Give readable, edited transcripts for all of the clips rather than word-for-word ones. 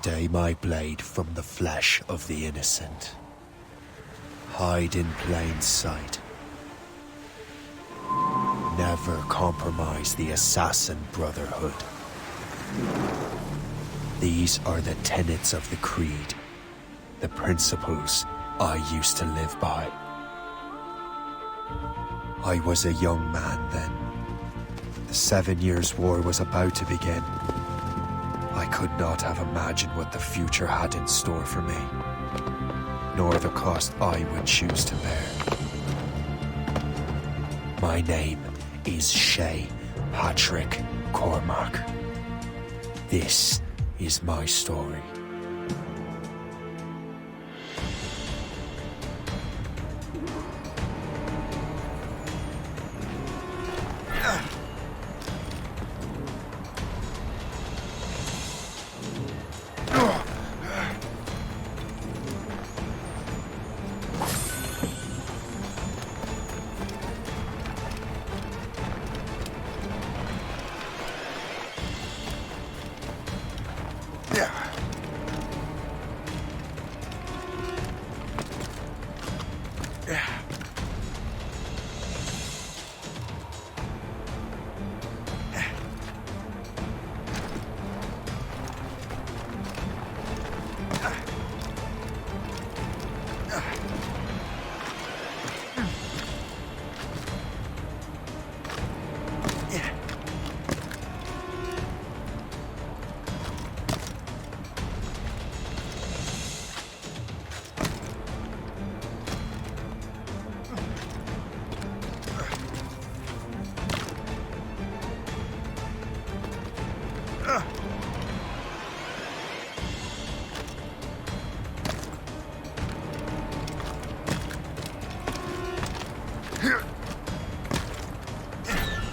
Stay my blade from the flesh of the innocent. Hide in plain sight. Never compromise the assassin brotherhood. These are the tenets of the creed, the principles I used to live by. I was a young man then. The 7 Years' War was about to begin. I could not have imagined what the future had in store for me, nor the cost I would choose to bear. My name is Shay Patrick Cormac. This is my story.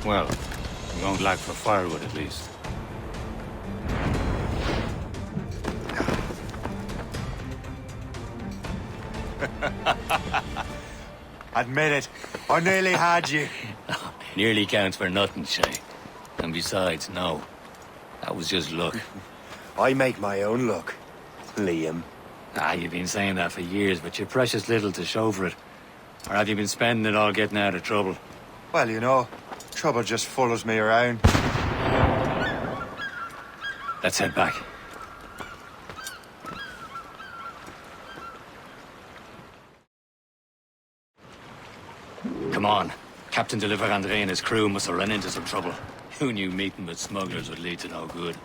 Well, we won't lack for firewood at least. Admit it, I nearly had you. Nearly counts for nothing, Shay. And besides, no. That was just luck. I make my own luck, Liam. You've been saying that for years, but you're precious little to show for it. Or have you been spending it all getting out of trouble? Well, you know, trouble just follows me around. Let's head back. Come on. Captain de Andre and his crew must have run into some trouble. Who knew meeting with smugglers would lead to no good?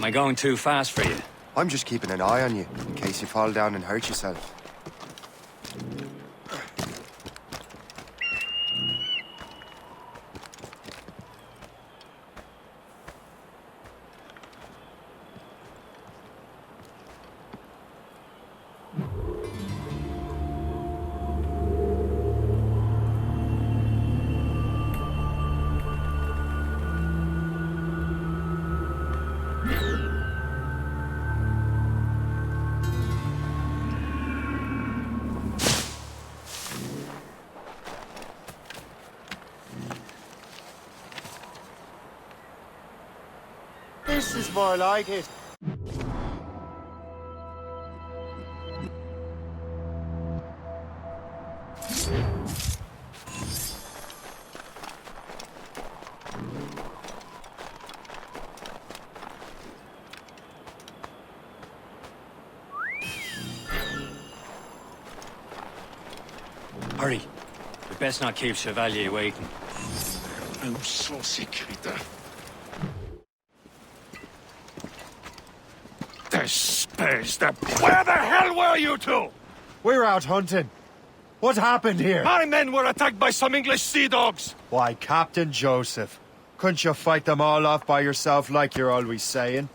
I going too fast for you? I'm just keeping an eye on you, in case you fall down and hurt yourself. This is more like it. Hurry. We best not keep Chevalier waiting. Où sont ces crétins? Where the hell were you two? We're out hunting. What happened here? My men were attacked by some English sea dogs. Why, Captain Joseph. Couldn't you fight them all off by yourself like you're always saying?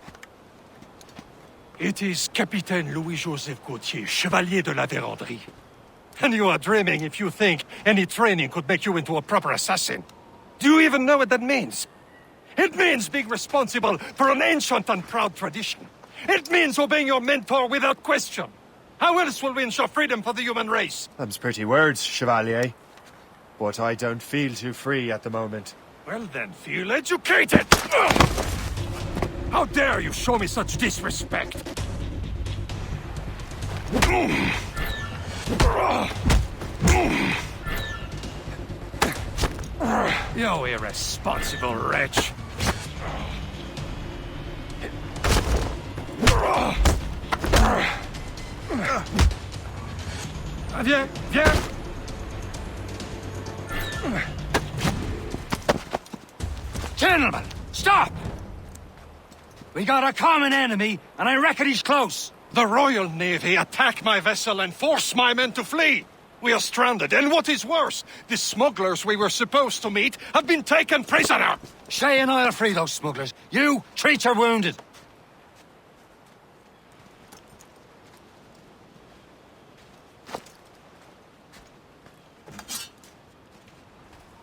It is Capitaine Louis-Joseph Gauthier, Chevalier de la Vérendrye. And you are dreaming if you think any training could make you into a proper assassin. Do you even know what that means? It means being responsible for an ancient and proud tradition. It means obeying your mentor without question. How else will we ensure freedom for the human race? Them's pretty words, Chevalier. But I don't feel too free at the moment. Well then, feel educated! How dare you show me such disrespect? You irresponsible wretch! Viens, viens! Gentlemen, stop! We got a common enemy, and I reckon he's close. The Royal Navy attack my vessel and force my men to flee. We are stranded, and what is worse, the smugglers we were supposed to meet have been taken prisoner. Shay and I'll free those smugglers. You, treat your wounded.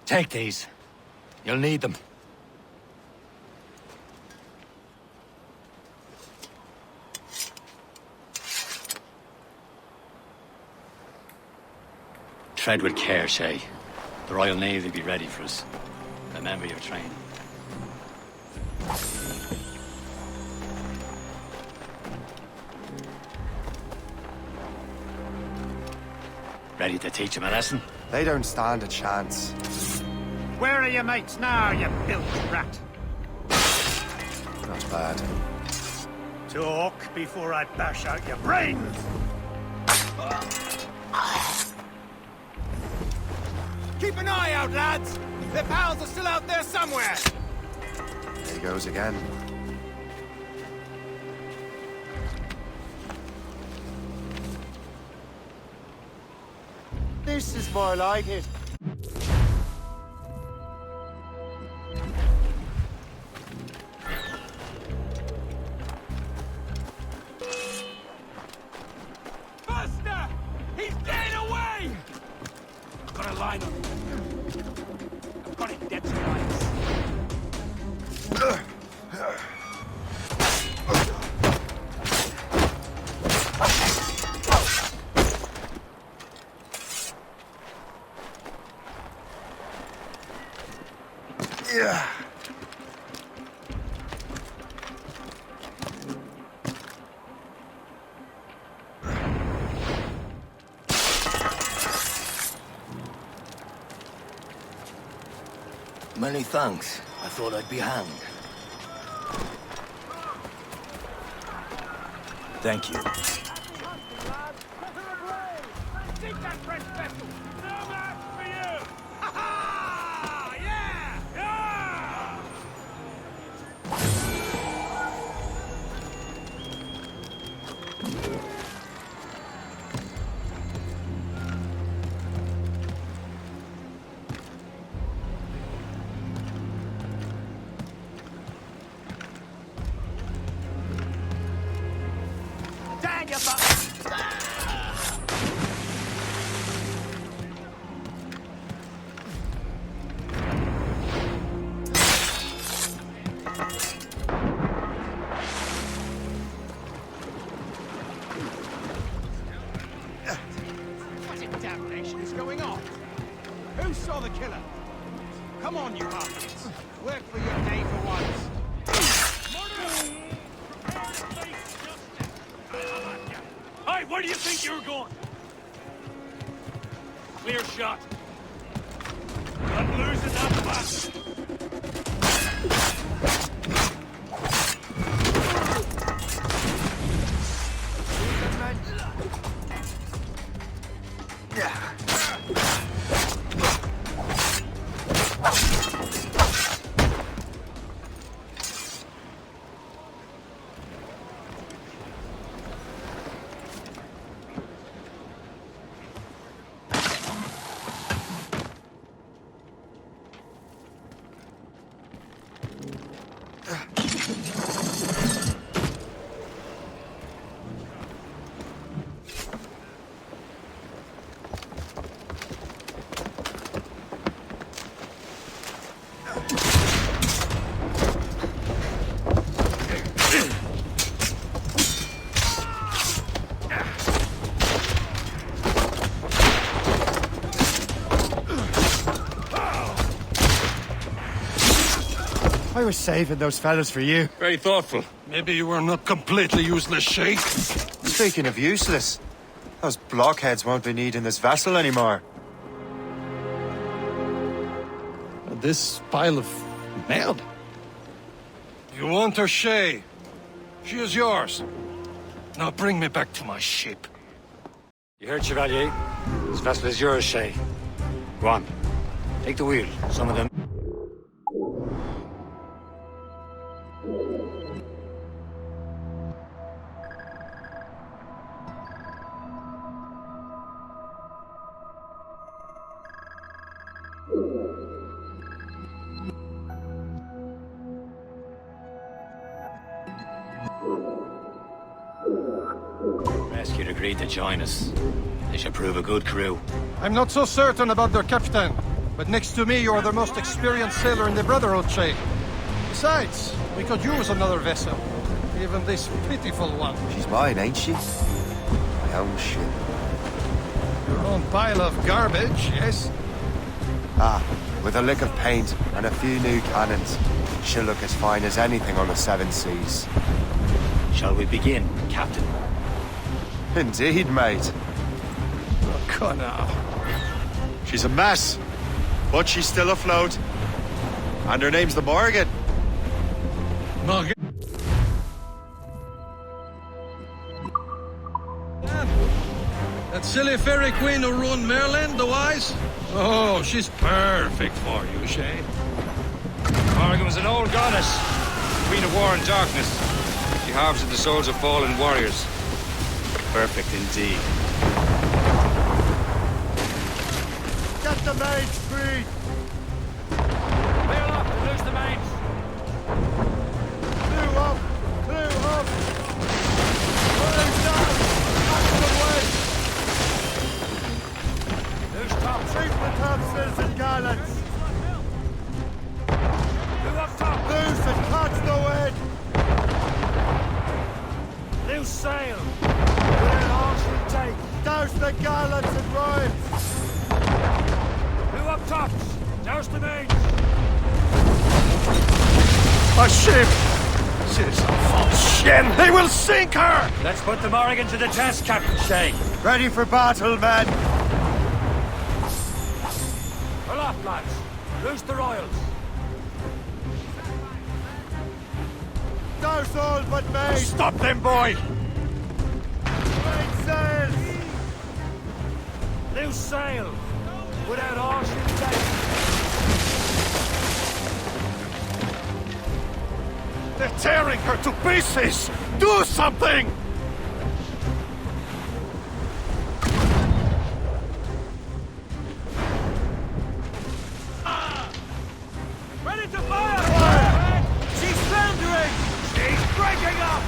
Take these. You'll need them. Tread with care, Shay. The Royal Navy will be ready for us. Remember your training. Ready to teach him a lesson? They don't stand a chance. Where are your mates now, you bilge rat? Not bad. Talk before I bash out your brains! Keep an eye out, lads! Their pals are still out there somewhere! There he goes again. This is more like it. Buster! He's getting away! I've got a line on him. I've got it dead to rights. Yeah. Many thanks. I thought I'd be hanged. Thank you. Take that French vessel! No match for you! Ha-ha! Yeah! Yeah! Come on, you bastards. Work for your day for once. Hey, where do you think you're going? Clear shot. I'm losing that fast. I was saving those fellas for you. Very thoughtful. Maybe you were not completely useless, Sheikh. Speaking of useless, those blockheads won't be needing this vessel anymore. This pile of merde? You want her, Shay? She is yours. Now bring me back to my ship. You heard, Chevalier? This vessel is yours, Shay. Go on. Take the wheel. Some of them... Rescued agreed to join us. They should prove a good crew. I'm not so certain about their captain, but next to me, you're the most experienced sailor in the Brotherhood, Shay. Besides, we could use another vessel. Even this pitiful one. She's mine, ain't she? My own ship. Your own pile of garbage, yes? Ah, with a lick of paint and a few new cannons, she'll look as fine as anything on the seven seas. Shall we begin, Captain? Indeed, mate. Come now. She's a mess, but she's still afloat. And her name's the Morgan. Morgan. That silly fairy queen who ruined Merlin, the wise? Oh, she's perfect for you, Shay. Morgan was an old goddess. Queen of war and darkness. She harvested the souls of fallen warriors. Perfect indeed. Get the mates free! Clear up and lose the mains. Clew up! Clew up! Clew down! Back to the west! Loose tops. Treat the topsails and gallants! Who up top? Loose and catch the wind! Loose sail. Without arms we take. Douse the gallants and royals! Who up tops? Douse the mains. A ship! This is a false ship! They will sink her! Let's put the Morrigan to the test, Captain Shay. Ready for battle, men! Pull up, lads. Loose the royals. Douse all but main! Stop them, boy! Main sails! Loose sail. Without arms we take. They're tearing her to pieces! Do something! Ready to fire! She's foundering! She's breaking up!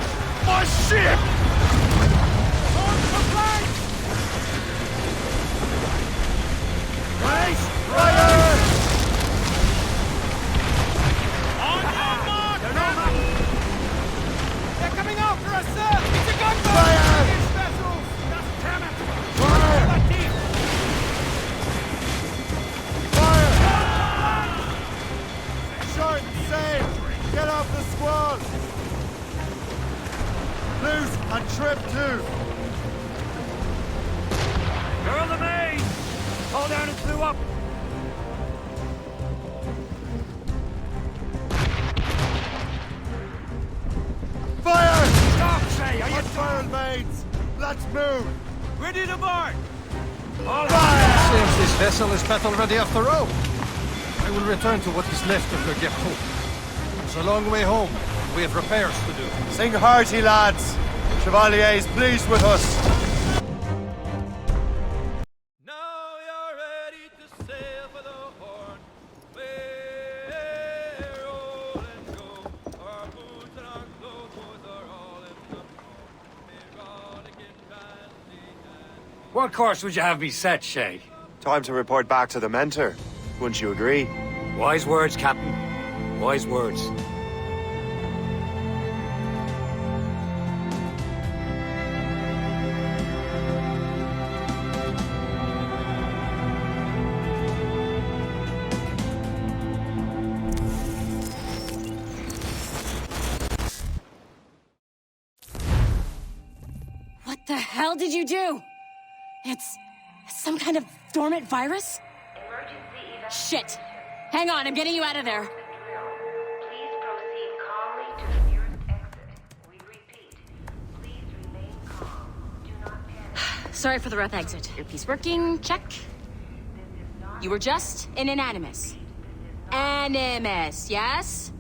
My ship! On the flank! Race! Fire! On your mark! They're not up! They're coming after us, sir! It's a gunboat! Fire! It's vessels! Just damn it! Fire! Lucky! Fire! Get off the squad! Loose and trip too! Girl the main! Fall down and flew up! Fire! Stop, say! Are you Firing mates! Let's move! ready to board? All Fire! Seems this vessel is battle ready off the rope. I will return to what is left of the Geppo. It's a long way home. We have repairs to do. Sing hearty, lads! Chevalier is pleased with us! Now you're ready to sail for the Horn. We're roll and go. Our boots and our clothes are all in the What course would you have me set, Shay? Time to report back to the mentor. Wouldn't you agree? Wise words, Captain. Wise words. What the hell did you do? It's some kind of dormant virus? Shit! Hang on, I'm getting you out of there. Please proceed calmly to the nearest exit. We repeat, please remain calm. Do not panic. Sorry for the rough exit. Earpiece working, check. You were just an Animus. Animus, yes?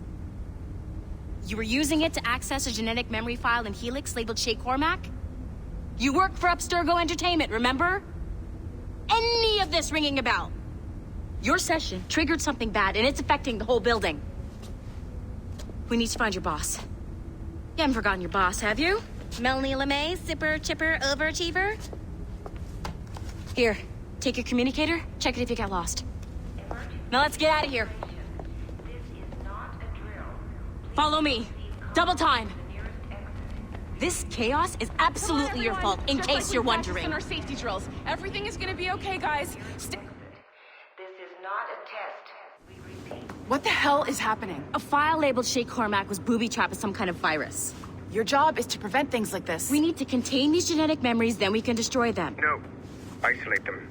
You were using it to access a genetic memory file in Helix labeled Shay Cormac? You work for Abstergo Entertainment, remember? Any of this ringing a bell? Your session triggered something bad, and it's affecting the whole building. We need to find your boss. You haven't forgotten your boss, have you? Melanie LeMay, zipper, chipper, overachiever? Here, take your communicator, check it if you got lost. Now let's get out of here. This is not a drill. Follow me. Double time. This chaos is absolutely your fault, in case you're wondering. Our safety drills. Everything is gonna be okay, guys. This is not a test. We repeat. What the hell is happening? A file labeled Shay Cormac was booby-trapped with some kind of virus. Your job is to prevent things like this. We need to contain these genetic memories, then we can destroy them. No. Isolate them.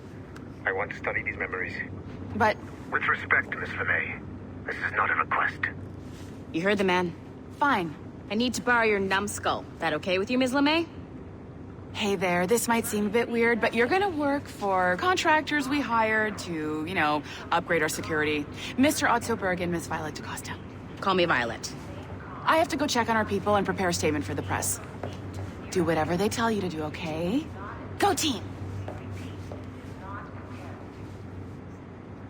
I want to study these memories. But With respect, Miss LeMay, this is not a request. You heard the man. fine. I need to borrow your numbskull. That okay with you, Ms. LeMay? Hey there, this might seem a bit weird, but you're gonna work for contractors we hired to, upgrade our security. Mr. Otto Berg and Miss Violet DaCosta. Call me Violet. I have to go check on our people and prepare a statement for the press. Do whatever they tell you to do, okay? Go team!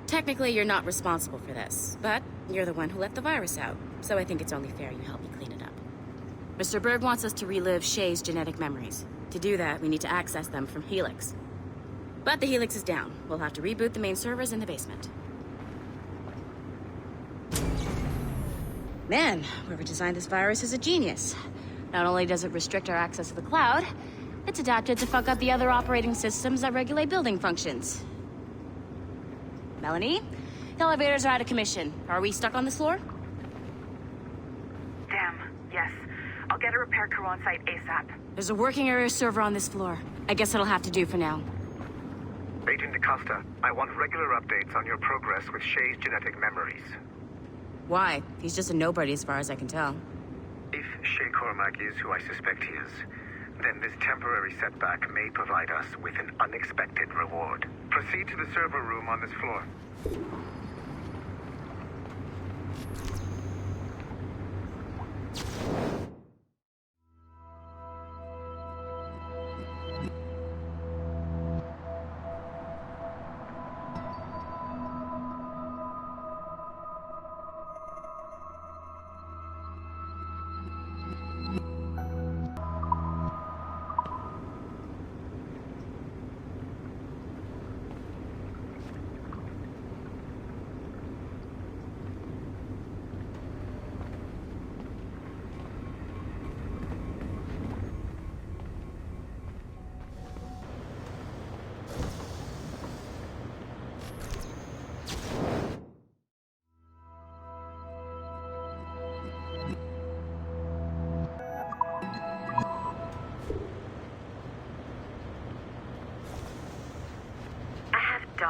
Technically, you're not responsible for this, but you're the one who let the virus out, so I think it's only fair you help me clean it up. Mr. Berg wants us to relive Shay's genetic memories. To do that, we need to access them from Helix. But the Helix is down. We'll have to reboot the main servers in the basement. Man, whoever designed this virus is a genius. Not only does it restrict our access to the cloud, it's adapted to fuck up the other operating systems that regulate building functions. Melanie, the elevators are out of commission. Are we stuck on this floor? Damn, yes. I'll get a repair crew on site ASAP. There's a working area server on this floor. I guess it'll have to do for now. Agent DaCosta, I want regular updates on your progress with Shay's genetic memories. Why? He's just a nobody as far as I can tell. If Shay Cormac is who I suspect he is, then this temporary setback may provide us with an unexpected reward. Proceed to the server room on this floor.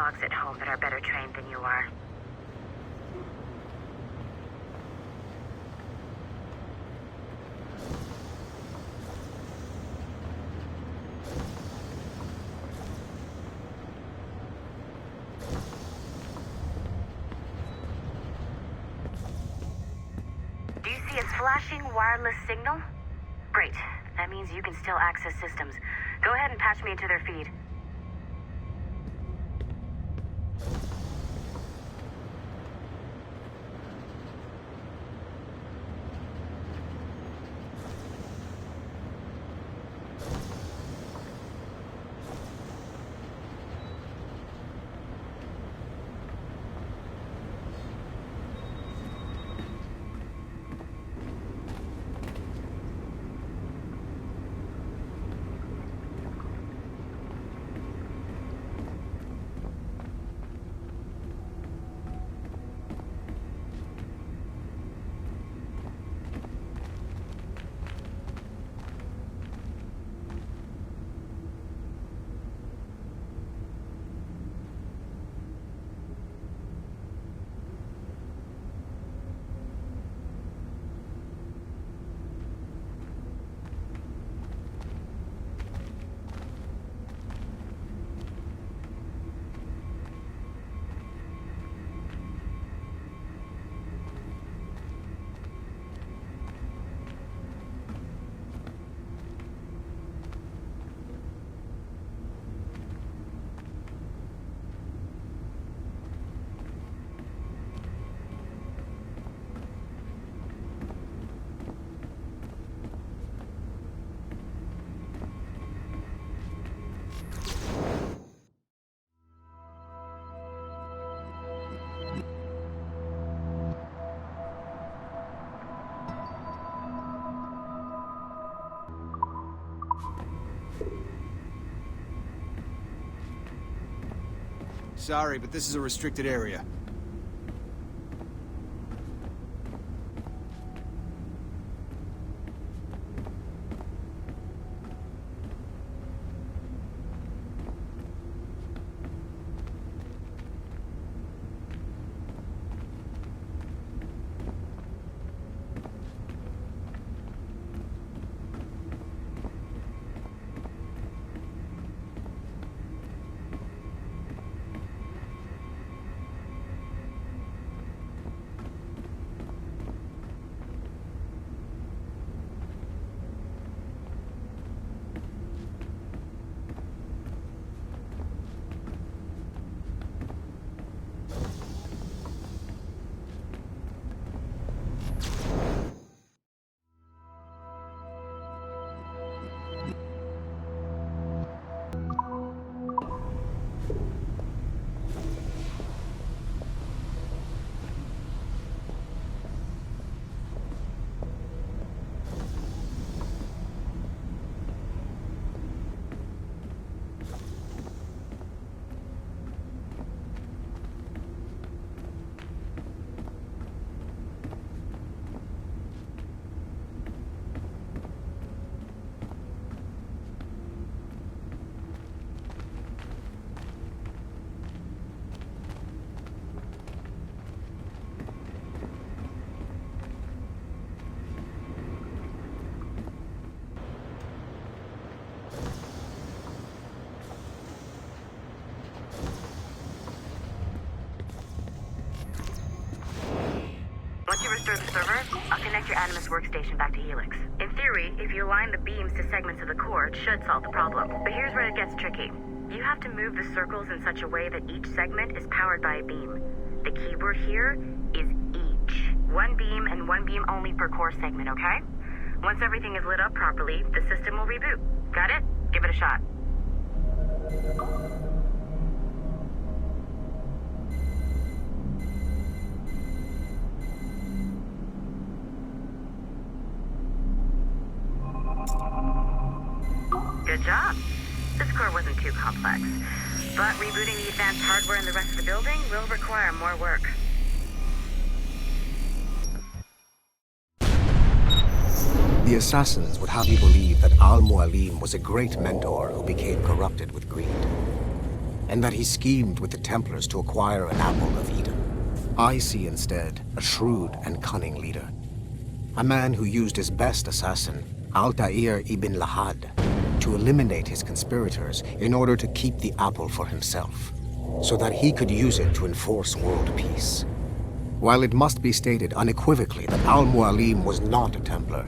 dogs at home that are better trained than you are. Do you see a flashing wireless signal? Great. That means you can still access systems. Go ahead and patch me into their feed. Sorry, but this is a restricted area. Once you restore the server, I'll connect your Animus workstation back to Helix. In theory, if you align the beams to segments of the core, it should solve the problem. But here's where it gets tricky. You have to move the circles in such a way that each segment is powered by a beam. The keyword here is each. One beam and one beam only per core segment, okay? Once everything is lit up properly, the system will reboot. Got it? Give it a shot. Good job. This core wasn't too complex, but rebooting the advanced hardware in the rest of the building will require more work. The assassins would have you believe that Al-Mualim was a great mentor who became corrupted with greed. and that he schemed with the Templars to acquire an apple of Eden. I see instead a shrewd and cunning leader. A man who used his best assassin, Altair ibn Lahad, to eliminate his conspirators in order to keep the apple for himself, so that he could use it to enforce world peace. While it must be stated unequivocally that Al-Mualim was not a Templar,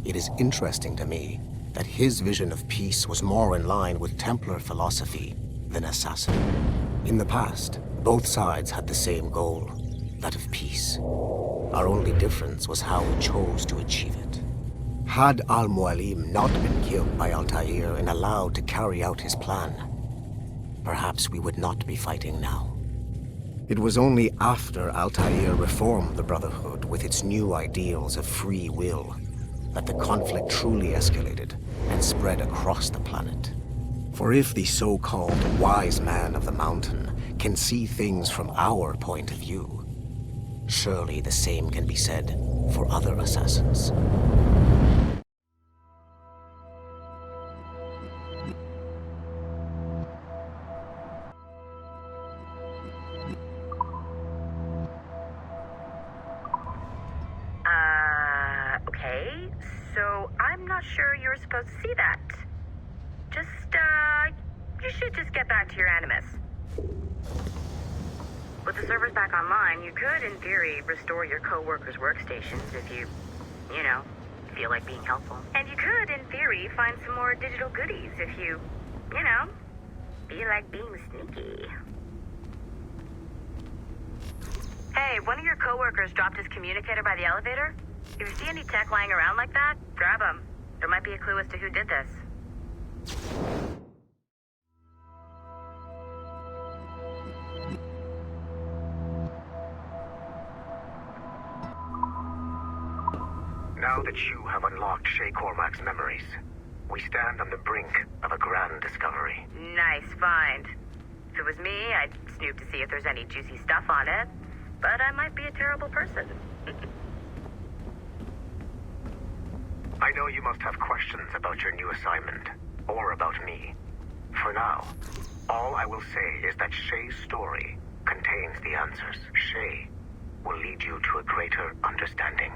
it is interesting to me that his vision of peace was more in line with Templar philosophy than assassin. In the past, both sides had the same goal, that of peace. Our only difference was how we chose to achieve it. Had Al-Mualim not been killed by Altair and allowed to carry out his plan, perhaps we would not be fighting now. It was only after Altair reformed the Brotherhood with its new ideals of free will that the conflict truly escalated and spread across the planet. For if the so-called wise man of the mountain can see things from our point of view, surely the same can be said for other assassins. Okay, so I'm not sure you were supposed to see that. You should just get back to your Animus. With the servers back online, you could, in theory, restore your co-workers' workstations if you feel like being helpful. And you could, in theory, find some more digital goodies if you feel like being sneaky. Hey, one of your co-workers dropped his communicator by the elevator. If you see any tech lying around like that, grab them. There might be a clue as to who did this. Now that you have unlocked Shay Cormac's memories, we stand on the brink of a grand discovery. Nice find. If it was me, I'd snoop to see if there's any juicy stuff on it. But I might be a terrible person. I know you must have questions about your new assignment, or about me. For now, all I will say is that Shay's story contains the answers. Shay will lead you to a greater understanding.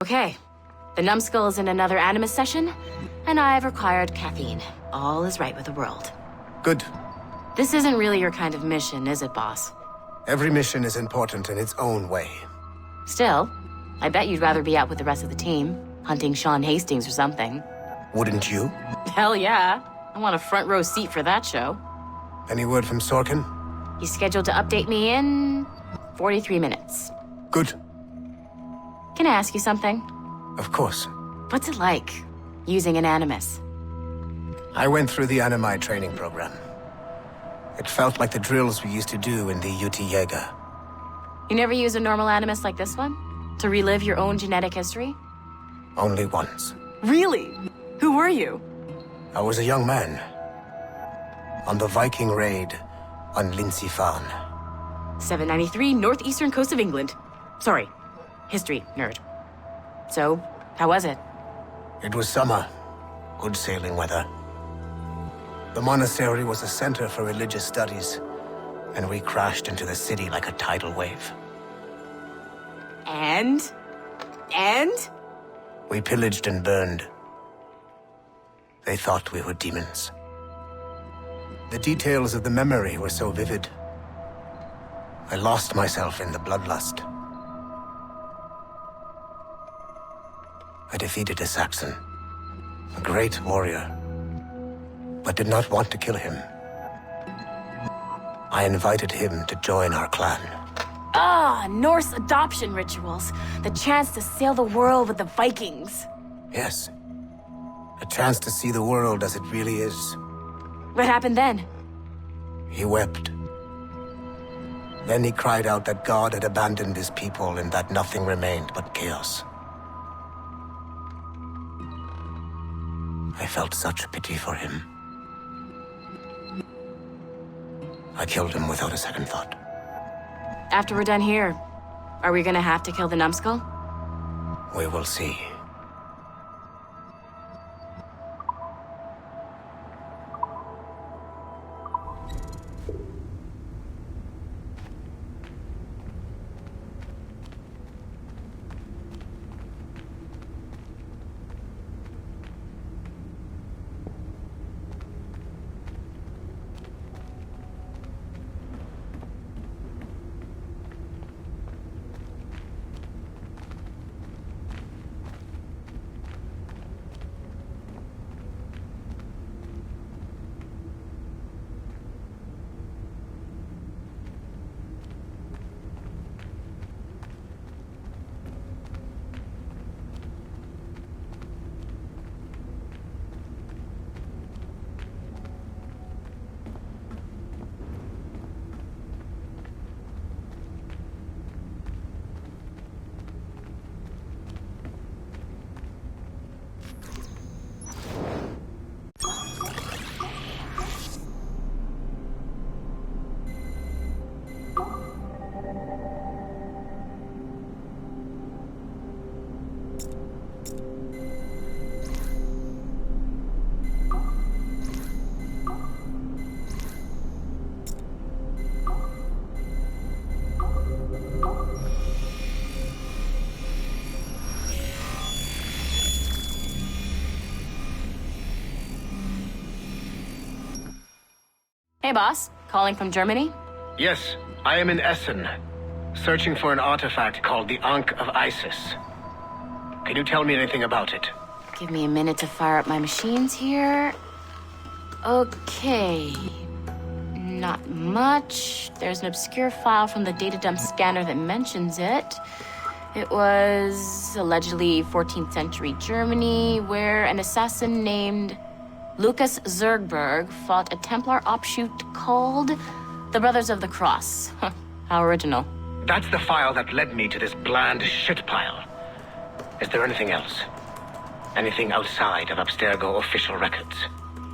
Okay, the numbskull is in another Animus session, and I've required caffeine. All is right with the world. Good. This isn't really your kind of mission, is it, boss? Every mission is important in its own way. Still, I bet you'd rather be out with the rest of the team, hunting Sean Hastings or something. Wouldn't you? Hell yeah. I want a front row seat for that show. Any word from Sorkin? He's scheduled to update me in 43 minutes. Good. Can I ask you something? Of course. What's it like, using an Animus? I went through the Animi training program. It felt like the drills we used to do in the UT Jaeger. You never use a normal Animus like this one? To relive your own genetic history? Only once. Really? Who were you? I was a young man. On the Viking raid on Lindsey Fan. 793, northeastern coast of England. Sorry, history nerd. So, how was it? It was summer. good sailing weather. The monastery was a center for religious studies, and we crashed into the city like a tidal wave. And? We pillaged and burned. They thought we were demons. The details of the memory were so vivid. I lost myself in the bloodlust. I defeated a Saxon, a great warrior, but did not want to kill him. I invited him to join our clan. Ah, Norse adoption rituals. The chance to sail the world with the Vikings. Yes. A chance to see the world as it really is. What happened then? He wept. Then he cried out that God had abandoned his people and that nothing remained but chaos. I felt such pity for him. I killed him without a second thought. After we're done here, are we gonna have to kill the numbskull? We will see. Hey, boss. Calling from Germany? Yes, I am in Essen, searching for an artifact called the Ankh of Isis. Can you tell me anything about it? Give me a minute to fire up my machines here. Okay. Not much. There's an obscure file from the data dump scanner that mentions it. It was allegedly 14th century Germany, where an assassin named Lucas Zergberg fought a Templar offshoot called the Brothers of the Cross. How original. That's the file that led me to this bland shit pile. Is there anything else? Anything outside of Abstergo official records?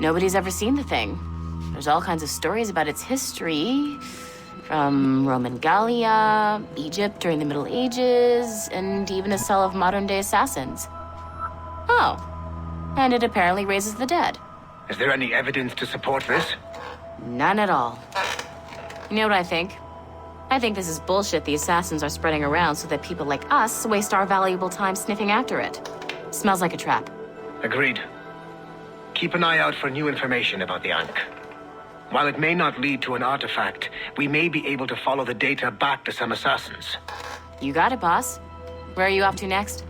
Nobody's ever seen the thing. There's all kinds of stories about its history, from Roman Gallia, Egypt during the Middle Ages, and even a cell of modern-day assassins. Oh, and it apparently raises the dead. Is there any evidence to support this? None at all. You know what I think? I think this is bullshit the assassins are spreading around so that people like us waste our valuable time sniffing after it. Smells like a trap. Agreed. Keep an eye out for new information about the Ankh. While it may not lead to an artifact, we may be able to follow the data back to some assassins. You got it, boss. Where are you off to next?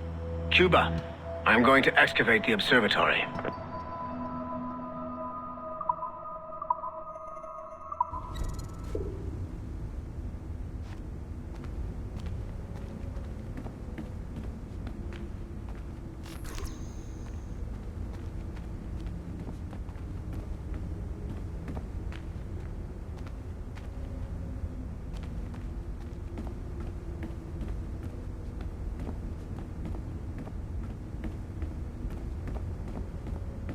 Cuba. I'm going to excavate the observatory.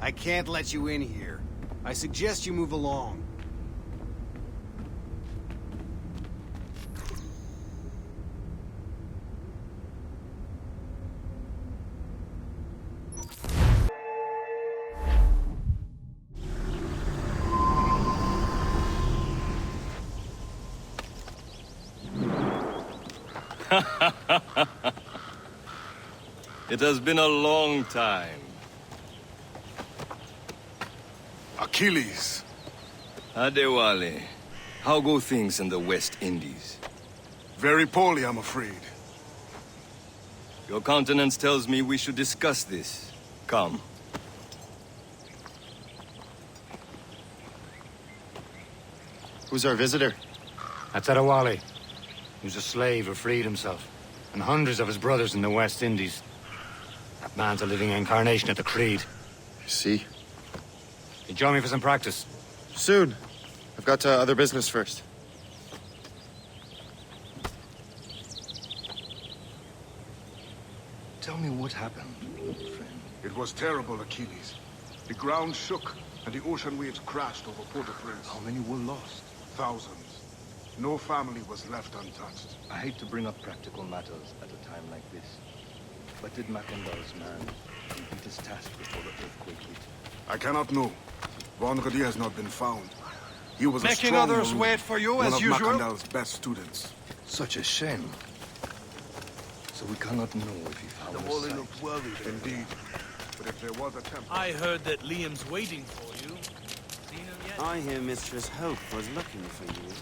I can't let you in here. I suggest you move along. It has been a long time. Achilles. Adewale, how go things in the West Indies? Very poorly, I'm afraid. Your countenance tells me we should discuss this. Come. Who's our visitor? That's Adewale. He was a slave who freed himself, and hundreds of his brothers in the West Indies. That man's a living incarnation of the Creed. I see. You join me for some practice? Soon. I've got other business first. Tell me what happened, old friend. It was terrible, Achilles. The ground shook, and the ocean waves crashed over Port-au-Prince. How many were lost? Thousands. No family was left untouched. I hate to bring up practical matters at a time like this, but did Mackandal's man complete his task before the earthquake hit? I cannot know. Vonredi has not been found. He was Making a strong others Marine, wait for you, one as of usual? Mackandal's best students. Such a shame. So we cannot know if he found The the Wally site. looked worried. Indeed. But if there was a temple... I heard that Liam's waiting for you. Seen him yet? I hear Mistress Hope was looking for you.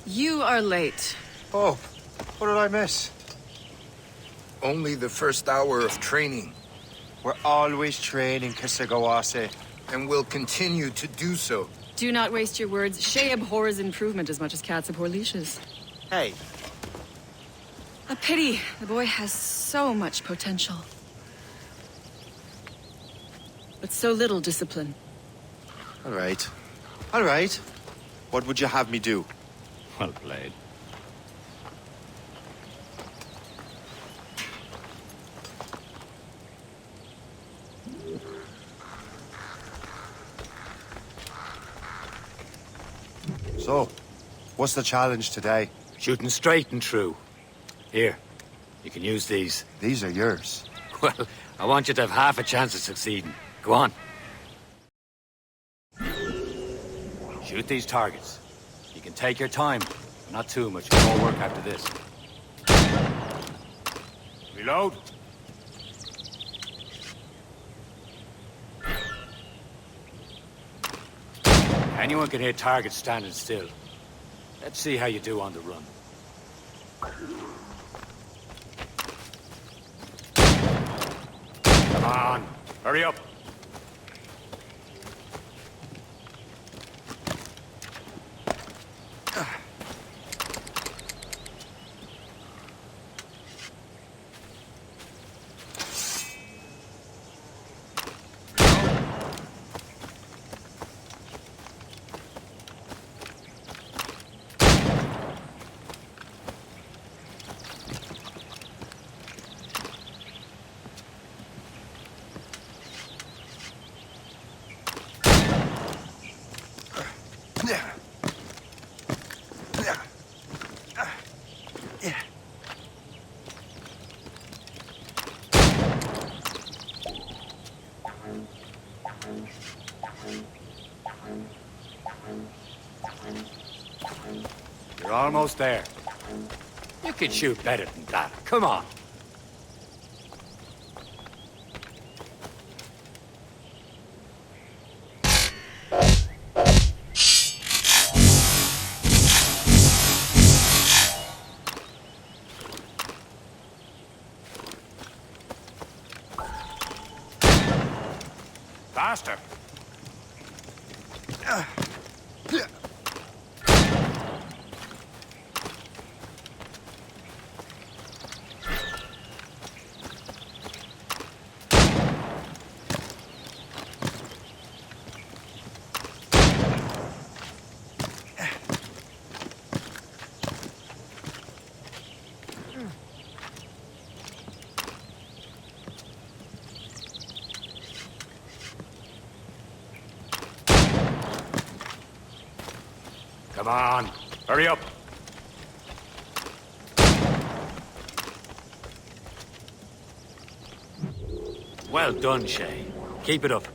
You are late. Oh, what did I miss? Only the first hour of training. We're always training, Kisagawase. And will continue to do so. Do not waste your words. Shay abhors improvement as much as cats abhor leashes. Hey. A pity. The boy has so much potential. But so little discipline. All right. All right. What would you have me do? Well played. So, what's the challenge today? Shooting straight and true. Here, you can use these. These are yours. Well, I want you to have half a chance of succeeding. Go on. Shoot these targets. You can take your time, but not too much. More work after this. Reload. Anyone can hit targets standing still. Let's see how you do on the run. Come on, hurry up. You're almost there. You can shoot better than that. Come on. Faster. Come on, hurry up. Well done, Shay. Keep it up.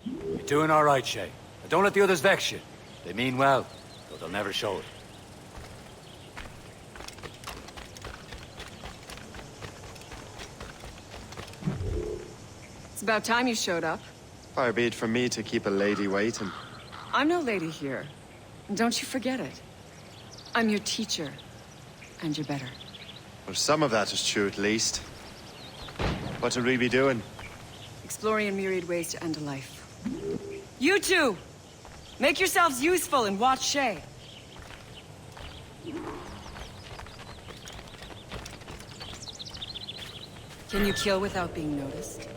You're doing all right, Shay. But don't let the others vex you. They mean well, though they'll never show it. It's about time you showed up. Far be it from me to keep a lady waiting. I'm no lady here. And don't you forget it. I'm your teacher. And you're better. Well, some of that is true at least. What would we be doing? Exploring a myriad ways to end a life. You two! Make yourselves useful and watch Shay. Can you kill without being noticed?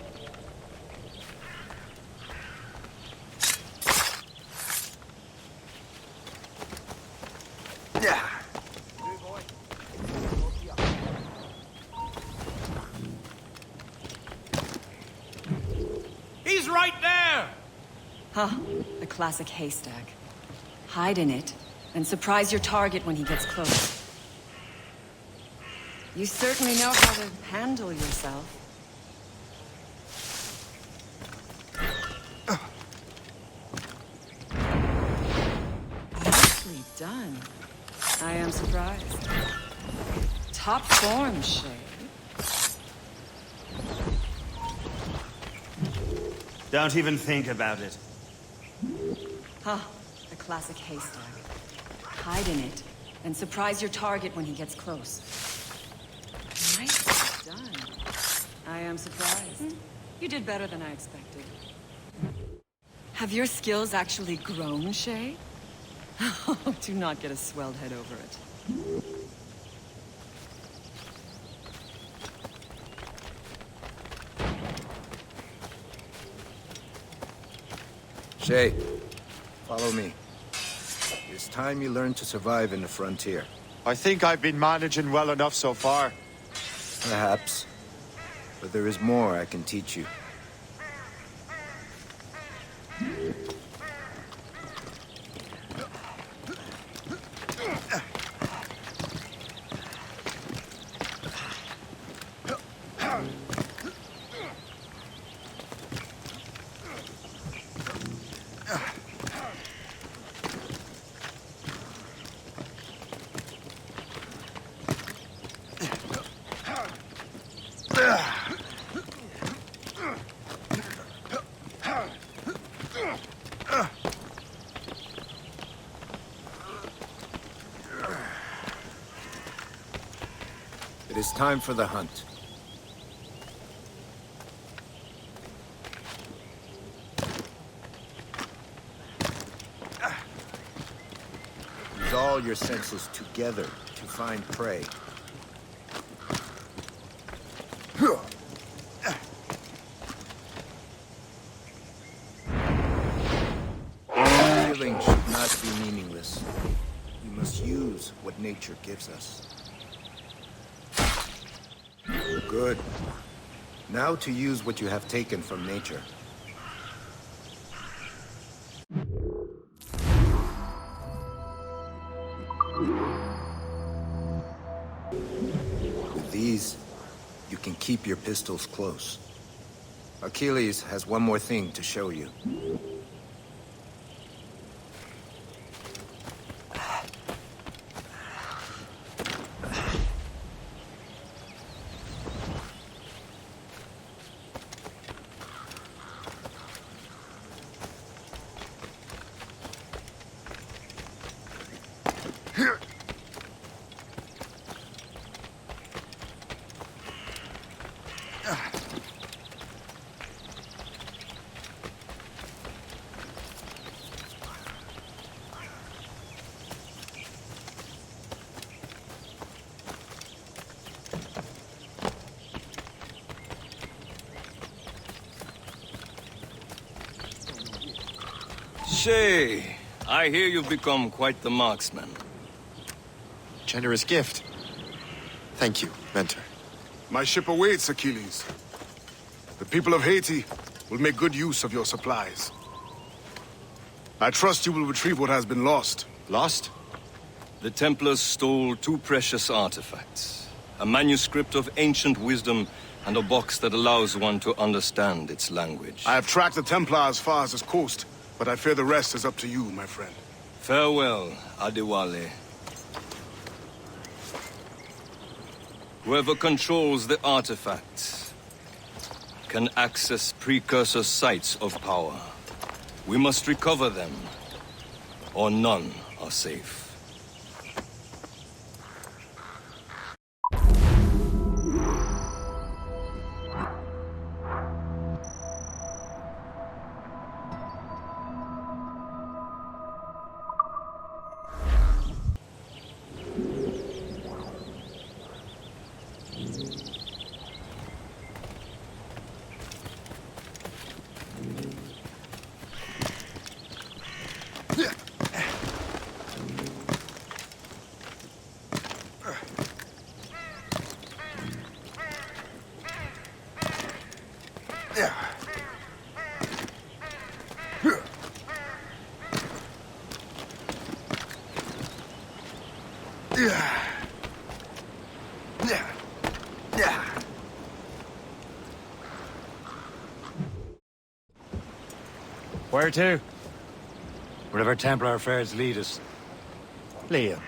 Yeah. He's right there! Huh, the classic haystack. Hide in it, and surprise your target when he gets close. You certainly know how to handle yourself. Nicely done. I am surprised. Top form, Shay. Don't even think about it. Huh, the classic haystack. Hide in it, and surprise your target when he gets close. Nicely done. I am surprised. You did better than I expected. Have your skills actually grown, Shay? Do not get a swelled head over it. Shay, follow me. It's time you learn to survive in the frontier. I think I've been managing well enough so far. Perhaps. But there is more I can teach you. It is time for the hunt. Use all your senses together to find prey. Killing should not be meaningless. We must use what nature gives us. Good. Now to use what you have taken from nature. With these, you can keep your pistols close. Achilles has one more thing to show you. Shay, I hear you've become quite the marksman. Generous gift. Thank you, Mentor. My ship awaits, Achilles. The people of Haiti will make good use of your supplies. I trust you will retrieve what has been lost. Lost? The Templars stole 2 precious artifacts. A manuscript of ancient wisdom and a box that allows one to understand its language. I have tracked the Templar as far as this coast, but I fear the rest is up to you, my friend. Farewell, Adewale. Whoever controls the artifacts can access precursor sites of power. We must recover them, or none are safe. Where to? Wherever Templar affairs lead us. Liam,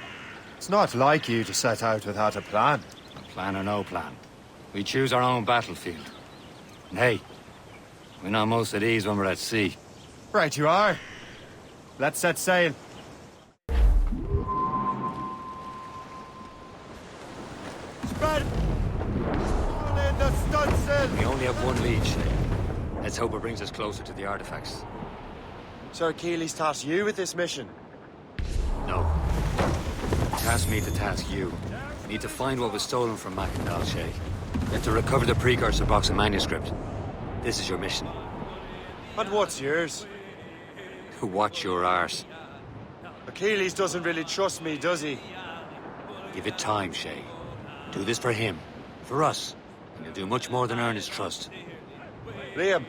it's not like you to set out without a plan. Plan or no plan. We choose our own battlefield. And hey, we know most of these when we're at sea. Right you are. Let's set sail. Spread all in the stunsail. We only have one lead, Shay. Let's hope it brings us closer to the artifacts. Sir Keeley's tasked you with this mission. No. Task me to task you. We need to find what was stolen from Mackendal, Shay. You have to recover the precursor box and manuscript. This is your mission. And what's yours? To watch your arse. Achilles doesn't really trust me, does he? Give it time, Shay. Do this for him. For us. And you'll do much more than earn his trust. Liam,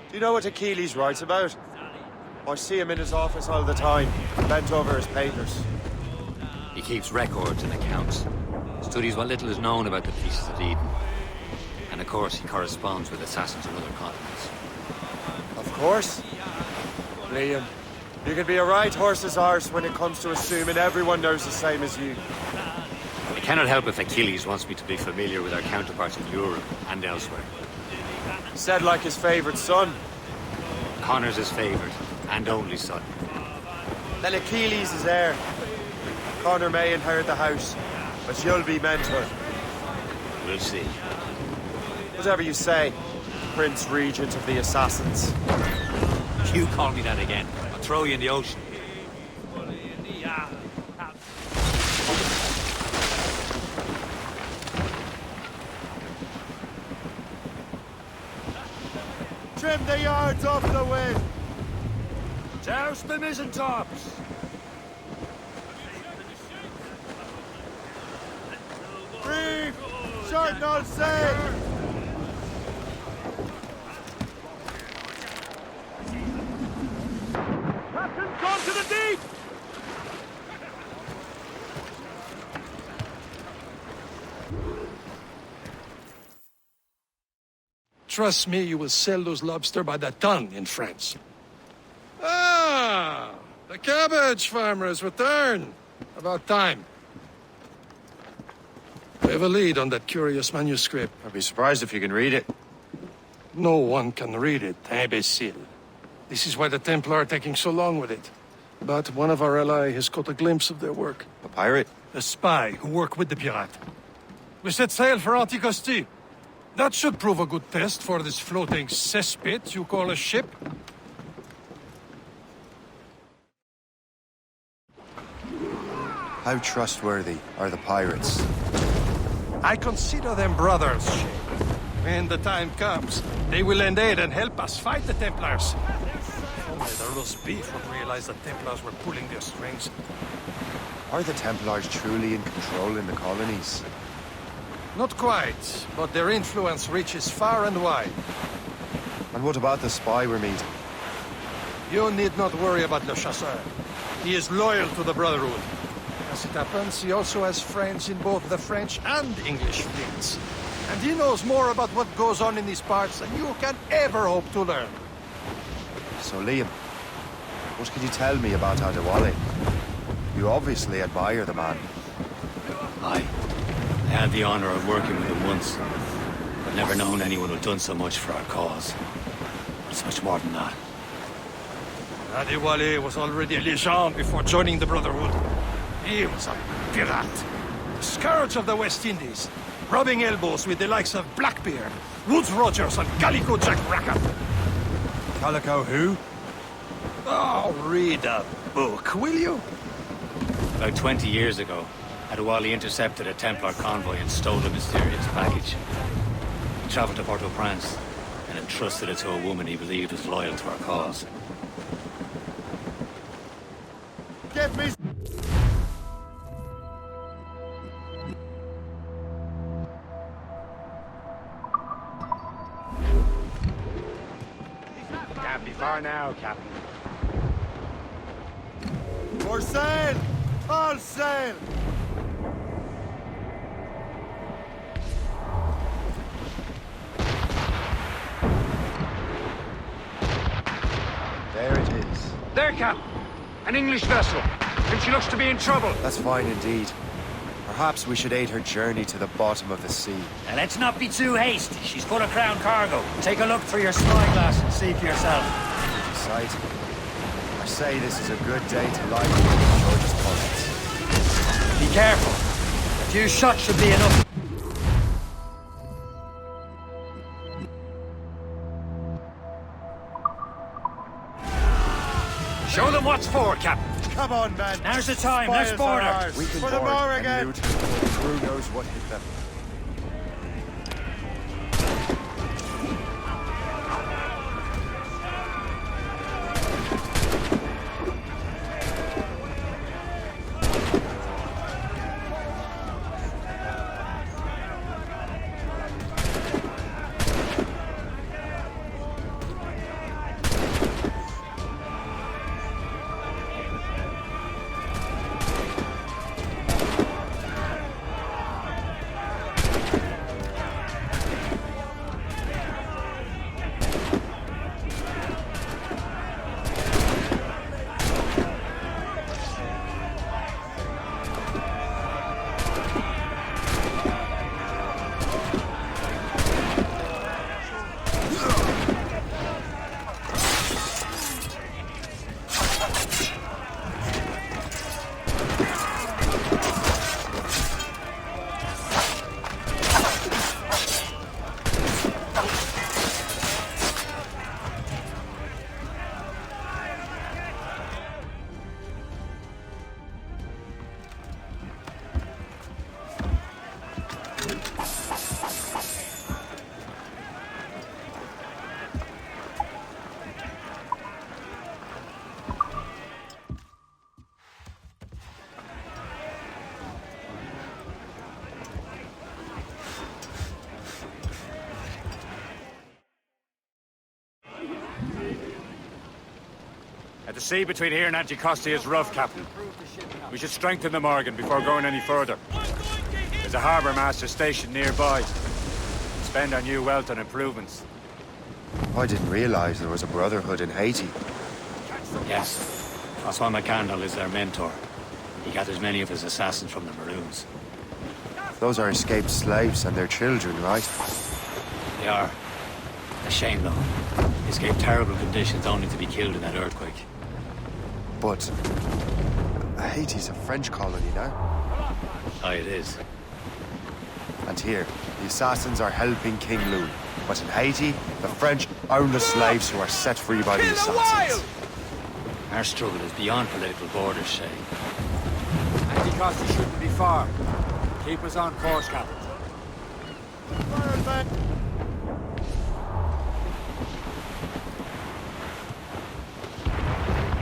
do you know what Achilles writes about? I see him in his office all the time, bent over his papers. He keeps records and accounts. Studies what little is known about the pieces of Eden. And of course, he corresponds with assassins on other continents. Of course. Liam, you can be a right horse's arse when it comes to assuming everyone knows the same as you. I cannot help if Achilles wants me to be familiar with our counterparts in Europe and elsewhere. Said like his favorite son. Connor's his favorite, and only son. Then Achilles is heir. Connor may inherit the house, but you'll be mentor. We'll see. Whatever you say, Prince Regent of the Assassins. You call me that again, I'll throw you in the ocean. Trim the yards off the wind! Douse the mizzen tops! Reef! Short not sail! Captain's gone to the deep! Trust me, you will sell those lobster by the ton in France. Ah! The cabbage farmer has returned. About time. We have a lead on that curious manuscript. I'd be surprised if you can read it. No one can read it, imbecile. This is why the Templar are taking so long with it. But one of our allies has caught a glimpse of their work. A pirate? A spy who worked with the pirate. We set sail for Anticosti. That should prove a good test for this floating cesspit you call a ship. How trustworthy are the pirates? I consider them brothers, Shay. When the time comes, they will lend aid and help us fight the Templars. Only the roast beef would realize the Templars were pulling their strings. Are the Templars truly in control in the colonies? Not quite, but their influence reaches far and wide. And what about the spy we're meeting? You need not worry about Le Chasseur. He is loyal to the Brotherhood. As it happens, he also has friends in both the French and English fleets. And he knows more about what goes on in these parts than you can ever hope to learn. So, Liam, what can you tell me about Adewale? You obviously admire the man. I had the honor of working with him once. I've never known anyone who'd done so much for our cause. It's much more than that. Adewale was already a legend before joining the Brotherhood. He was a pirate. The scourge of the West Indies. Rubbing elbows with the likes of Blackbeard, Woodes Rogers, and Calico Jack Rackard. Calico who? Oh, read a book, will you? About 20 years ago, Adewale intercepted a Templar convoy and stole a mysterious package. He traveled to Port-au-Prince and entrusted it to a woman he believed was loyal to our cause. Get me... Can't be far now, Captain. For sail! All sail! There it is. There, Captain! An English vessel, and she looks to be in trouble. That's fine indeed. Perhaps we should aid her journey to the bottom of the sea. Now let's not be too hasty. She's full of crown cargo. Take a look through your spyglass and see for yourself. Sight. I say this is a good day to light the George's pockets. Be careful. A few shots should be enough. Show them what's for, Captain. Come on, man. Now's the time. Let's board her. We can For board the more and again. loot before the crew knows what hit them. The sea between here and Anticosti is rough, Captain. We should strengthen the Morgan before going any further. There's a harbour master stationed nearby. Spend our new wealth on improvements. I didn't realize there was a brotherhood in Haiti. Yes. Francois McCandle is their mentor. He gathers many of his assassins from the Maroons. Those are escaped slaves and their children, right? They are. A shame, though. They escaped terrible conditions only to be killed in that earthquake. But... Haiti's a French colony now. Aye, it is. And here, the assassins are helping King Louis. But in Haiti, the French own the slaves who are set free by the assassins. Our struggle is beyond political borders, Shay. Anticosti shouldn't be far. Keep us on course, Captain.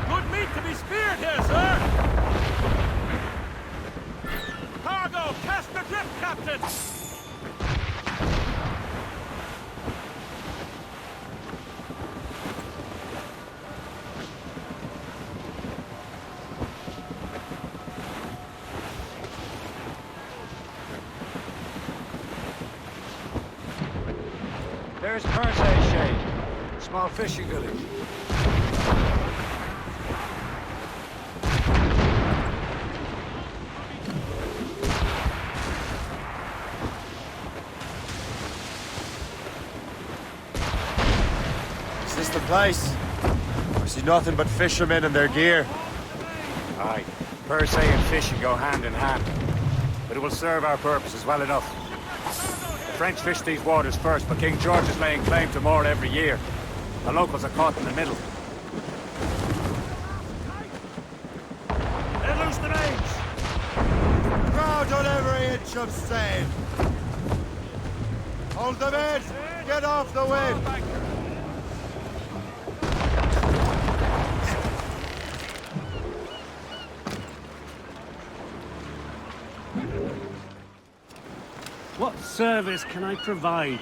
Good meat to be speared here, sir! Cargo, cast the grip, Captain! There's Persay, Shay. Small fishing village. Is this the place? I see nothing but fishermen and their gear. Aye. Persay and fishing go hand in hand. But it will serve our purposes well enough. The French fish these waters first, but King George is laying claim to more every year. The locals are caught in the middle. Let loose the mains! Crowd on every inch of sail! Hold them in! Get off the wind! What service can I provide?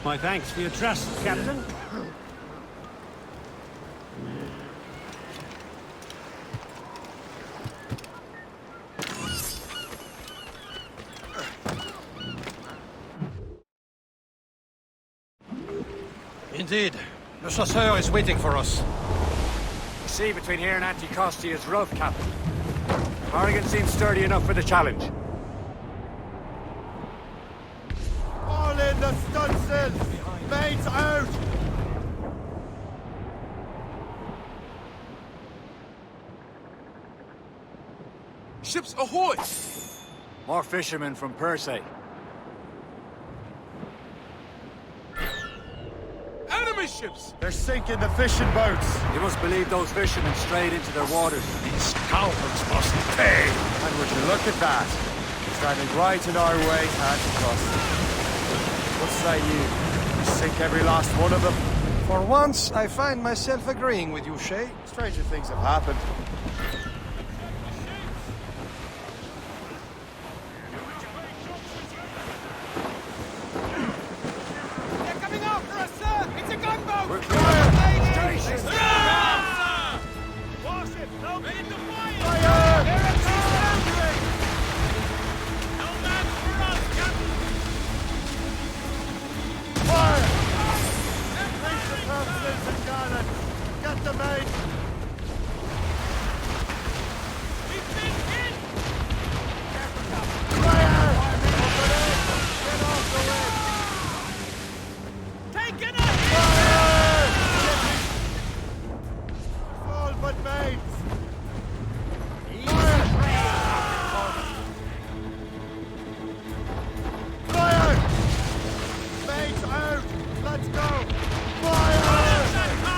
My thanks for your trust, Captain. Indeed. Le chasseur is waiting for us. The sea between here and Anticosti is rough, Captain. Morrigan seems sturdy enough for the challenge. All in the stunsails! Mates out! Ships ahoy! More fishermen from Persay. Enemy ships! They're sinking the fishing boats! You must believe those fishermen strayed into their waters. These scoundrels must pay! And would you look at that? Standing right in our way to Anticosti. What say you? We sink every last one of them? For once, I find myself agreeing with you, Shay. Stranger things have happened. They're coming after us, sir! It's a gunboat! We're clear! Stations! Yeah! Warship, no! Ready to fire! Fire! They're at sea surrendering! No match for us, Captain! Fire! Reach the topsails and gallants! Get the mate! We've been hit! Fire! Open it! Get off the wind! Taken a Fire! All but mates! Fire! Mates out! Let's go! Fire!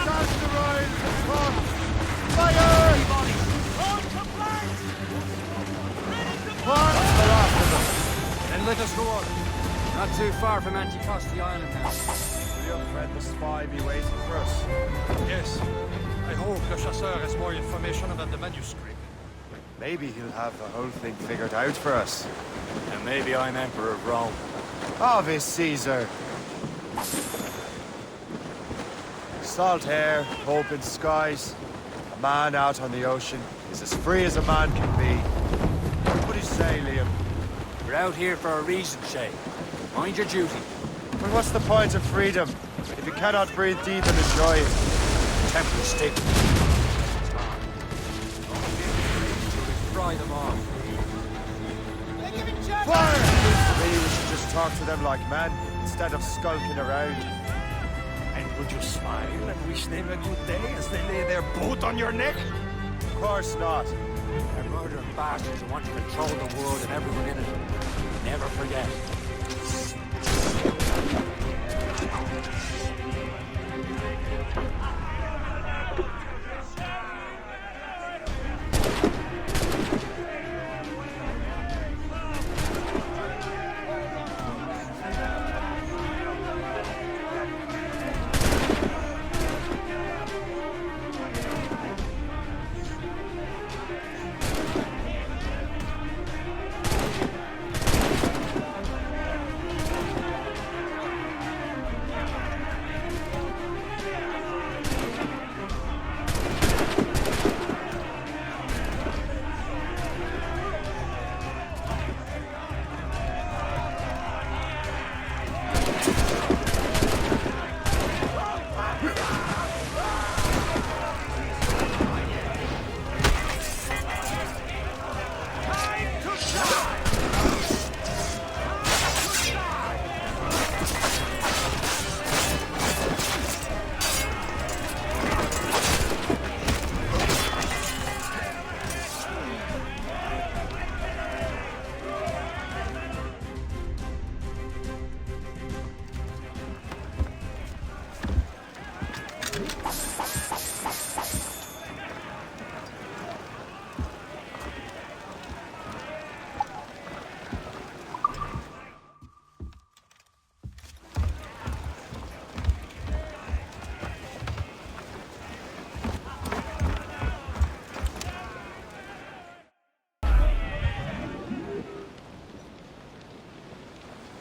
Dash the royals and tops! Fire! What's the last of them? Then let us go on. Not too far from Anticosti Island now. Will your friend the spy be waiting for us? Yes. I hope Le Chasseur has more information about the manuscript. Maybe he'll have the whole thing figured out for us. And maybe I'm Emperor of Rome. Obvious Caesar. Salt air, open skies. A man out on the ocean is as free as a man can be. What do you say, Liam? We're out here for a reason, Shay. Mind your duty. Well, what's the point of freedom if you cannot breathe deep and enjoy it? Temple stick. Fry them off. They're giving chase! Fire! Maybe we should just talk to them like men instead of skulking around. And would you smile and wish them a good day as they lay their boat on your neck? Of course not. They're murdering bastards who want to control the world and everyone in it. Never forget.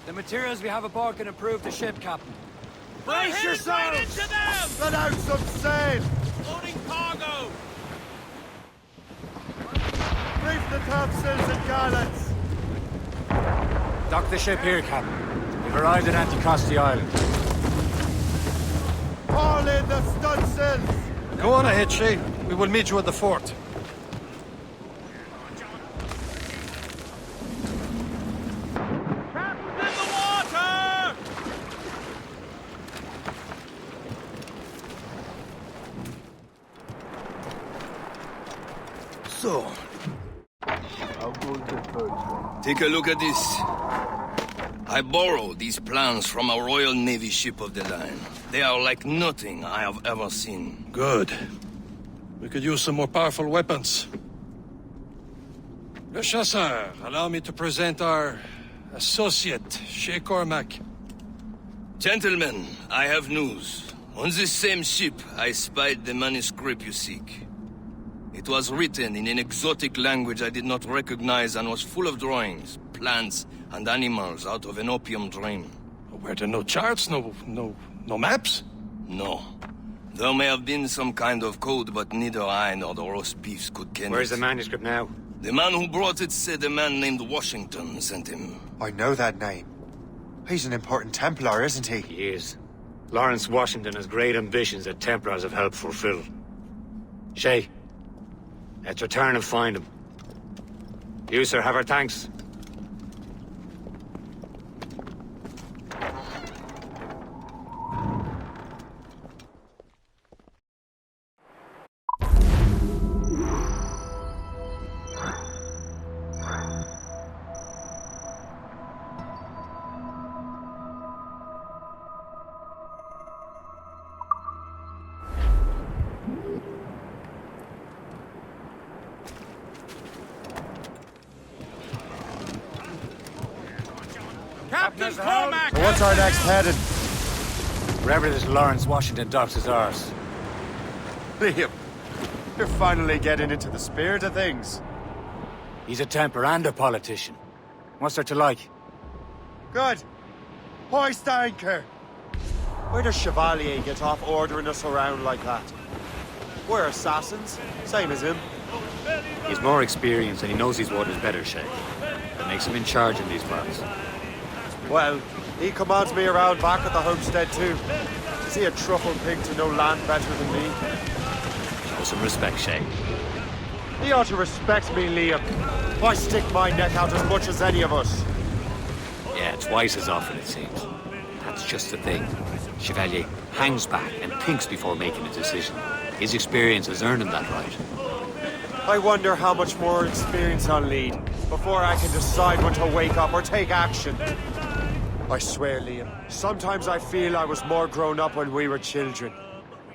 The materials we have aboard can improve the ship, Captain. Brace yourselves! Right into them! Let out some sail! Loading cargo! Reef the topsails and gallants! Dock the ship here, Captain. We've arrived at Anticosti Island. Haul in the stunsails! Go on ahead, Shay. We will meet you at the fort. So, take a look at this. I borrowed these plans from a Royal Navy ship of the line. They are like nothing I have ever seen. Good. We could use some more powerful weapons. Le Chasseur, allow me to present our associate, Shay Cormac. Gentlemen, I have news. On this same ship, I spied the manuscript you seek. It was written in an exotic language I did not recognize and was full of drawings, plants, and animals out of an opium dream. Were there no charts, no maps? No. There may have been some kind of code, but neither I nor the roast beefs could ken Where's it. the manuscript now? The man who brought it said a man named Washington sent him. I know that name. He's an important Templar, isn't he? He is. Lawrence Washington has great ambitions that Templars have helped fulfill. Shay, let's return and find him. You, sir, have our thanks. Captain Cormac! So what's our next heading? Wherever this Lawrence Washington docks is ours. Liam, you're finally getting into the spirit of things. He's a Templar and a politician. What's there to like? Good. Hoist anchor. Where does Chevalier get off ordering us around like that? We're assassins, same as him. He's more experienced and he knows these waters better, Shay. That makes him in charge in these parts. Well, he commands me around back at the homestead too. Is he a truffle pig to know land better than me? Show some respect, Shay. He ought to respect me, Liam. I stick my neck out as much as any of us. Yeah, twice as often, it seems. That's just the thing. Chevalier hangs back and thinks before making a decision. His experience has earned him that right. I wonder how much more experience I'll need before I can decide when to wake up or take action. I swear, Liam, sometimes I feel I was more grown up when we were children.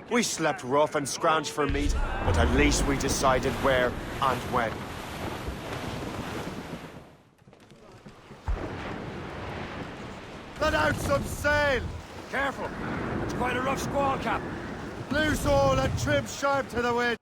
We slept rough and scrounged for meat, but at least we decided where and when. Let out some sail! Careful! It's quite a rough squall, Cap. Loose all and trim sharp to the wind.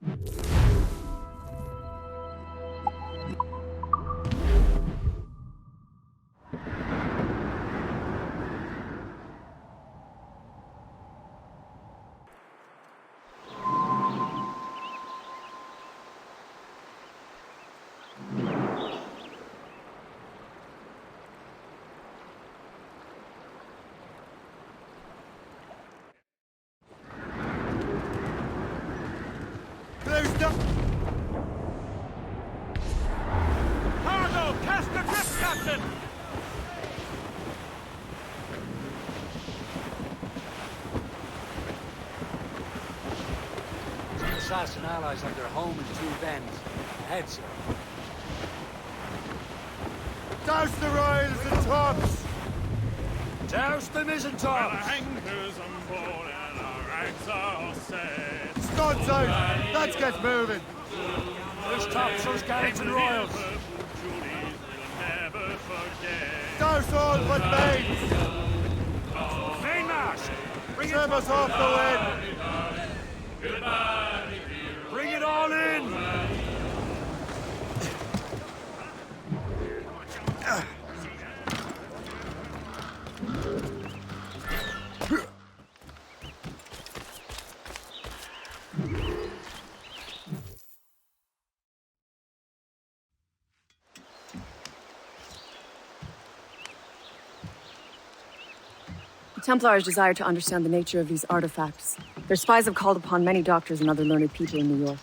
Cargo! Cast the grip, Captain! Some assassin allies have their home in Two Bends. Ahead, sir. Douse the royals and tops! Douse the mizzen tops! Anchors on board and our ranks are all set. Studs out! Let's get moving! Push tops, those gallants and royals! Douse all but mains! Mainmast! Trim us off the wind! Bring it all in! The Templars desire to understand the nature of these artifacts. Their spies have called upon many doctors and other learned people in New York.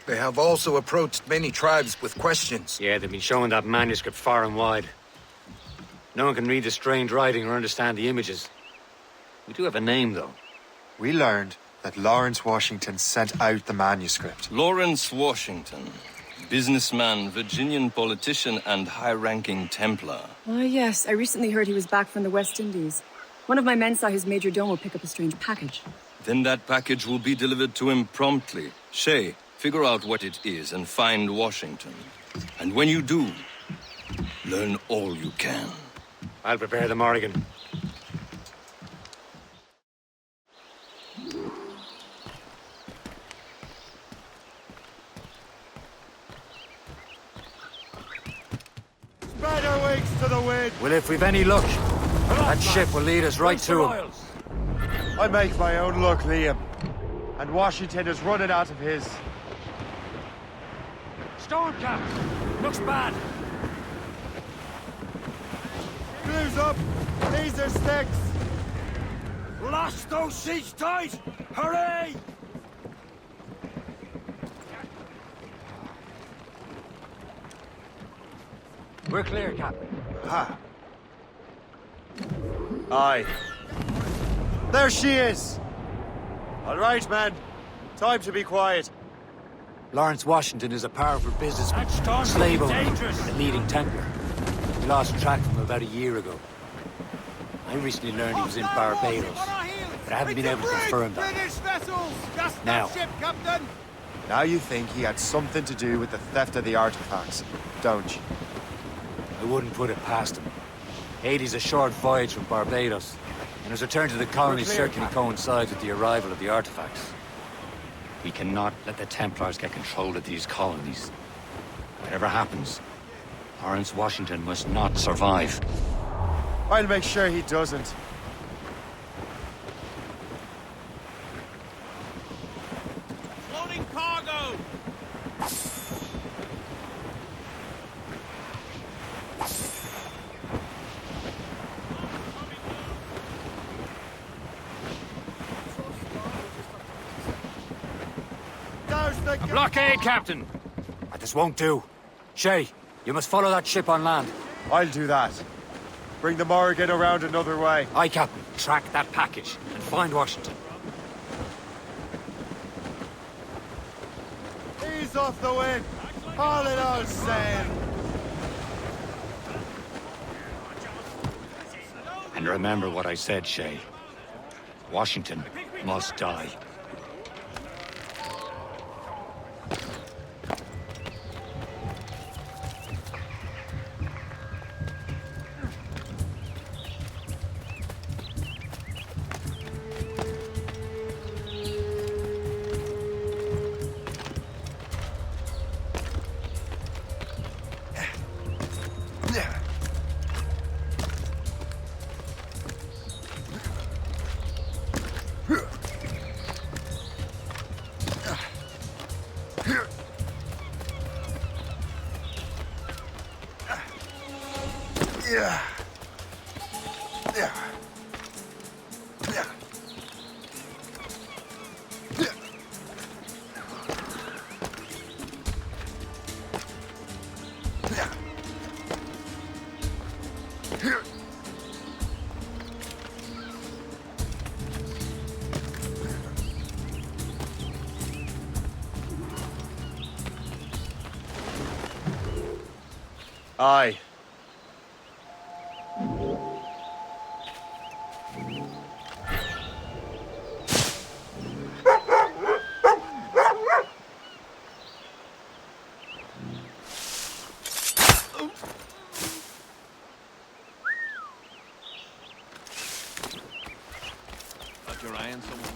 They have also approached many tribes with questions. Yeah, they've been showing that manuscript far and wide. No one can read the strange writing or understand the images. We do have a name, though. We learned that Lawrence Washington sent out the manuscript. Lawrence Washington. Businessman, Virginian politician, and high-ranking Templar. Ah, yes. I recently heard he was back from the West Indies. One of my men saw his major domo pick up a strange package. Then that package will be delivered to him promptly. Shay, figure out what it is and find Washington. And when you do, learn all you can. I'll prepare the Morrigan. Spread our wings to the wind! Well, if we've any luck, that ship will lead us right to him. I make my own luck, Liam. And Washington is running out of his. Storm Cap! Looks bad! Cruise up! These are sticks! Blast those seats tight! Hooray! We're clear, Captain. Ha! Aye. There she is! All right, man. Time to be quiet. Lawrence Washington is a powerful businessman, slave owner, and leading Templar. We lost track of him about a year ago. I recently learned he was in Barbados, but I haven't been able to confirm that. Now, Now you think he had something to do with the theft of the artifacts, don't you? I wouldn't put it past him. Haiti's a short voyage from Barbados, and his return to the colonies certainly coincides with the arrival of the artifacts. We cannot let the Templars get control of these colonies. Whatever happens, Lawrence Washington must not survive. I'll make sure he doesn't. Loading cargo! A blockade, Captain! This won't do. Shay, you must follow that ship on land. I'll do that. Bring the Morrigan around another way. Aye, Captain. Track that package and find Washington. Ease off the wind. All in all, saying. And remember what I said, Shay. Washington must die. Aye. Got your eye on someone?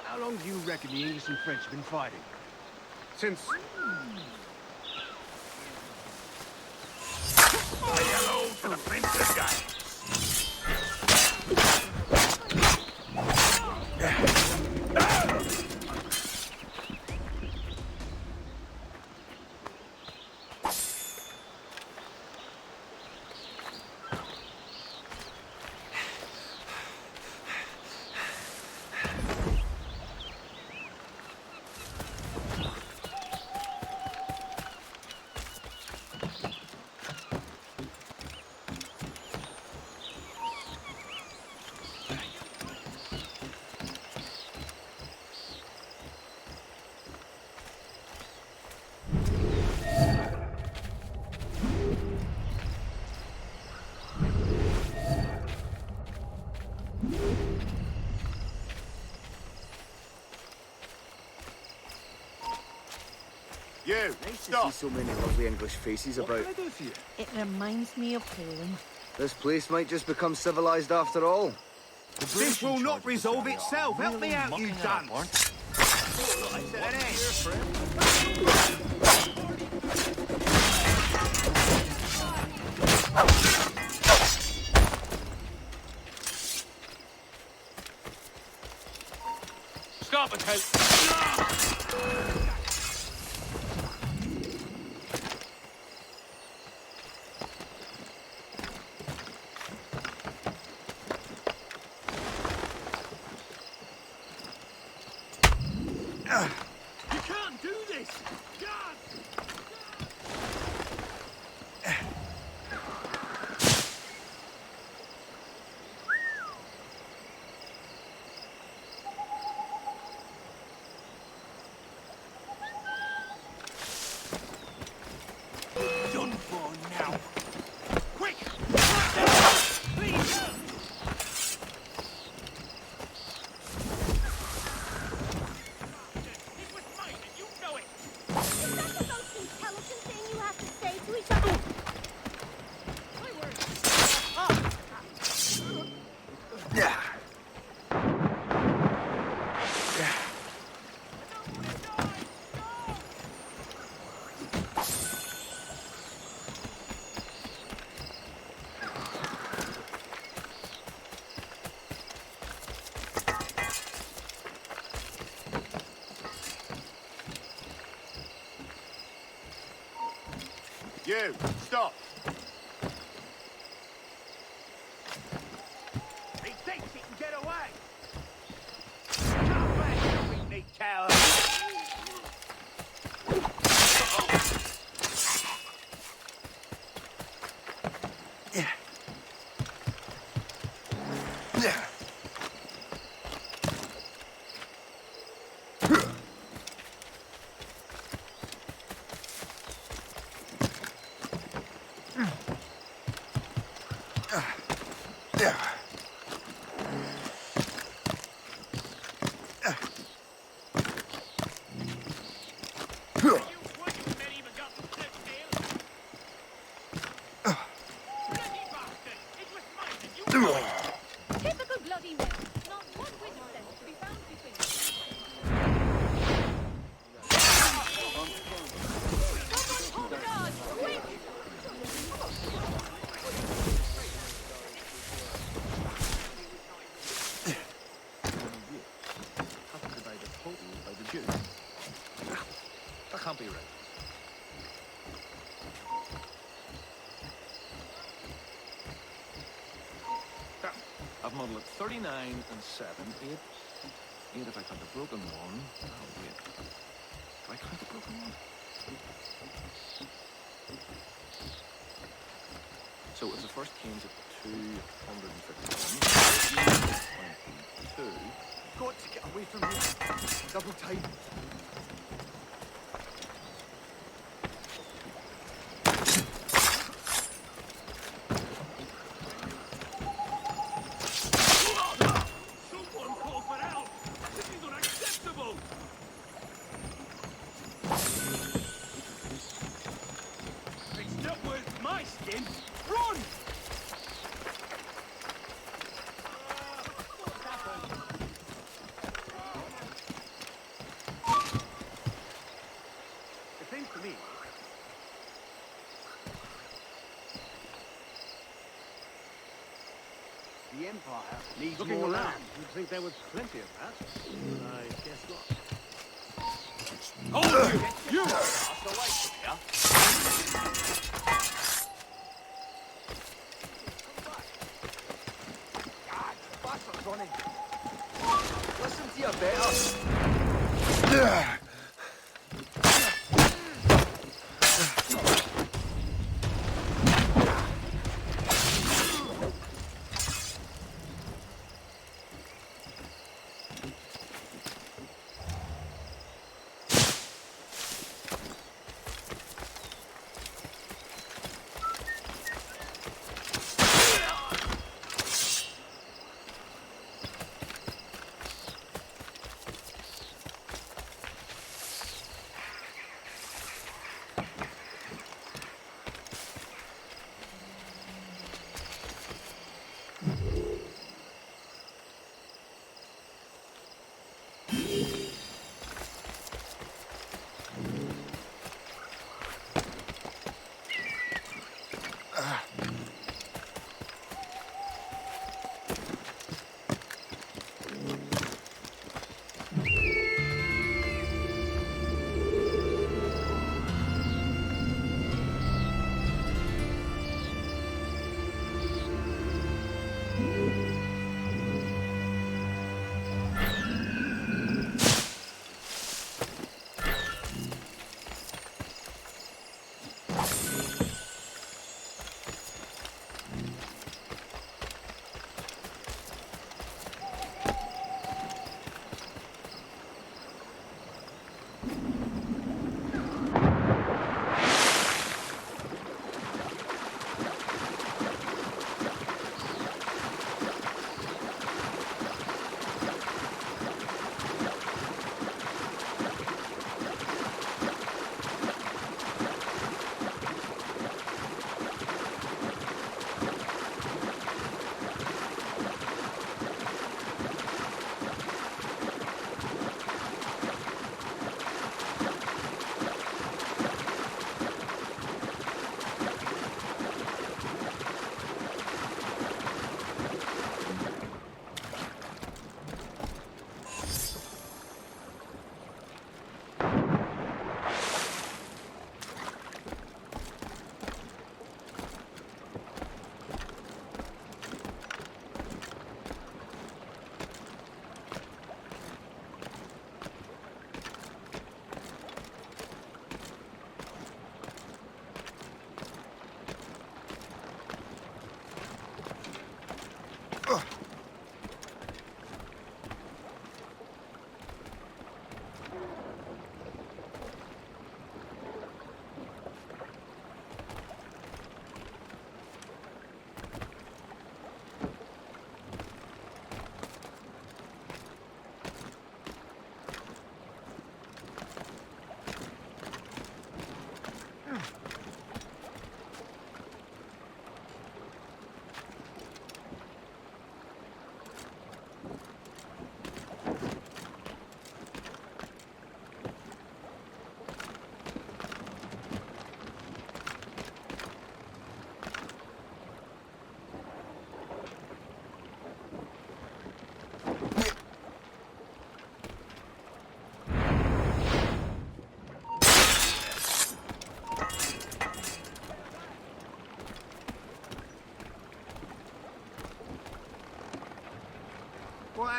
How long do you reckon the English and French have been fighting? Since... Hello to the Princess guy. You, stop! I see so many lovely English faces about. What can I do for you? It reminds me of Poland. This place might just become civilized after all. This will not resolve itself. Help me out, you dunce. I said Stop it, help. You can't do this! God! Done for now. Quick! Please! You, stop! He thinks he can get away! Come back, you weak-kneed coward! Typical bloody way. Not one whit of sense to be found between them. Someone hold guard! Quick! That can't be right. I've modelled at 39 and 7, 8. 8 if I count the broken one. Oh, wait. Do I count the broken one? So if the first came's at 251, 22. Got to get away from here. Double time. Someone call for help! This is unacceptable! It's not worth my skin! Run! It seems to me the Empire needs Looking more around. land. You'd think there was plenty of that. I guess not. Hold you! You! That's away from here! God, bastards running. Listen to your better.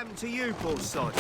happened to you, poor sod?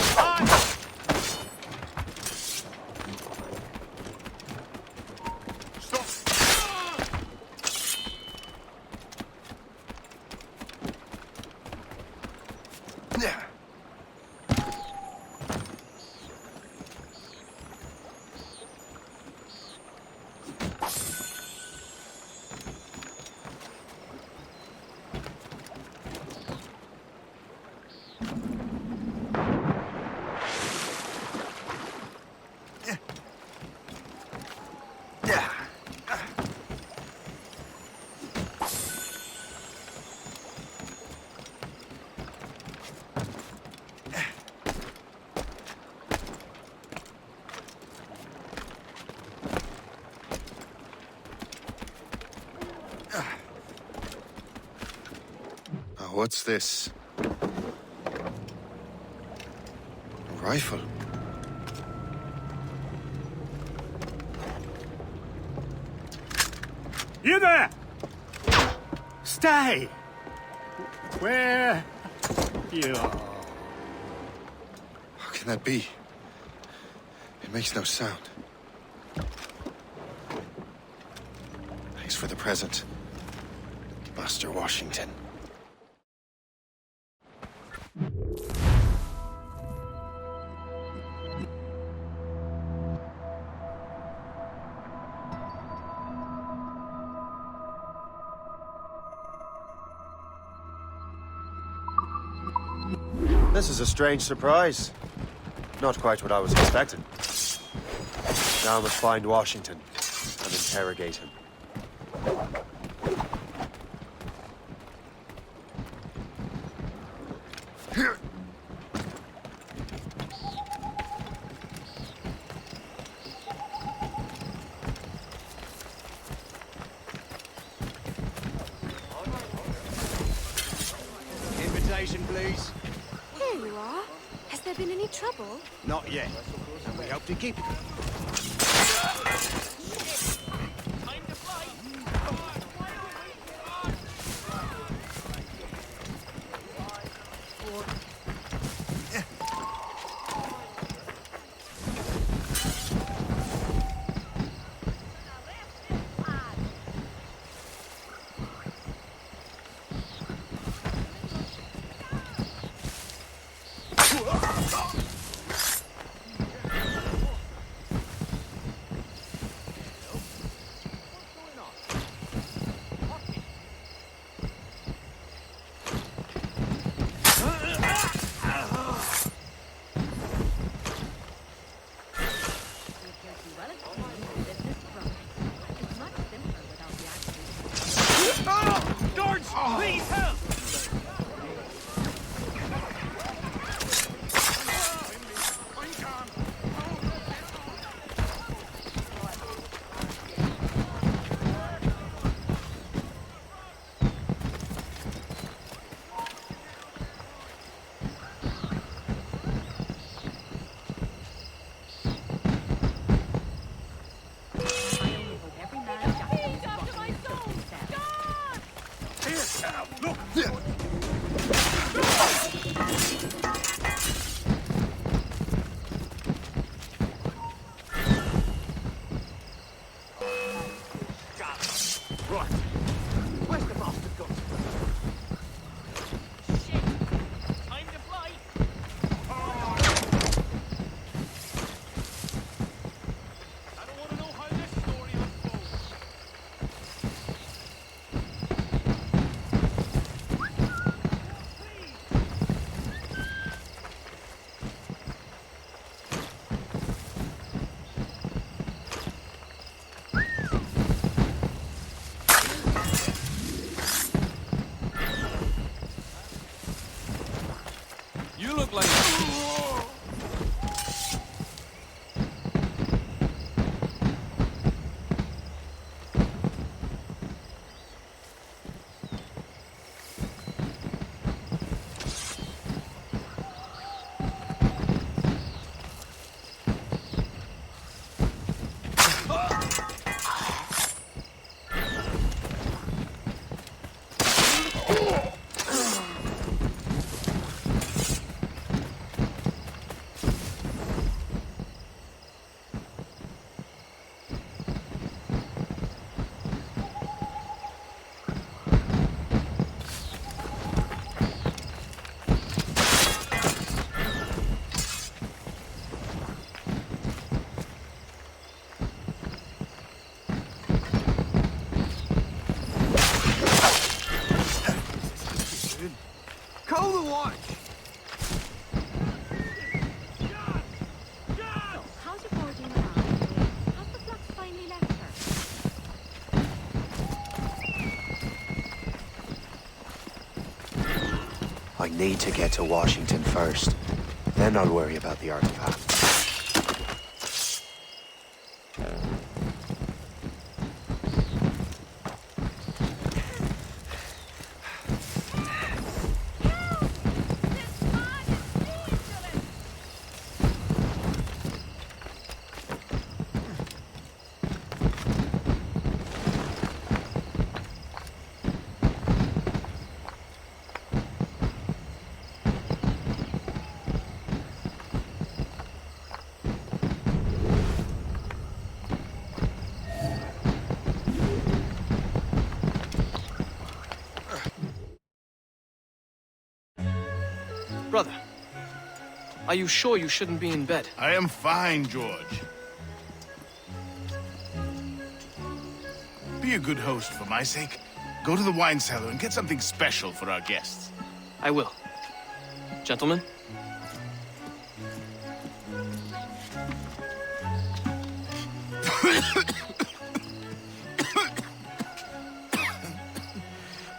What's this? A rifle? You there! Stay! Where you are? How can that be? It makes no sound. Thanks for the present, Master Washington. This is a strange surprise. Not quite what I was expecting. Now I must find Washington and interrogate him. Invitation, please. Here you are. Has there been any trouble? Not yet. We hope to keep it. Please help! I need to get to Washington first. Then I'll worry about the artifact. Brother, are you sure you shouldn't be in bed? I am fine, George. Be a good host for my sake. Go to the wine cellar and get something special for our guests. I will. Gentlemen?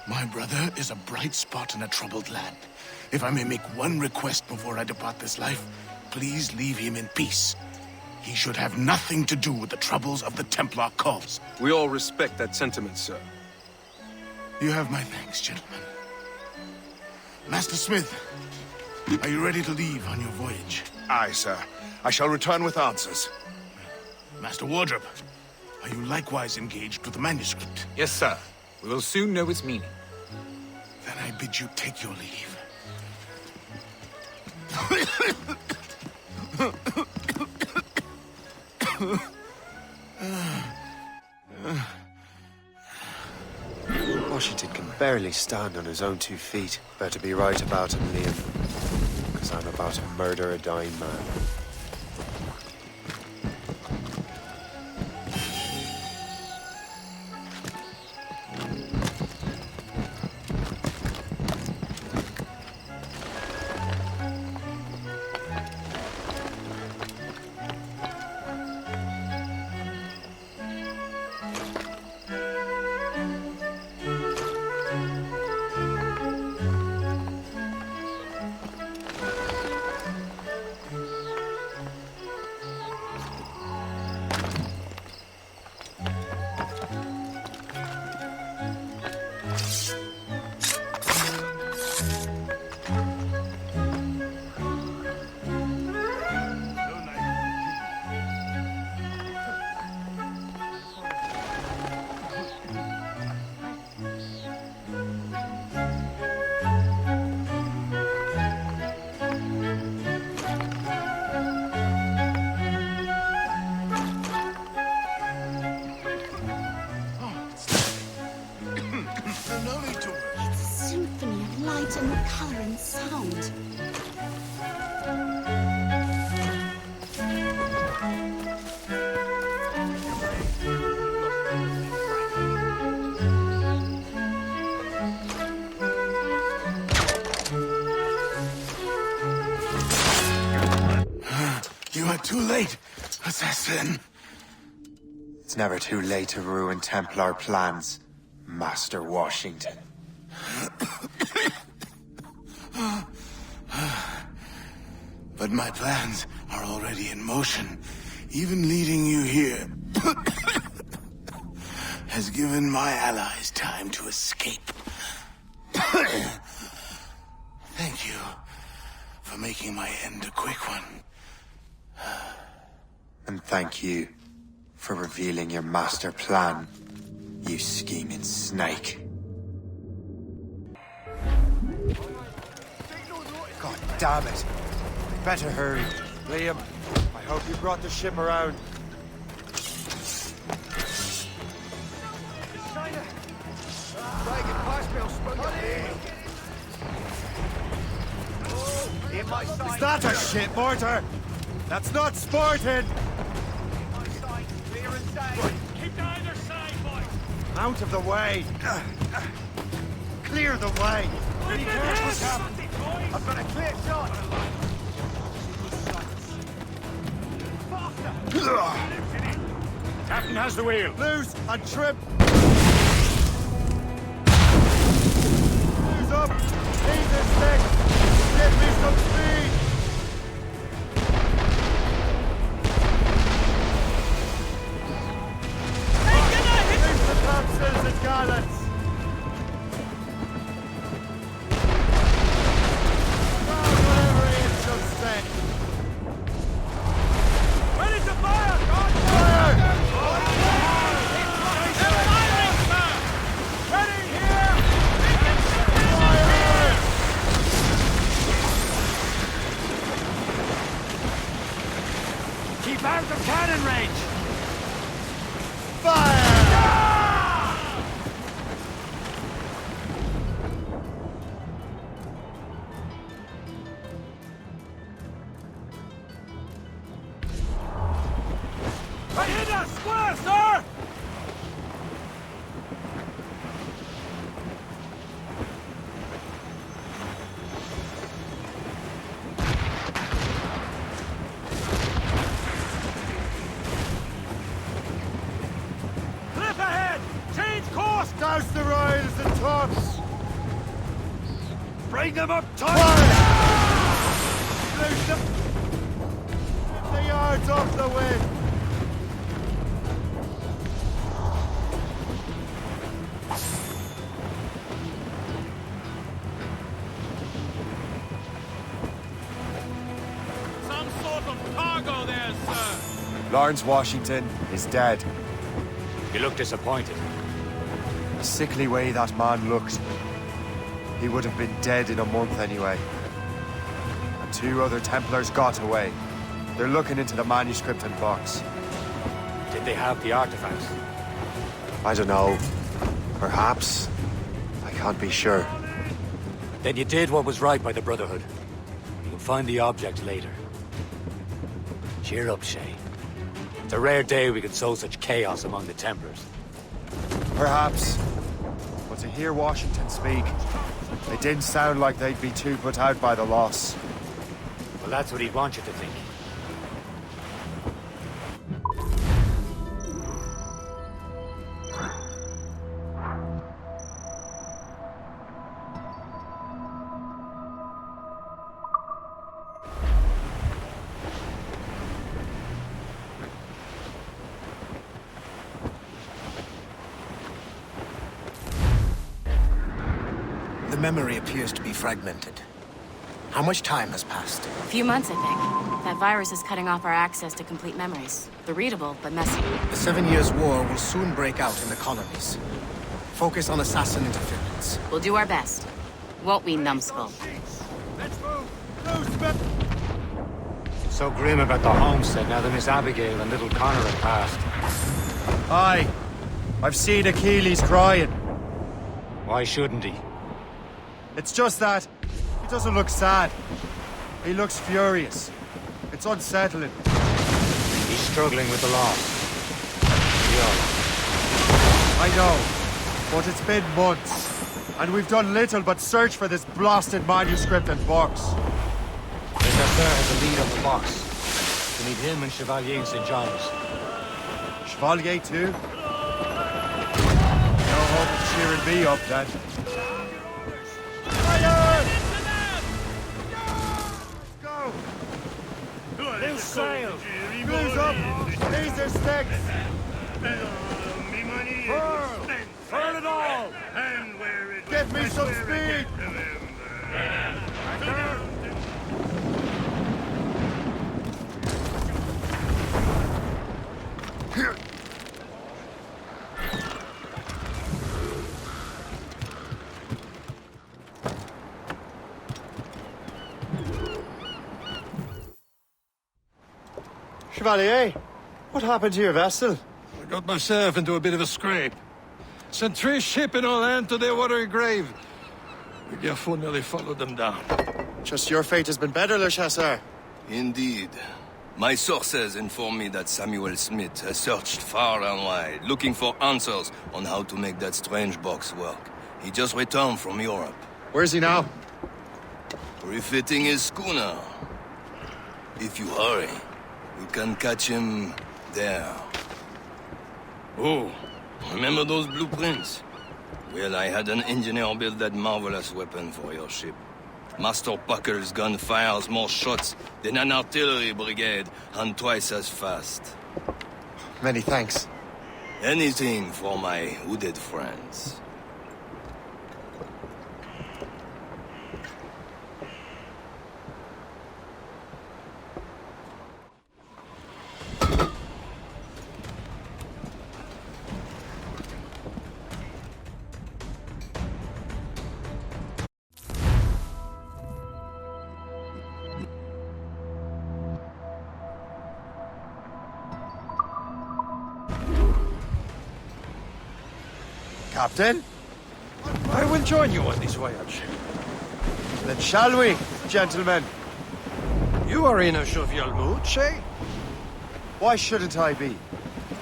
My brother is a bright spot in a troubled land. If I may make one request before I depart this life, please leave him in peace. He should have nothing to do with the troubles of the Templar cause. We all respect that sentiment, sir. You have my thanks, gentlemen. Master Smith, are you ready to leave on your voyage? Aye, sir. I shall return with answers. Master Wardrop, are you likewise engaged with the manuscript? Yes, sir. We will soon know its meaning. Then I bid you take your leave. Washington can barely stand on his own 2 feet. Better be right about him, Liam. Because I'm about to murder a dying man. You are too late, assassin. It's never too late to ruin Templar plans, Master Washington. But my plans are already in motion. Even leading you here has given my allies time to escape. Thank you for making my end a quick one. And thank you for revealing your master plan, you scheming snake. God damn it. Better hurry. Liam, I hope you brought the ship around. Is that a ship mortar? That's not sporting! Keep to either side, boys! Out of the way! Clear the way! Be careful, Captain! I've got a clear shot! Captain has the wheel. Loose and trim! Loose Wheels up! Laser stick! Give me some speed! Release the capsules and gallants! Whatever it is, just stay. Ready to fire! God, Fire! ready here! Keep out of cannon range! Fire! Right in that square, sir! Cliff ahead! Change course! Douse the rails and tops! Bring them up tight! Loose them! 50 yards off the wind! Some sort of cargo there, sir! Lawrence Washington is dead. You look disappointed. The sickly way that man looked. He would have been dead in a month anyway. And 2 other Templars got away. They're looking into the manuscript and box. Did they have the artifacts? I don't know. Perhaps. I can't be sure. Then you did what was right by the Brotherhood. You can find the object later. Cheer up, Shay. It's a rare day we can sow such chaos among the Templars. Perhaps. But to hear Washington speak, it didn't sound like they'd be too put out by the loss. Well, that's what he'd want you to think. The memory appears to be fragmented. How much time has passed? A few months, I think. That virus is cutting off our access to complete memories. They're readable, but messy. The 7 Years' War will soon break out in the colonies. Focus on assassin interference. We'll do our best. Won't we, numbskull? Let's move! So grim about the homestead now that Miss Abigail and little Connor have passed. Aye. I've seen Achilles crying. Why shouldn't he? It's just that he doesn't look sad. He looks furious. It's unsettling. He's struggling with the loss. I know, but it's been months, and we've done little but search for this blasted manuscript and box. Mr. Sir has a lead on the box. We need him and Chevalier in St. John's. Chevalier too? No hope of cheering me up then. New sail! Blues up! Laser sticks! Burn it all! Get me some speed! Chevalier, what happened to your vessel? I got myself into a bit of a scrape. Sent 3 ships in all hand to their watery grave. The Gerfaut nearly followed them down. Just your fate has been better, Le Chasseur. Indeed. My sources inform me that Samuel Smith has searched far and wide, looking for answers on how to make that strange box work. He just returned from Europe. Where's he now? Refitting his schooner. If you hurry, you can catch him there. Oh, remember those blueprints? Well, I had an engineer build that marvelous weapon for your ship. Master Puckle's gun fires more shots than an artillery brigade, and twice as fast. Many thanks. Anything for my hooded friends. Captain? I will join you on this voyage. Then shall we, gentlemen? You are in a jovial mood, Shay? Why shouldn't I be?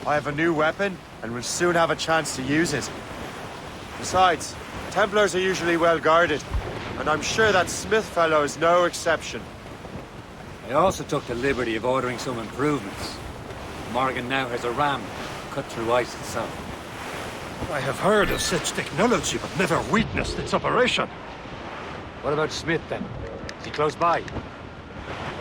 I have a new weapon, and will soon have a chance to use it. Besides, Templars are usually well guarded, and I'm sure that Smith fellow is no exception. I also took the liberty of ordering some improvements. Morgan now has a ram cut through ice itself. I have heard of such technology, but never witnessed its operation. What about Smith, then? Is he close by?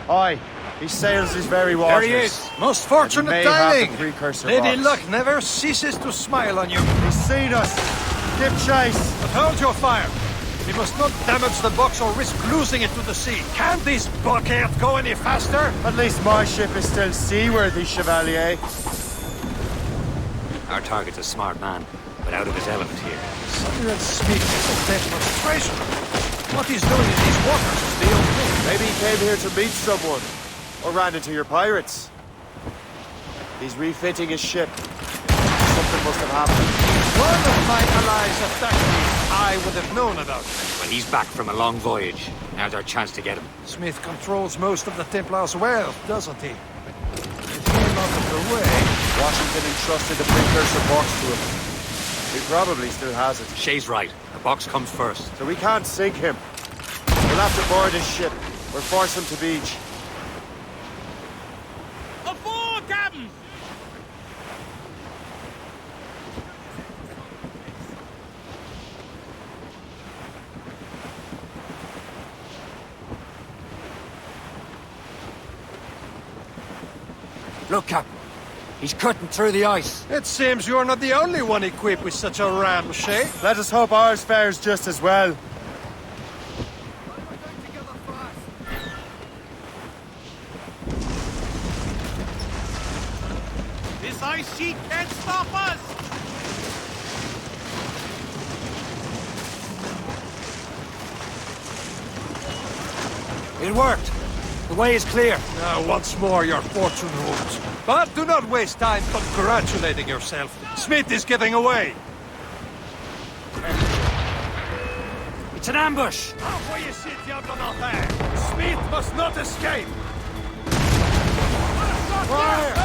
Aye, he sails these very waters. There he is! Most fortunate may have timing! the precursor Lady box. Luck never ceases to smile on you. He's seen us! Give chase! But hold your fire! We must not damage the box or risk losing it to the sea. Can't this bucket go any faster? At least my ship is still seaworthy, Chevalier. Our target's a smart man, but out of his element here. Samuel Smith is a demonstration. What he's doing in these waters is beyond me. Maybe he came here to meet someone, or ran into your pirates. He's refitting his ship. Something must have happened. One of my allies attacked me. I would have known about it. Well, he's back from a long voyage. Now's our chance to get him. Smith controls most of the Templars' wealth, doesn't he? With him out of the way... Washington entrusted the precursor box to him. He probably still has it. Shay's right. The box comes first. So we can't sink him. We'll have to board his ship, or force him to beach. Aboard, Captain! Look, Captain. He's cutting through the ice. It seems you're not the only one equipped with such a ram, Shay. Let us hope ours fares just as well. This ice sheet can't stop us! It worked. The way is clear. Now, once more, your fortune rules. But do not waste time congratulating yourself. Smith is getting away. It's an ambush. Envoyez ces diables en enfer. Smith must not escape. Fire!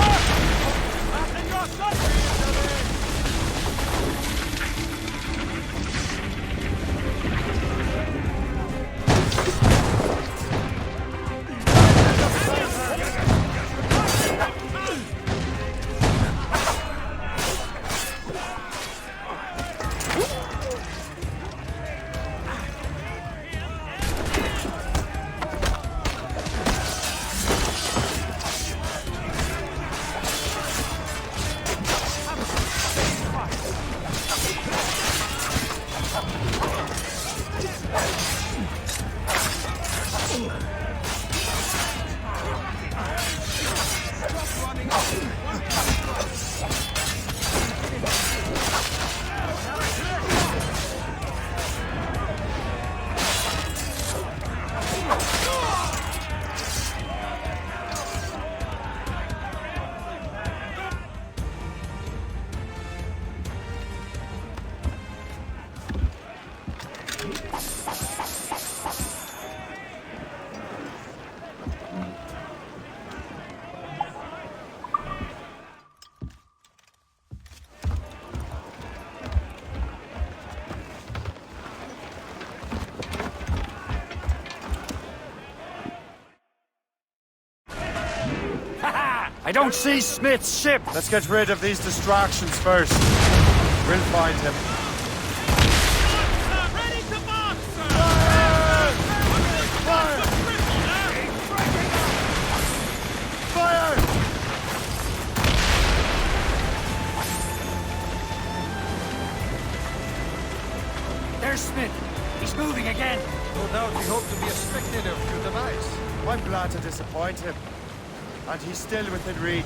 I don't see Smith's ship. Let's get rid of these distractions first. We'll find him. There's Smith. He's moving again. No doubt he hoped to be a spectator of your device. I'm glad to disappoint him. And he's still within reach.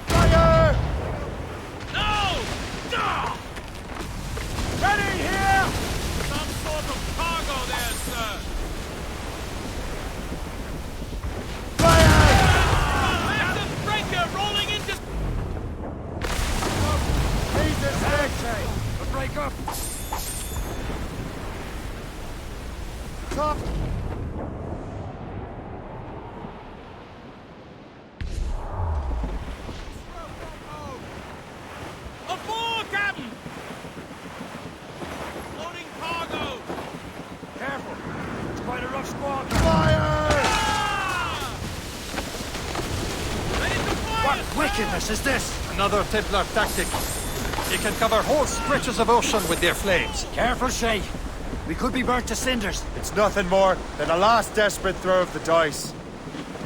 Fire! No! No! Ready here! Some sort of cargo there, sir. Massive breaker rolling into... Jesus, Nick! A break up! Top! Aboard, Captain! Loading cargo! Careful. It's quite a rough squad. Fire! Ready to fire! What wickedness is this? Another Templar tactic. They can cover whole stretches of ocean with their flames. Careful, Shay. We could be burnt to cinders. It's nothing more than a last desperate throw of the dice.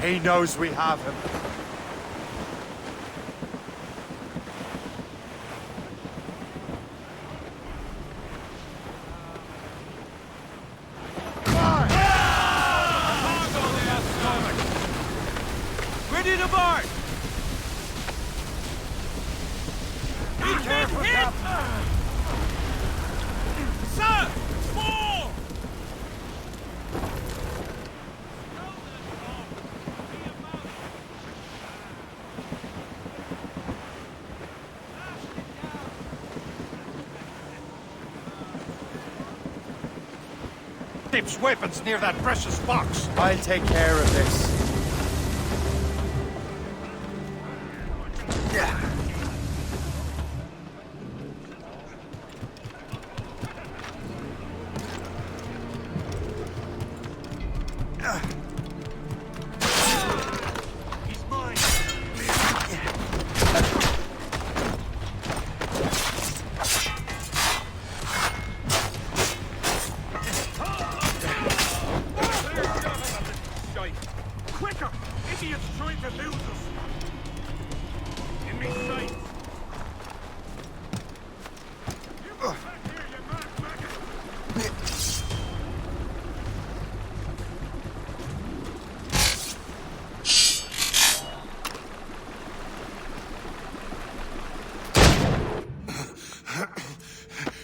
He knows we have him. Cargo there, sir. Ready to board! Be careful, Captain! Sir! More! Tips weapons near that precious box. I'll take care of this. Quicker! Idiot's trying to lose us! In me sight!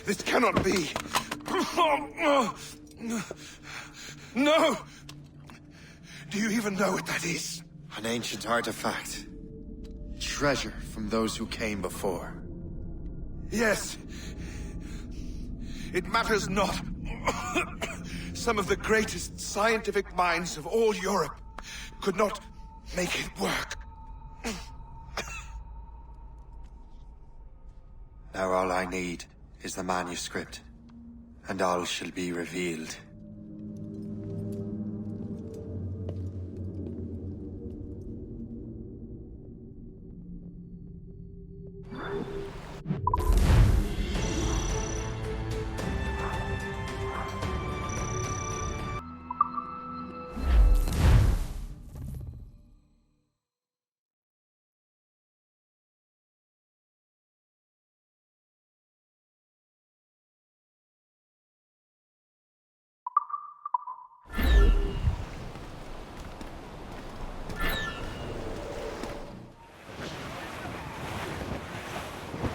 This cannot be. No! Do you even know what that is? An ancient artifact. Treasure from those who came before. Yes. It matters not. Some of the greatest scientific minds of all Europe could not make it work. Now all I need is the manuscript, and all shall be revealed.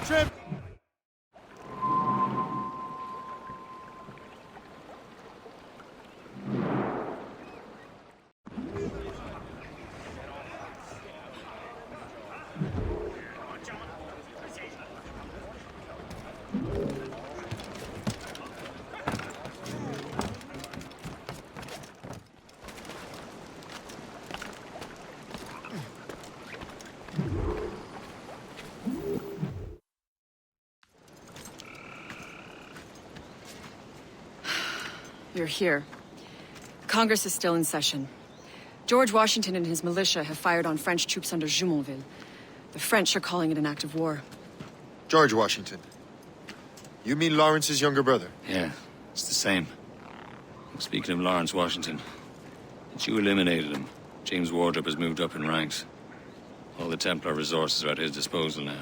Trip! You're here. Congress is still in session. George Washington and his militia have fired on French troops under Jumonville. The French are calling it an act of war. George Washington. You mean Lawrence's younger brother? Yeah, it's the same. Speaking of Lawrence Washington, since you eliminated him, James Wardrop has moved up in ranks. All the Templar resources are at his disposal now.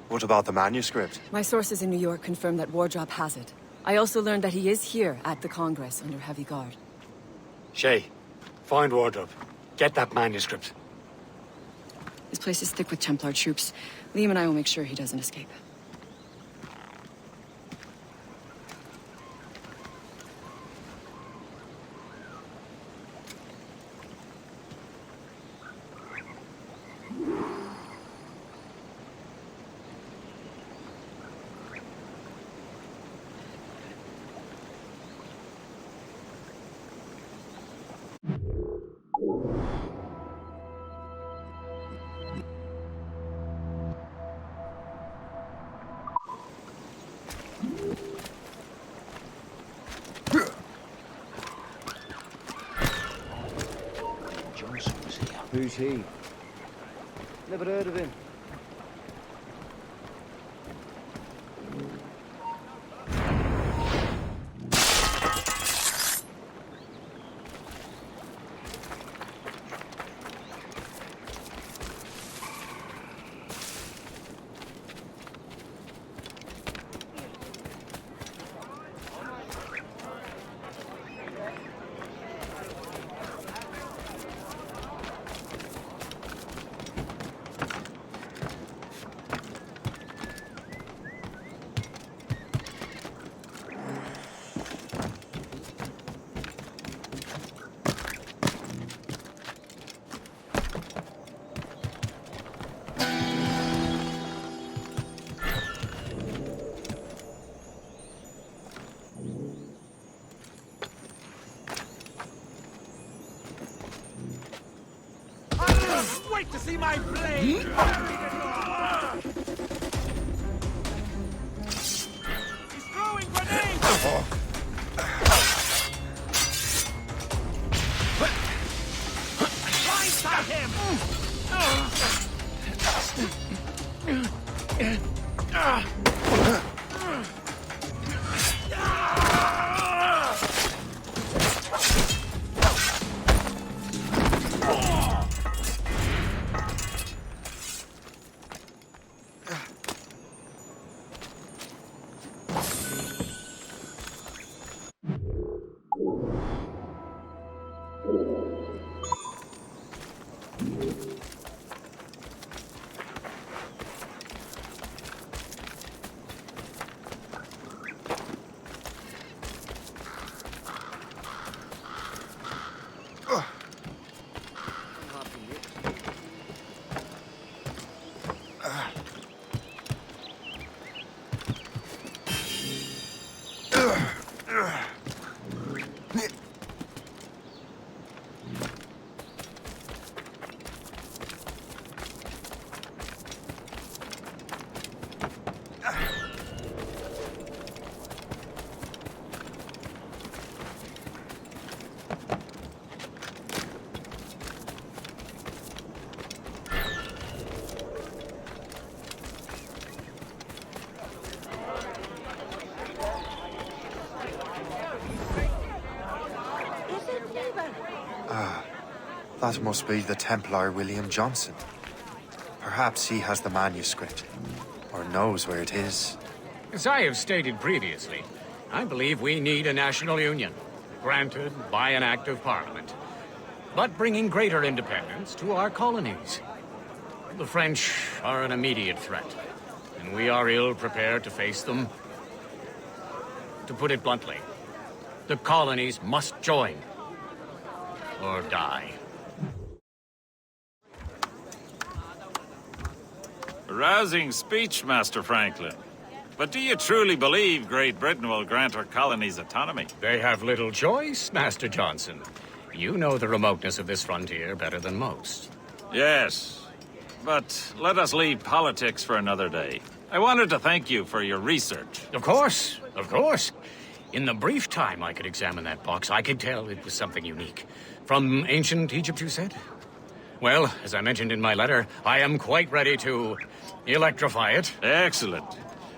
What about the manuscript? My sources in New York confirm that Wardrop has it. I also learned that he is here at the Congress under heavy guard. Shay, find Wardrop. Get that manuscript. This place is thick with Templar troops. Liam and I will make sure he doesn't escape. Who's he? Never heard of him. Wait to see my blade! He's throwing grenades! Blindside him! That must be the Templar William Johnson. Perhaps he has the manuscript, or knows where it is. As I have stated previously, I believe we need a national union, granted by an act of parliament, but bringing greater independence to our colonies. The French are an immediate threat, and we are ill prepared to face them. To put it bluntly, the colonies must join, or die. A rousing speech, Master Franklin. But do you truly believe Great Britain will grant our colonies autonomy? They have little choice, Master Johnson. You know the remoteness of this frontier better than most. Yes, but let us leave politics for another day. I wanted to thank you for your research. Of course, of course. In the brief time I could examine that box, I could tell it was something unique. From ancient Egypt, you said? Well, as I mentioned in my letter, I am quite ready to electrify it. Excellent.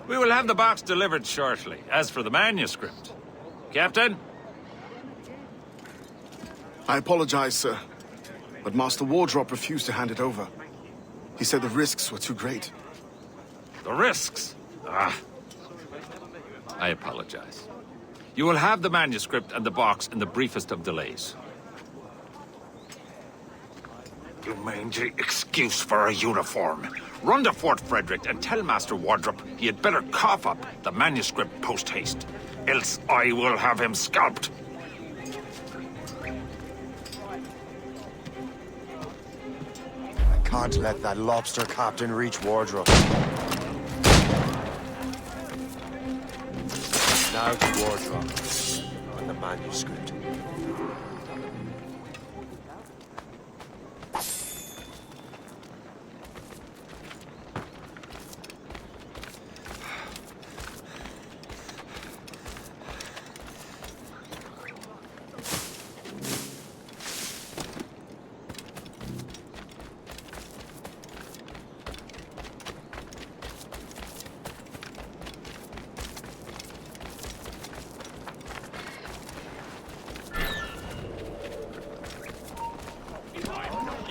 We will have the box delivered shortly. As for the manuscript... Captain? I apologize, sir, but Master Wardrop refused to hand it over. He said the risks were too great. The risks? Ah. I apologize. You will have the manuscript and the box in the briefest of delays. You mangy excuse for a uniform. Run to Fort Frederick and tell Master Wardrop he had better cough up the manuscript post-haste. Else I will have him scalped. I can't let that lobster captain reach Wardrobe. Now to Wardrobe and the manuscript.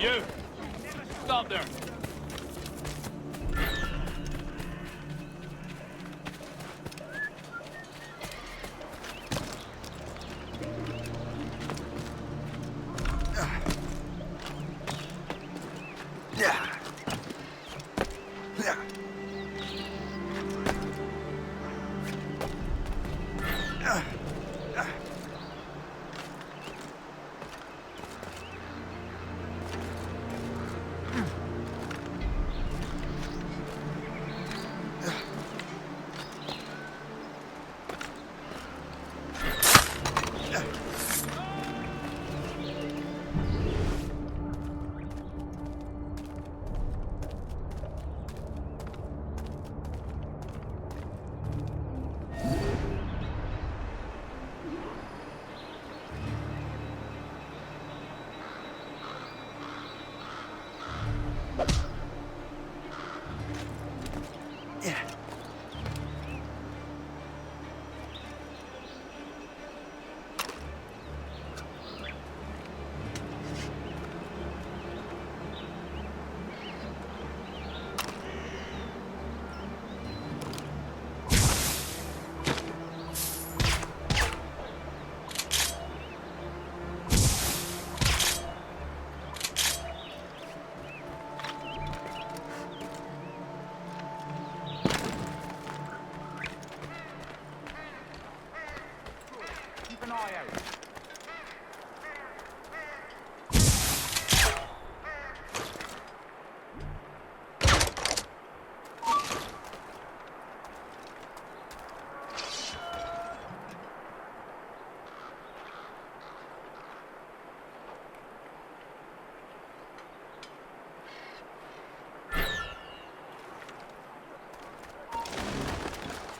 You! Stop there!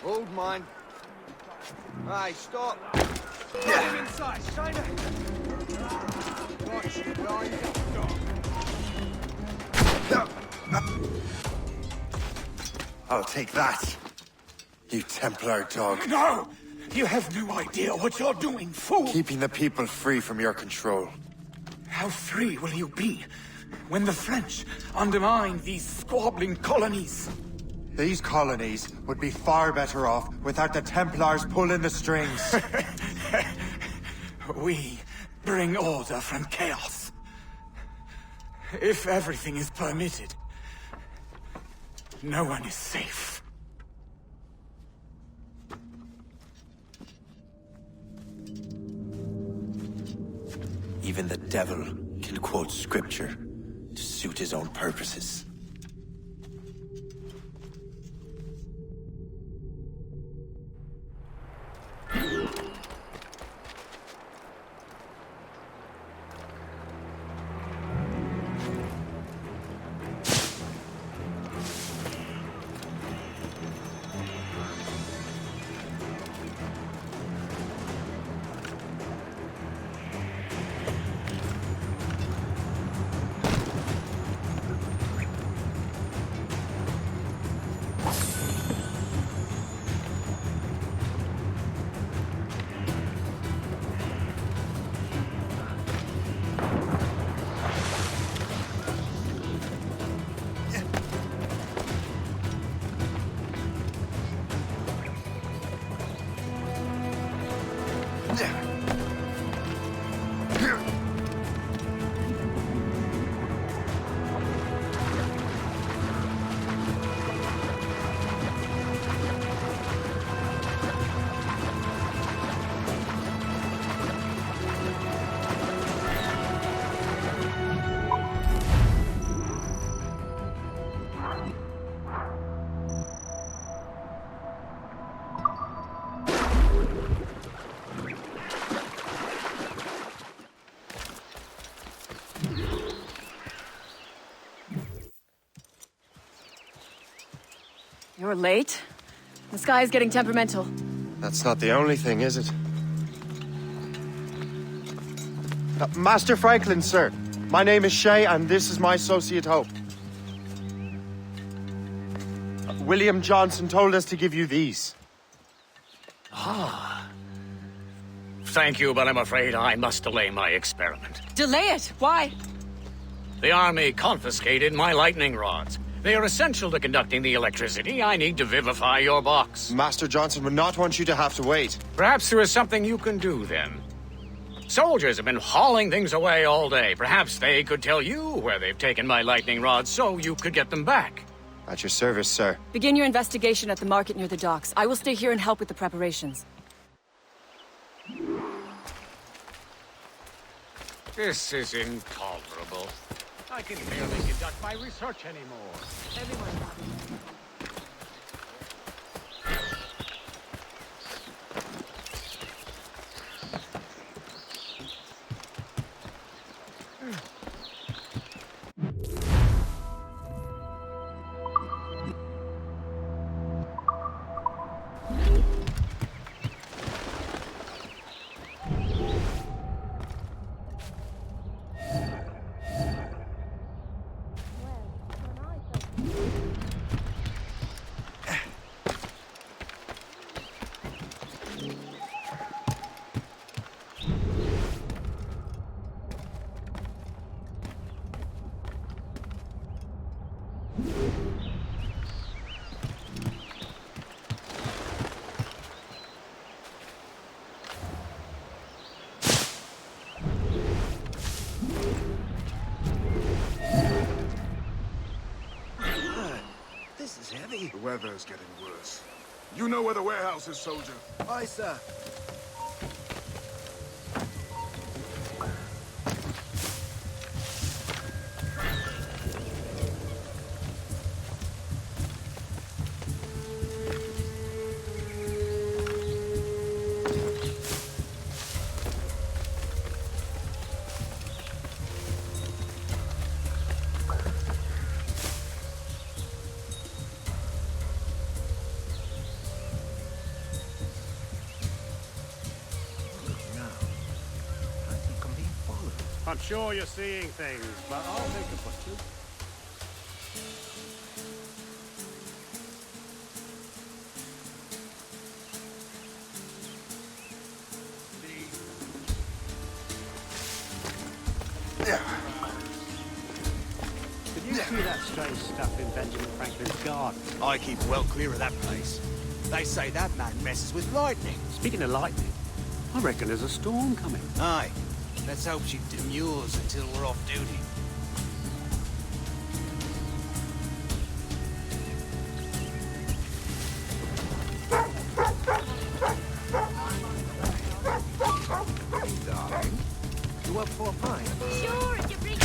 Hold mine. Hey, stop. Get him inside, Shiner. I'll take that, you Templar dog. No! You have no idea what you're doing, fool! Keeping the people free from your control. How free will you be when the French undermine these squabbling colonies? These colonies would be far better off without the Templars pulling the strings. We bring order from chaos. If everything is permitted, no one is safe. Even the devil can quote scripture to suit his own purposes. You're late. The sky is getting temperamental. That's not the only thing, is it? Master Franklin, sir. My name is Shay, and this is my associate Hope. William Johnson told us to give you these. Ah. Thank you, but I'm afraid I must delay my experiment. Delay it? Why? The Army confiscated my lightning rods. They are essential to conducting the electricity I need to vivify your box. Master Johnson would not want you to have to wait. Perhaps there is something you can do, then. Soldiers have been hauling things away all day. Perhaps they could tell you where they've taken my lightning rods so you could get them back. At your service, sir. Begin your investigation at the market near the docks. I will stay here and help with the preparations. This is intolerable. I can barely conduct my research anymore. The weather's getting worse. You know where the warehouse is, soldier? Aye, sir. I'm sure you're seeing things, but I'll make a butcher. Did you see that strange stuff in Benjamin Franklin's garden? I keep well clear of that place. They say that man messes with lightning. Speaking of lightning, I reckon there's a storm coming. Aye. Let's hope she demurs until we're off duty. Hey, darling. You up for a pint? Sure, if you bring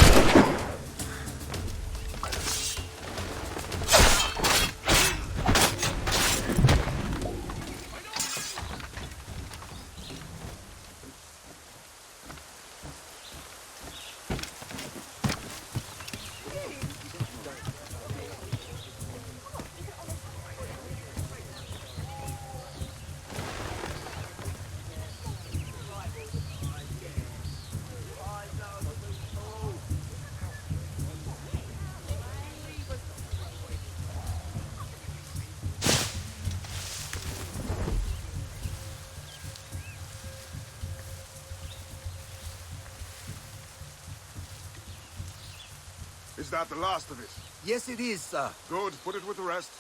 Is that the last of it? Yes, it is, sir. Good. Put it with the rest.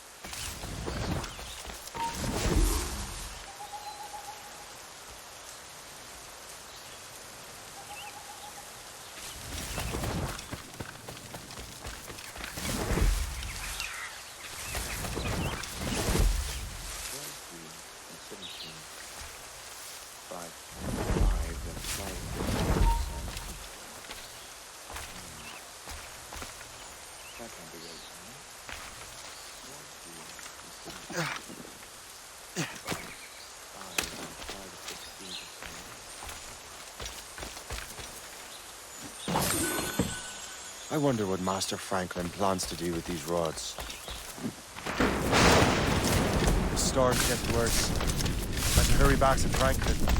I wonder what Master Franklin plans to do with these rods. storm's getting worse. Better hurry back to Franklin.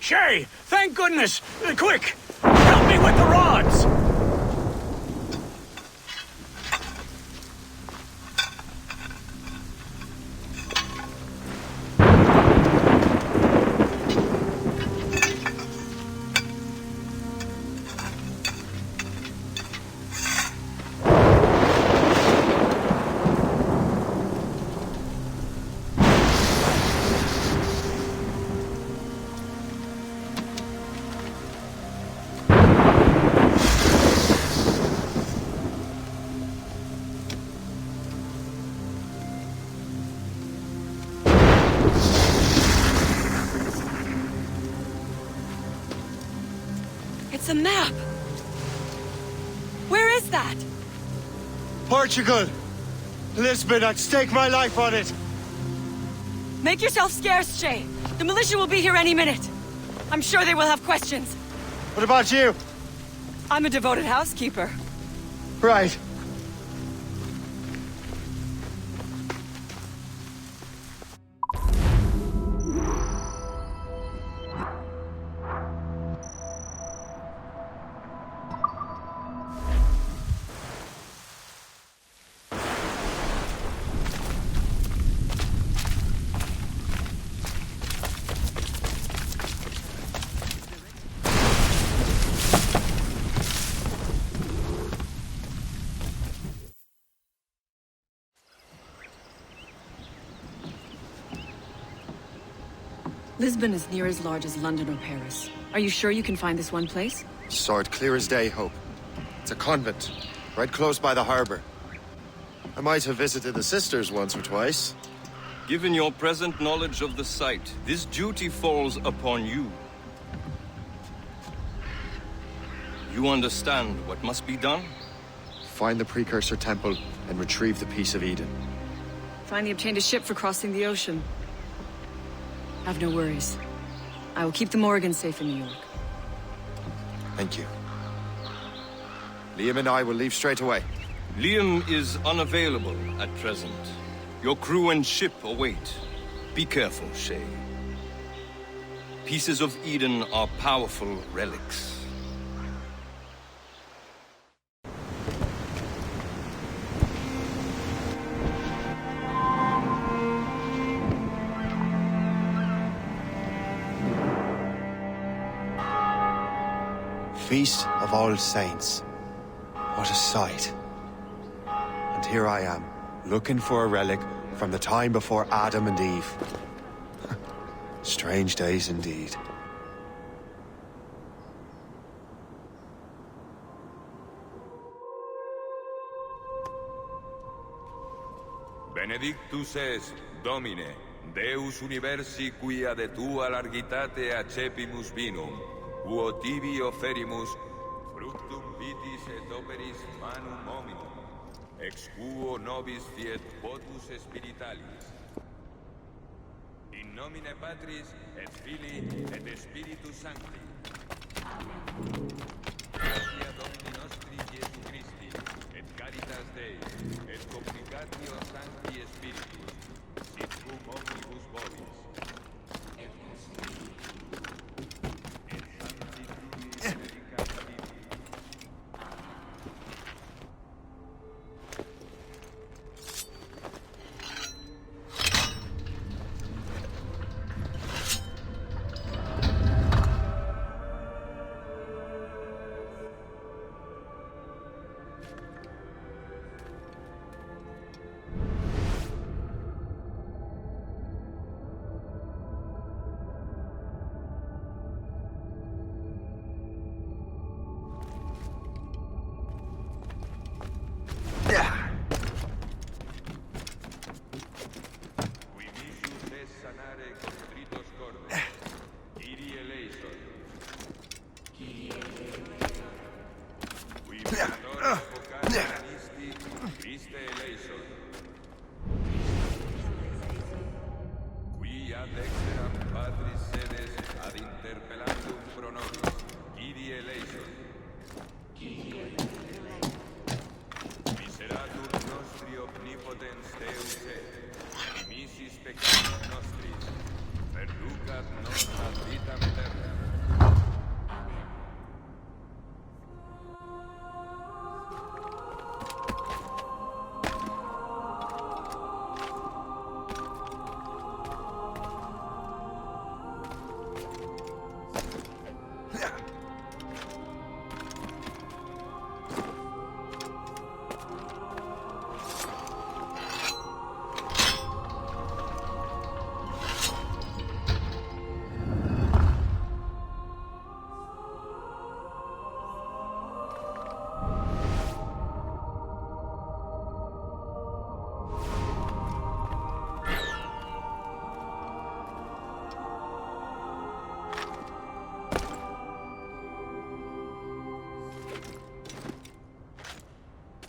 Shay! Thank goodness! Quick! Help me with the rods! It's a map! Where is that? Portugal! Lisbon, I'd stake my life on it! Make yourself scarce, Shay. The militia will be here any minute. I'm sure they will have questions. What about you? I'm a devoted housekeeper. Right. Lisbon is near as large as London or Paris. Are you sure you can find this one place? Saw it clear as day, Hope. It's a convent, right close by the harbor. I might have visited the sisters once or twice. Given your present knowledge of the site, this duty falls upon you. You understand what must be done? Find the precursor temple and retrieve the Piece of Eden. Finally obtained a ship for crossing the ocean. Have no worries. I will keep the Morgans safe in New York. Thank you. Liam and I will leave straight away. Liam is unavailable at present. Your crew and ship await. Be careful, Shay. Pieces of Eden are powerful relics. Feast of All Saints. What a sight. And here I am, looking for a relic from the time before Adam and Eve. Strange days indeed. Benedictus es, Domine, Deus universi quia de tua largitate accepimus vinum, uo tibi offerimus fructum vitis et operis manum hominum, ex quo nobis fiet votus spiritualis. In nomine Patris et Filii et Spiritus Sancti. Gratia Domini nostri Iesu Christi, et caritas Dei, et communicatio Sancti Spiritus, sit cum omnibus vobis.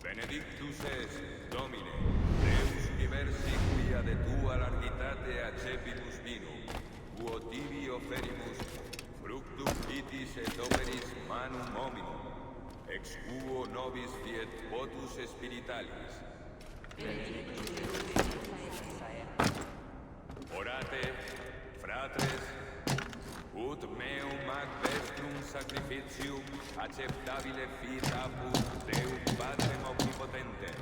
Benedictus est, Domine, Deus universi quia de tua largitate accepimus vinum, quo tibi offerimus fructum vitis et operis manum hominum, ex quo nobis fiet votus spiritualis. Orate, fratres, ut meum ac vestrum sacrificium acceptabile fit apud Deum Patrem omnipotentem.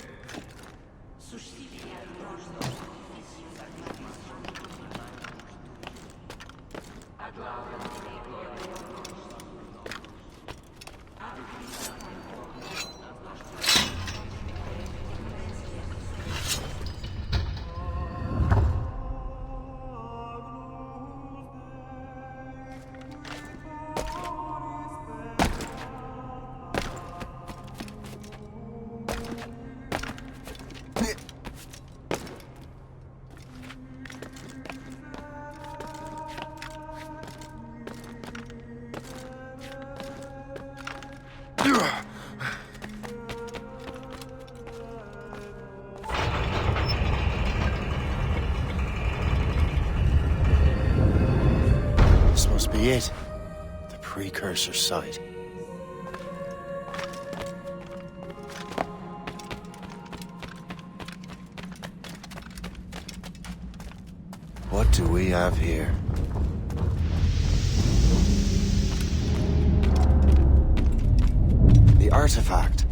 Suscipiat nos sacrificium ad laudem Dei ad This must be it. The precursor site. What do we have here? The artifact.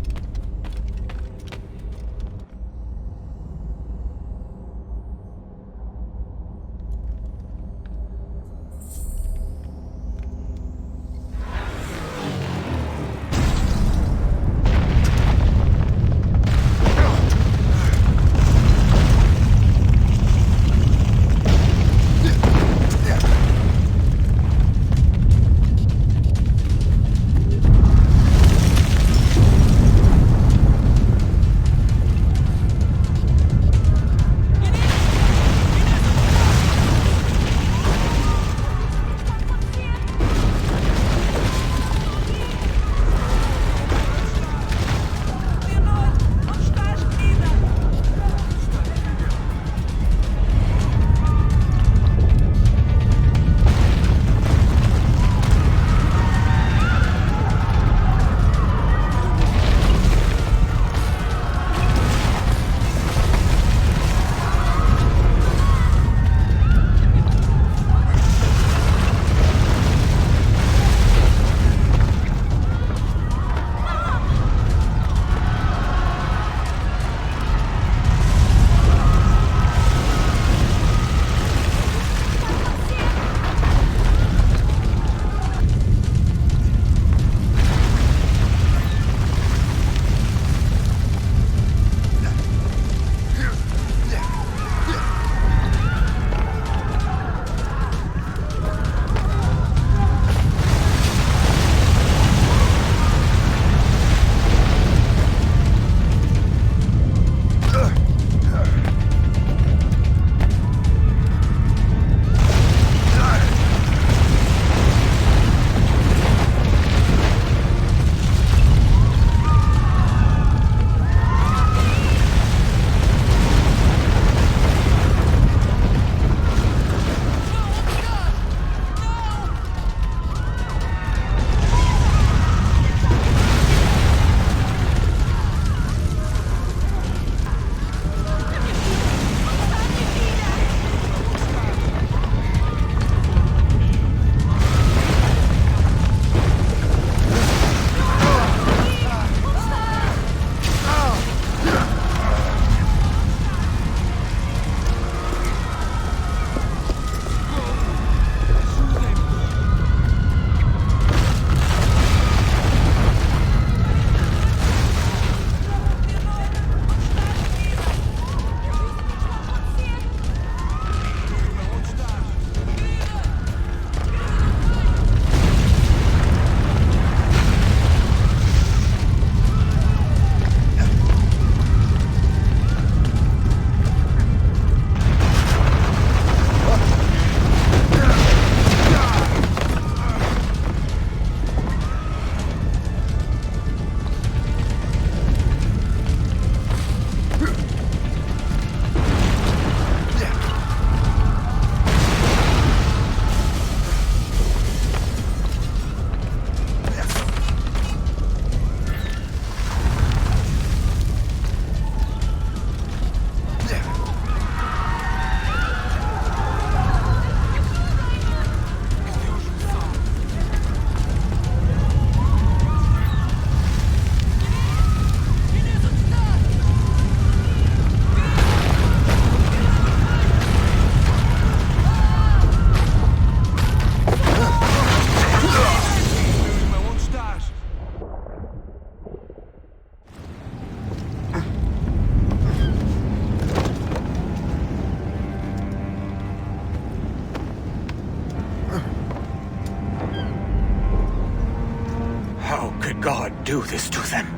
do this to them?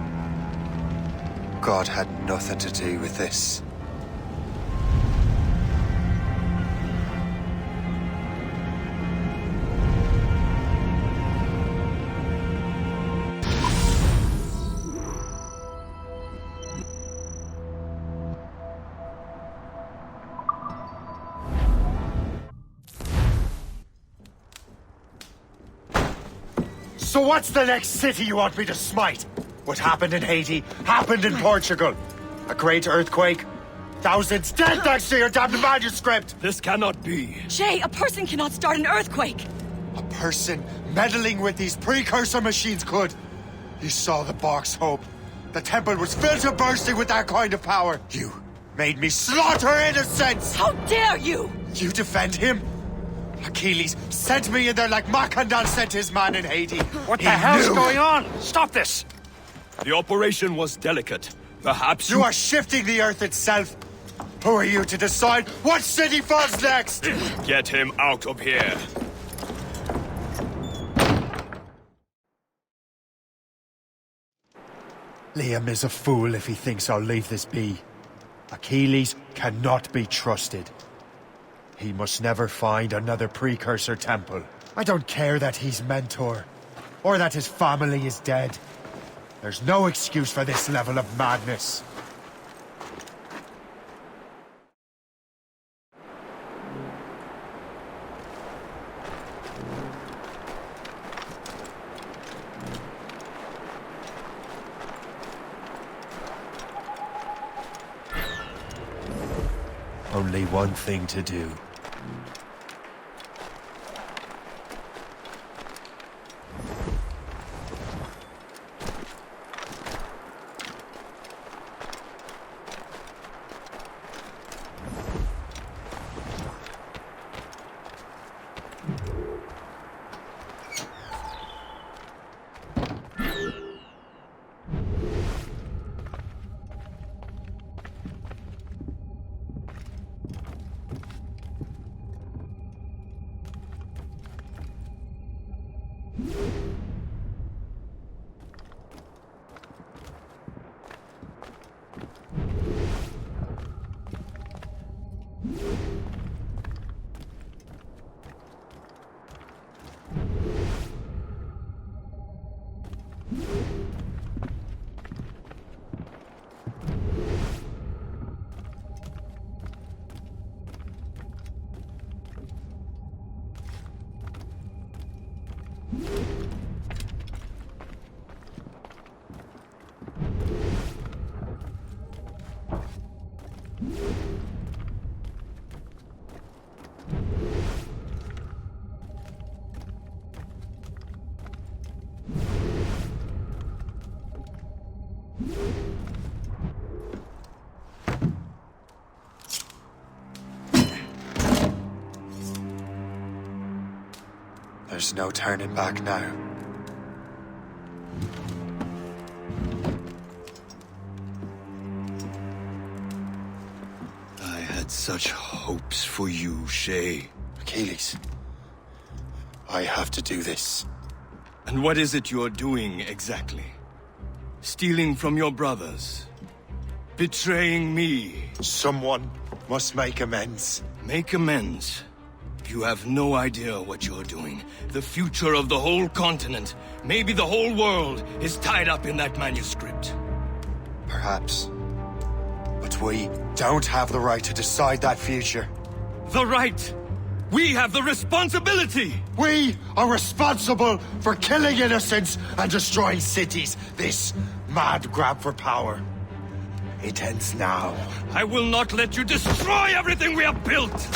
God had nothing to do with this. So what's the next city you want me to smite? What happened in Haiti happened in Portugal. A great earthquake. Thousands dead thanks to your damned manuscript! This cannot be. Shay, a person cannot start an earthquake! A person meddling with these precursor machines could. You saw the box, Hope. The temple was filled to bursting with that kind of power. You made me slaughter innocents! How dare you! You defend him? Achilles sent me in there like Macandal sent his man in Haiti. What the hell's going on? Stop this! The operation was delicate. Perhaps you are shifting the earth itself. Who are you to decide what city falls next? Get him out of here. Liam is a fool if he thinks I'll leave this be. Achilles cannot be trusted. He must never find another precursor temple. I don't care that he's mentor, or that his family is dead. There's no excuse for this level of madness. Only one thing to do. There's no turning back now. I had such hopes for you, Shay. Achilles, I have to do this. And what is it you're doing exactly? Stealing from your brothers? Betraying me? Someone must make amends. Make amends? You have no idea what you're doing. The future of the whole continent, maybe the whole world, is tied up in that manuscript. Perhaps. But we don't have the right to decide that future. The right! We have the responsibility! We are responsible for killing innocents and destroying cities. This mad grab for power. It ends now. I will not let you destroy everything we have built!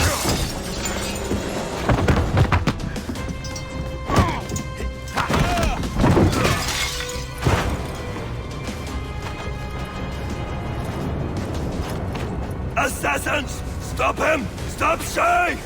Assassins! Stop him! Stop Shay!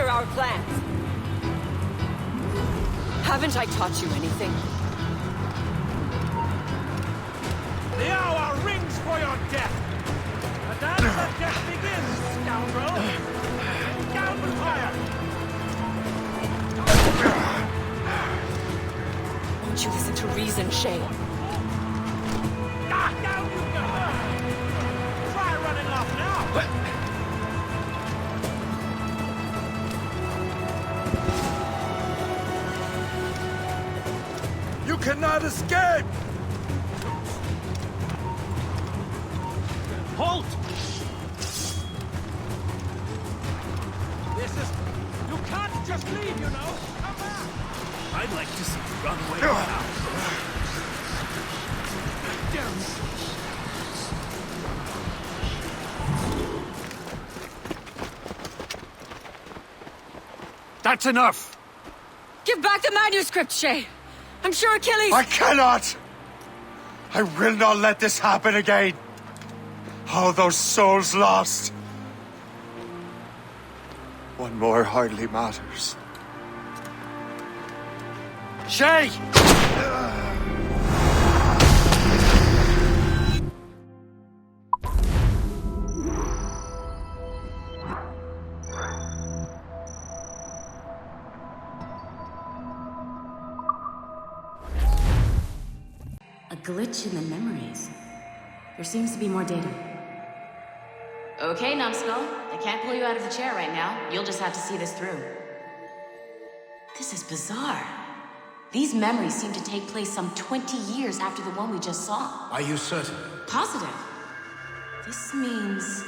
hinder our plans. Haven't I taught you anything? The hour rings for your death! The dance of death begins, scoundrel! Down with fire! Won't you listen to reason, Shay? Ah, down you go! Try running off now! You cannot escape! Halt! This is... You can't just leave, you know! Come back! I'd like to see you run away now. That's enough! Give back the manuscript, Shay! I'm sure Achilles... I cannot! I will not let this happen again! All those souls lost! One more hardly matters. Shay! A glitch in the memories. There seems to be more data. Okay, numbskull. I can't pull you out of the chair right now. You'll just have to see this through. This is bizarre. These memories seem to take place some 20 years after the one we just saw. Are you certain? Positive. This means...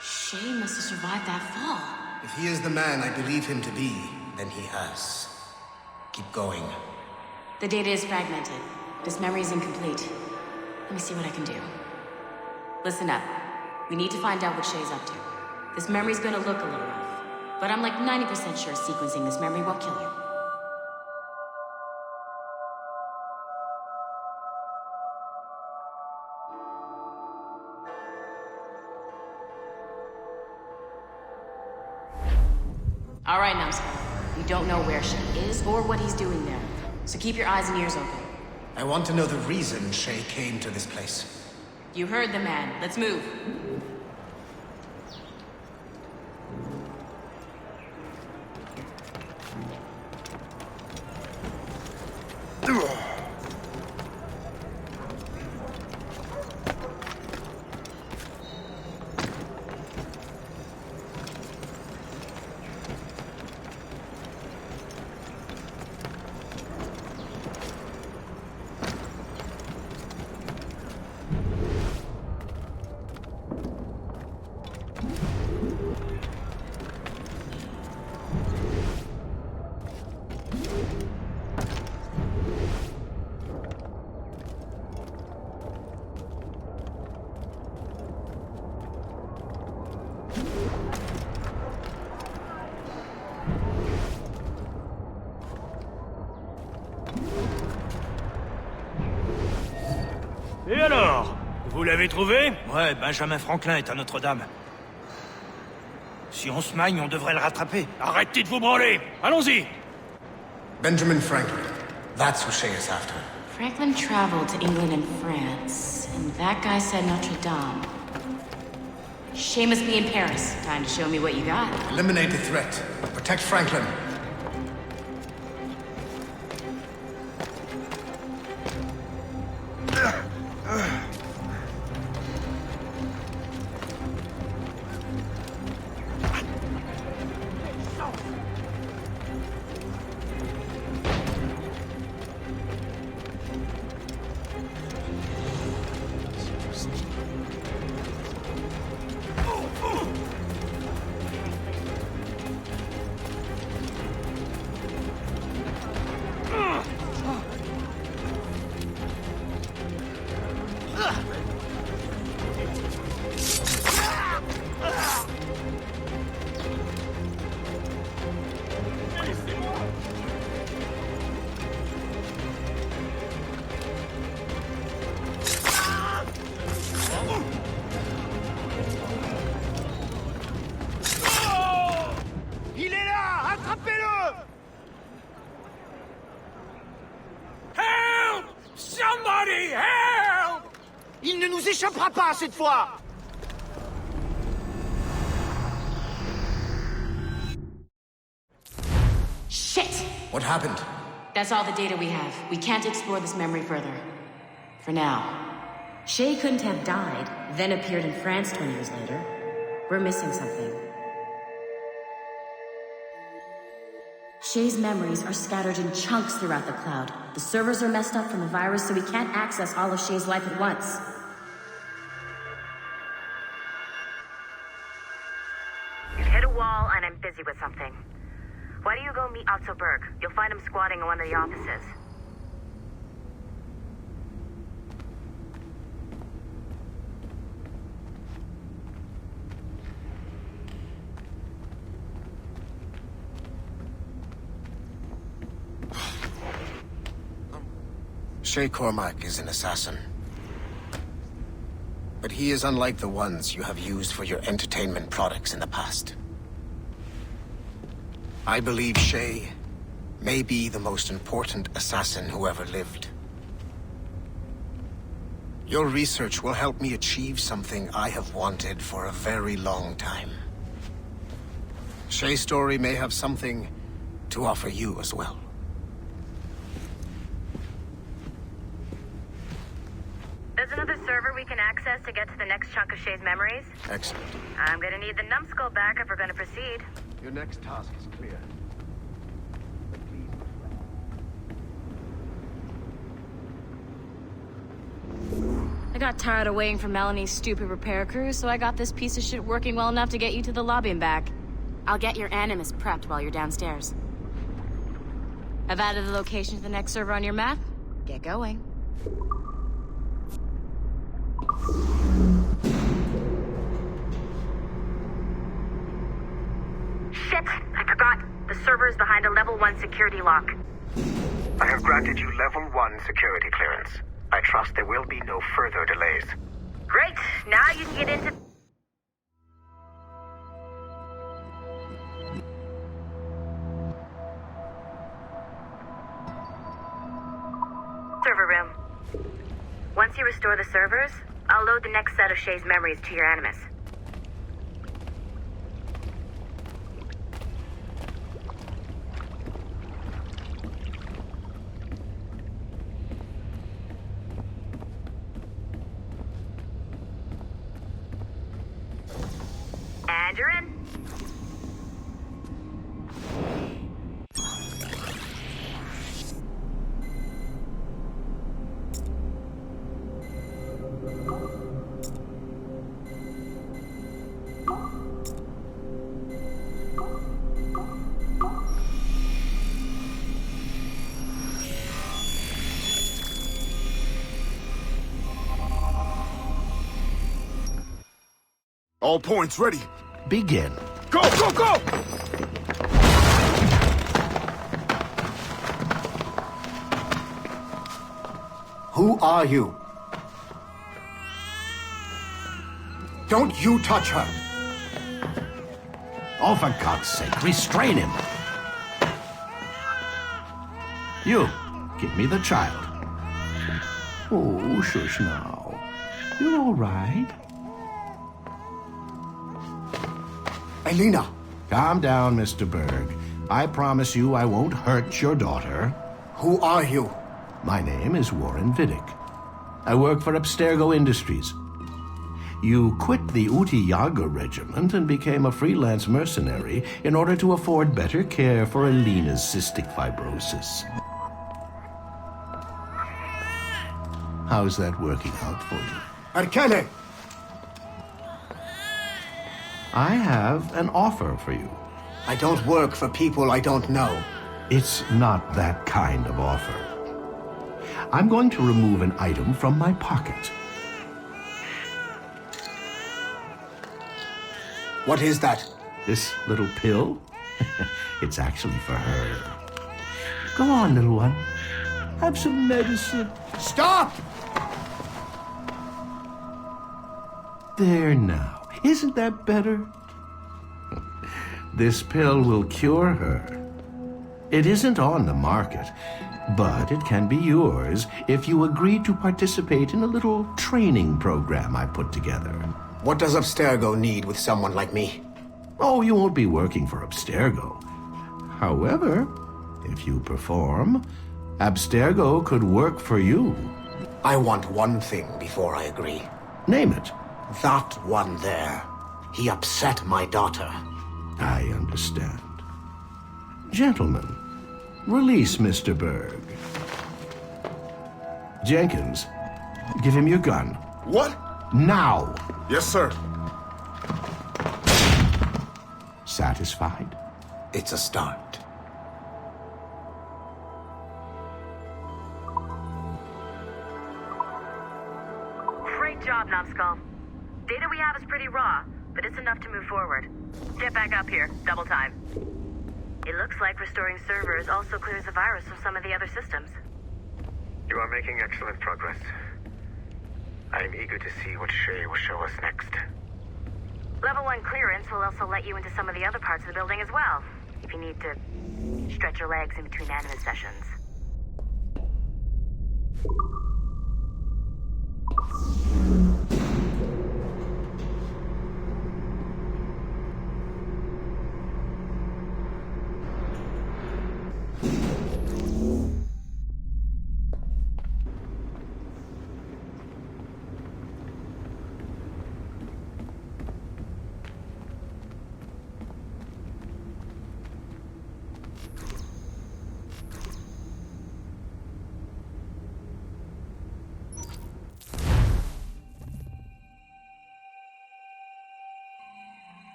Shay must have survived that fall. If he is the man I believe him to be, then he has. Keep going. The data is fragmented. This memory is incomplete. Let me see what I can do. Listen up. We need to find out what Shay's up to. This memory's gonna look a little rough, but I'm like 90% sure sequencing this memory won't kill you. All right, numbskull. We don't know where Shay is or what he's doing there, so keep your eyes and ears open. I want to know the reason Shay came to this place. You heard the man. Let's move. Et alors? Vous l'avez trouvé? Ouais, Benjamin Franklin est à Notre-Dame. Si on se magne, on devrait le rattraper. Arrêtez de vous branler! Allons-y! Benjamin Franklin. That's who Shay is after. Franklin traveled to England and France, and that guy said Notre Dame. Shay must be in Paris. Time to show me what you got. Eliminate the threat. Protect Franklin. nous échappera pas cette fois! Shit! What happened? That's all the data we have. We can't explore this memory further. For now. Shay couldn't have died, then appeared in France 20 years later. We're missing something. Shay's memories are scattered in chunks throughout the cloud. The servers are messed up from the virus, so we can't access all of Shay's life at once. You've hit a wall, and I'm busy with something. Why don't you go meet Otto Berg? You'll find him squatting in one of the offices. Shay Cormac is an assassin. But he is unlike the ones you have used for your entertainment products in the past. I believe Shay may be the most important assassin who ever lived. Your research will help me achieve something I have wanted for a very long time. Shay's story may have something to offer you as well. There's another server we can access to get to the next chunk of Shay's memories. Excellent. I'm gonna need the numbskull back if we're gonna proceed. Your next task is clear. I got tired of waiting for Melanie's stupid repair crew, so I got this piece of shit working well enough to get you to the lobby and back. I'll get your Animus prepped while you're downstairs. I've added the location to the next server on your map. Get going. Shit! I forgot. The server is behind a level 1 security lock. I have granted you level 1 security clearance. I trust there will be no further delays. Great! Now you can get into... server room. Once you restore the servers, I'll load the next set of Shay's memories to your Animus. And you're in. All points ready. Begin. Go, go, go! Who are you? Don't you touch her! Oh, for God's sake, restrain him. You, give me the child. Oh, shush now. You're all right. Elena! Calm down, Mr. Berg. I promise you I won't hurt your daughter. Who are you? My name is Warren Vidic. I work for Abstergo Industries. You quit the Uti Yaga regiment and became a freelance mercenary in order to afford better care for Elena's cystic fibrosis. How's that working out for you? Arkele! I have an offer for you. I don't work for people I don't know. It's not that kind of offer. I'm going to remove an item from my pocket. What is that? This little pill? It's actually for her. Go on, little one. Have some medicine. Stop! There now. Isn't that better? This pill will cure her. It isn't on the market, but it can be yours if you agree to participate in a little training program I put together. What does Abstergo need with someone like me? Oh, you won't be working for Abstergo. However, if you perform, Abstergo could work for you. I want one thing before I agree. Name it. That one there. He upset my daughter. I understand. Gentlemen, release Mr. Berg. Jenkins, give him your gun. What? Now! Yes, sir. Satisfied? It's a start. Great job, Numbskull. Data we have is pretty raw, but it's enough to move forward. Get back up here. Double time. It looks like restoring servers also clears the virus from some of the other systems. You are making excellent progress. I am eager to see what Shay will show us next. Level 1 clearance will also let you into some of the other parts of the building as well, if you need to stretch your legs in between anime sessions.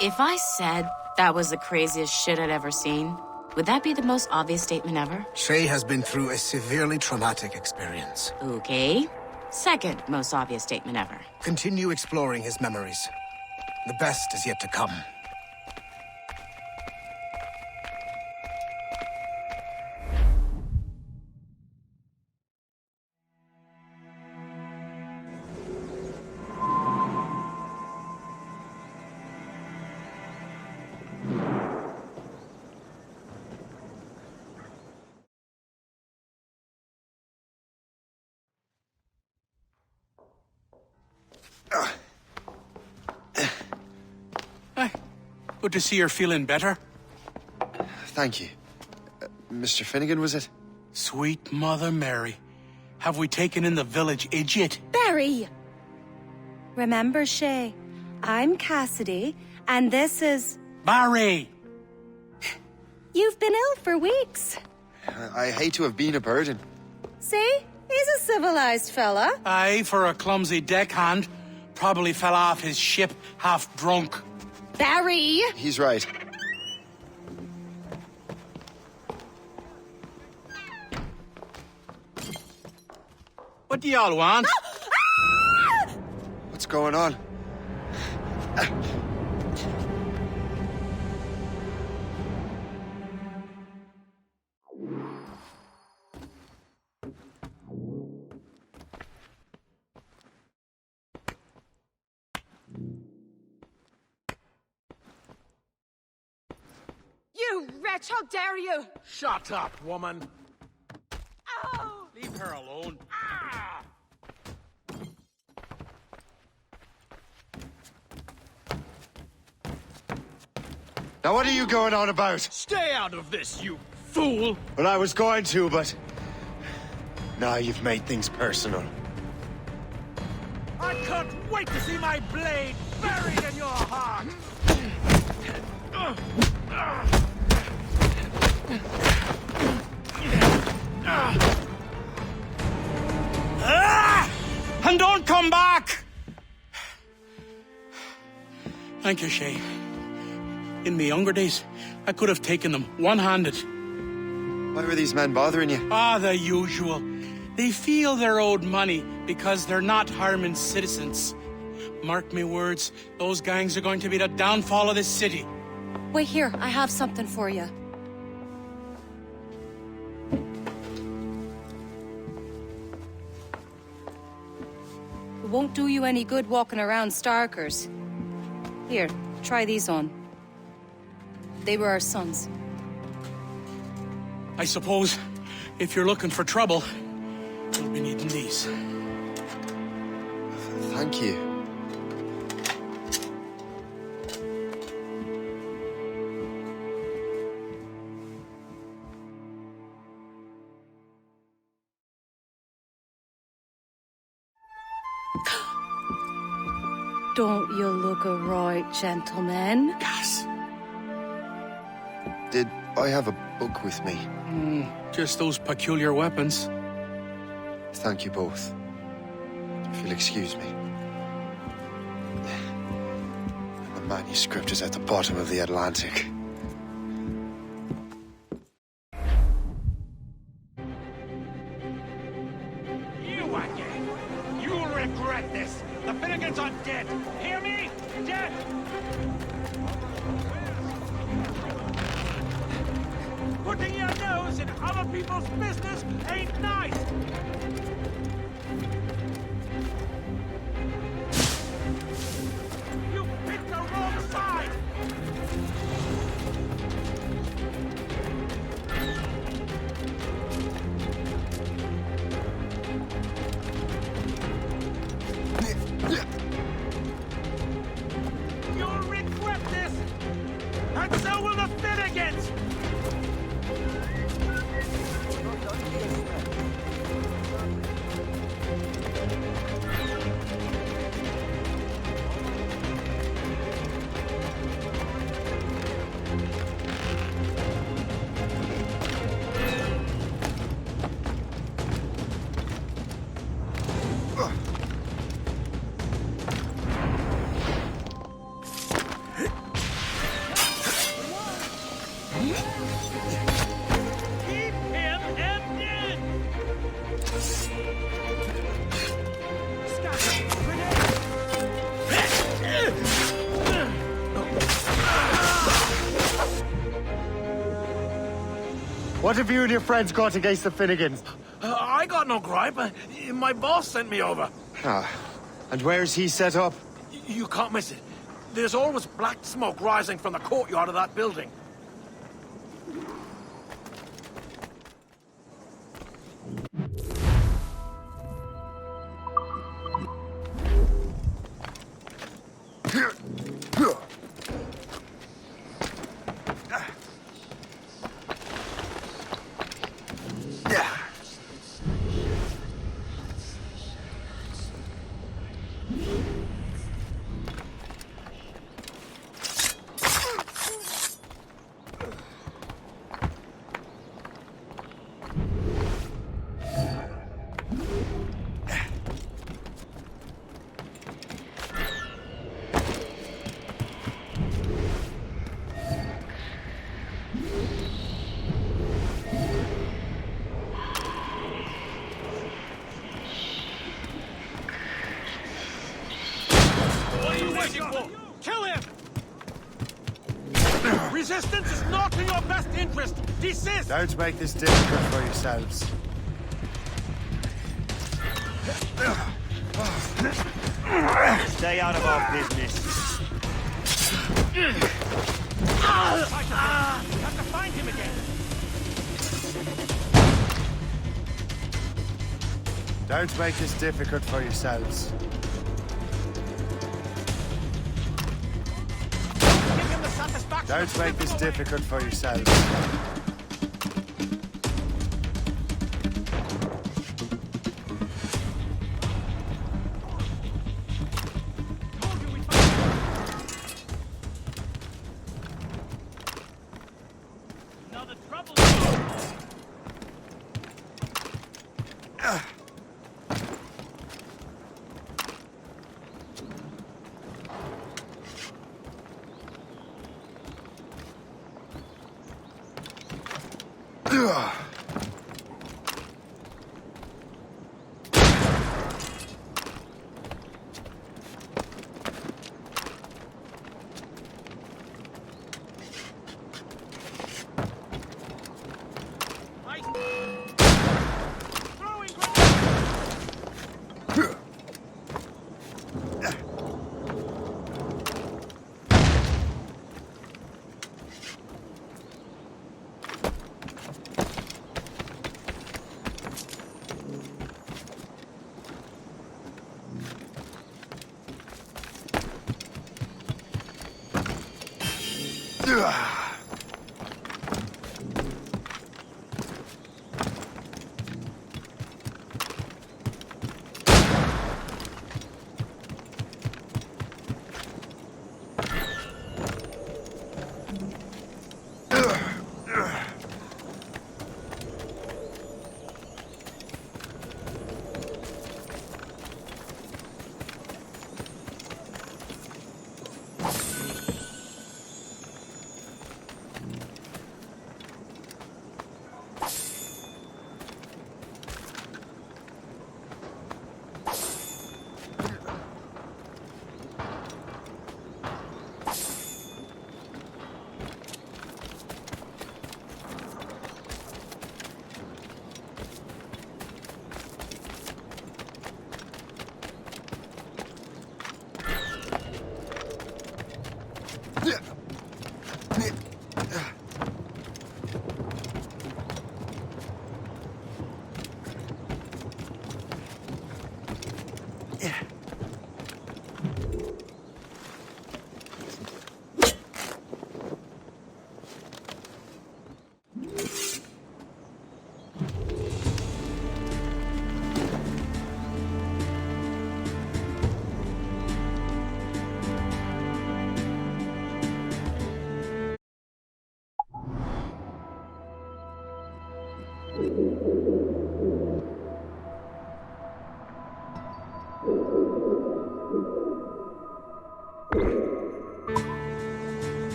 If I said that was the craziest shit I'd ever seen, would that be the most obvious statement ever? Shay has been through a severely traumatic experience. Okay. Second most obvious statement ever. Continue exploring his memories. The best is yet to come. Good to see you're feeling better. Thank you. Mr. Finnegan, was it? Sweet Mother Mary. Have we taken in the village idiot? Barry! Remember, Shay, I'm Cassidy, and this is... Barry! You've been ill for weeks. I hate to have been a burden. See? He's a civilized fella. Aye, for a clumsy deckhand. Probably fell off his ship half drunk. Barry! He's right. What do y'all want? What's going on? You wretch, how dare you! Shut up, woman. Ow! Leave her alone. Now what are you going on about? Stay out of this, you fool! Well, I was going to, but... Now you've made things personal. I can't wait to see my blade buried in your heart! Thank you, Shay. In my younger days, I could have taken them one-handed. Why were these men bothering you? Ah, the usual. They feel they're owed money because they're not harming citizens. Mark me words, those gangs are going to be the downfall of this city. Wait here, I have something for you. It won't do you any good walking around Starkers. Here, try these on. They were our sons. I suppose, if you're looking for trouble, you'll be needing these. Thank you. Don't you look a right gentleman? Yes. Did I have a book with me? Just those peculiar weapons. Thank you both. If you'll excuse me. The manuscript is at the bottom of the Atlantic. You again! You'll regret this! The Finnegans are dead! Hear me? Dead! Putting your nose in other people's business ain't nice! You picked the wrong side! You'll regret this! And so will the Finnegans! What have you and your friends got against the Finnegans? I got no gripe. My boss sent me over. Ah, and where's he set up? You can't miss it. There's always black smoke rising from the courtyard of that building. Kill him! Resistance is not in your best interest! Desist! Don't make this difficult for yourselves. Stay out of our business. You have to find him again! Don't make this difficult for yourselves. Don't make this difficult for yourselves.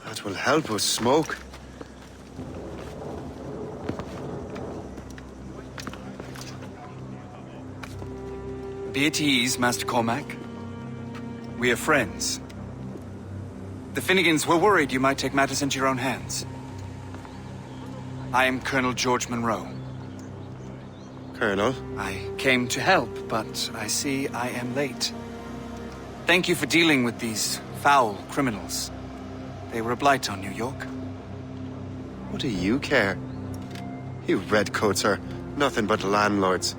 That will help us smoke. Be at ease, Master Cormac. We are friends. The Finnegans were worried you might take matters into your own hands. I am Colonel George Monroe. Colonel? I came to help, but I see I am late. Thank you for dealing with these foul criminals. They were a blight on New York. What do you care? You redcoats are nothing but landlords.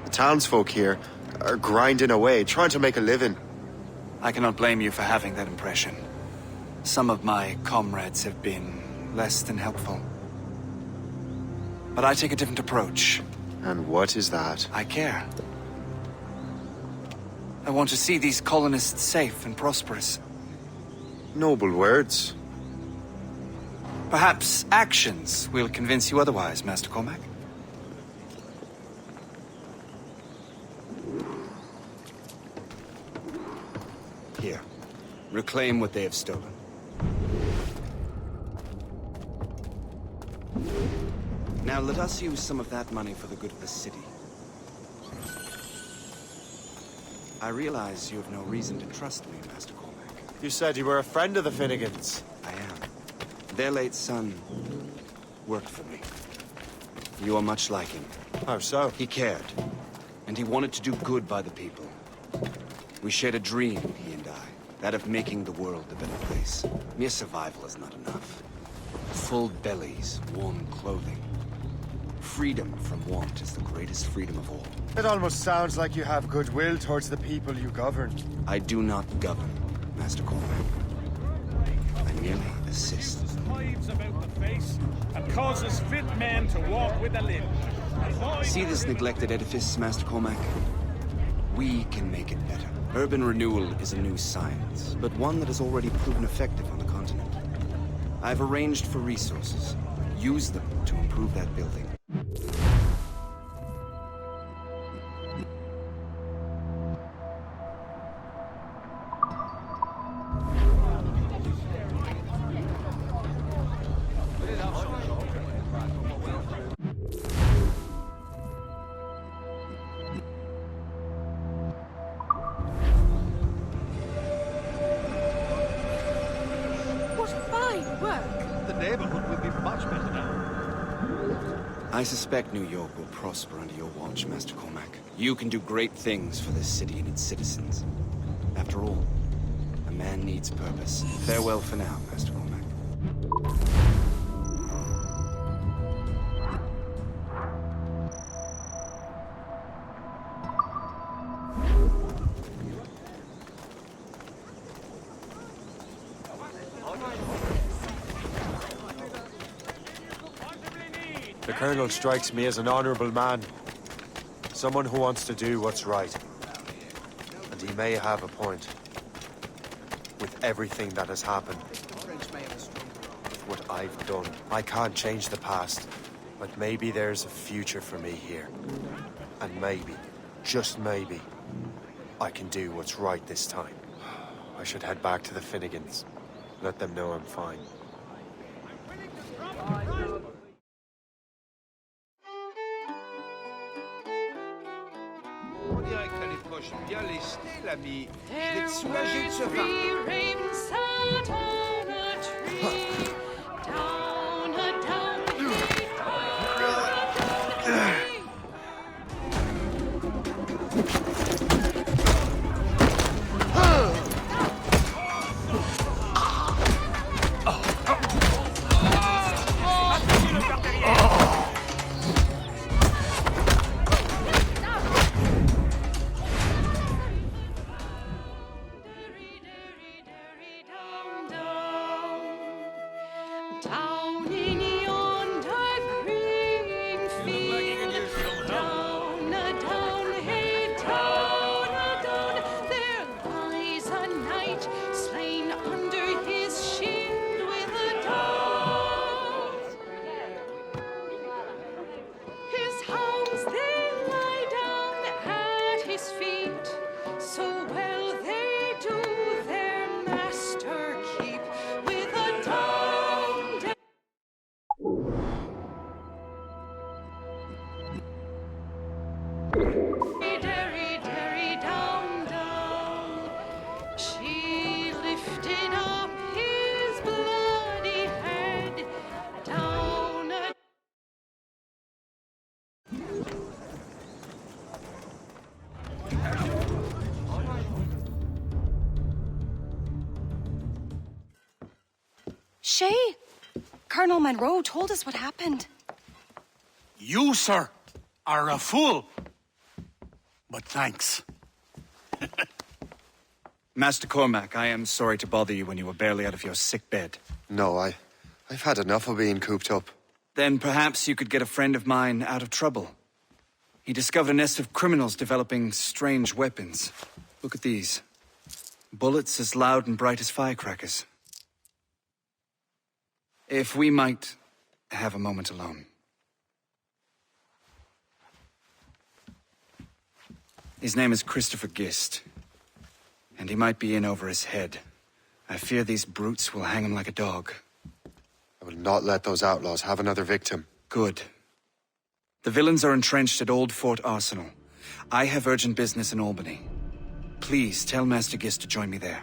The townsfolk here are grinding away, trying to make a living. I cannot blame you for having that impression. Some of my comrades have been less than helpful. But I take a different approach. And what is that? I care. I want to see these colonists safe and prosperous. Noble words. Perhaps actions will convince you otherwise, Master Cormac. Here. Reclaim what they have stolen. Now let us use some of that money for the good of the city. I realize you have no reason to trust me, Master Cormac. You said you were a friend of the Finnegans. I am. Their late son worked for me. You are much like him. How so? He cared, and he wanted to do good by the people. We shared a dream, he and I, that of making the world a better place. Mere survival is not enough. Full bellies, warm clothing. Freedom from want is the greatest freedom of all. It almost sounds like you have goodwill towards the people you govern. I do not govern, Master Cormac. I merely assist. Hives about the face and causes fit men to walk with a limp. See this neglected edifice, Master Cormac? We can make it better. Urban renewal is a new science, but one that has already proven effective on the continent. I've arranged for resources. Use them to improve that building. neighborhood will be much better now. I suspect New York will prosper under your watch, Master Cormac. You can do great things for this city and its citizens. After all, a man needs purpose. Farewell for now, Master Cormac. The Colonel strikes me as an honorable man. Someone who wants to do what's right. And he may have a point. With everything that has happened. With what I've done. I can't change the past. But maybe there's a future for me here. And maybe, just maybe, I can do what's right this time. I should head back to the Finnegans. Let them know I'm fine. On dirait que t'as les poches bien lestées, l'ami. Je vais te soulager de ce Shay, Colonel Monroe told us what happened. You, sir, are a fool. But thanks. Master Cormac, I am sorry to bother you when you were barely out of your sick bed. No, I've had enough of being cooped up. Then perhaps you could get a friend of mine out of trouble. He discovered a nest of criminals developing strange weapons. Look at these. Bullets as loud and bright as firecrackers. If we might have a moment alone. His name is Christopher Gist, and he might be in over his head. I fear these brutes will hang him like a dog. I will not let those outlaws have another victim. Good. The villains are entrenched at Old Fort Arsenal. I have urgent business in Albany. Please tell Master Gist to join me there.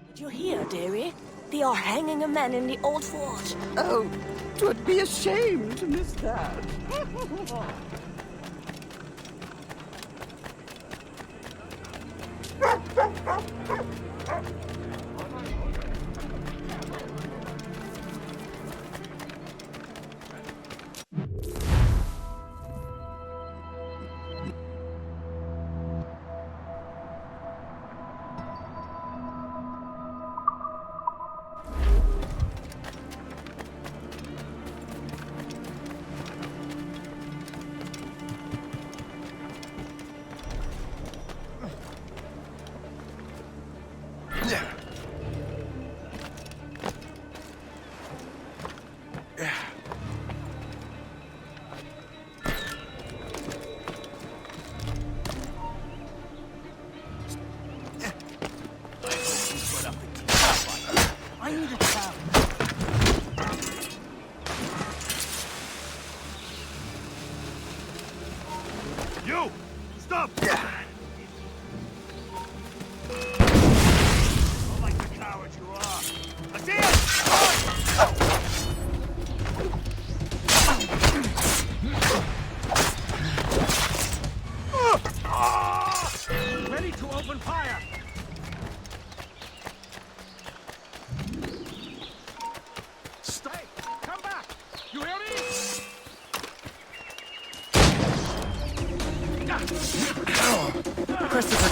Did you hear, dearie? They are hanging a man in the old fort. Oh, 'twould be a shame to miss that. I need a towel. You! Stop!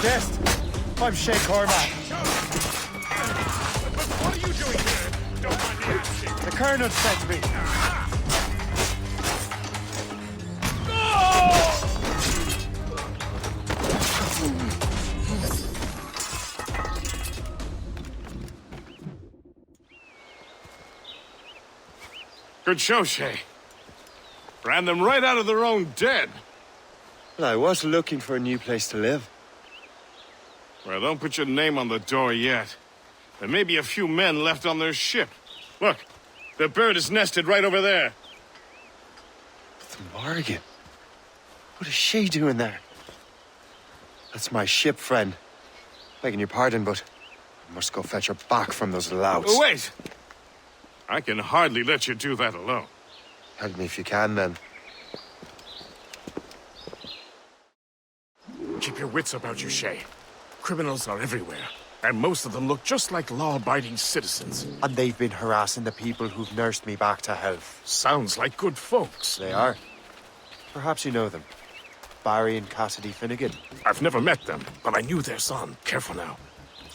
guest. I'm Shay Cormac. What are you doing here? Don't mind me asking. The Colonel sent me. Good show, Shay. Ran them right out of their own den. Well, I was looking for a new place to live. Well, don't put your name on the door yet. There may be a few men left on their ship. Look, the bird is nested right over there. The Morgan. What is she doing there? That's my ship, friend. Begging your pardon, but I must go fetch her back from those louts. Oh, wait! I can hardly let you do that alone. Help me if you can, then. Keep your wits about you, Shay. Criminals are everywhere, and most of them look just like law-abiding citizens. And they've been harassing the people who've nursed me back to health. Sounds like good folks. They are. Perhaps you know them. Barry and Cassidy Finnegan. I've never met them, but I knew their son. Careful now.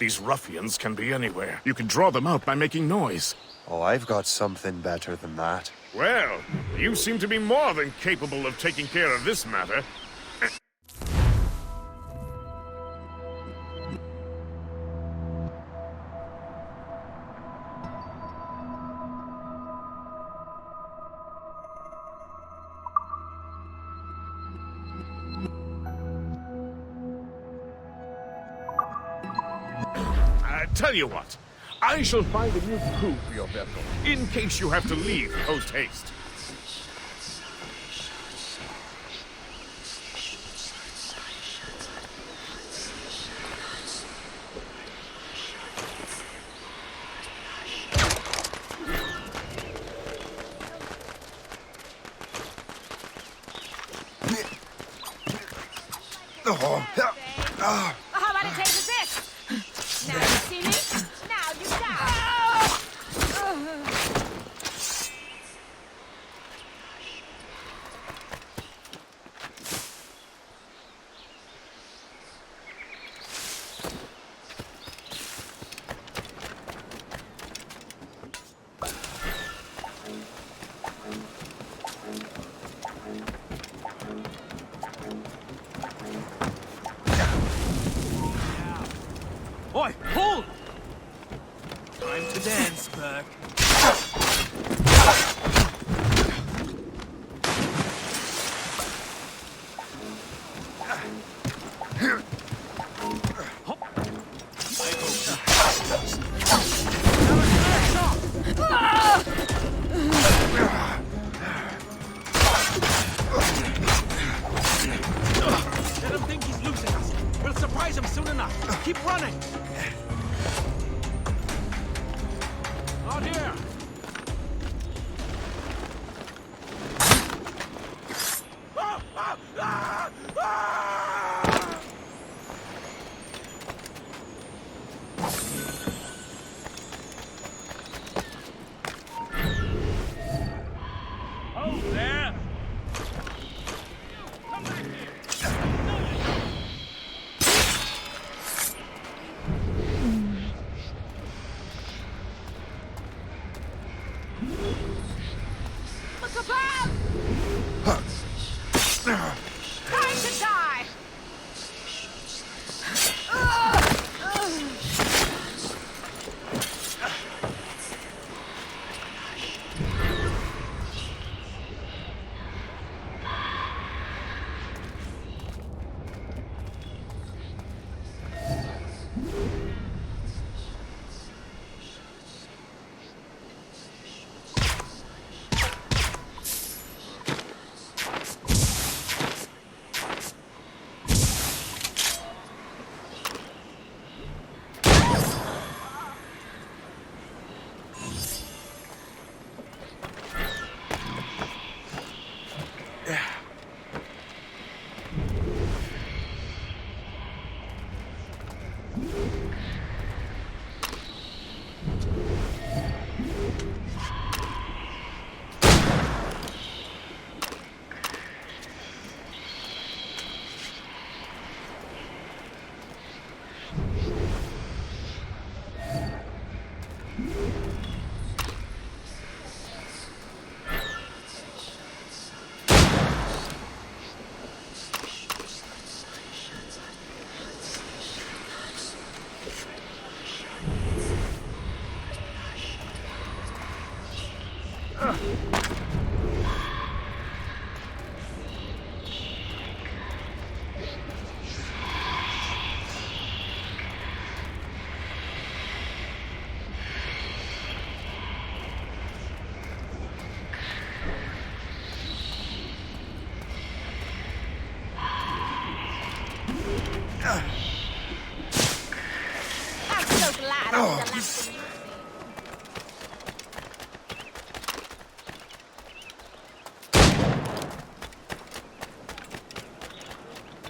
These ruffians can be anywhere. You can draw them out by making noise. Oh, I've got something better than that. Well, you seem to be more than capable of taking care of this matter. Tell you what, I shall find a new crew for your vessel, in case you have to leave post-haste. How about a taste of this? Now you see me? Now you die. Oi, hold! Time to dance, Burke. Let him think he's losing us. We'll surprise him soon enough. Keep running. Out here.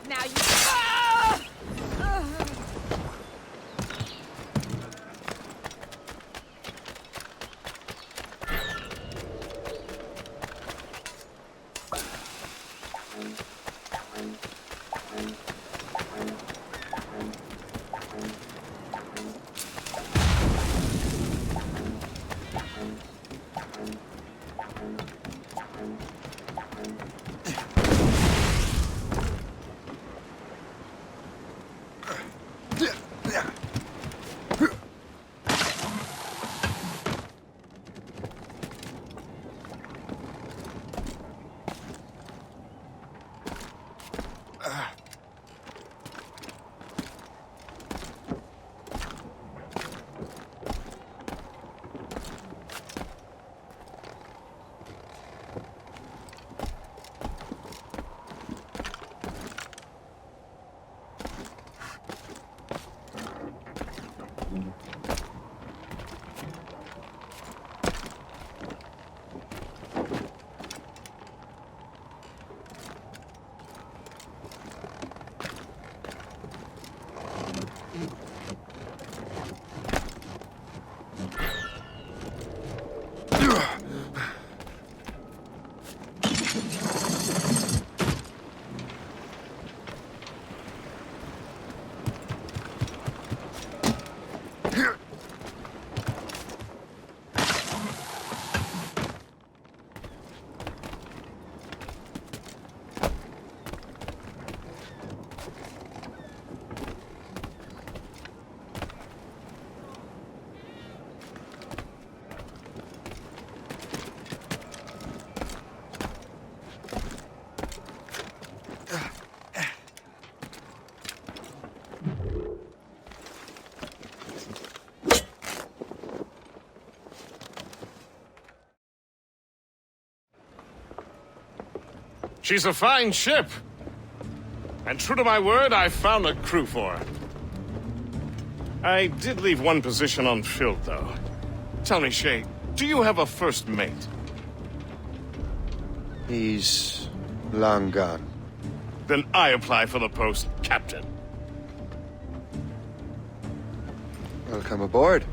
Now you. She's a fine ship. And true to my word, I found a crew for her. I did leave one position unfilled, though. Tell me, Shay, do you have a first mate? He's long gone. Then I apply for the post, Captain. Welcome aboard.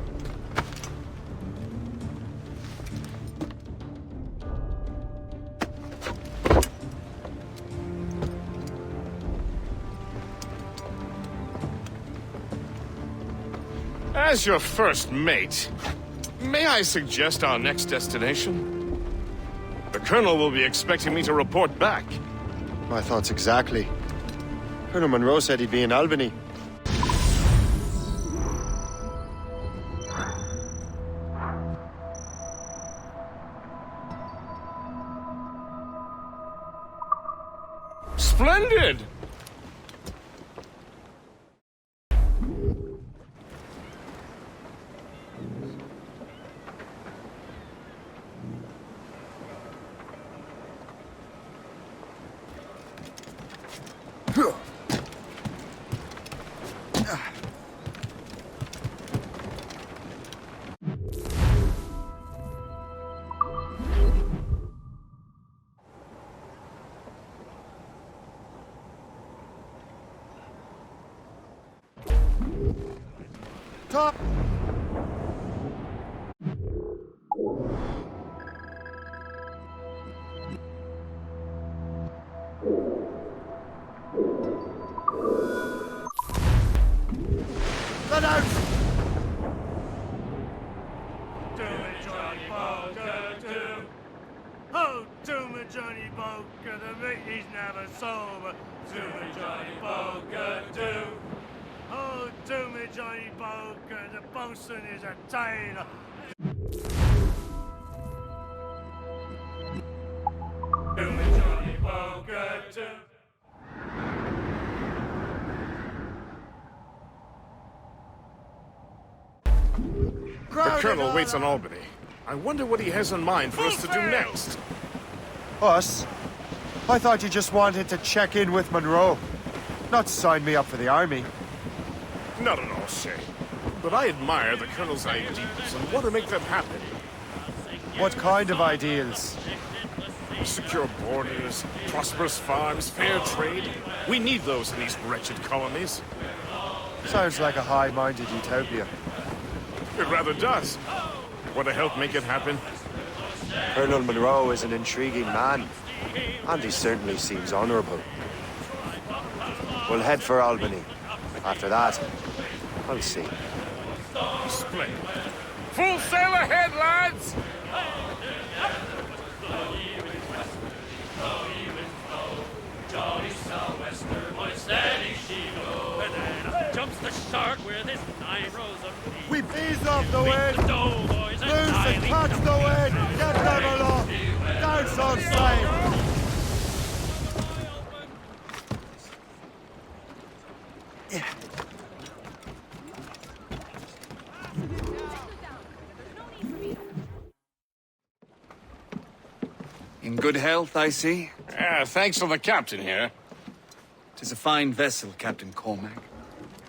As your first mate, may I suggest our next destination? The Colonel will be expecting me to report back. My thoughts exactly. Colonel Monroe said he'd be in Albany. Splendid! Top! Let out! Do it, Johnny Poker, do. Oh, do me, Johnny Poker, the meat is never sober. Do me, Johnny Poker, do. Oh, do me, Johnny Poker, the bosun is a tailor. Do me, Johnny Poker, do. The Colonel waits in Albany. I wonder what he has in mind for us to do next. Us? I thought you just wanted to check in with Monroe. Not sign me up for the army. Not at all, Shay. but I admire the Colonel's ideals and want to make them happen. What kind of ideals? Secure borders, prosperous farms, fair trade. We need those in these wretched colonies. Sounds like a high-minded utopia. It rather does. Want to help make it happen? Colonel Monroe is an intriguing man, and he certainly seems honorable. We'll head for Albany. After that, I'll see. Splendid. Full sail ahead, lads! Jolly sou'wester, my steady she goes. And then jumps the shark with his 9 rows of teeth. We ease off the wind! The doughboys and Loose and catch the wind! Get them aloft! Down some sail! In good health, I see. Thanks to the captain here. 'Tis a fine vessel, Captain Cormac.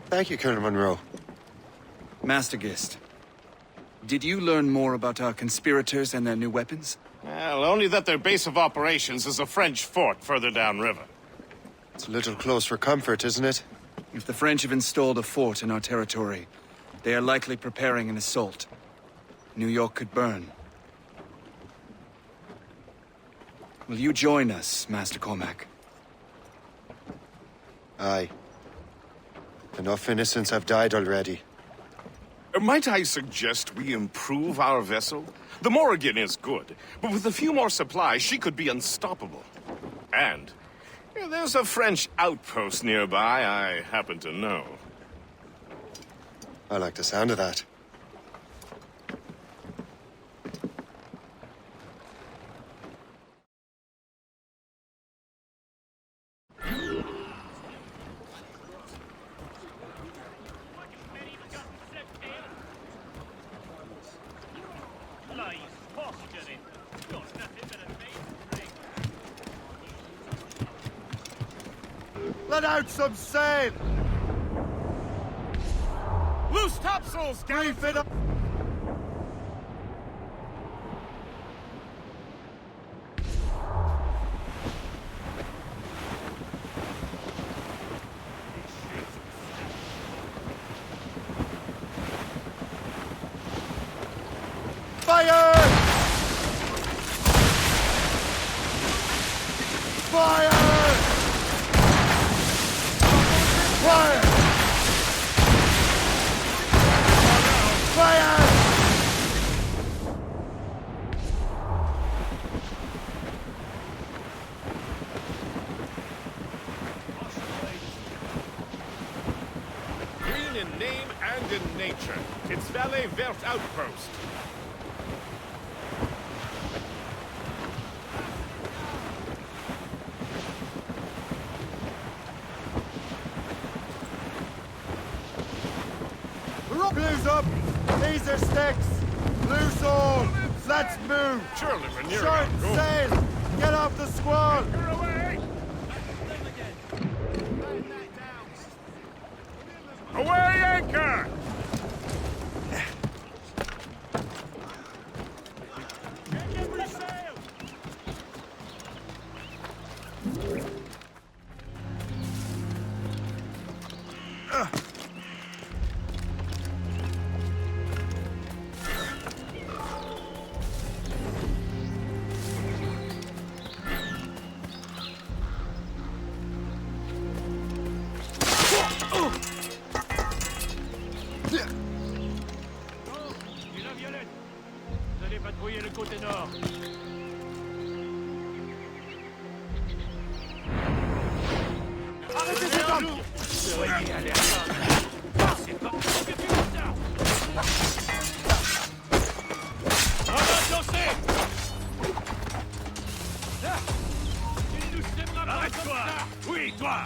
Thank you, Colonel Monroe. Master Gist, did you learn more about our conspirators and their new weapons? Well, only that their base of operations is a French fort further downriver. It's a little close for comfort, isn't it? If the French have installed a fort in our territory, they are likely preparing an assault. New York could burn. Will you join us, Master Cormac? Aye. Enough innocents have died already. Might I suggest we improve our vessel? The Morrigan is good, but with a few more supplies, she could be unstoppable. And there's a French outpost nearby I happen to know. I like the sound of that. Let out some sail! Loose topsails, Reef it up! Fire! Fire! Fire! Fire! Green in name and in nature. It's Valley Vert Outpost. Blues up! These are sticks! Loose all! Let's move! Surely, Manure. Short sail! Get off the squall! Away, anchor! Patrouiller le côté nord. Arrêtez cet homme! Soyez alerte. C'est pas ce que tu veux faire. Grenade lancée. Là. Il nous sèmera pas. Arrête-toi. Oui, toi.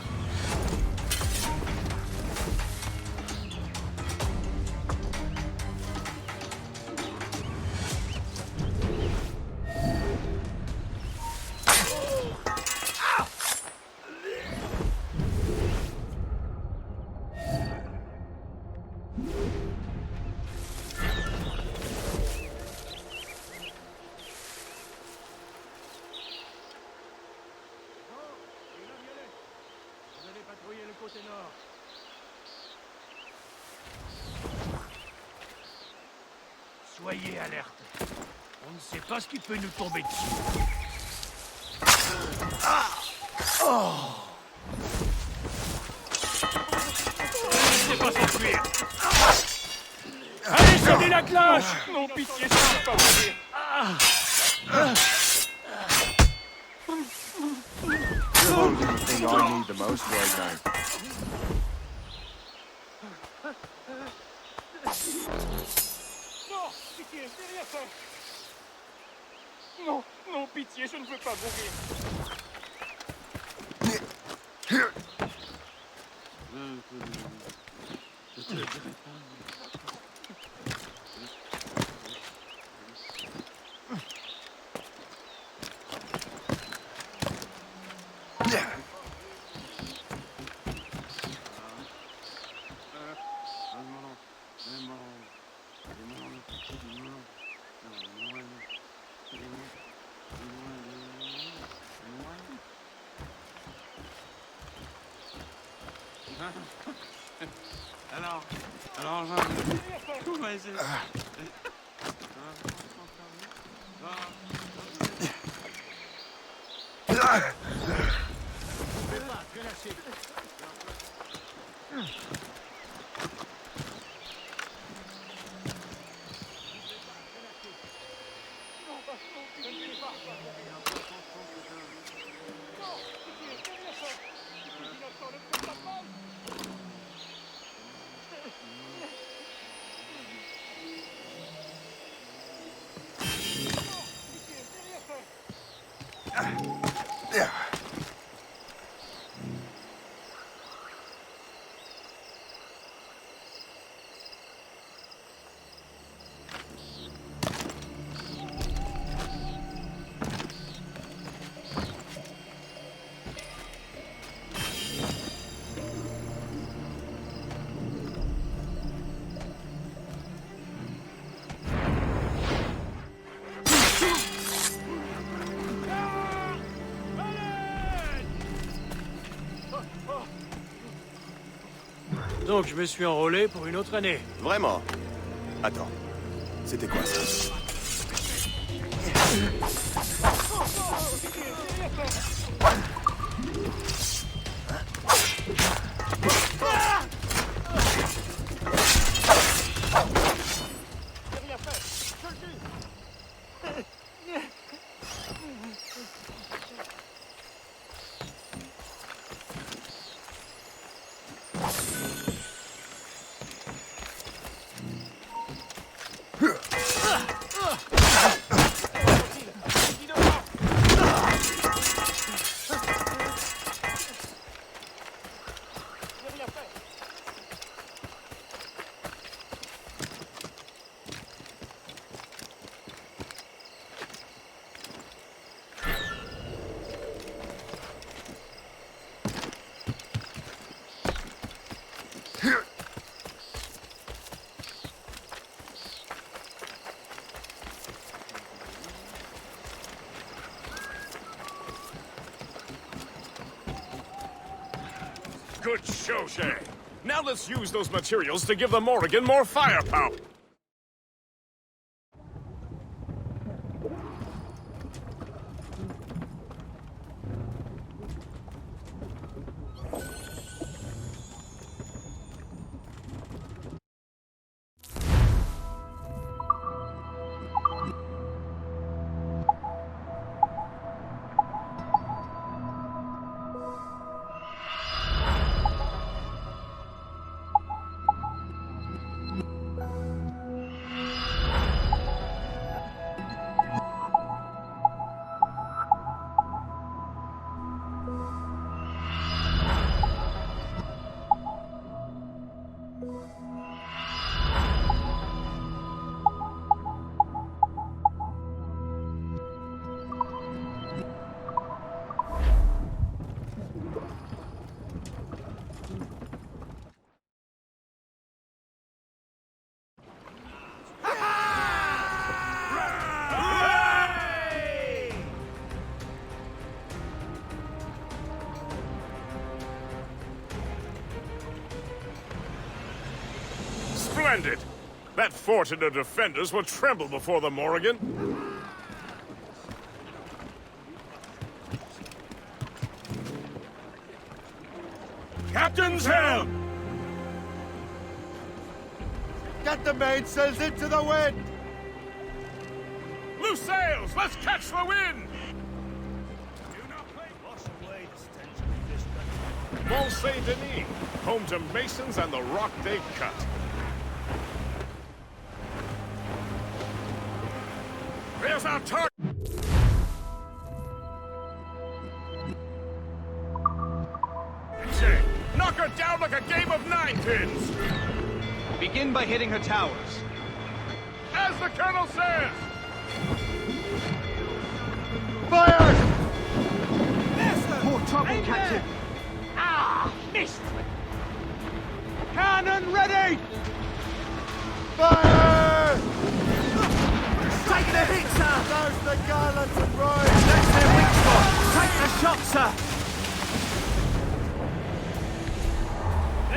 Soyez alerte. On ne sait pas ce qui peut nous tomber dessus. Ah! Oh! Laissez pas s'enfuir. Allez, sonnez la cloche! Non, pitié, je ne peux pas mourir. You're holding the thing I need the most right now. Non, pitié, je n'ai rien fait. Non, non, pitié, je ne veux pas mourir. Je te le dirai pas. Alors, tout va essayer. Donc je me suis enrôlé pour une autre année. Vraiment? Attends, c'était quoi ça? Good show, Shay. Now let's use those materials to give the Morrigan more firepower. Splendid! That fort and the defenders will tremble before the Morrigan. Captain's helm! Get the mainsails into the wind! Loose sails! Let's catch the wind! Mont Saint-Denis, home to masons and the rock they cut. There's our target! Knock her down like a game of nine-pins! Begin by hitting her towers. As the colonel says! Fire! More trouble, Captain. Ah! Missed! Cannon ready! Fire! Taking a hit, sir! There's the gallants and royals! That's their weak spot! Take the shot, sir!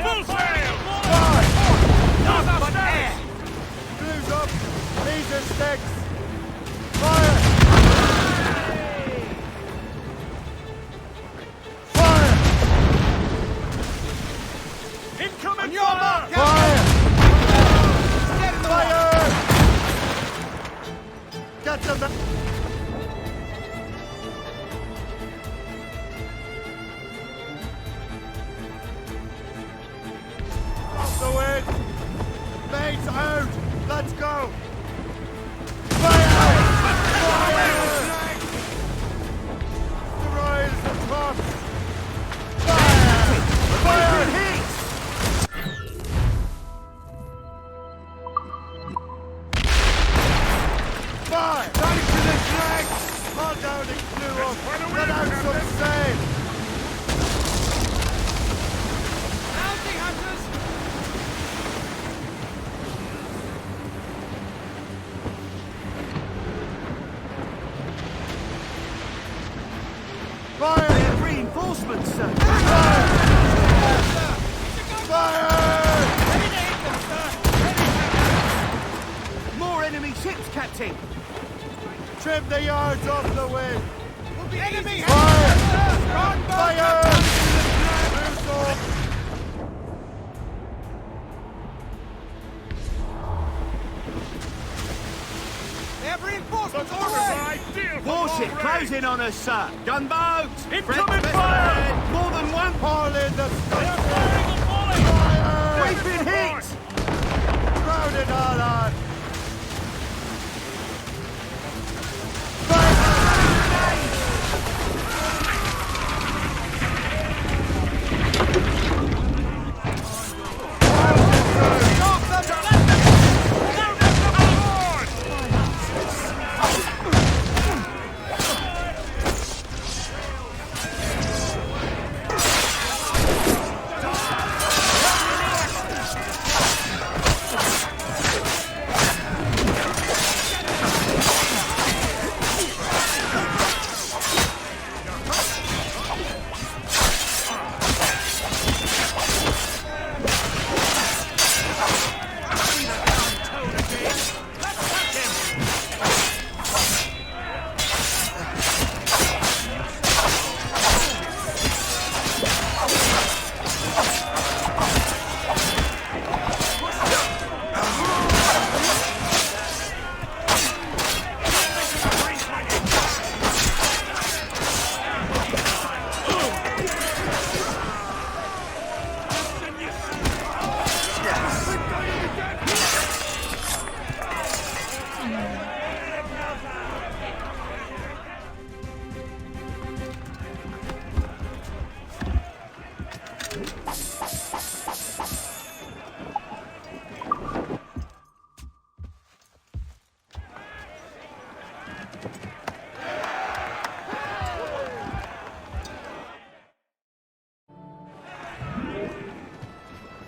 Full sail! None but air! Blues up! These are sticks! Fire! Fire! Incoming fire! fire! Fire! Get them! Off the wind! Mates out! Let's go! Fire! Fire! The Royals are top! Fire! Fire! Fire! Down to the drag! All down and flew up! Let out some sail! Bounty hunters! Fire! They're reinforcements, sir! Fire! Fire! Ready to hit them, sir! More enemy ships, Captain! Trim the yards off the wind! The enemy Fire! Run, Fire! Loose off! They have reinforcements on the way! Ideal for Warship long closing range. on us, sir! Gunboats! Incoming Fred fire! Western, more than one! Haul in the They're firing a volley! fire! We've been hit! Crowded all on!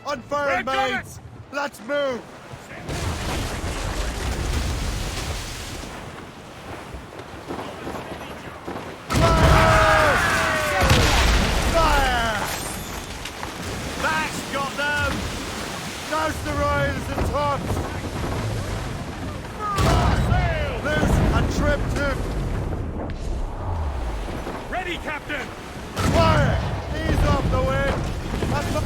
Unfurl, mates! Let's move! Fire! That's got them! Douse the royals and tops! Captain! Fire! Ease off the wind! That's the...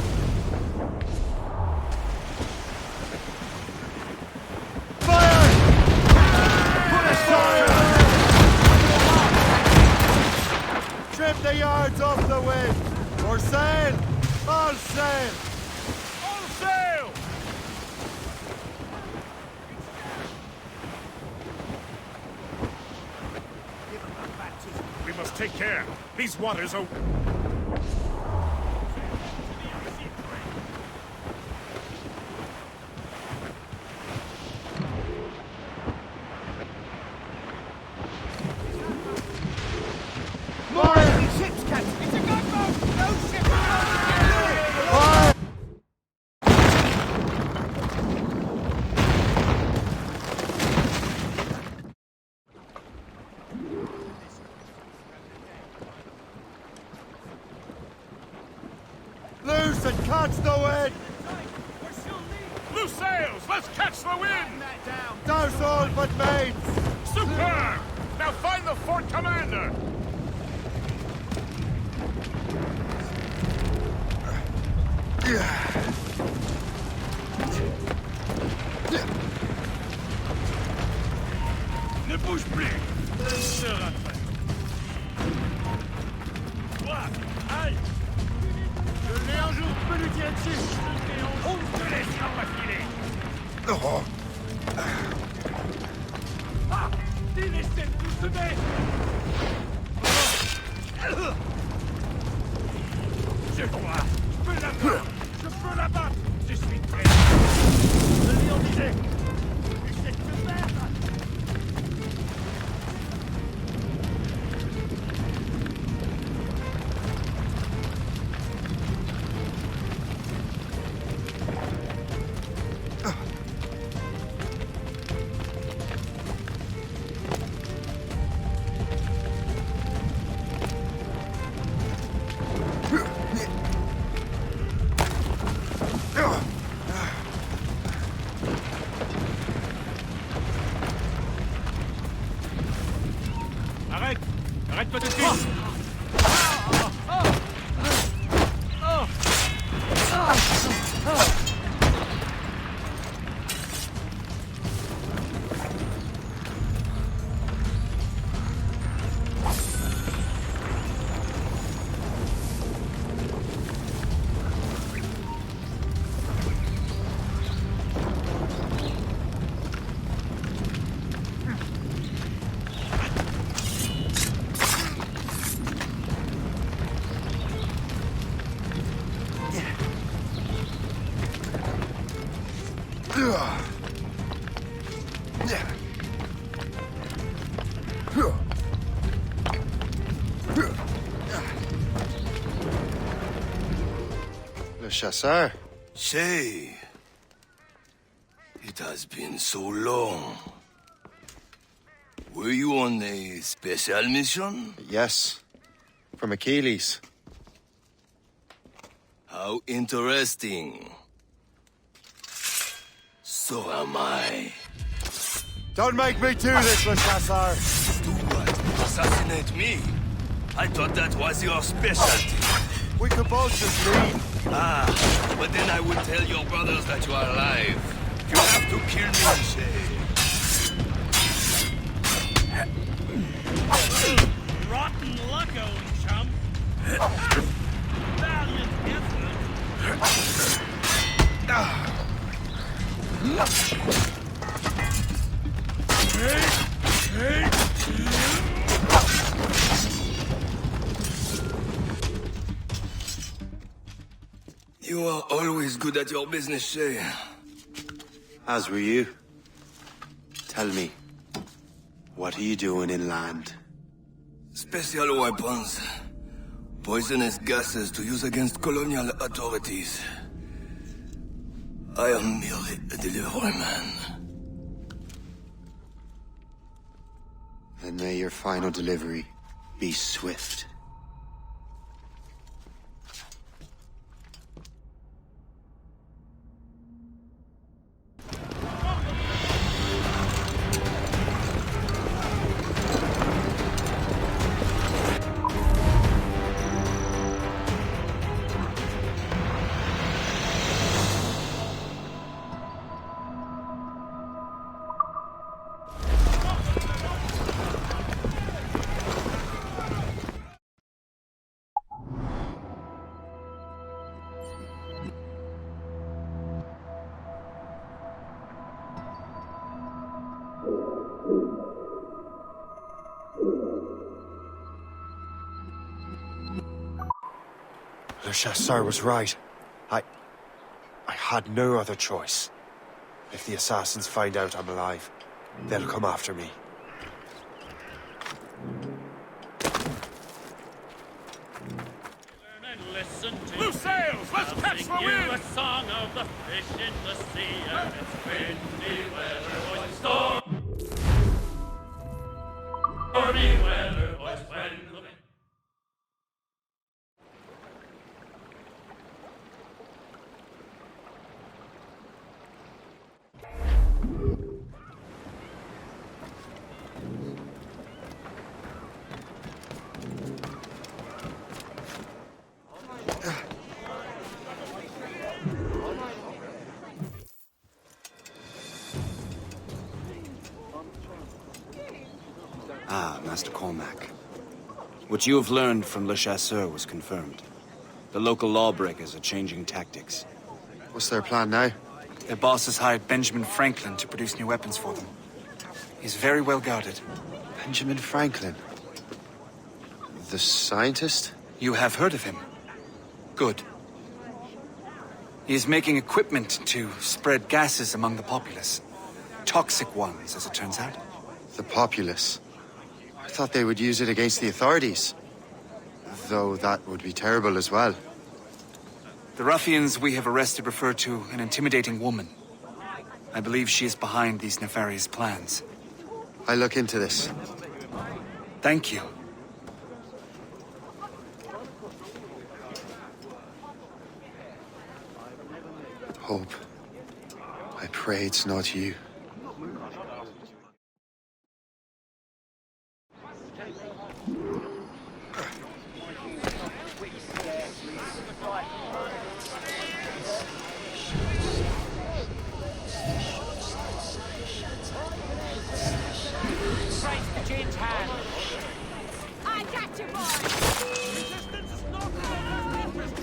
Fire! Put a fire! Trim the yards off the wind! Or sail! All sail! All sail! We must take care. These waters are... More enemy ships, Captain! It's a gunboat! No ship! Fire! Loose and catch the wind! Loose sails! Let's catch the wind! Douse all but mates! Super! Now find the fort commander! Ne bouge plus! Se rattrape. Toi, aïe! Je l'ai un jour, tu peux lui tirer dessus! On ne te laissera pas filer! Ah! Il essaie de nous semer! Je crois! Je peux l'abattre! Je peux l'abattre! Je suis prêt! Le lion disait! Essaie de te perdre! Arrête! Arrête-toi de suite! Le chasseur. Shay, it has been so long. Were you on a special mission? Yes. From Achilles. How interesting. So am I. Don't make me do this, Le Chasseur! Do what? Assassinate me? I thought that was your specialty. We could both just leave. Ah, but then I would tell your brothers that you are alive. You have to kill me, Shay. Rotten luck, old chum. Valiant effort. You are always good at your business, Shay. As were you. Tell me, what are you doing inland? Special weapons. Poisonous gases to use against colonial authorities. I am merely a delivery man. Then may your final delivery be swift. Le Chasseur was right. I had no other choice. If the assassins find out I'm alive, they'll come after me. Loose sails! Let's catch the wind! A song of the fish in the sea, and it's windy weather, boys, stormy weather, boys, when the wind... Ah, Master Cormac. What you have learned from Le Chasseur was confirmed. The local lawbreakers are changing tactics. What's their plan now? Their boss has hired Benjamin Franklin to produce new weapons for them. He's very well guarded. Benjamin Franklin? The scientist? You have heard of him? Good. He is making equipment to spread gases among the populace. Toxic ones, as it turns out. The populace? I thought they would use it against the authorities. Though that would be terrible as well. The ruffians we have arrested refer to an intimidating woman. I believe she is behind these nefarious plans. I'll look into this. Thank you. Hope. I pray it's not you. I got you, boy! Resistance is not in our interest!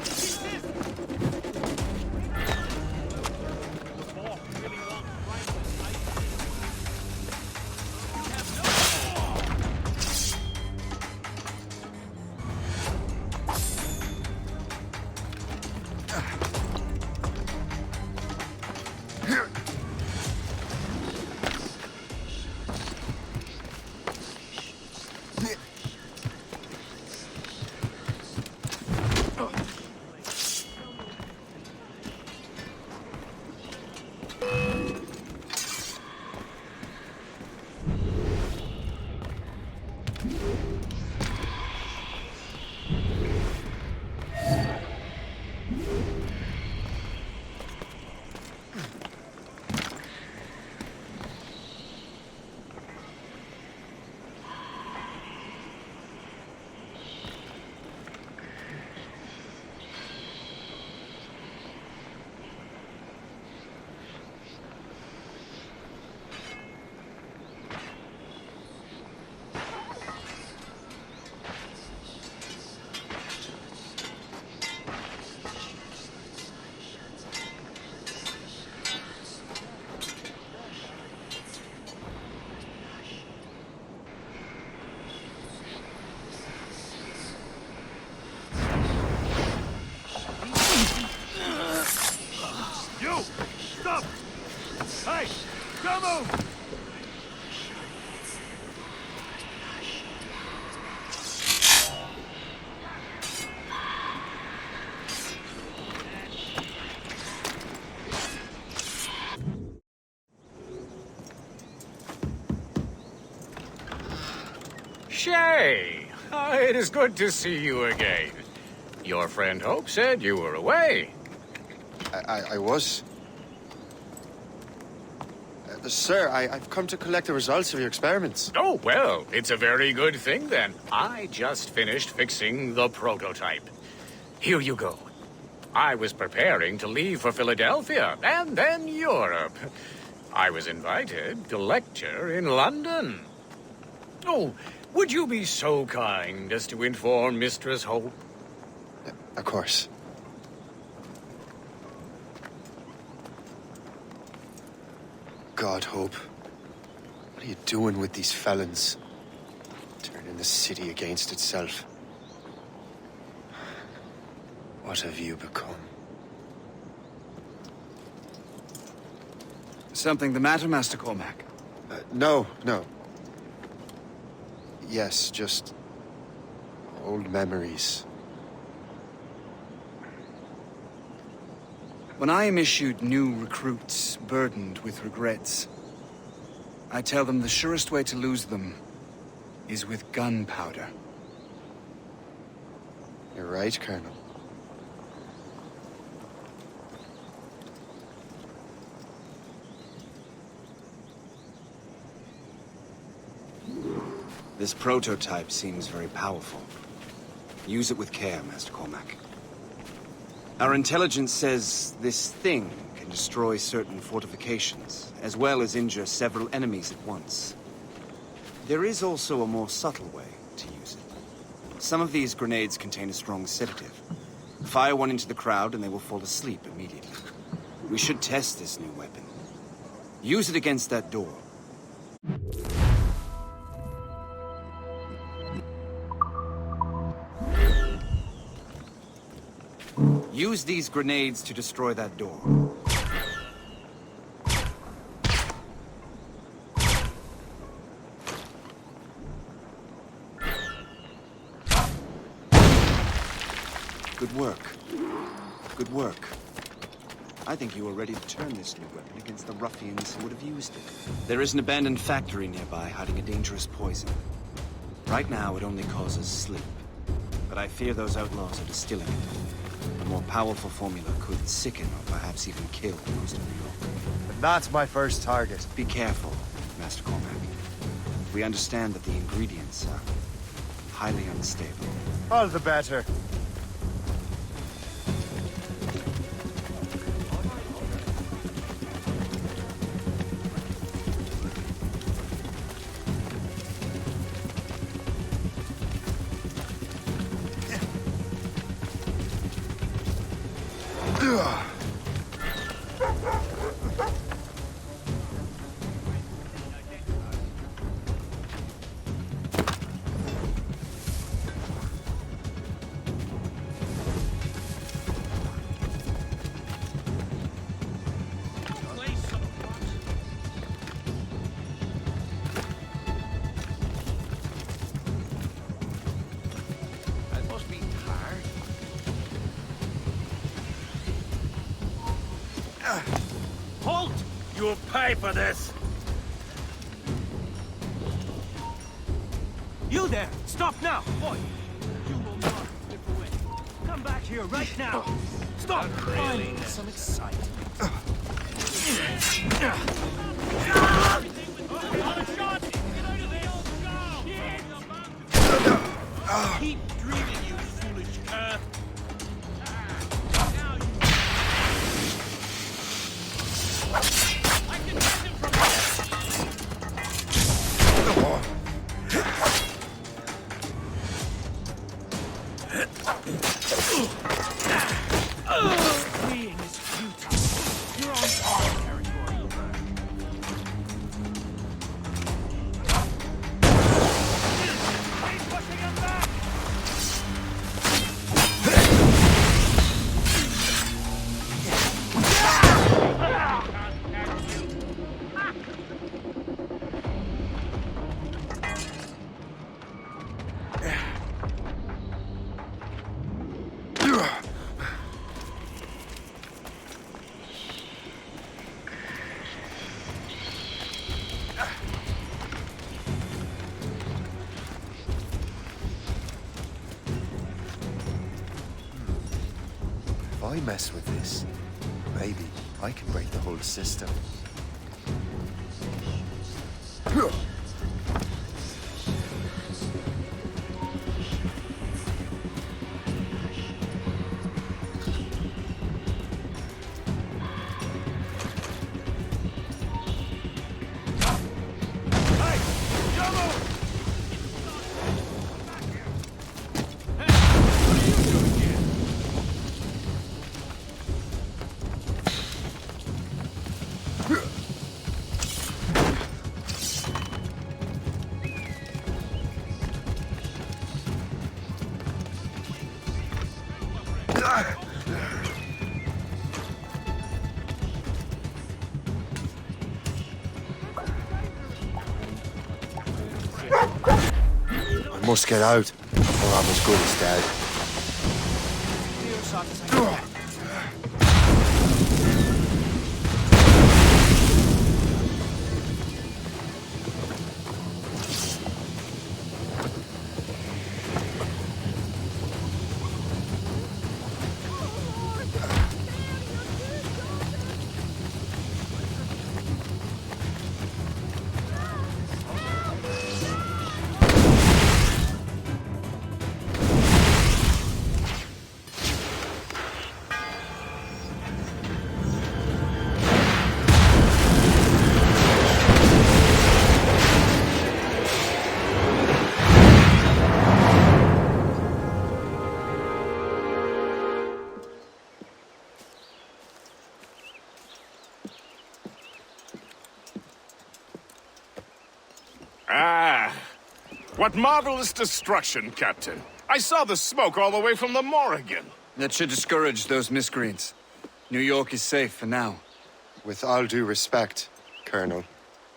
Hey, don't move! Shay! It is good to see you again. Your friend Hope said you were away. I was. Sir, I've come to collect the results of your experiments. Oh, well, it's a very good thing then. I just finished fixing the prototype. Here you go. I was preparing to leave for Philadelphia and then Europe. I was invited to lecture in London. Oh, would you be so kind as to inform Mistress Hope? Of course. God, Hope. What are you doing with these felons? Turning the city against itself. What have you become? Something the matter, Master Cormac? No. Yes, just old memories. When I am issued new recruits burdened with regrets, I tell them the surest way to lose them is with gunpowder. You're right, Colonel. This prototype seems very powerful. Use it with care, Master Cormac. Our intelligence says this thing can destroy certain fortifications, as well as injure several enemies at once. There is also a more subtle way to use it. Some of these grenades contain a strong sedative. Fire one into the crowd and they will fall asleep immediately. We should test this new weapon. Use it against that door. Use these grenades to destroy that door. Good work. Good work. I think you are ready to turn this new weapon against the ruffians who would have used it. There is an abandoned factory nearby hiding a dangerous poison. Right now, it only causes sleep. But I fear those outlaws are distilling it. A more powerful formula could sicken or perhaps even kill most of New York. And that's my first target. Be careful, Master Cormac. We understand that the ingredients are highly unstable. All the better. Halt! You'll pay for this! You there! Stop now! Boy! You will not slip away. Come back here right now! Stop! Really? Some excitement. Keep dreaming, you foolish cur! Fleeing is futile. You're on our territory. Keep pushing him back! If I mess with this, maybe I can break the whole system. I must get out, or I'm as good as dead. Ah, what marvelous destruction, Captain. I saw the smoke all the way from the Morrigan. That should discourage those miscreants. New York is safe for now. With all due respect, Colonel,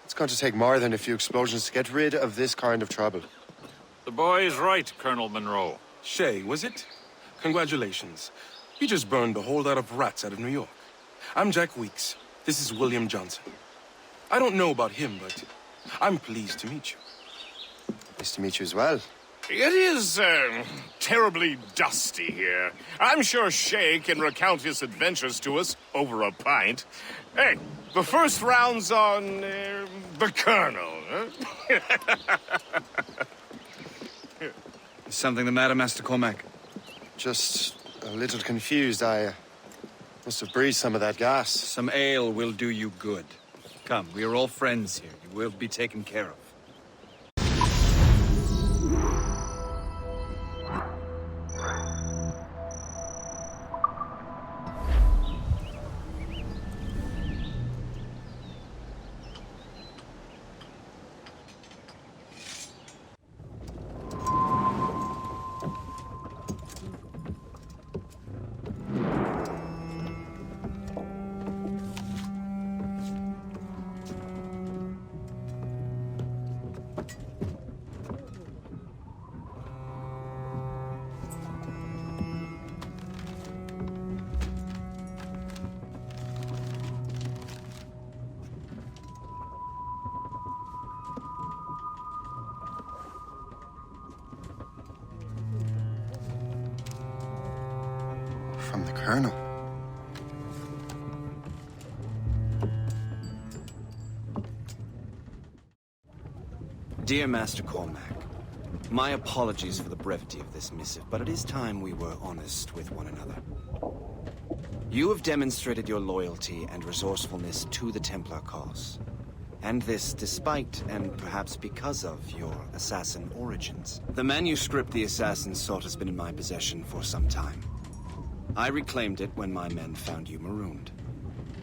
it's going to take more than a few explosions to get rid of this kind of trouble. The boy is right, Colonel Monroe. Shay, was it? Congratulations. You just burned a whole lot of rats out of New York. I'm Jack Weeks. This is William Johnson. I don't know about him, but I'm pleased to meet you. Nice to meet you as well. It is, terribly dusty here. I'm sure Shay can recount his adventures to us over a pint. Hey, the first round's on, the Colonel, huh? Is something the matter, Master Cormac? Just a little confused. I must have breathed some of that gas. Some ale will do you good. Come, we are all friends here. You will be taken care of. From the Colonel. Dear Master Cormac, my apologies for the brevity of this missive, but it is time we were honest with one another. You have demonstrated your loyalty and resourcefulness to the Templar cause. And this despite, and perhaps because of, your assassin origins. The manuscript the assassin sought has been in my possession for some time. I reclaimed it when my men found you marooned.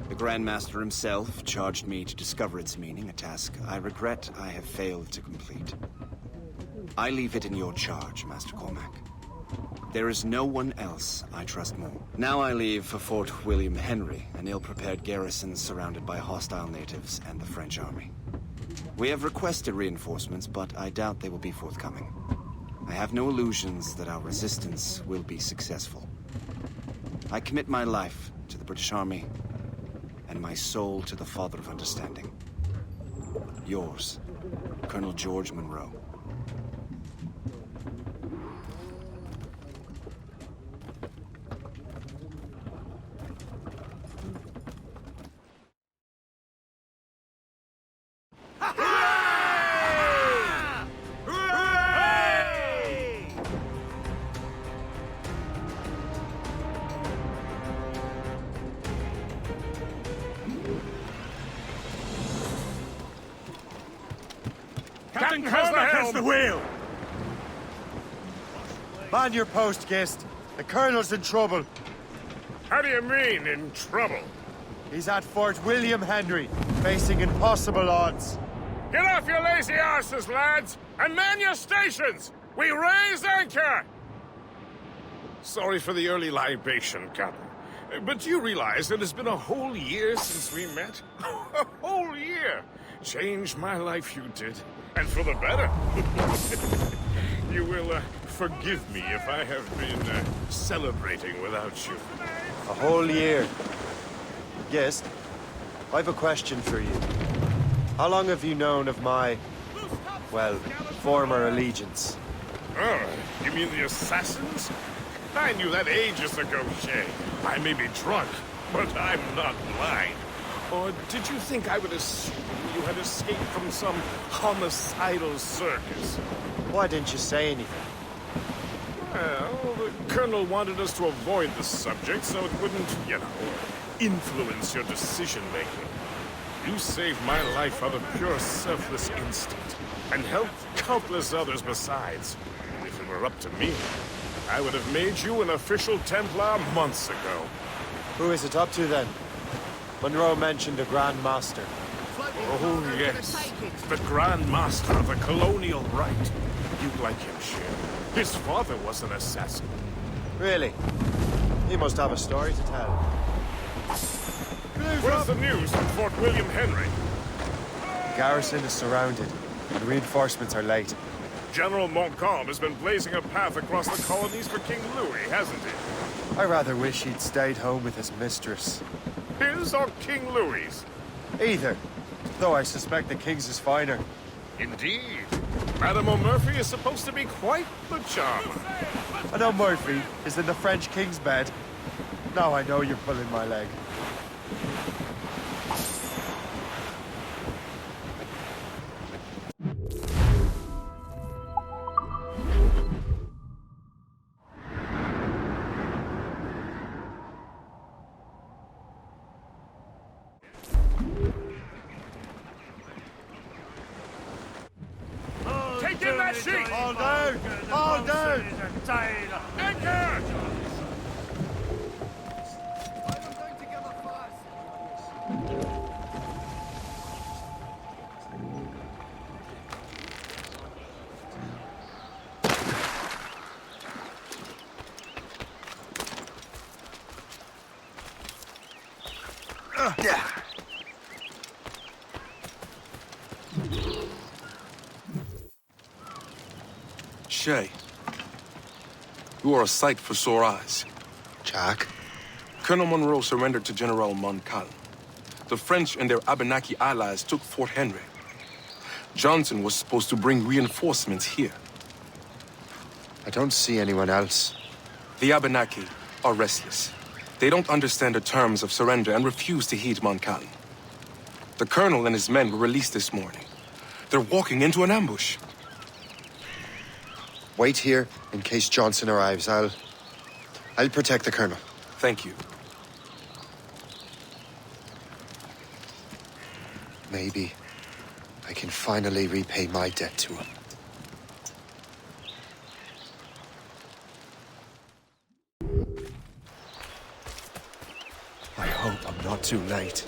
The Grand Master himself charged me to discover its meaning, a task I regret I have failed to complete. I leave it in your charge, Master Cormac. There is no one else I trust more. Now I leave for Fort William Henry, an ill-prepared garrison surrounded by hostile natives and the French army. We have requested reinforcements, but I doubt they will be forthcoming. I have no illusions that our resistance will be successful. I commit my life to the British Army, and my soul to the Father of Understanding. Yours, Colonel George Monroe. Captain Cormac has the wheel! Man your post, Gist. The Colonel's in trouble. How do you mean, in trouble? He's at Fort William Henry, facing impossible odds. Get off your lazy arses, lads, and man your stations! We raise anchor! Sorry for the early libation, Captain. But do you realize it has been a whole year since we met? A whole year! Changed my life, you did. And for the better. You will forgive me if I have been celebrating without you. A whole year. Yes. I have a question for you. How long have you known of my, well, former allegiance? Oh, you mean the assassins? I knew that ages ago, Shay. I may be drunk, but I'm not blind. Or did you think I would assume you had escaped from some homicidal circus? Why didn't you say anything? Well, the Colonel wanted us to avoid the subject so it wouldn't, you know, influence your decision-making. You saved my life out of pure selfless instinct, and helped countless others besides. If it were up to me, I would have made you an official Templar months ago. Who is it up to then? Monroe mentioned a Grand Master. Oh, yes. The Grand Master of the Colonial Rite. You'd like him, Shay. His father was an assassin. Really? He must have a story to tell. Where's the news from Fort William Henry? The garrison is surrounded, and reinforcements are late. General Montcalm has been blazing a path across the colonies for King Louis, hasn't he? I rather wish he'd stayed home with his mistress. His or King Louis's? Either. Though I suspect the King's is finer. Indeed. Madame O'Murphy is supposed to be quite the charmer. I know Murphy is in the French King's bed. Now I know you're pulling my leg. Take in that sheet! All down! All down! Anchor! Shay, you are a sight for sore eyes. Jack? Colonel Monroe surrendered to General Montcalm. The French and their Abenaki allies took Fort Henry. Johnson was supposed to bring reinforcements here. I don't see anyone else. The Abenaki are restless. They don't understand the terms of surrender and refuse to heed Montcalm. The colonel and his men were released this morning. They're walking into an ambush. Wait here in case Johnson arrives. I'll protect the colonel. Thank you. Maybe I can finally repay my debt to him. I hope I'm not too late.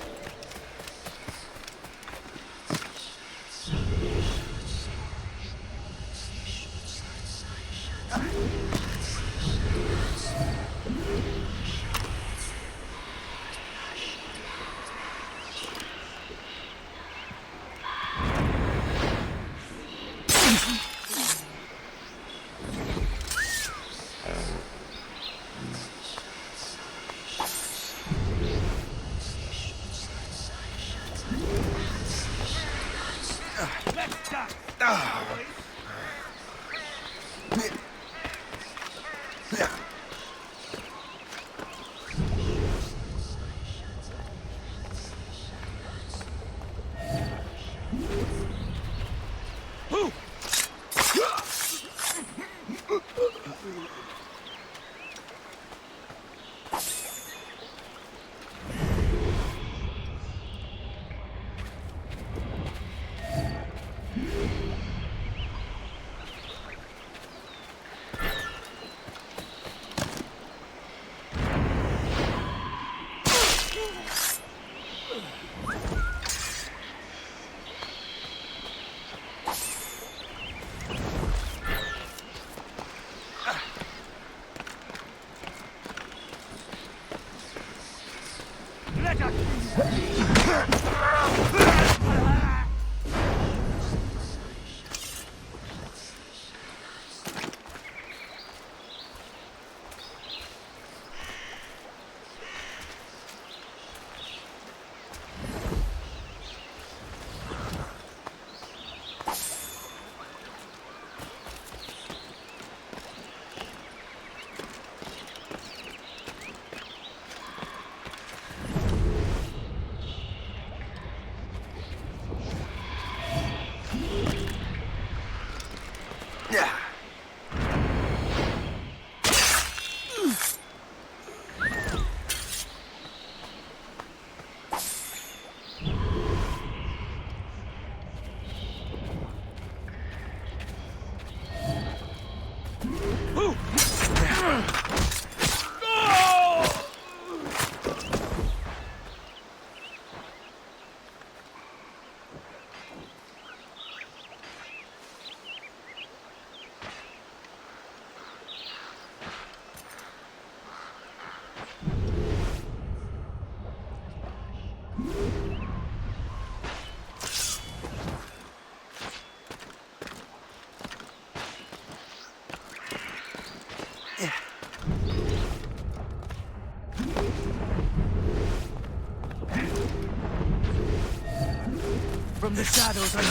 From the shadows, I...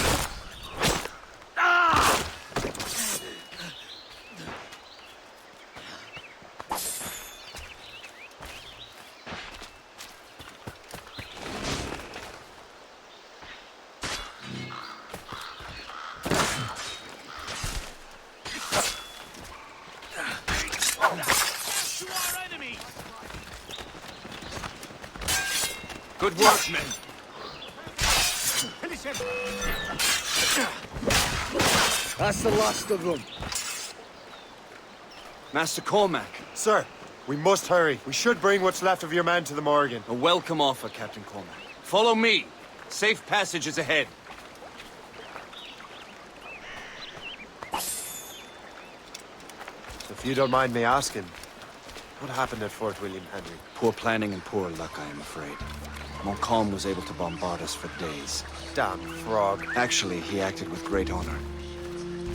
Good work, men. That's the last of them. Master Cormac. Sir, we must hurry. We should bring what's left of your men to the Morgan. A welcome offer, Captain Cormac. Follow me. Safe passage is ahead. If you don't mind me asking, what happened at Fort William Henry? Poor planning and poor luck, I am afraid. Montcalm was able to bombard us for days. Damn frog. Actually, he acted with great honor.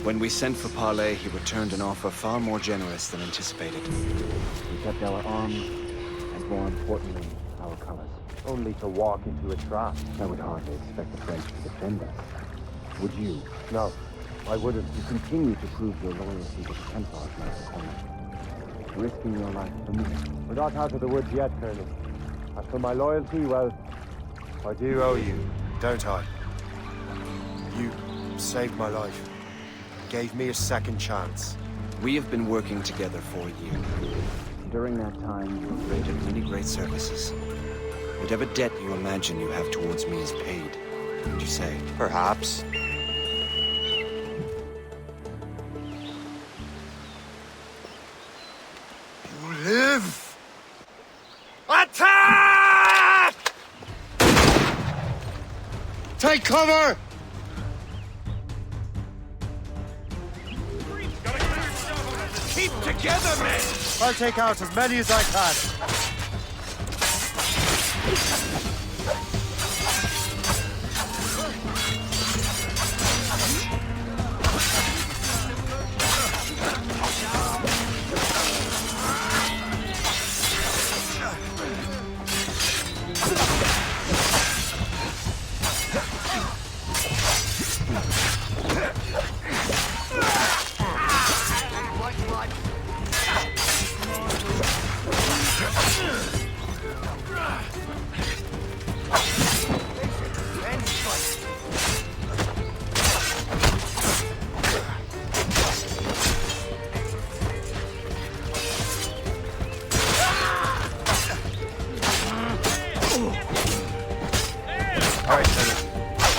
When we sent for parley, he returned an offer far more generous than anticipated. We kept our arms, and more importantly, our colors. Only to walk into a trap. I would hardly expect the French to defend us. Would you? No, I wouldn't. You continue to prove your loyalty to the Templars, Master Cormac. Risking your life for me. We're not out of the woods yet, Colonel. As for my loyalty, well, I do owe you, don't I? You saved my life. Gave me a second chance. We have been working together for a year. During that time, you have rendered many great services. Whatever debt you imagine you have towards me is paid. Would you say? Perhaps. You live! Attack! Take cover! Keep together, men! I'll take out as many as I can.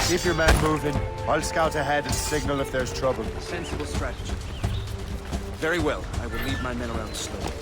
Keep your men moving. I'll scout ahead and signal if there's trouble. Sensible strategy. Very well. I will lead my men around slowly.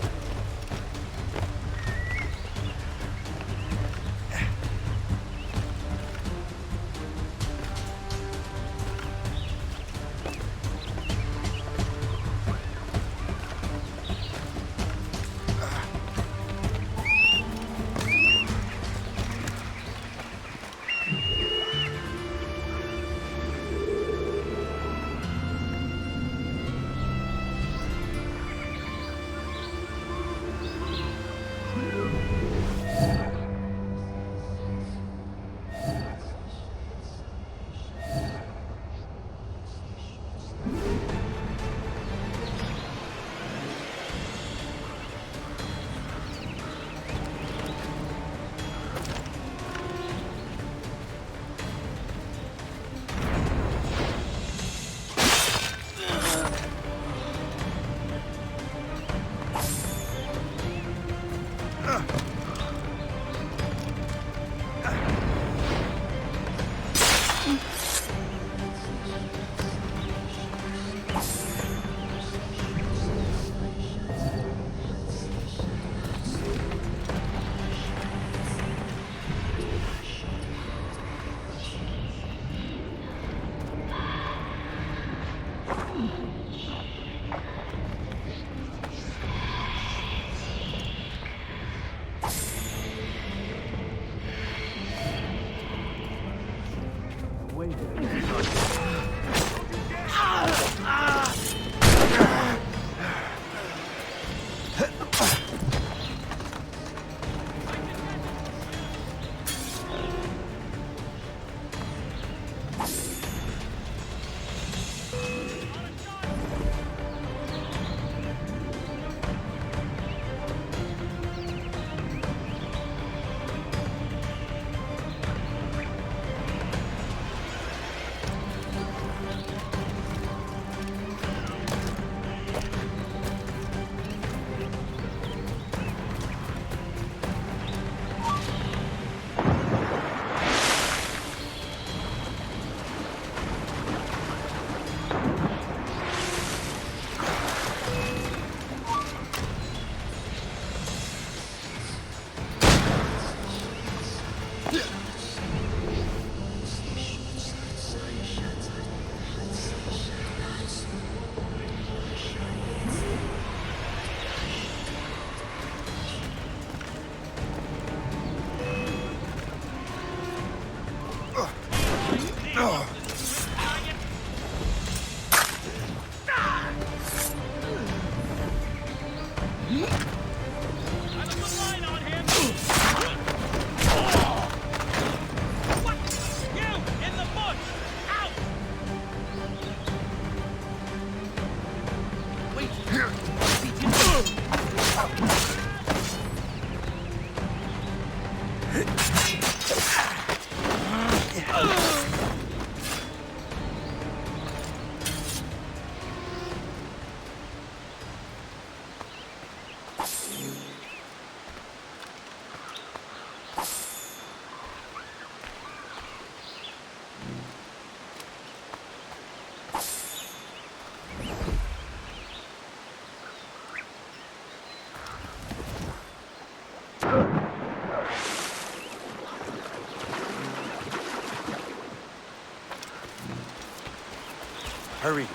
Hurry.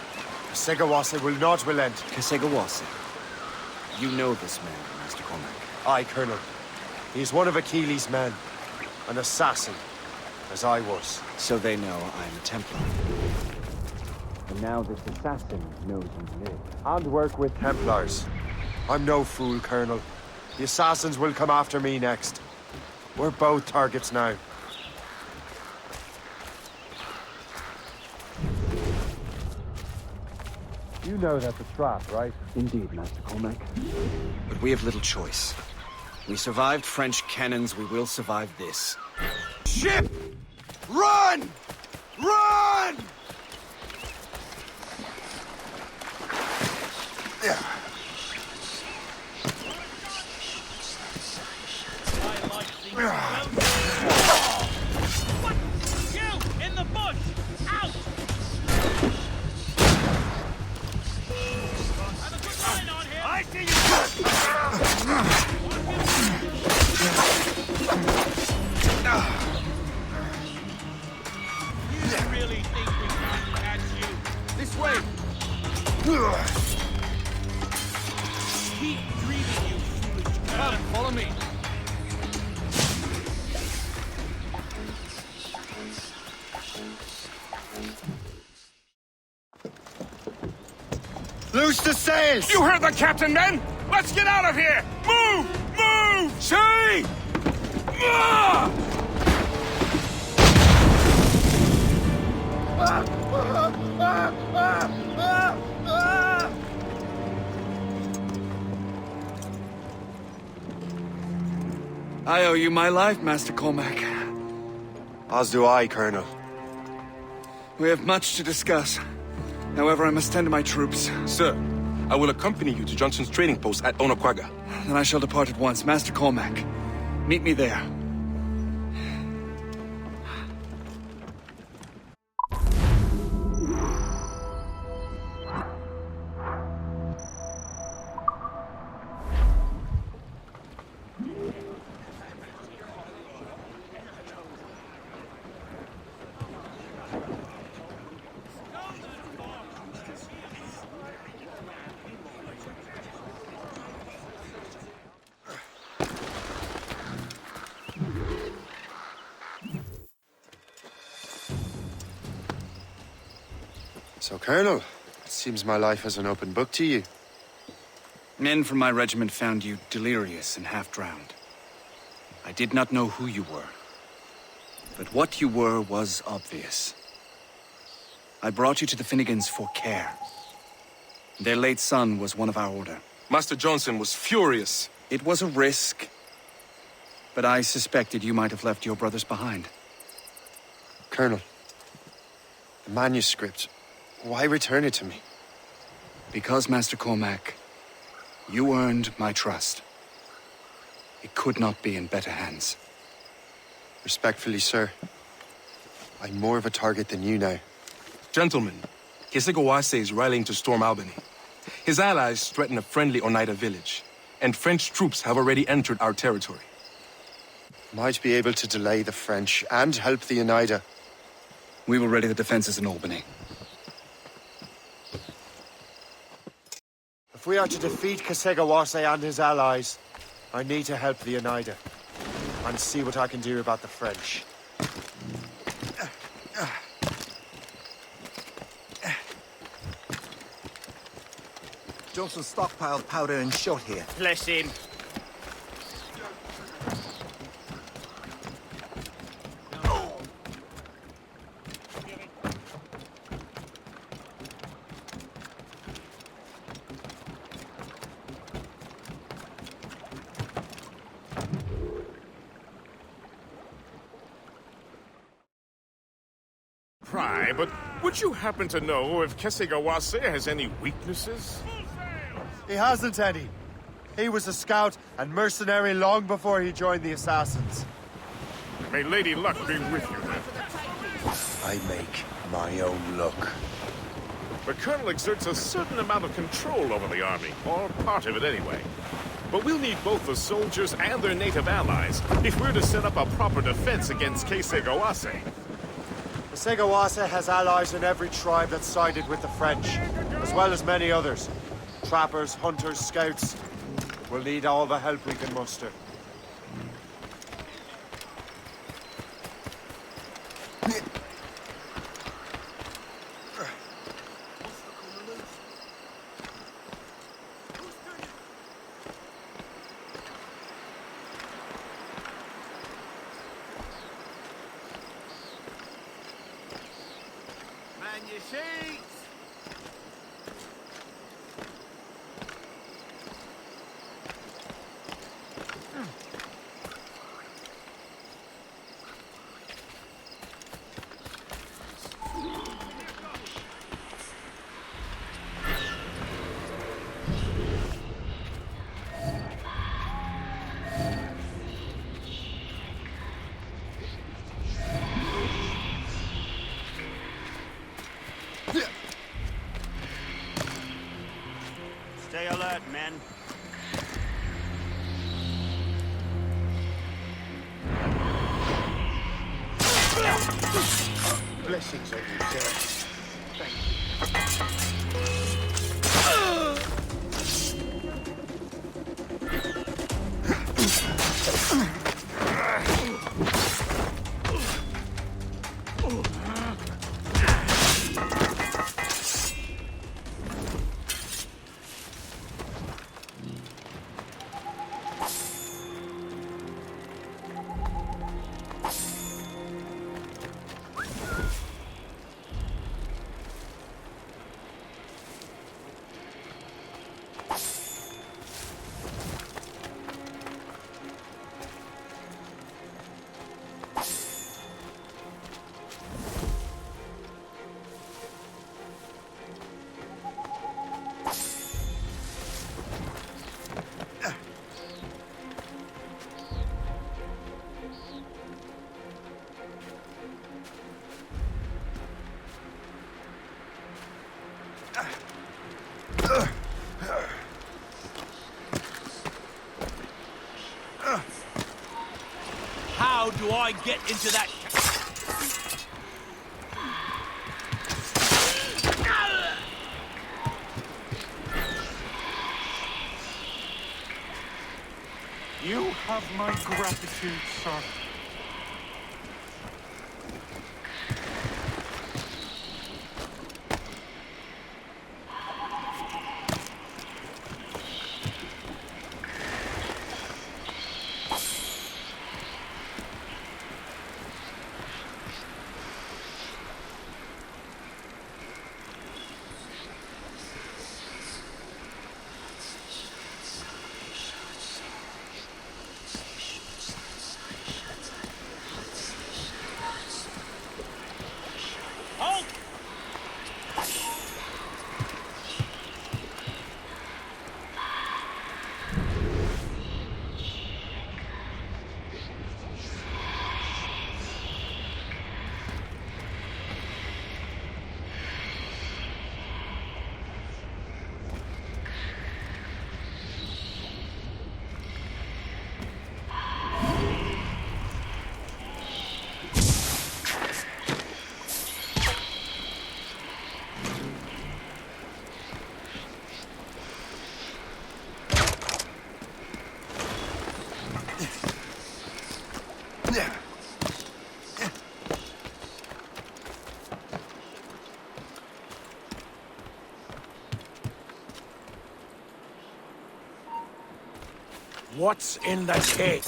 Segawase will not relent. Segawase? You know this man, Master Cormac. Aye, Colonel. He's one of Achilles' men. An assassin, as I was. So they know I'm a Templar. And now this assassin knows you live. And work with Templars. I'm no fool, Colonel. The assassins will come after me next. We're both targets now. You know that's a trap, right? Indeed, Master Cormac. But we have little choice. We survived French cannons, we will survive this. Ship! Run! Run! What? You! In the bush! Out! Have a good line on him! I see You really think we can catch you? This way! Keep dreaming, you foolish. Come, follow me. Loose the sails! You heard the captain, men! Let's get out of here! Move! Move! See! I owe you my life, Master Cormac. As do I, Colonel. We have much to discuss. However, I must tend to my troops. Sir, I will accompany you to Johnson's trading post at Onokwaga. Then I shall depart at once. Master Cormac, meet me there. So, Colonel, it seems my life is an open book to you. Men from my regiment found you delirious and half-drowned. I did not know who you were. But what you were was obvious. I brought you to the Finnegans for care. Their late son was one of our order. Master Johnson was furious. It was a risk, but I suspected you might have left your brothers behind. Colonel, the manuscript, why return it to me? Because, Master Cormac, you earned my trust. It could not be in better hands. Respectfully, sir, I'm more of a target than you now. Gentlemen, Kesegoase is rallying to storm Albany. His allies threaten a friendly Oneida village, and French troops have already entered our territory. Might be able to delay the French and help the Oneida. We will ready the defenses in Albany. If we are to defeat Kesegoase and his allies, I need to help the Oneida and see what I can do about the French. Johnson stockpiled powder and shot here. Bless him. Pry, but would you happen to know if Kesegoase has any weaknesses? He hasn't any. He was a scout and mercenary long before he joined the Assassins. May Lady Luck be with you then. I make my own luck. The Colonel exerts a certain amount of control over the army, or part of it anyway. But we'll need both the soldiers and their native allies if we're to set up a proper defense against Kesegoase. Kesegoase has allies in every tribe that sided with the French, as well as many others. Trappers, hunters, scouts. We'll need all the help we can muster. Man, you see? Stay alert, men. Blessings on you, sir. Thank How do I get into that? You have my gratitude, sir. What's in the cake?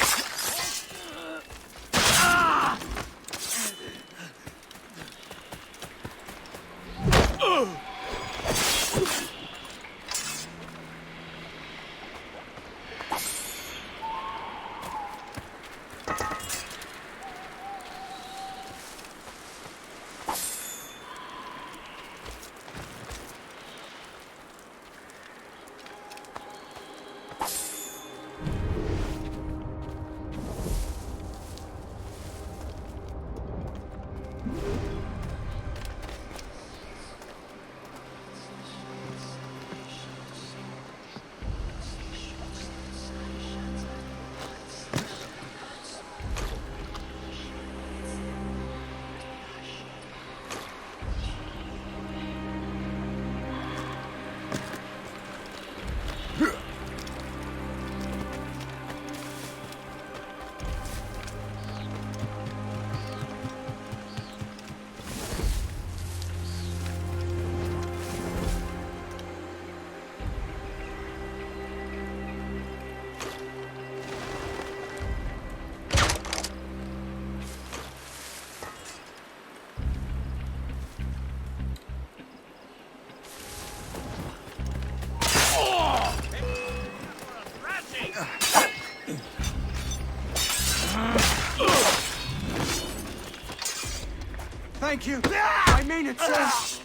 Thank you. I mean it, sir.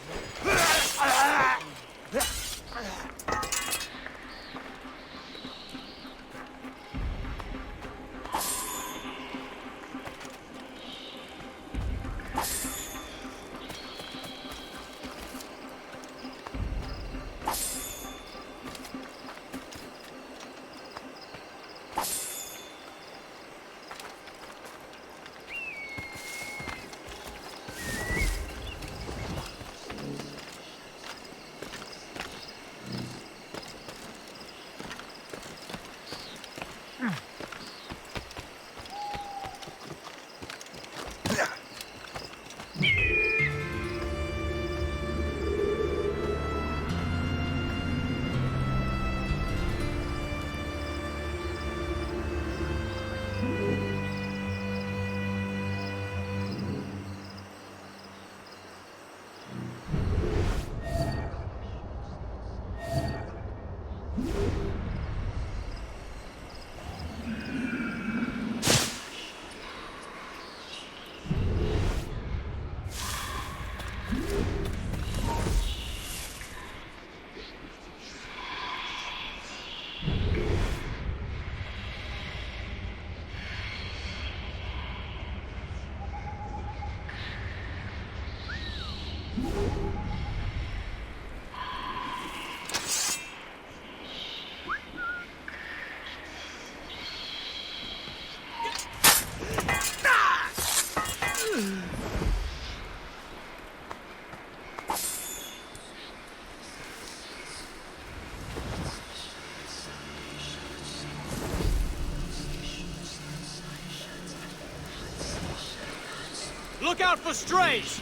Look out for strays!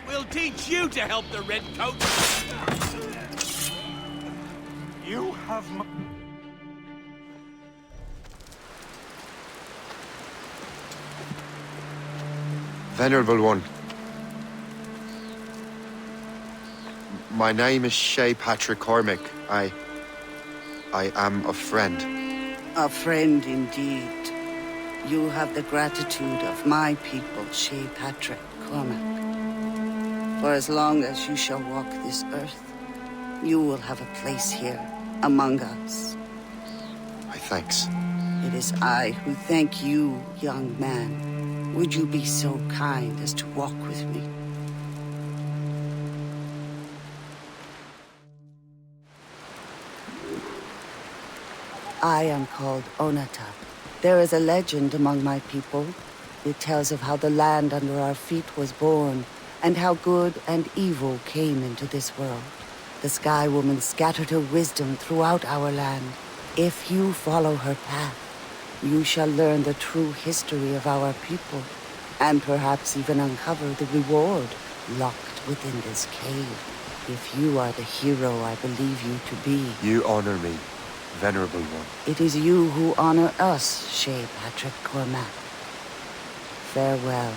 We'll teach you to help the redcoats! You have my... Venerable One. My name is Shay Patrick Cormac. I am a friend. A friend indeed. You have the gratitude of my people, Shay Patrick Cormac. For as long as you shall walk this earth, you will have a place here, among us. My thanks. It is I who thank you, young man. Would you be so kind as to walk with me? I am called Onata, There is a legend among my people. It tells of how the land under our feet was born, and how good and evil came into this world. The Sky Woman scattered her wisdom throughout our land. If you follow her path, you shall learn the true history of our people, and perhaps even uncover the reward locked within this cave. If you are the hero I believe you to be. You honor me, Venerable One. It is you who honor us, Shay Patrick Cormac. Farewell.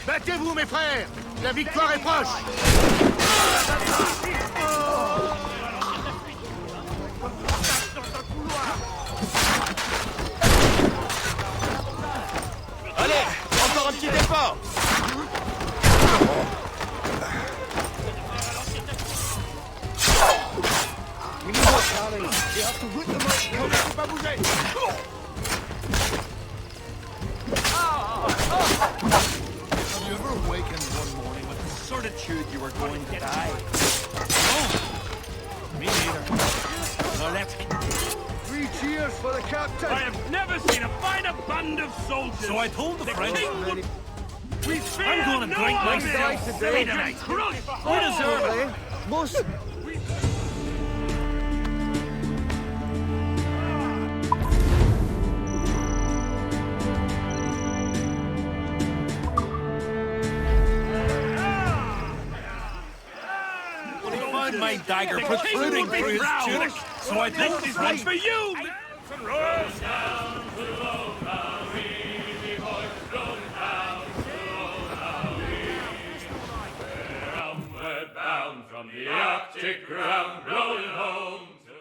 Battez-vous, mes frères! La victoire est proche! Allez, encore un petit effort! Faut pas bouger! Have you ever awakened one morning with the certitude you were going to die? Me neither. Now let's... 3 cheers for the captain! I have never seen a finer band of soldiers! So I told the French... We I'm going to drink myself silly tonight. We deserve it. Most... My dagger protruding through his tunic, so I told This is the one French... for you! Homeward bound from the Arctic ground, rolling home to...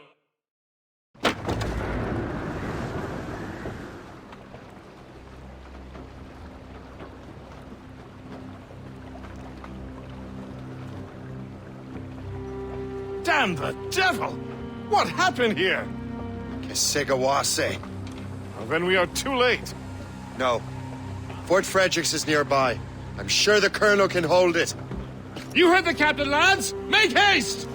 Damn the devil! What happened here? Kesegawase. Well, then we are too late. No. Fort Fredericks is nearby. I'm sure the Colonel can hold it. You heard the captain, lads! Make haste!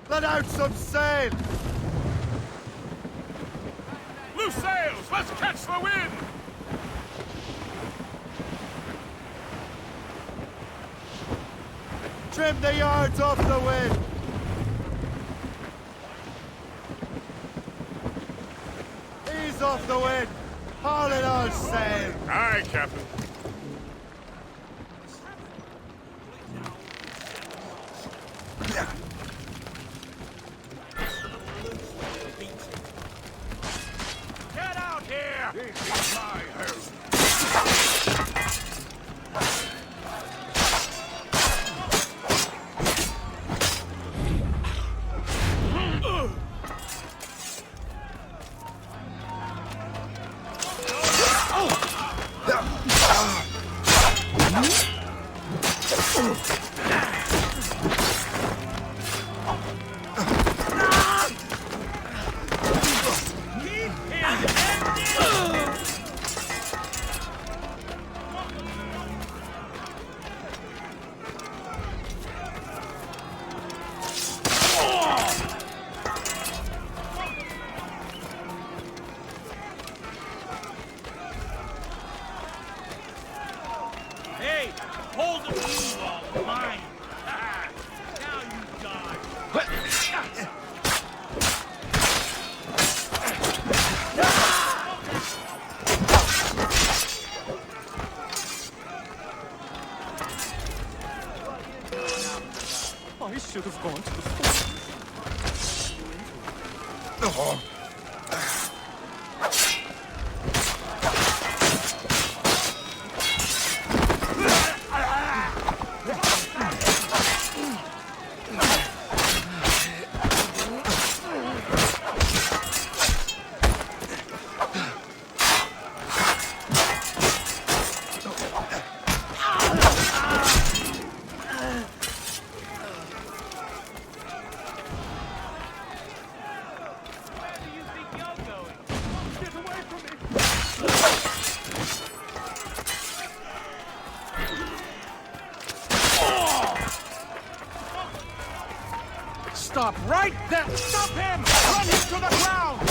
Let out some sail! Loose sails! Let's catch the wind! Trim the yards off the wind! Ease off the wind! Haul it all sail! Aye, Captain. Get out here! This is my home. Hey, hold the wall. should have gone to the fort. Stop right there! Stop him! Run him to the ground!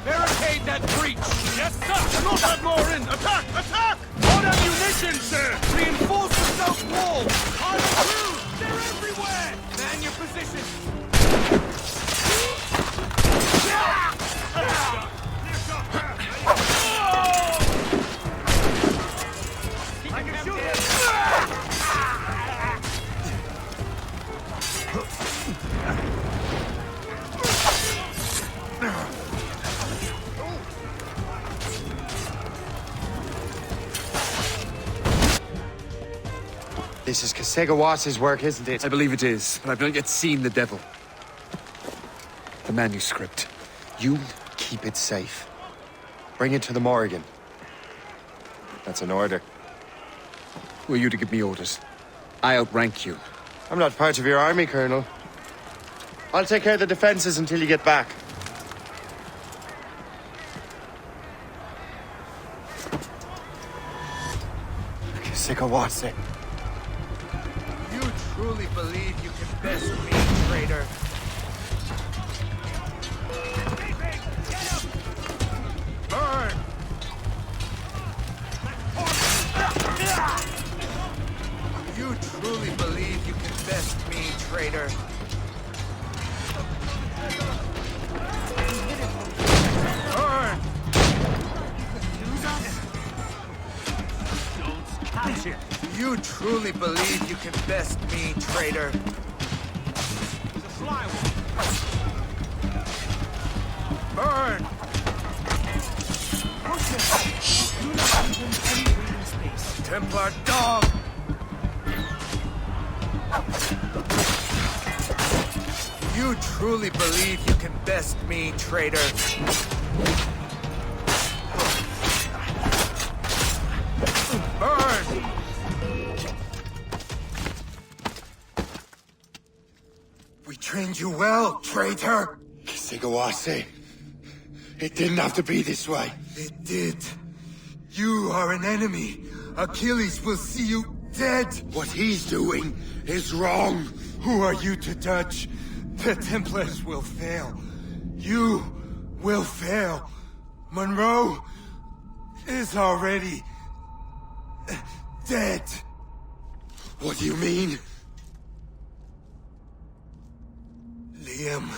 Barricade that breach! Yes, sir! Not that more in! Attack! Attack! On ammunition, sir! Reinforce the south wall! On through! They're everywhere! Man your position! I can shoot him! This is Kasegawas's work, isn't it? I believe it is, but I've not yet seen the devil. The manuscript. You keep it safe. Bring it to the Morrigan. That's an order. Who are you to give me orders? I outrank you. I'm not part of your army, Colonel. I'll take care of the defenses until you get back. Kasegawase. You truly believe you can best me, traitor? Burn! You truly believe you can best me, traitor? Burn! You truly believe you can best me, traitor? He's a sly one. Burn! Do not give him any breathing space. Templar dog! You truly believe you can best me, traitor? Burn! We trained you well, traitor! Kasegawase. It didn't have to be this way. It did. You are an enemy. Achilles will see you dead. What he's doing is wrong. Who are you to judge? The Templars will fail. You will fail. Monroe is already dead. What do you mean? Liam.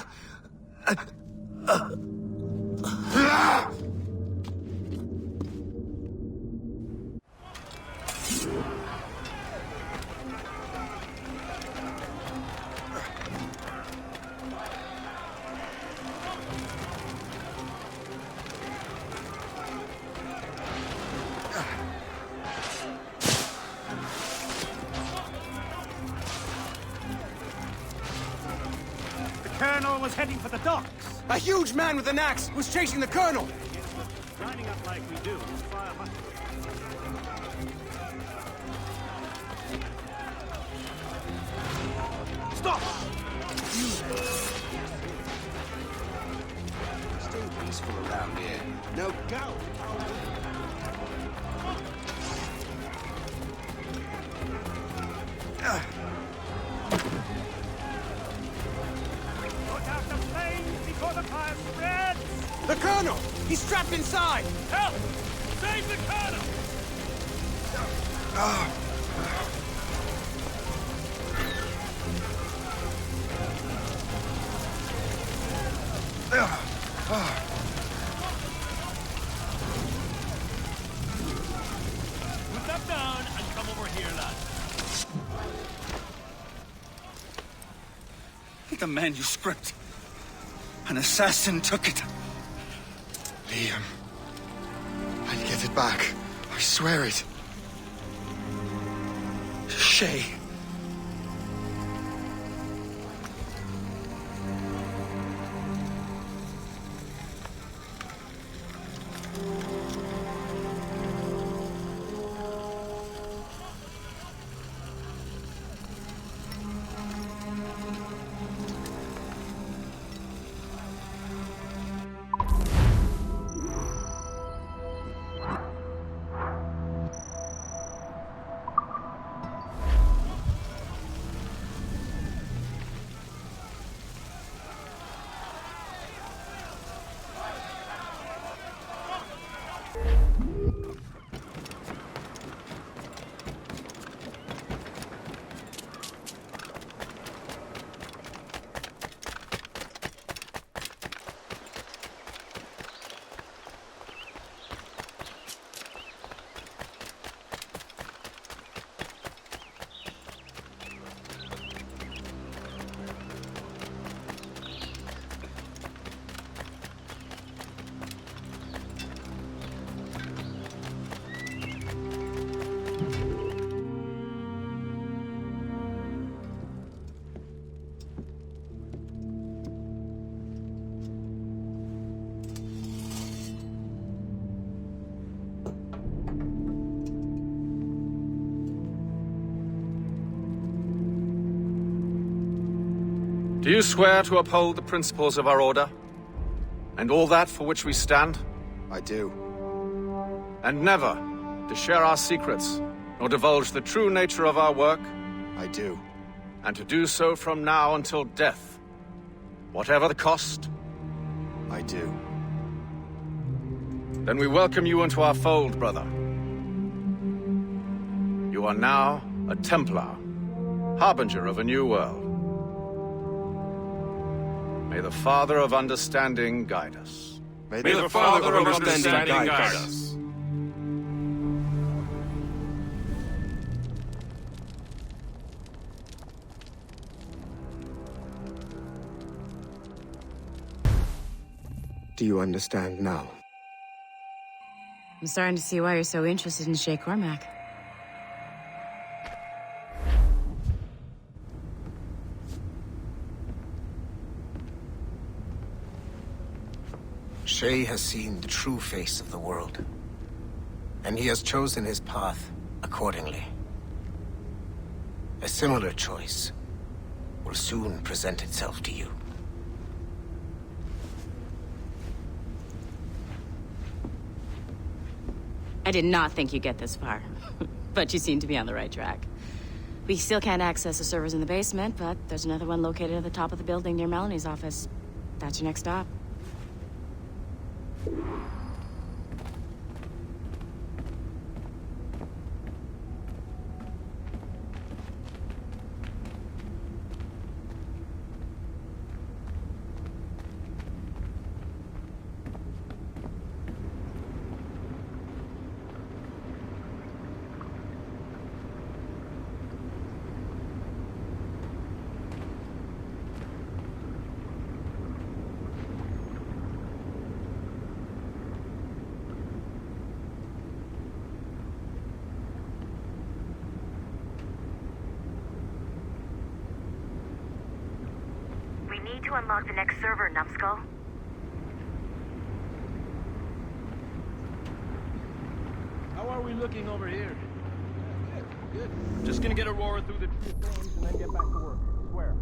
The Colonel was heading for the docks. A huge man with an axe was chasing the Colonel! Lining up like we do is fire hunting. Stop! Stay peaceful around here. No go! Put out the flames before the fire spreads! The Colonel! He's trapped inside! Help! Save the Colonel! Put that down and come over here, lad. The manuscript. An assassin took it. Liam. I'll get it back. I swear it. Shay. Do you swear to uphold the principles of our order? And all that for which we stand? I do. And never to share our secrets, nor divulge the true nature of our work? I do. And to do so from now until death, whatever the cost? I do. Then we welcome you into our fold, brother. You are now a Templar, harbinger of a new world. May the Father of Understanding guide us. May the Father of Understanding guide us. Do you understand now? I'm starting to see why you're so interested in Shay Cormac. Shay has seen the true face of the world, and he has chosen his path accordingly. A similar choice will soon present itself to you. I did not think you'd get this far, but you seem to be on the right track. We still can't access the servers in the basement, but there's another one located at the top of the building near Melanie's office. That's your next stop. To unlock the next server, Numbskull. How are we looking over here? Good. Just gonna get Aurora through the tree things and then get back to work. Swear.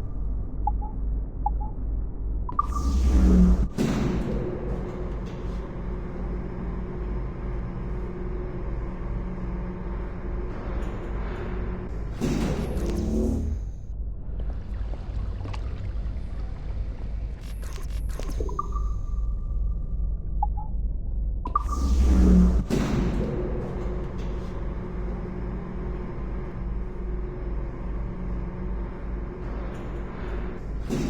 Could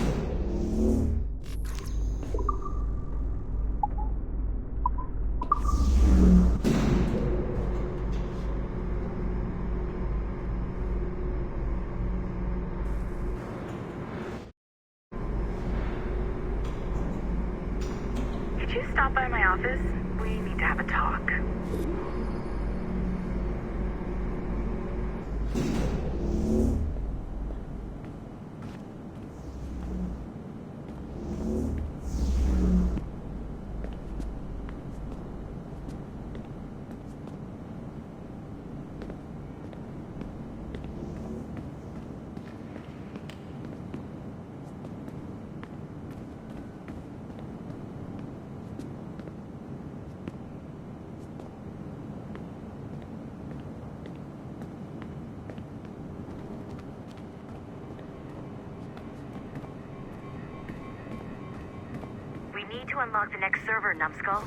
you stop by my office? We need to have a talk. Need to unlock the next server, Numbskull.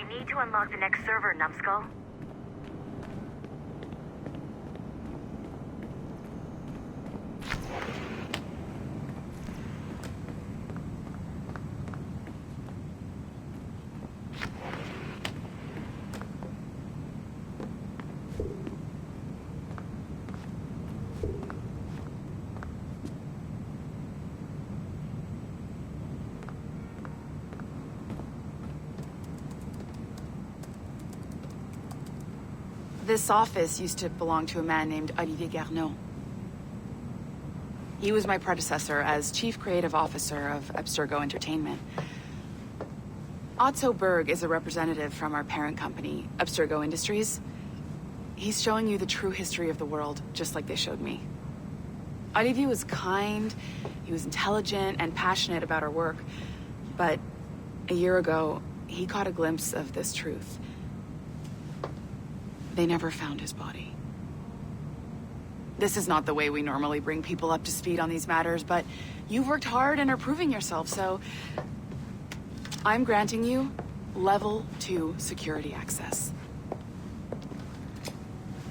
Need to unlock the next server, Numbskull. This office used to belong to a man named Olivier Garneau. He was my predecessor as Chief Creative Officer of Abstergo Entertainment. Otto Berg is a representative from our parent company, Abstergo Industries. He's showing you the true history of the world, just like they showed me. Olivier was kind, he was intelligent and passionate about our work, but a year ago, he caught a glimpse of this truth. They never found his body. This is not the way we normally bring people up to speed on these matters, but you've worked hard and are proving yourself, so I'm granting you level 2 security access.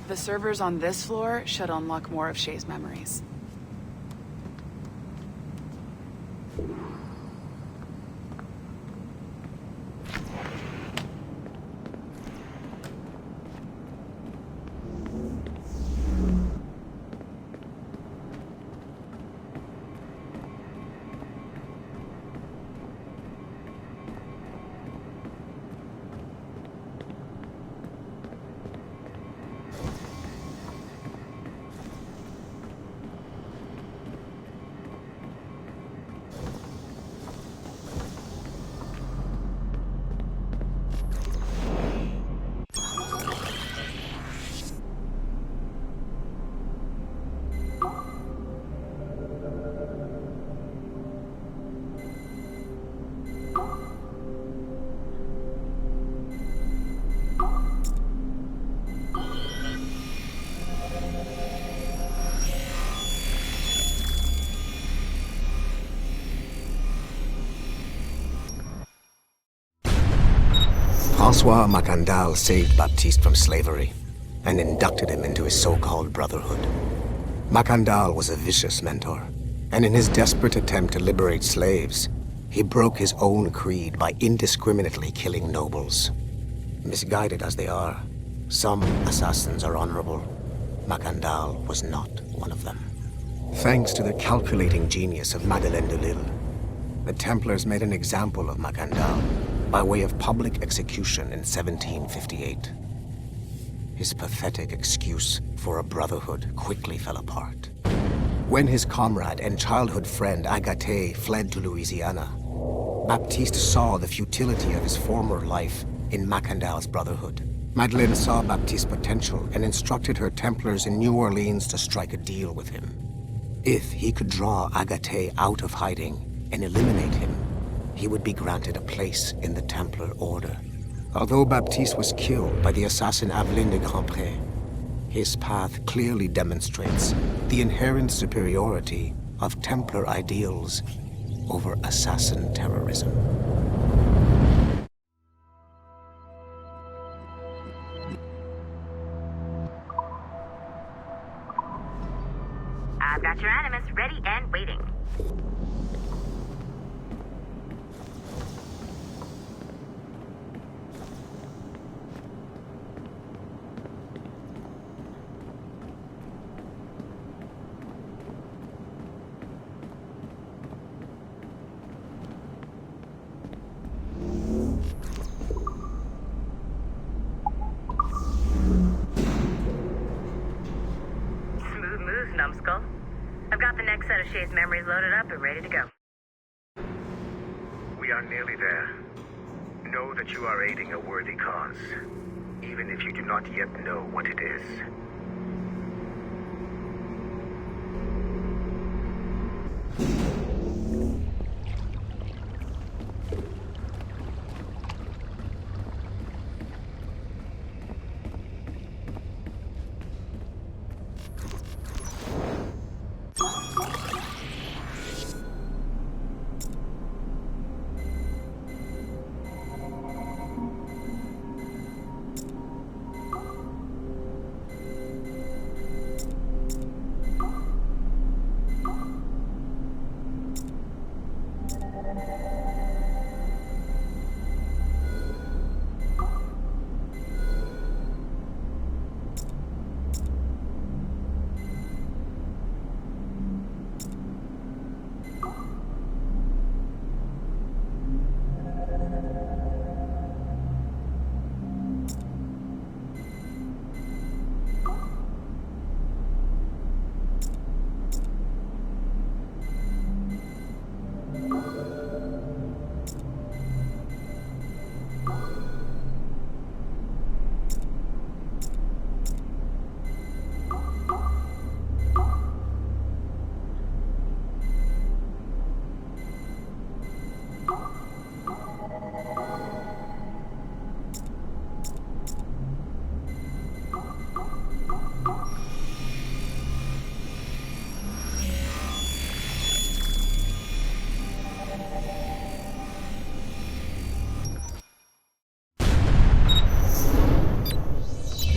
The servers on this floor should unlock more of Shay's memories. Francois Macandal saved Baptiste from slavery and inducted him into his so-called brotherhood. Macandal was a vicious mentor, and in his desperate attempt to liberate slaves, he broke his own creed by indiscriminately killing nobles. Misguided as they are, some assassins are honorable. Macandal was not one of them. Thanks to the calculating genius of Madeleine de Lille, the Templars made an example of Macandal by way of public execution in 1758. His pathetic excuse for a brotherhood quickly fell apart. When his comrade and childhood friend Agathe fled to Louisiana, Baptiste saw the futility of his former life in Macandal's brotherhood. Madeleine saw Baptiste's potential and instructed her Templars in New Orleans to strike a deal with him. If he could draw ADATA out of hiding and eliminate him, he would be granted a place in the Templar Order. Although Baptiste was killed by the assassin Aveline de Grandpré, his path clearly demonstrates the inherent superiority of Templar ideals over assassin terrorism. I've got your Animus ready and waiting. Smooth moves, numbskull. I've got the next set of Shay's memories loaded up and ready to go. We are nearly there. Know that you are aiding a worthy cause, even if you do not yet know what it is.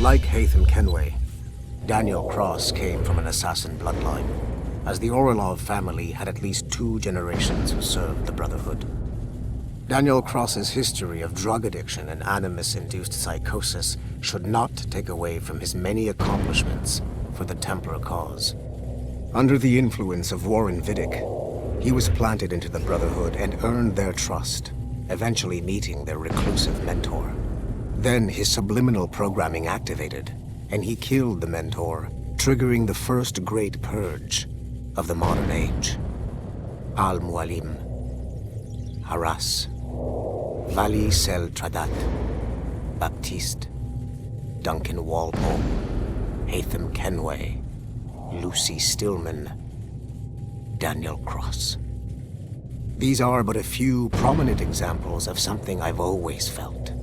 Like Haytham Kenway, Daniel Cross came from an assassin bloodline, as the Orlov family had at least 2 generations who served the Brotherhood. Daniel Cross's history of drug addiction and Animus-induced psychosis should not take away from his many accomplishments for the Templar cause. Under the influence of Warren Vidic, he was planted into the Brotherhood and earned their trust, eventually meeting their reclusive mentor. Then his subliminal programming activated, and he killed the mentor, triggering the first great purge of the modern age. Al-Mualim, Haras, Vali Sel Tradat, Baptiste, Duncan Walpole, Haytham Kenway, Lucy Stillman, Daniel Cross. These are but a few prominent examples of something I've always felt.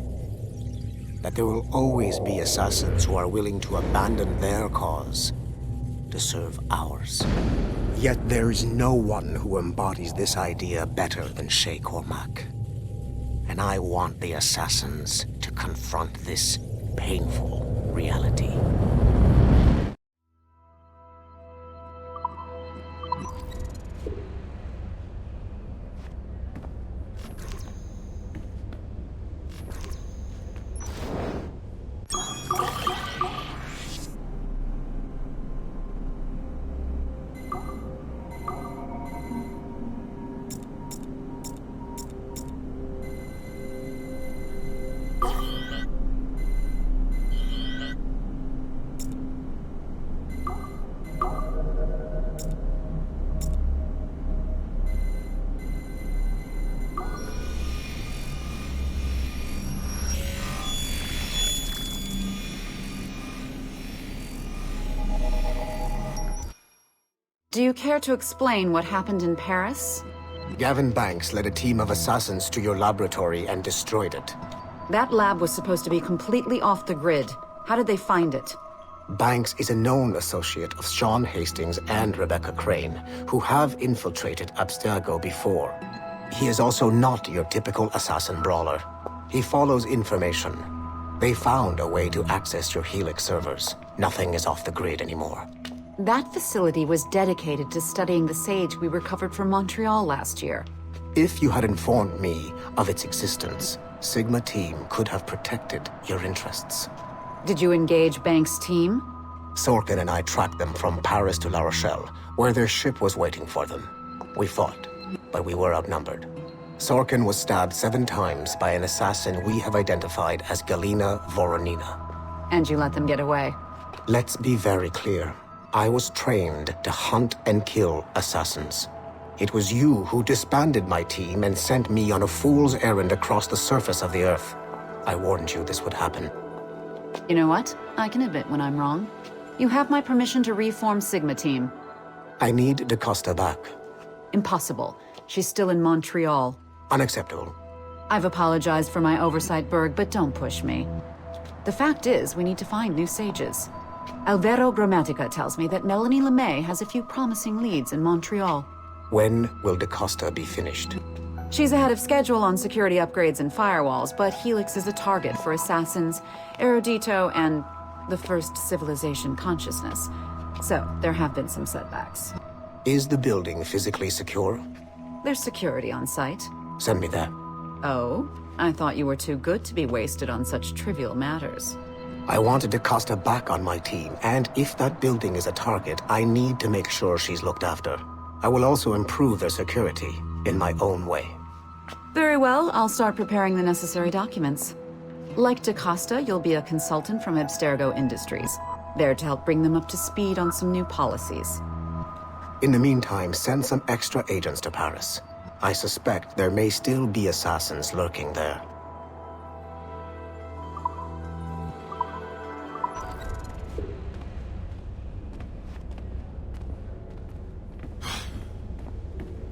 That there will always be assassins who are willing to abandon their cause to serve ours. Yet there is no one who embodies this idea better than Shay Cormac. And I want the assassins to confront this painful reality. Do you care to explain what happened in Paris? Gavin Banks led a team of assassins to your laboratory and destroyed it. That lab was supposed to be completely off the grid. How did they find it? Banks is a known associate of Sean Hastings and Rebecca Crane, who have infiltrated Abstergo before. He is also not your typical assassin brawler. He follows information. They found a way to access your Helix servers. Nothing is off the grid anymore. That facility was dedicated to studying the sage we recovered from Montreal last year. If you had informed me of its existence, Sigma Team could have protected your interests. Did you engage Banks' team? Sorkin and I tracked them from Paris to La Rochelle, where their ship was waiting for them. We fought, but we were outnumbered. Sorkin was stabbed 7 times by an assassin we have identified as Galina Voronina. And you let them get away? Let's be very clear. I was trained to hunt and kill assassins. It was you who disbanded my team and sent me on a fool's errand across the surface of the Earth. I warned you this would happen. You know what? I can admit when I'm wrong. You have my permission to reform Sigma Team. I need DaCosta back. Impossible. She's still in Montreal. Unacceptable. I've apologized for my oversight, Berg, but don't push me. The fact is, we need to find new sages. Alvaro Grammatica tells me that Melanie LeMay has a few promising leads in Montreal. When will DaCosta be finished? She's ahead of schedule on security upgrades and firewalls, but Helix is a target for assassins, Erudito, and the first civilization consciousness. So, there have been some setbacks. Is the building physically secure? There's security on site. Send me that. Oh? I thought you were too good to be wasted on such trivial matters. I wanted DaCosta back on my team, and if that building is a target, I need to make sure she's looked after. I will also improve their security in my own way. Very well, I'll start preparing the necessary documents. Like DaCosta, you'll be a consultant from Abstergo Industries, there to help bring them up to speed on some new policies. In the meantime, send some extra agents to Paris. I suspect there may still be assassins lurking there.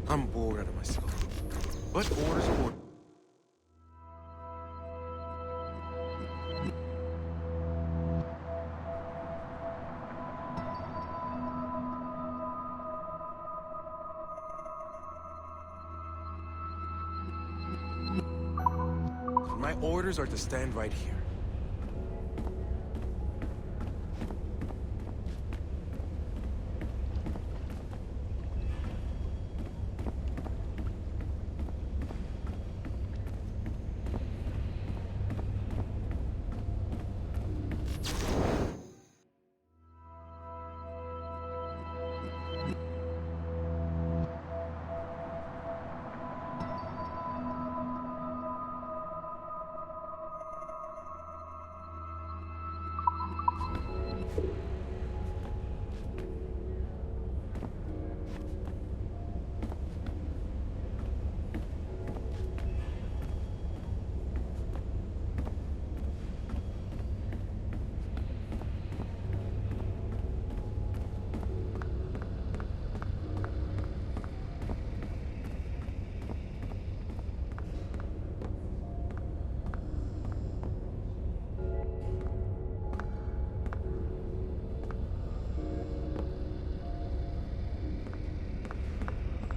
I'm bored out of myself. What orders or... My orders are to stand right here.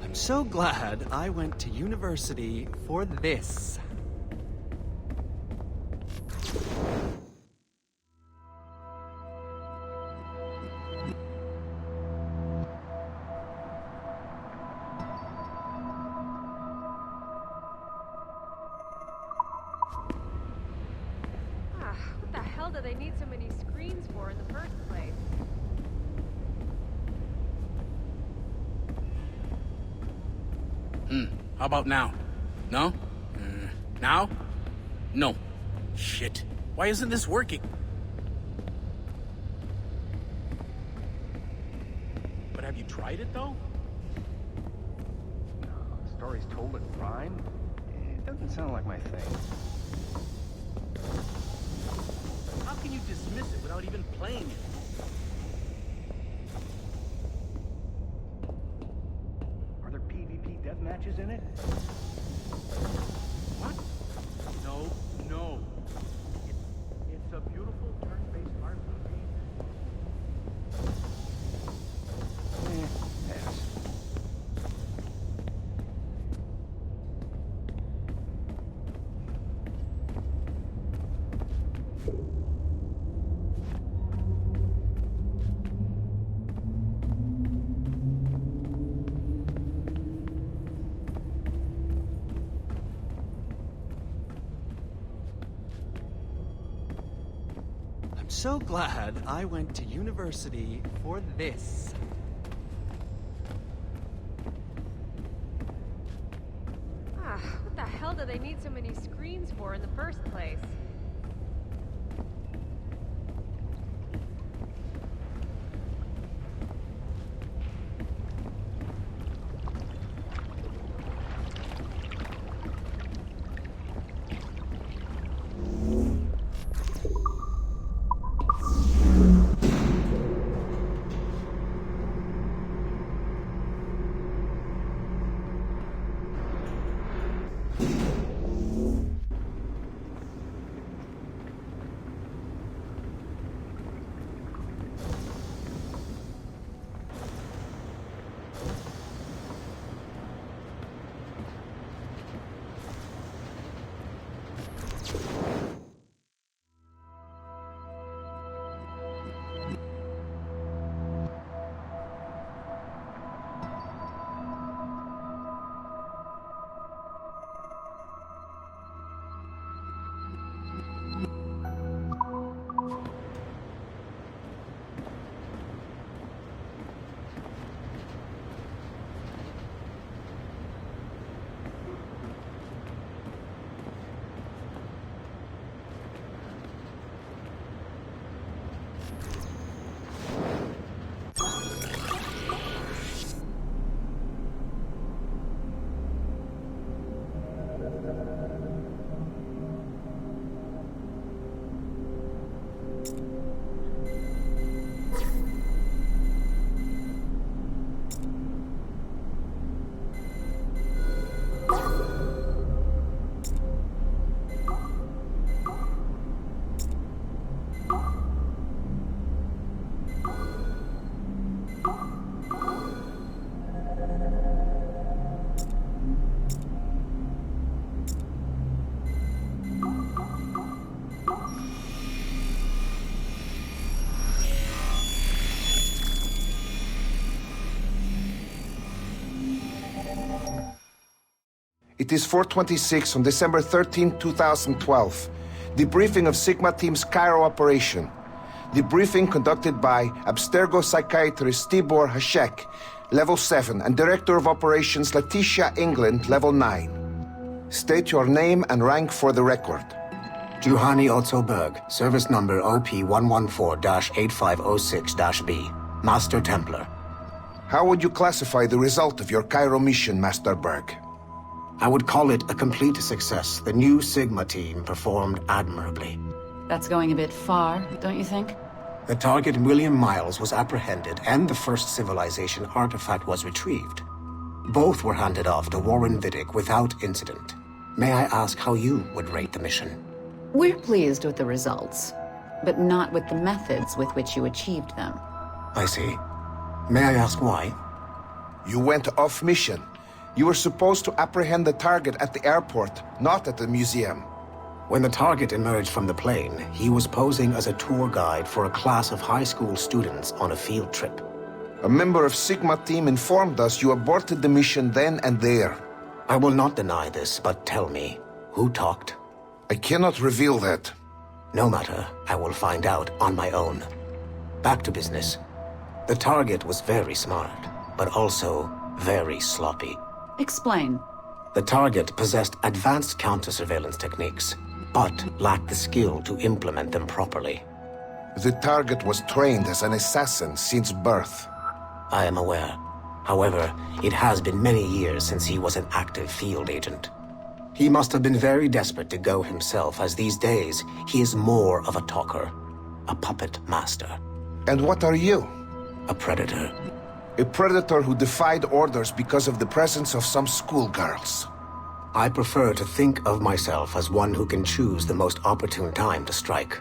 I'm so glad I went to university for this. What the hell do they need so many screens for in the first place? How about now? No? Now? No. Shit. Why isn't this working? But have you tried it, though? Stories told in rhyme? It doesn't sound like my thing. How can you dismiss it without even playing it? matches in it? What? No, no. It's a beautiful turn-based RPG. Pass. So glad I went to university for this. What the hell do they need so many screens for in the first place? It is 4:26 on December 13, 2012. Debriefing of Sigma Team's Cairo operation. Debriefing conducted by Abstergo psychiatrist Tibor Hashek, Level 7, and Director of Operations Letitia England, Level 9. State your name and rank for the record. Juhani Otzoberg, service number OP114-8506-B, Master Templar. How would you classify the result of your Cairo mission, Master Berg? I would call it a complete success. The new Sigma team performed admirably. That's going a bit far, don't you think? The target, William Miles, was apprehended and the first civilization artifact was retrieved. Both were handed off to Warren Vidic without incident. May I ask how you would rate the mission? We're pleased with the results, but not with the methods with which you achieved them. I see. May I ask why? You went off mission. You were supposed to apprehend the target at the airport, not at the museum. When the target emerged from the plane, he was posing as a tour guide for a class of high school students on a field trip. A member of Sigma team informed us you aborted the mission then and there. I will not deny this, but tell me, who talked? I cannot reveal that. No matter, I will find out on my own. Back to business. The target was very smart, but also very sloppy. Explain. The target possessed advanced counter-surveillance techniques, but lacked the skill to implement them properly. The target was trained as an assassin since birth. I am aware. However, it has been many years since he was an active field agent. He must have been very desperate to go himself, as these days he is more of a talker, a puppet master. And what are you? A predator. A predator who defied orders because of the presence of some schoolgirls. I prefer to think of myself as one who can choose the most opportune time to strike.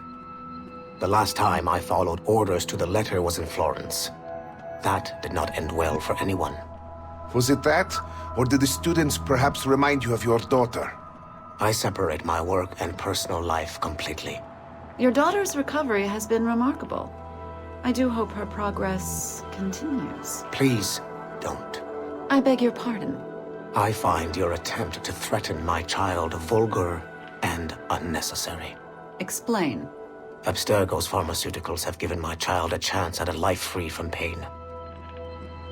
The last time I followed orders to the letter was in Florence. That did not end well for anyone. Was it that? Or did the students perhaps remind you of your daughter? I separate my work and personal life completely. Your daughter's recovery has been remarkable. I do hope her progress continues. Please, don't. I beg your pardon. I find your attempt to threaten my child vulgar and unnecessary. Explain. Abstergo's pharmaceuticals have given my child a chance at a life free from pain.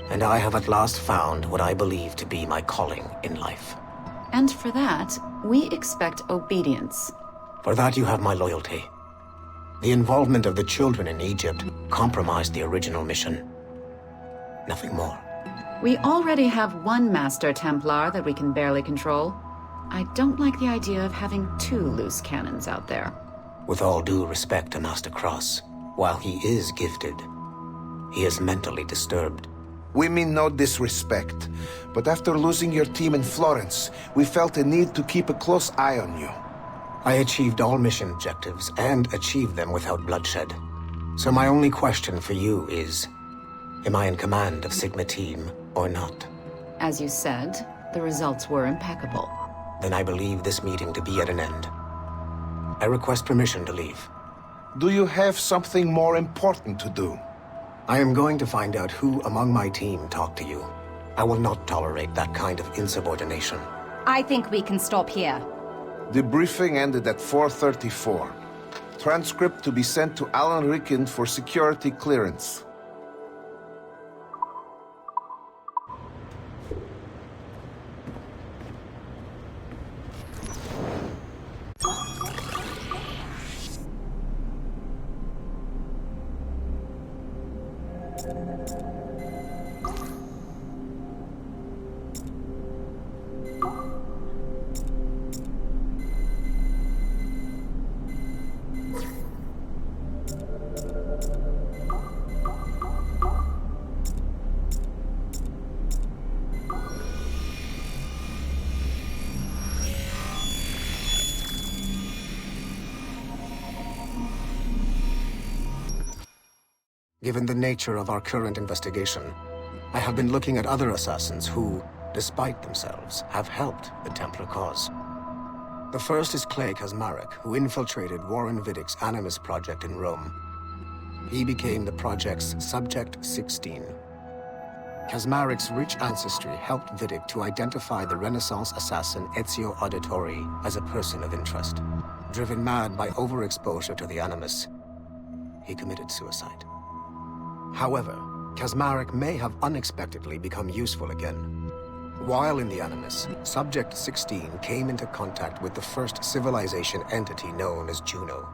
And I have at last found what I believe to be my calling in life. And for that, we expect obedience. For that you have my loyalty. The involvement of the children in Egypt compromised the original mission. Nothing more. We already have one Master Templar that we can barely control. I don't like the idea of having two loose cannons out there. With all due respect to Master Cross, while he is gifted, he is mentally disturbed. We mean no disrespect, but after losing your team in Florence, we felt a need to keep a close eye on you. I achieved all mission objectives, and achieved them without bloodshed. So my only question for you is, am I in command of Sigma Team or not? As you said, the results were impeccable. Then I believe this meeting to be at an end. I request permission to leave. Do you have something more important to do? I am going to find out who among my team talked to you. I will not tolerate that kind of insubordination. I think we can stop here. The briefing ended at 4:34. Transcript to be sent to Alan Ricken for security clearance. Given the nature of our current investigation, I have been looking at other assassins who, despite themselves, have helped the Templar cause. The first is Clay Kaczmarek, who infiltrated Warren Vidick's Animus project in Rome. He became the project's Subject 16. Kaczmarek's rich ancestry helped Vidick to identify the Renaissance assassin Ezio Auditore as a person of interest. Driven mad by overexposure to the Animus, he committed suicide. However, Kaczmarek may have unexpectedly become useful again. While in the Animus, Subject 16 came into contact with the first civilization entity known as Juno.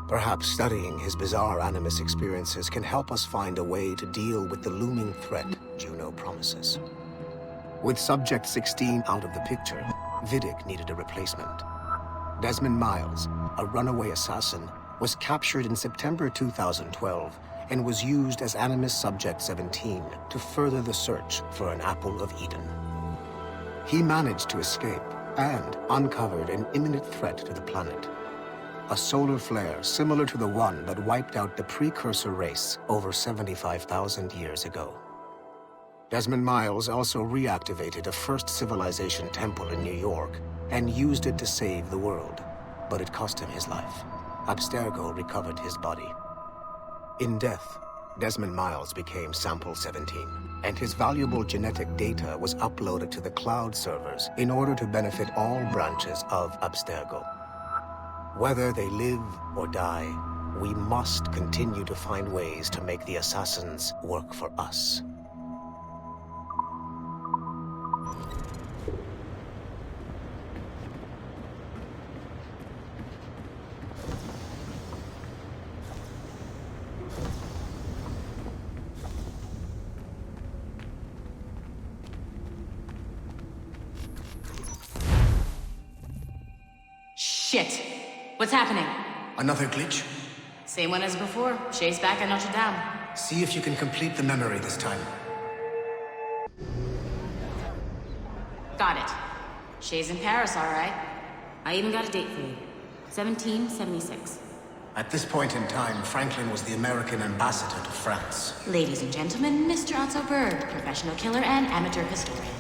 Perhaps studying his bizarre Animus experiences can help us find a way to deal with the looming threat Juno promises. With Subject 16 out of the picture, Vidick needed a replacement. Desmond Miles, a runaway assassin, was captured in September 2012 and was used as Animus Subject 17 to further the search for an Apple of Eden. He managed to escape and uncovered an imminent threat to the planet. A solar flare similar to the one that wiped out the precursor race over 75,000 years ago. Desmond Miles also reactivated a first civilization temple in New York and used it to save the world, but it cost him his life. Abstergo recovered his body. In death, Desmond Miles became Sample 17, and his valuable genetic data was uploaded to the cloud servers in order to benefit all branches of Abstergo. Whether they live or die, we must continue to find ways to make the assassins work for us. Shit. What's happening? Another glitch? Same one as before. Shay's back at Notre Dame. See if you can complete the memory this time. Got it. Shay's in Paris, all right. I even got a date for you. 1776. At this point in time, Franklin was the American ambassador to France. Ladies and gentlemen, Mr. Otto Berg, professional killer and amateur historian.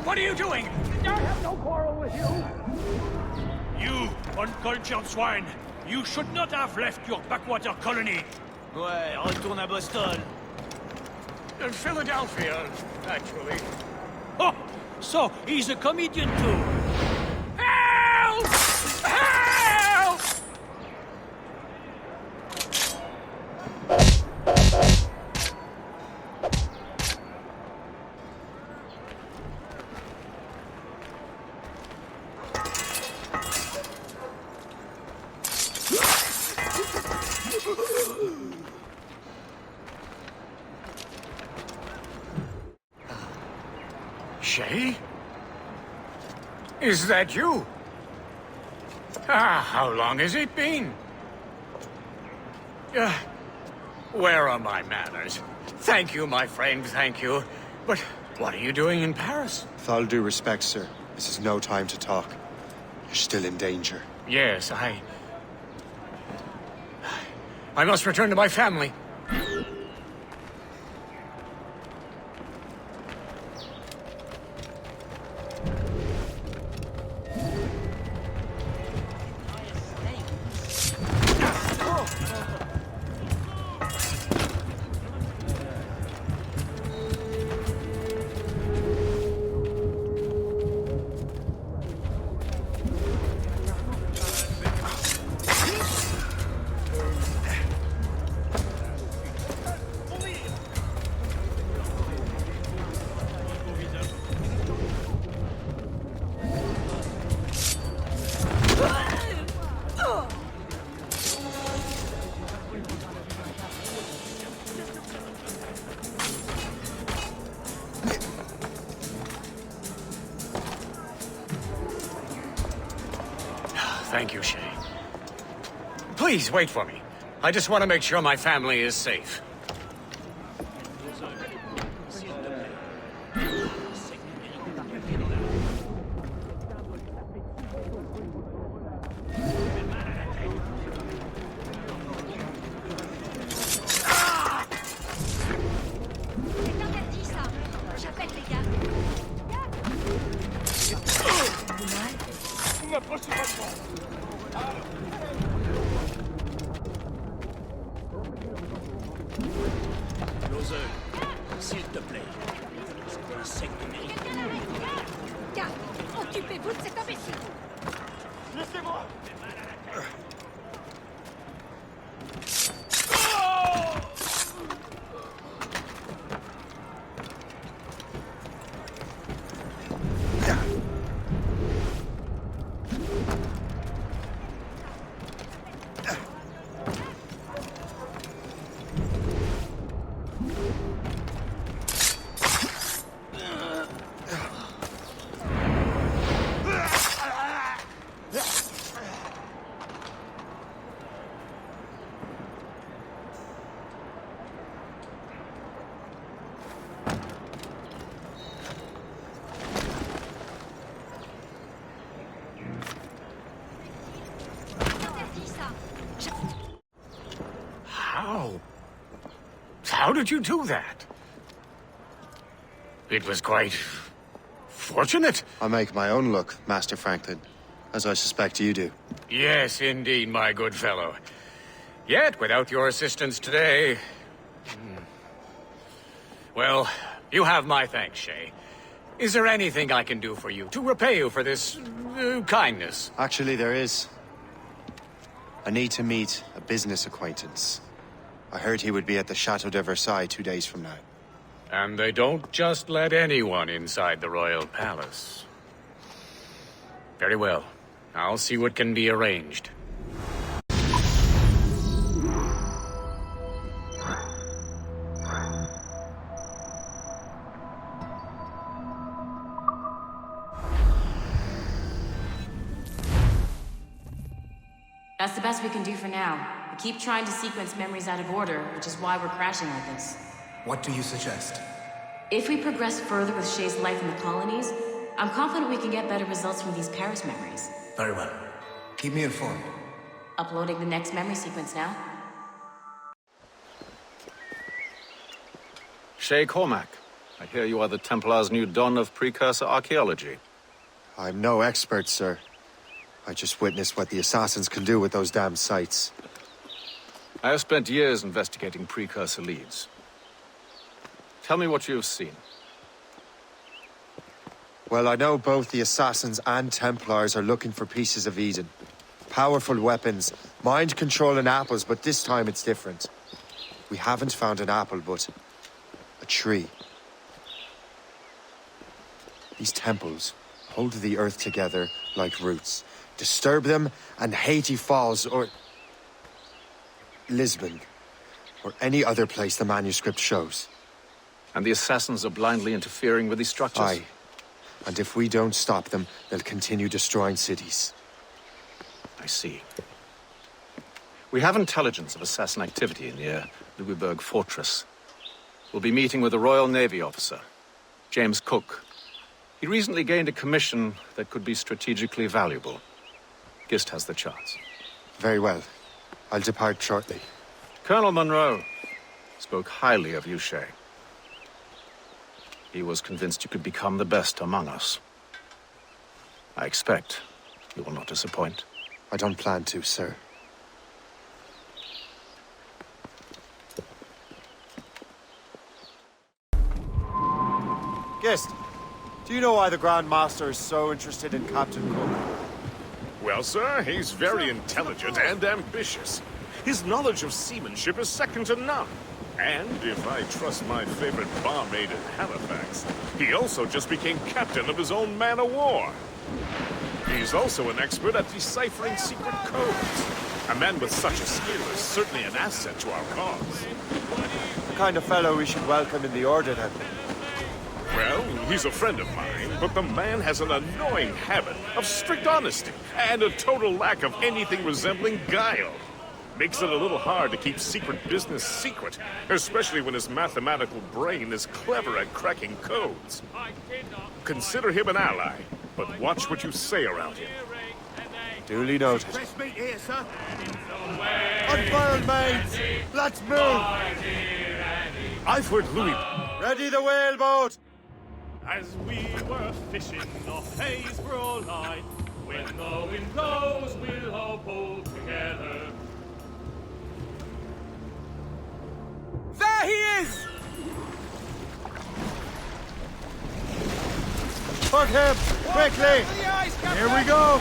What are you doing? I have no quarrel with you. You, uncultured swine. You should not have left your backwater colony. Ouais, retourne à Boston. In Philadelphia, actually. Oh, so he's a comedian too. Help! Help! Shay? Is that you? How long has it been? Where are my manners? Thank you, my friend, thank you. But what are you doing in Paris? With all due respect, sir, this is no time to talk. You're still in danger. Yes, I must return to my family. Thank you, Shay. Please, wait for me. I just want to make sure my family is safe. S'il te plaît. C'est un sec de mérite. Garde, occupez-vous de cet imbécile. Laissez-moi. How did you do that? It was quite fortunate. I make my own luck, Master Franklin, as I suspect you do. Yes, indeed, my good fellow. Yet, without your assistance today... Well, you have my thanks, Shay. Is there anything I can do for you to repay you for this kindness? Actually, there is. I need to meet a business acquaintance. I heard he would be at the Chateau de Versailles 2 days from now. And they don't just let anyone inside the royal palace. Very well. I'll see what can be arranged. That's the best we can do for now. We keep trying to sequence memories out of order, which is why we're crashing like this. What do you suggest? If we progress further with Shay's life in the colonies, I'm confident we can get better results from these Paris memories. Very well. Keep me informed. Uploading the next memory sequence now. Shay Cormac, I hear you are the Templar's new don of precursor archaeology. I'm no expert, sir. I just witnessed what the assassins can do with those damn sites. I have spent years investigating precursor leads. Tell me what you have seen. Well, I know both the assassins and Templars are looking for pieces of Eden. Powerful weapons, mind-controlling apples, but this time it's different. We haven't found an apple, but a tree. These temples hold the earth together like roots. Disturb them, and Haiti falls, or Lisbon, or any other place the manuscript shows. And the assassins are blindly interfering with these structures? Aye. And if we don't stop them, they'll continue destroying cities. I see. We have intelligence of assassin activity near Louisbourg Fortress. We'll be meeting with a Royal Navy officer, James Cook. He recently gained a commission that could be strategically valuable. Gist has the charts. Very well. I'll depart shortly. Colonel Monroe spoke highly of you, Shay. He was convinced you could become the best among us. I expect you will not disappoint. I don't plan to, sir. Gist, do you know why the Grand Master is so interested in Captain Cook? Well, sir, he's very intelligent and ambitious. His knowledge of seamanship is second to none. And if I trust my favorite barmaid in Halifax, he also just became captain of his own man-of-war. He's also an expert at deciphering secret codes. A man with such a skill is certainly an asset to our cause. The kind of fellow we should welcome in the Order, then. Well, he's a friend of mine, but the man has an annoying habit of strict honesty and a total lack of anything resembling guile. Makes it a little hard to keep secret business secret, especially when his mathematical brain is clever at cracking codes. Consider him an ally, but watch what you say around him. Duly noted. Press meet here, sir. Unfurled, mates! Let's move! I've heard Louis... Ready the whaleboat! As we were fishing off Haysborough Line, when the wind blows, we'll all pull together. There he is! Hook him! Quickly! Here we go!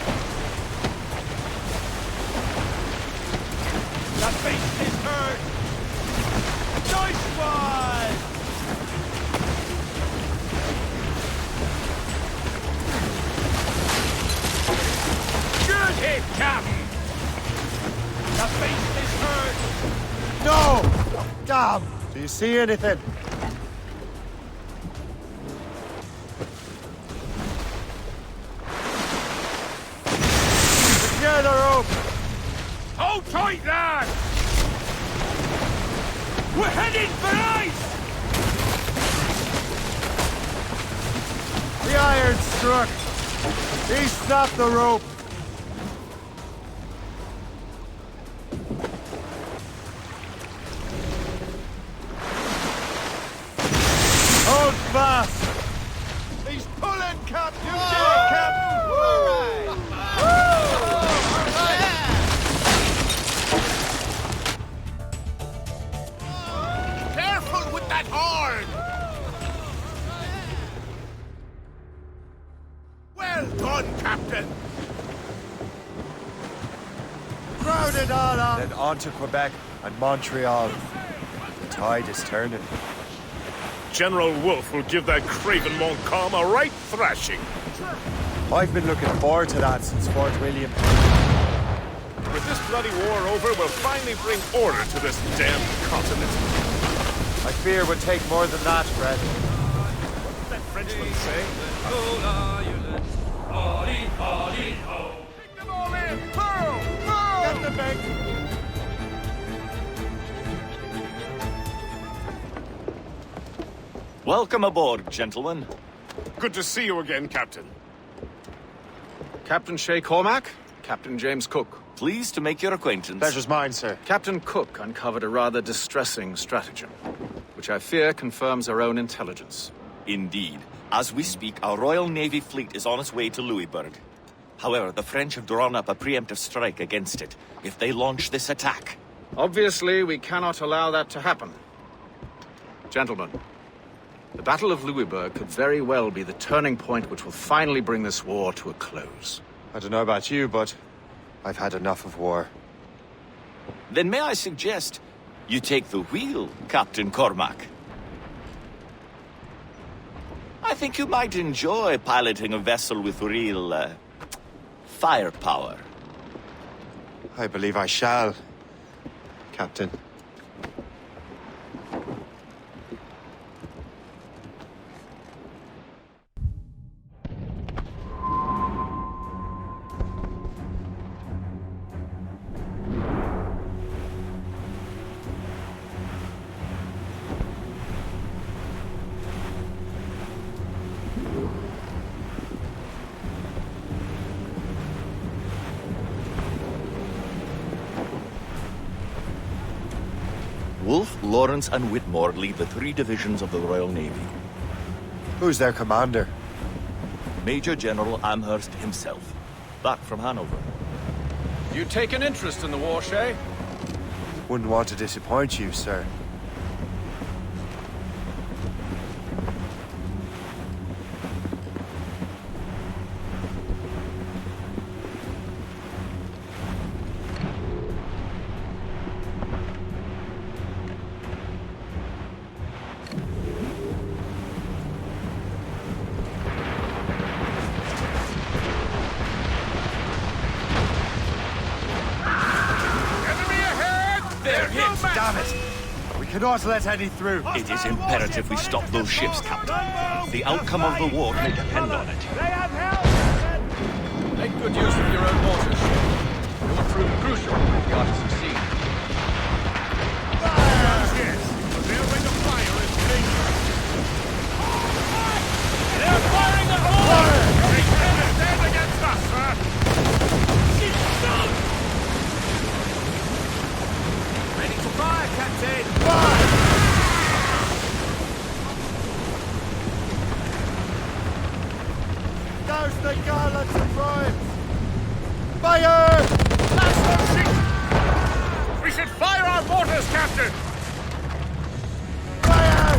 The beast is hurt! Nice one! Good hit, Captain! The beast is hurt! No! Damn! Do you see anything? Together, rope! Hold tight, lad! We're heading for ice! The iron struck! He snapped the rope! Hold fast! He's pulling, Captain! You did it, Captain! All right! Careful with that horn! Well done, Captain! Load it all up! Then on to Quebec and Montreal. The tide is turning. General Wolfe will give that craven Montcalm a right thrashing. I've been looking forward to that since Fort William. With this bloody war over, we'll finally bring order to this damned continent. I fear it would take more than that, Fred. What did that Frenchman say? Pick them all in! Burrow! Get the bank! Welcome aboard, gentlemen. Good to see you again, Captain. Captain Shay Cormac, Captain James Cook. Pleased to make your acquaintance. Pleasure's mine, sir. Captain Cook uncovered a rather distressing stratagem, which I fear confirms our own intelligence. Indeed. As we speak, our Royal Navy fleet is on its way to Louisbourg. However, the French have drawn up a preemptive strike against it if they launch this attack. Obviously, we cannot allow that to happen. Gentlemen, the Battle of Louisbourg could very well be the turning point which will finally bring this war to a close. I don't know about you, but I've had enough of war. Then may I suggest you take the wheel, Captain Cormac? I think you might enjoy piloting a vessel with real, firepower. I believe I shall, Captain. Wolfe, Lawrence, and Whitmore lead the 3 divisions of the Royal Navy. Who's their commander? Major General Amherst himself, back from Hanover. You take an interest in the war, Shay? Wouldn't want to disappoint you, sir. Damn it! We cannot let any through. It is imperative we stop those ships, Captain. The outcome of the war may depend on it. They have help! Make good use of your own mortars. It will prove crucial if we are to succeed. Yes, their ring of fire is dangerous. They're firing at all! They can't stand against us, sir! Ready to fire, Captain! Douse the garlands of rhymes! Fire! That's some shit! We should fire our mortars, Captain! Fire!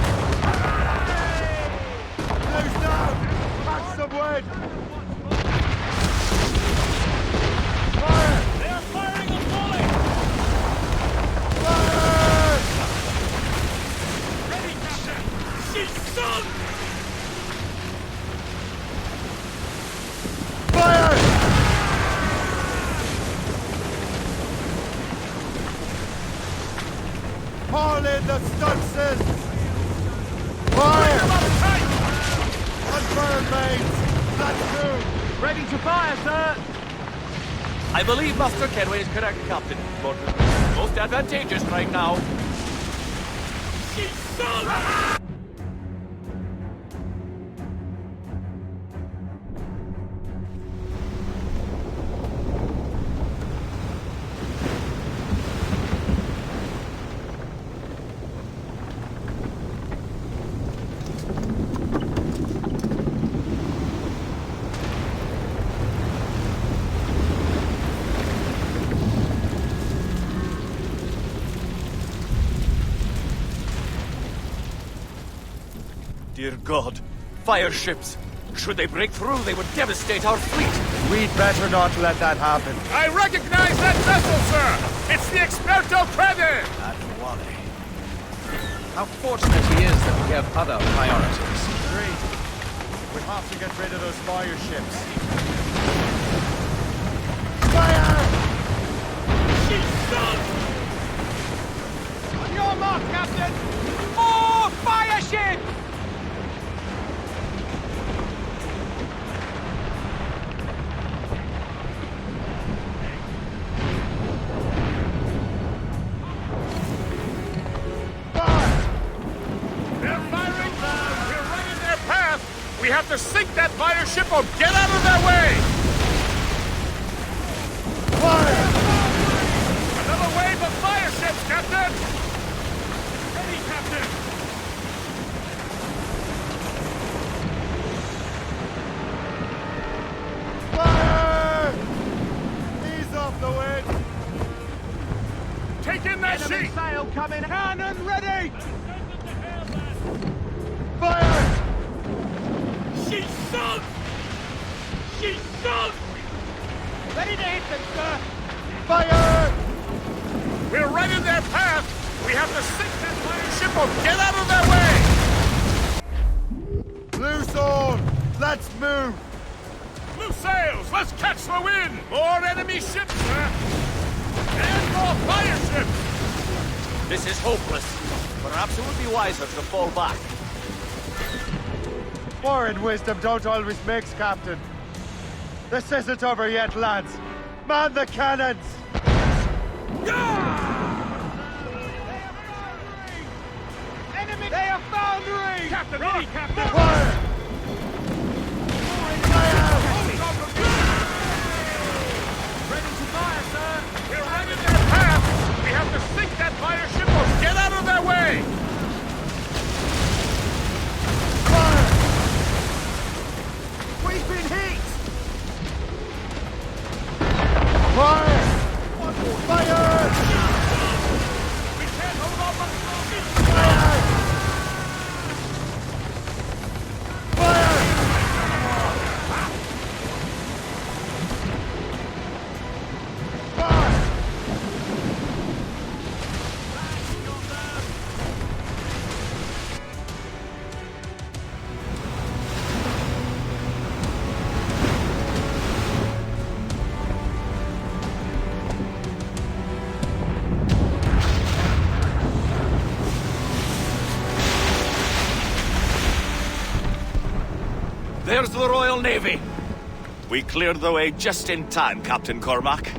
Nose down! Match some wind! Fire! They're firing a volley! Fire! Ready, Captain! She's sunk! Fire! Haul in the stunsails! Fire! Unburned mains! That's two! Ready to fire, sir! I believe Master Kenway is correct, Captain. But most advantageous right now. She's sunk! Dear God, fire ships. Should they break through, they would devastate our fleet. We'd better not let that happen. I recognize that vessel, sir! Alberto Crede! How fortunate he is that we have other priorities. Agreed. We have to get rid of those fire ships. Fire! On your mark, Captain! More fire ships! We have to sink that fire ship or get out of their way! Fire! Another wave of fire ships, Captain! Ready, Captain! Fire! Ease off the wind! Take in that Enemy sheet! sail coming! Cannon ready! Fire! She's sunk! She's sunk! Ready to hit them, sir! Fire! We're right in their path! We have to sink that fire ship or get out of their way! Loose on! Let's move! Loose sails! Let's catch the wind! More enemy ships, sir! And more fire ships! This is hopeless. Perhaps it would be wiser to fall back. War and wisdom don't always mix, Captain. This isn't over yet, lads. Man the cannons! Enemy! They are foundering! Captain, ready, Captain! Fire! Ready to fire, sir! We're right in their path! We have to sink that fire ship or get out of their way! We've been hit! Fire! Fire! We can't hold on much longer! Fire! Fire! Fire! There's the Royal Navy. We cleared the way just in time, Captain Cormac.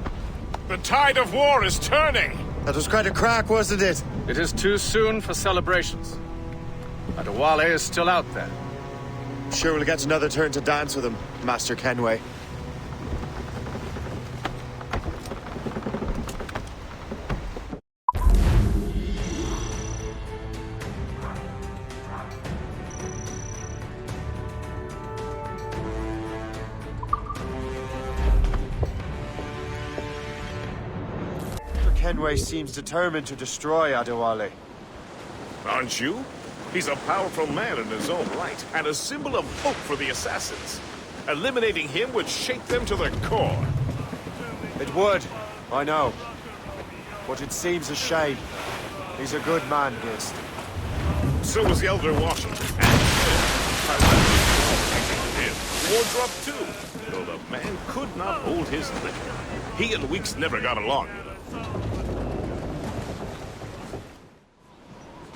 The tide of war is turning! That was quite a crack, wasn't it? It is too soon for celebrations. Adewale is still out there. Sure we'll get another turn to dance with him, Master Kenway. Kenway seems determined to destroy Adewale. Aren't you? He's a powerful man in his own right, and a symbol of hope for the assassins. Eliminating him would shake them to the core. It would, I know. But it seems a shame. He's a good man, Gist. So was the Elder Washington. And Wardrop too, though the man could not hold his liquor. He and Weeks never got along.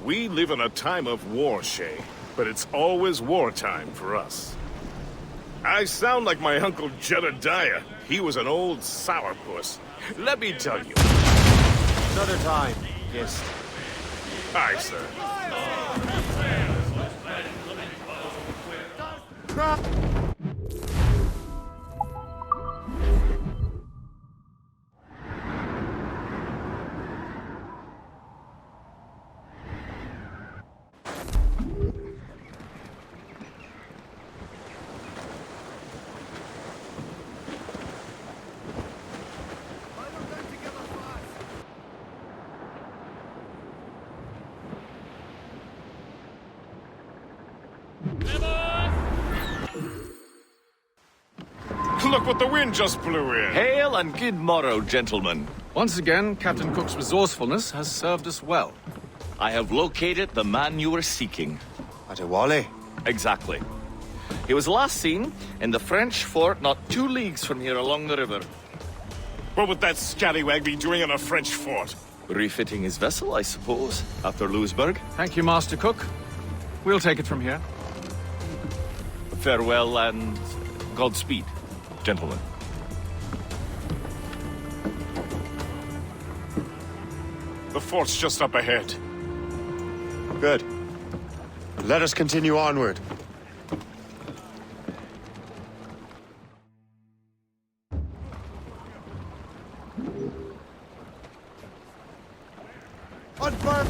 We live in a time of war, Shay, but it's always wartime for us. I sound like my Uncle Jedediah. He was an old sourpuss. Let me tell you. Another time, Gist. Aye, sir. Look what the wind just blew in. Hail and good morrow, gentlemen. Once again, Captain Cook's resourcefulness has served us well. I have located the man you were seeking. Adewale? Exactly. He was last seen in the French fort not 2 leagues from here along the river. What would that scallywag be doing in a French fort? Refitting his vessel, I suppose, after Louisburg. Thank you, Master Cook. We'll take it from here. Farewell and Godspeed, gentlemen. The fort's just up ahead. Good. Let us continue onward. Confirm!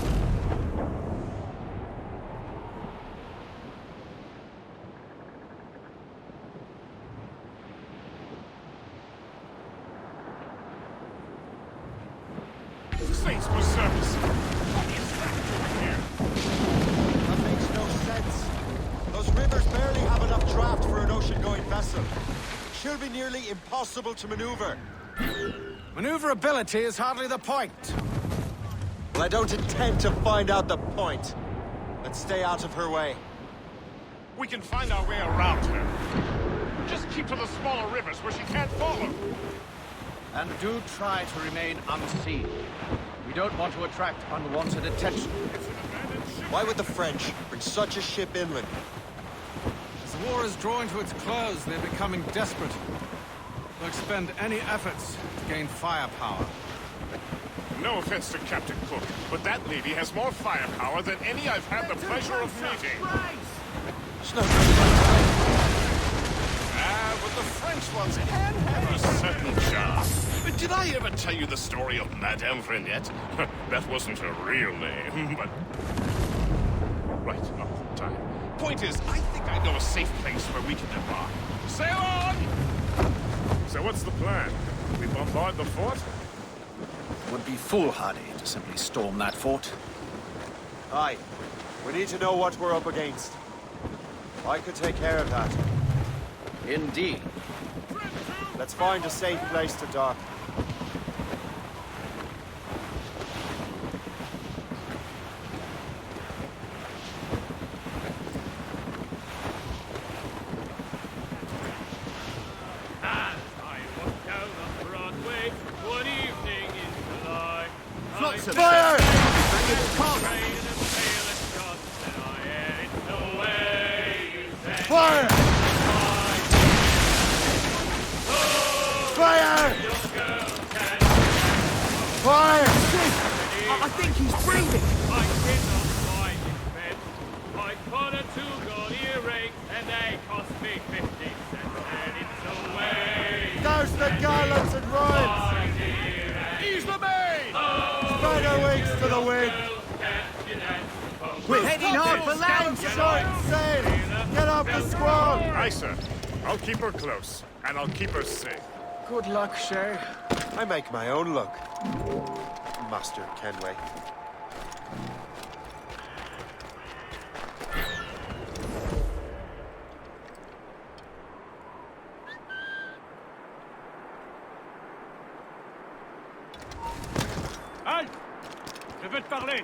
Saints preserve us! What is that doing here? That makes no sense. Those rivers barely have enough draft for an ocean-going vessel. Should be nearly impossible to maneuver. Maneuverability is hardly the point. Well, I don't intend to find out the point. Let's stay out of her way. We can find our way around her. Just keep to the smaller rivers where she can't follow. And do try to remain unseen. We don't want to attract unwanted attention. Why would the French bring such a ship inland? As the war is drawing to its close, they're becoming desperate. They'll expend any efforts to gain firepower. No offense to Captain Cook, but that lady has more firepower than any I've had the pleasure of meeting. But the French ones can have a certain charm. Did I ever tell you the story of Madame Renette? That wasn't her real name, but... Right, not time. Point is, I think I know a safe place where we can embark. Sail on! So what's the plan? We bombard the fort? It would be foolhardy to simply storm that fort. Aye. We need to know what we're up against. I could take care of that. Indeed. Let's find a safe place to dock. Fire! Fire! Fire! Fire! I think he's breathing. I cannot find his bed. I bought a 2-gold earring and they cost me 50 cents and it's away. Douse the garlands and royals! Ease the main! Spread our wings to the wind! We're heading hard for land! Short sail! Get off the squall! Aye, sir. I'll keep her close, and I'll keep her safe. Good luck, Shay. I make my own luck, Master Kenway. Halt! Je veux te parler!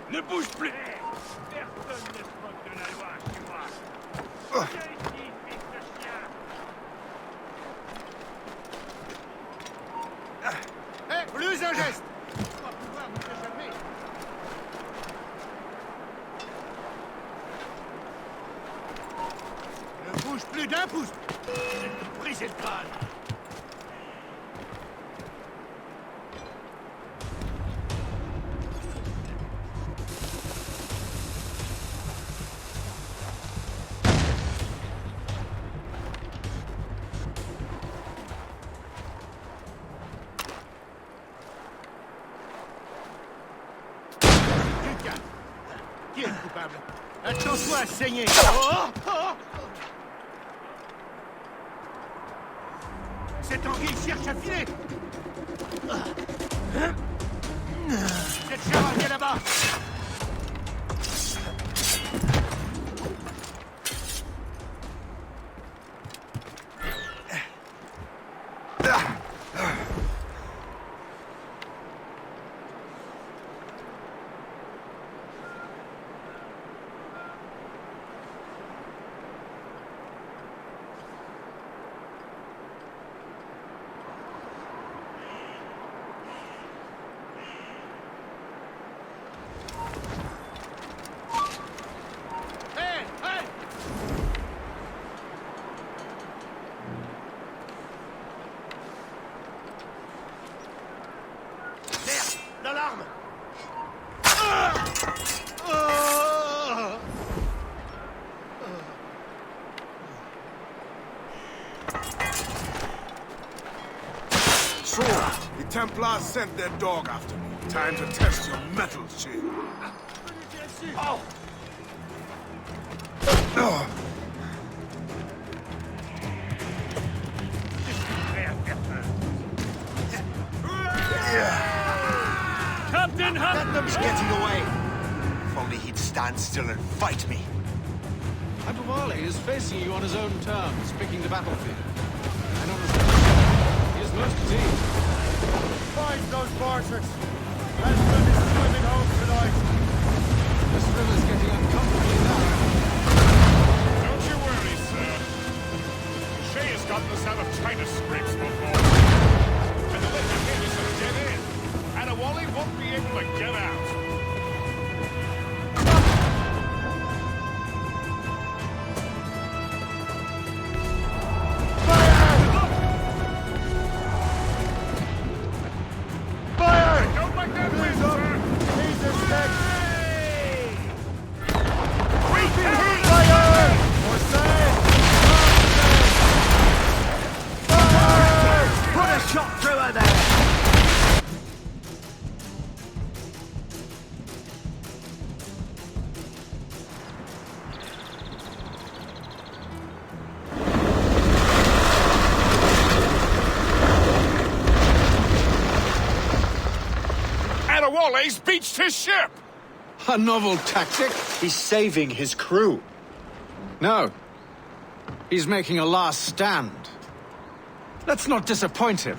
Ne bouge plus! Personne ne se moque de la loi, tu vois. Viens ici, fils de chien! Hé, plus un geste! On va pouvoir nous échapper. Ne bouge plus d'un pouce! C'est de briser le crâne! Qui est le coupable? Attention à saigner! Cette anguille cherche à filer! Cette charogne est là-bas! L'alarme! So, the Templars sent their dog after me. Time to test your mettle, Shay. Oh! Je suis prêt à faire peur. Captain Hunt! That them's getting away. If only he'd stand still and fight me. Adewale is facing you on his own terms, picking the battlefield. And on he is most at ease. Find those barters. Leslie is swimming home tonight. This river's getting uncomfortably narrow. Don't you worry, sir. Shay has gotten us out of China scrapes before. And the legend gave us a dead end. Adewale won't be able to get out. Adewale's beached his ship! A novel tactic? He's saving his crew. No. He's making a last stand. Let's not disappoint him.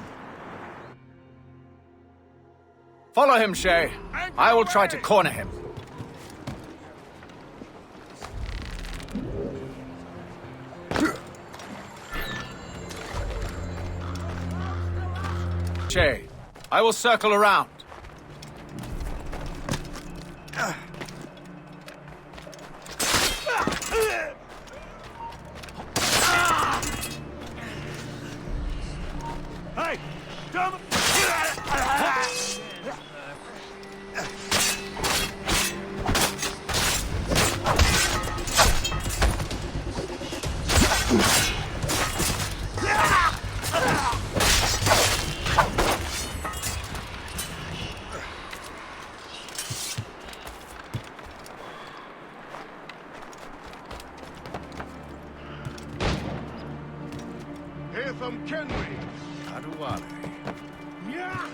Follow him, Shay. I will try to corner him. Shay, I will circle around. Hey! Come! Hear them, can we? Adewale. Yeah!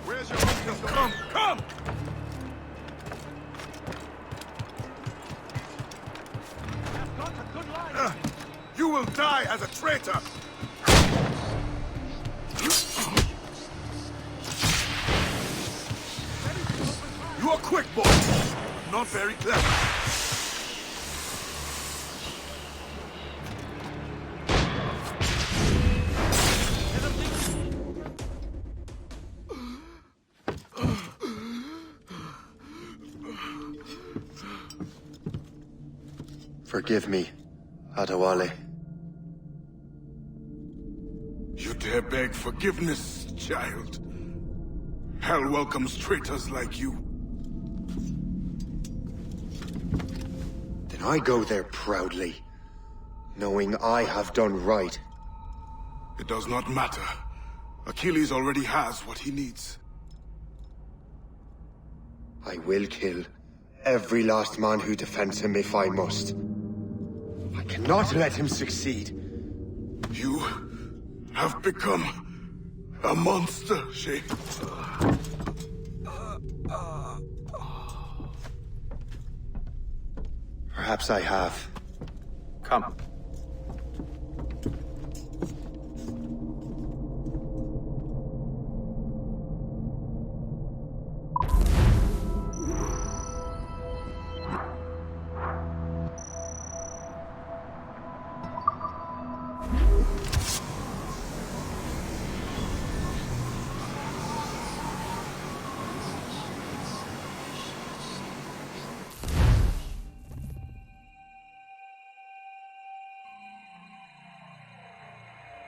Where's your uncle? Come, come! will die as a traitor! You are quick, boy. Not very clever. Forgive me, Adewale. You dare beg forgiveness, child? Hell welcomes traitors like you. Then I go there proudly, knowing I have done right. It does not matter. Achilles already has what he needs. I will kill every last man who defends him if I must. I cannot let him succeed. You have become a monster, Sheikh. Perhaps I have. Come.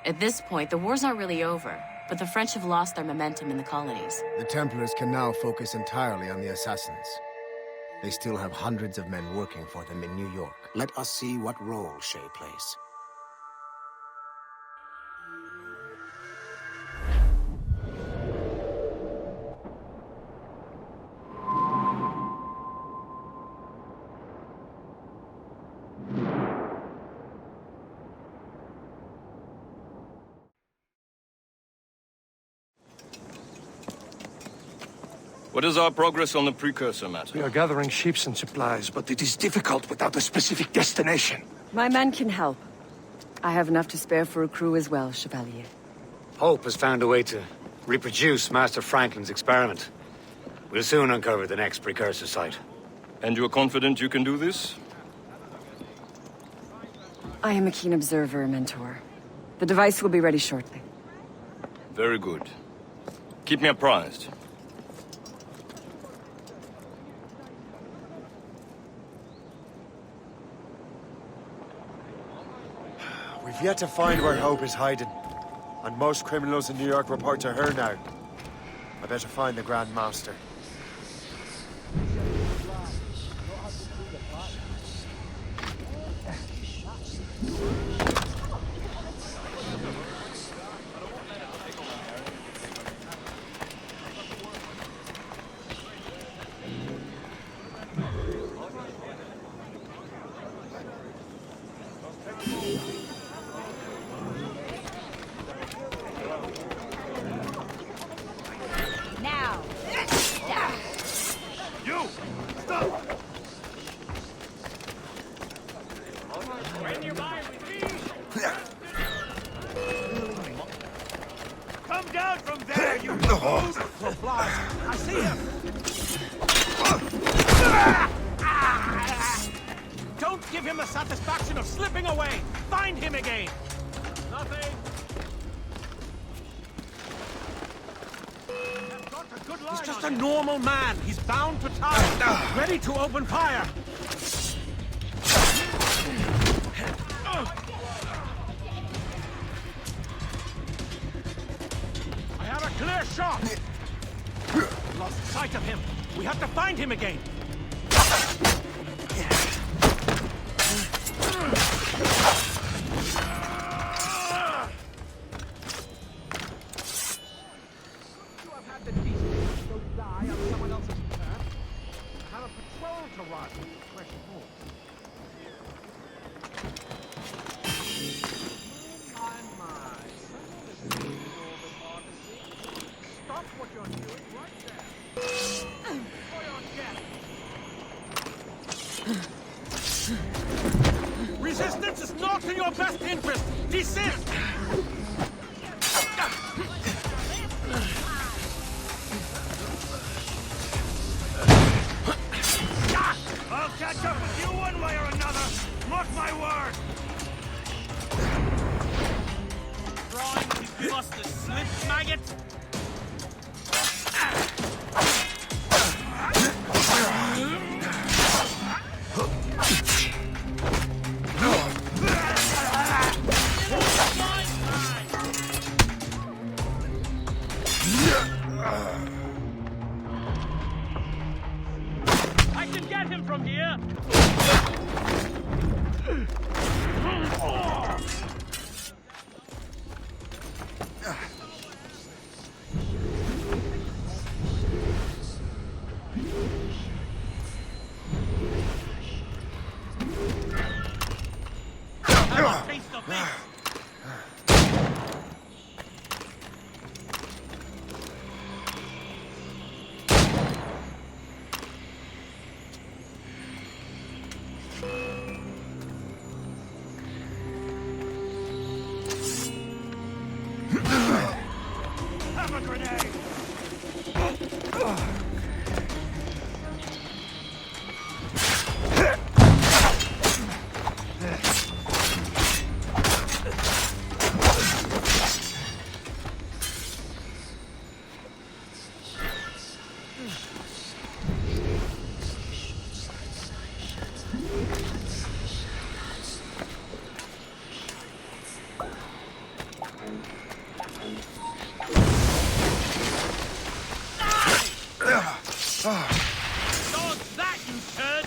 At this point, the war's not really over, but the French have lost their momentum in the colonies. The Templars can now focus entirely on the assassins. They still have hundreds of men working for them in New York. Let us see what role Shay plays. What is our progress on the precursor matter? We are gathering ships and supplies, but it is difficult without a specific destination. My men can help. I have enough to spare for a crew as well, Chevalier. Hope has found a way to reproduce Master Franklin's experiment. We'll soon uncover the next precursor site. And you are confident you can do this? I am a keen observer, Mentor. The device will be ready shortly. Very good. Keep me apprised. We've yet to find where Hope is hiding. And most criminals in New York report to her now. I better find the Grand Master. Now! You! Stop! When you're mine with me! Come down from there, you fools! Flies! I see him! Don't give him the satisfaction of slipping away! Find him again! Nothing! He's just a normal man. He's bound to target. Ready to open fire. I have a clear shot. Lost sight of him. We have to find him again. Resistance is not in your best interest! Desist! I'll catch up with you one way or another! Mark my word! Trying to give us the slip, maggot? I can get him from here! Have a taste of this! Have a grenade! Dodge that, you turd!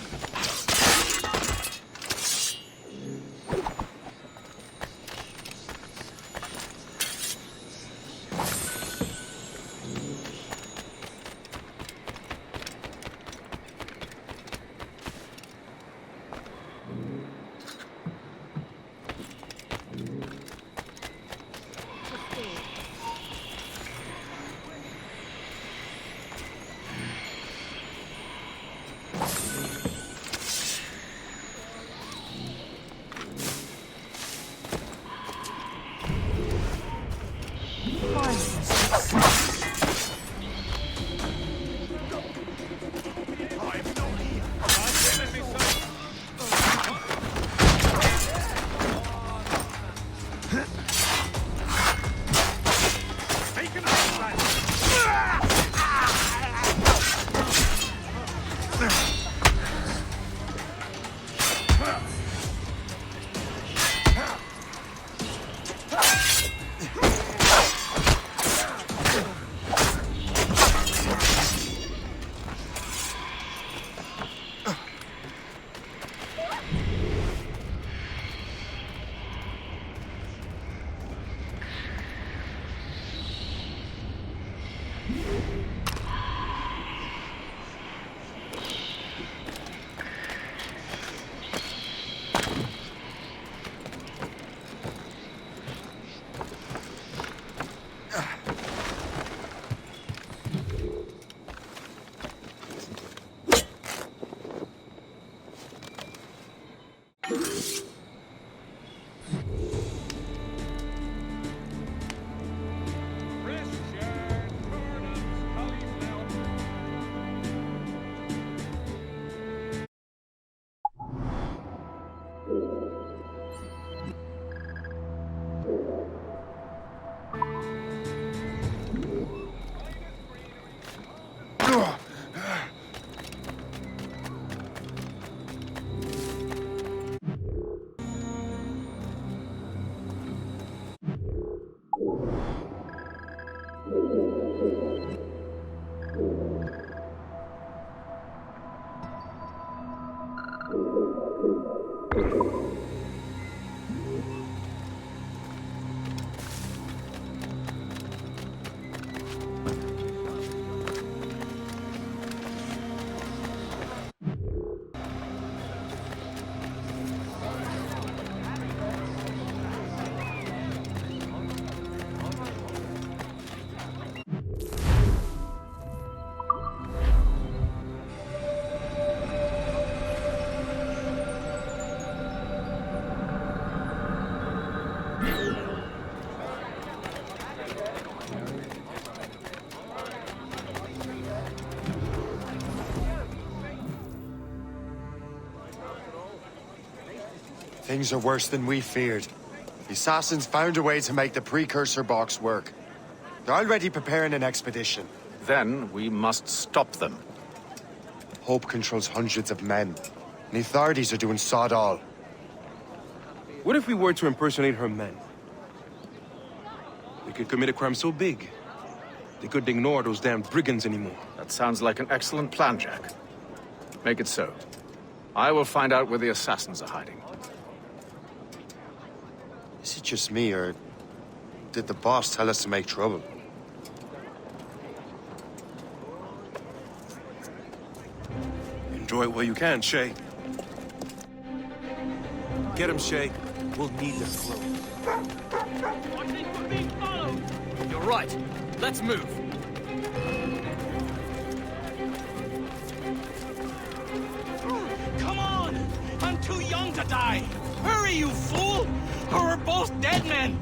Things are worse than we feared. The assassins found a way to make the precursor box work. They're already preparing an expedition. Then we must stop them. Hope controls hundreds of men. And the authorities are doing sod all. What if we were to impersonate her men? We could commit a crime so big, they couldn't ignore those damn brigands anymore. That sounds like an excellent plan, Jack. Make it so. I will find out where the assassins are hiding. Is it just me, or did the boss tell us to make trouble? Enjoy it while you can, Shay. Get him, Shay. We'll need their clothes. I think we're being followed. You're right. Let's move. Come on! I'm too young to die. Hurry, you fool! Or we're both dead men.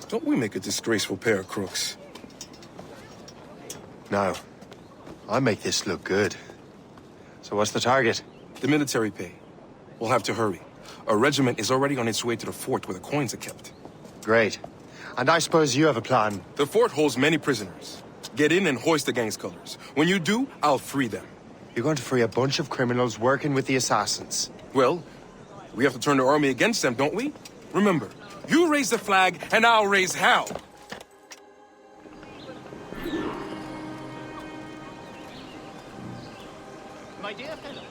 Don't we make a disgraceful pair of crooks? No. I make this look good. So what's the target? The military pay. We'll have to hurry. A regiment is already on its way to the fort where the coins are kept. Great. And I suppose you have a plan. The fort holds many prisoners. Get in and hoist the gang's colors. When you do, I'll free them. You're going to free a bunch of criminals working with the assassins. Well, we have to turn the army against them, don't we? Remember, you raise the flag, and I'll raise hell. My dear fellow.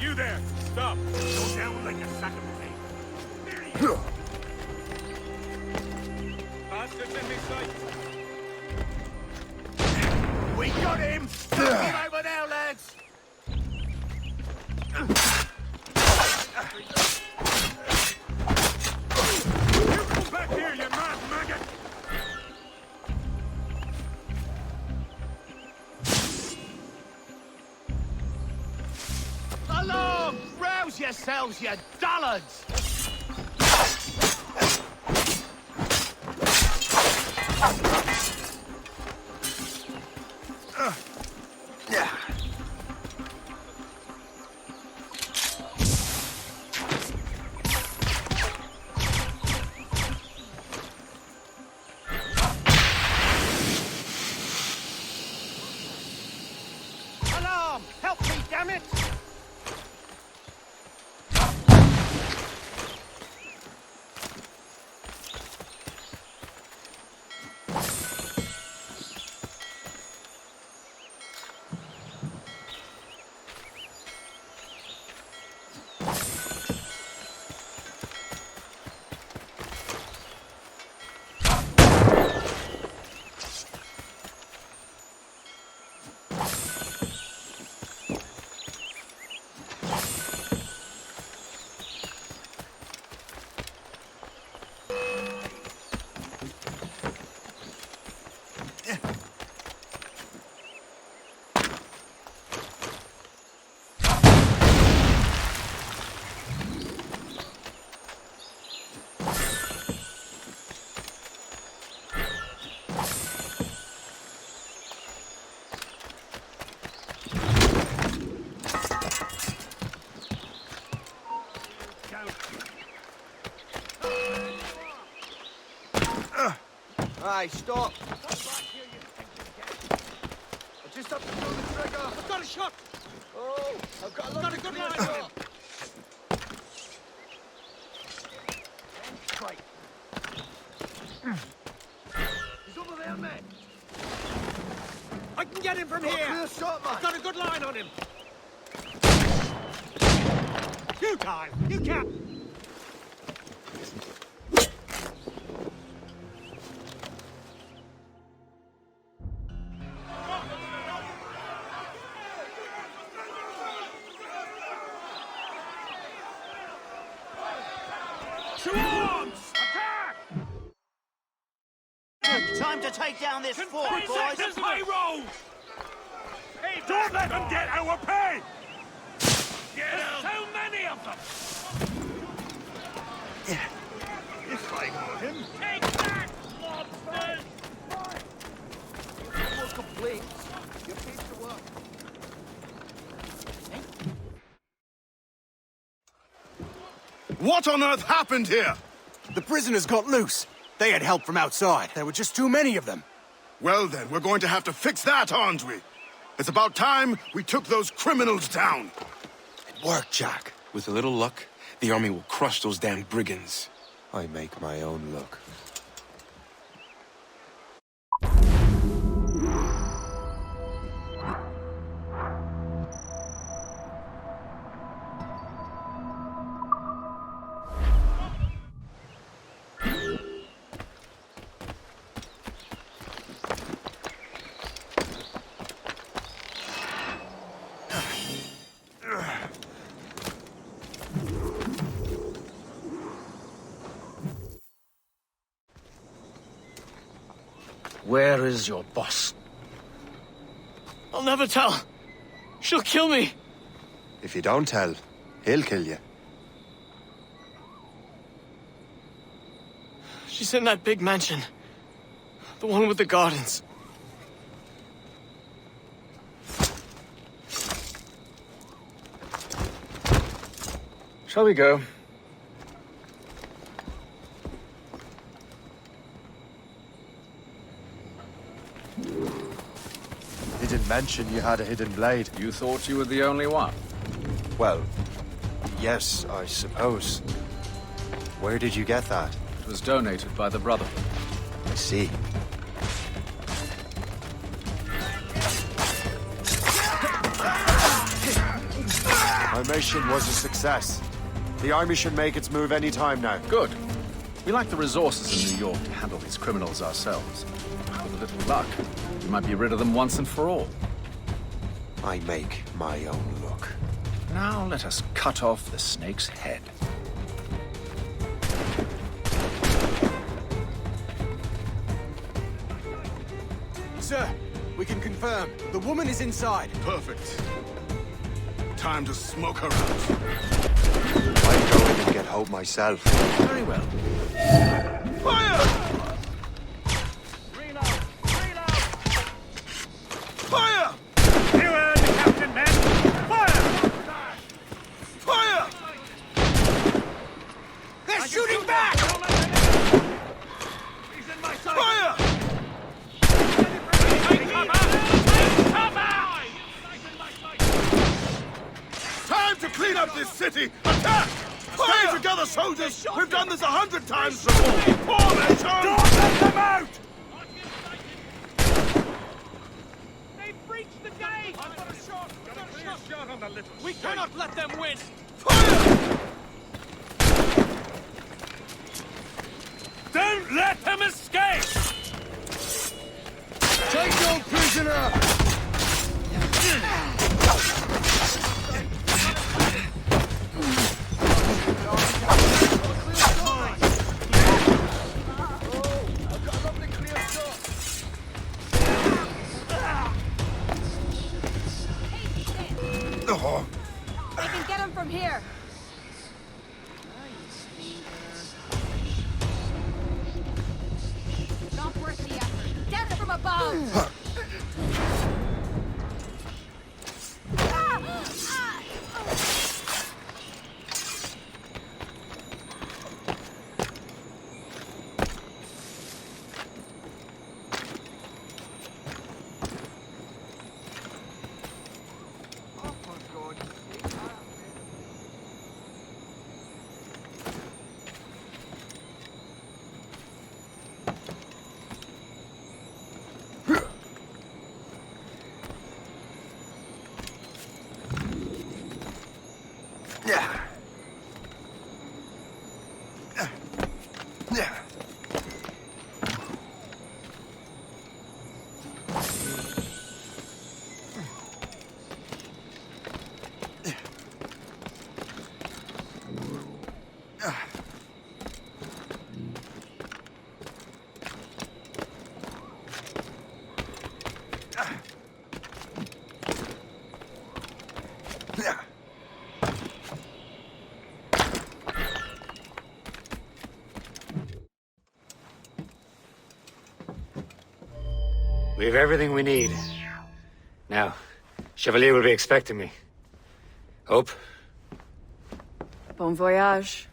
You there! Stop! Go down like a sack of hay. There you go! Bastards in me sight! We got him! Get over there, lads! You come back here, you mad maggot! Alarm! Rouse yourselves, you dullards! Alarm! Help me, damn it! Hey, stop! I just have to pull the trigger. I've got a shot! Oh, I've got a good line on him. Strike. He's over there, man. I can get him from here. Clear shot, man. I've got a good line on him. You time. You can't. Time to take down this fort, boys! Payroll! Hey, don't let them get our pay! There's so many of them! If I got him... Take that, lobsters! More complaints. Your piece to work. What on earth happened here? The prisoners got loose. They had help from outside. There were just too many of them. Well then, we're going to have to fix that, aren't we? It's about time we took those criminals down. It worked, Jack. With a little luck, the army will crush those damn brigands. I make my own luck. Where is your boss? I'll never tell. She'll kill me. If you don't tell, he'll kill you. She's in that big mansion. The one with the gardens. Shall we go? He didn't mention you had a hidden blade. You thought you were the only one? Well, yes, I suppose. Where did you get that? It was donated by the Brotherhood. I see. My mission was a success. The army should make its move any time now. Good. We lack the resources in New York to handle these criminals ourselves. With a little luck, we might be rid of them once and for all. I make my own luck. Now let us cut off the snake's head. Sir, we can confirm. The woman is inside. Perfect. Time to smoke her out. I'll go in and get Hope myself. Very well. Fire! Fire! You heard the captain, men! Fire! Fire! They're shooting back! He's in my sight! Fire! Take cover! Take cover! Time to clean up this city! Attack! Stay together, soldiers! We've done this 100 times before! Formation! Don't let them out! They've breached the gate! I've got a shot! Got a clear shot on the little We cannot let them win! Fire! Don't let them escape! Take your prisoner! We can get him from here. Not worth the effort. Death from above! We have everything we need. Now, Chevalier will be expecting me. Hope? Bon voyage.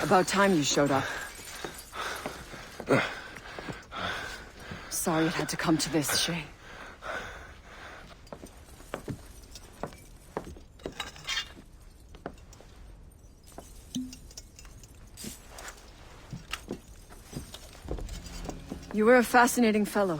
About time you showed up. Sorry it had to come to this, Shay. You were a fascinating fellow.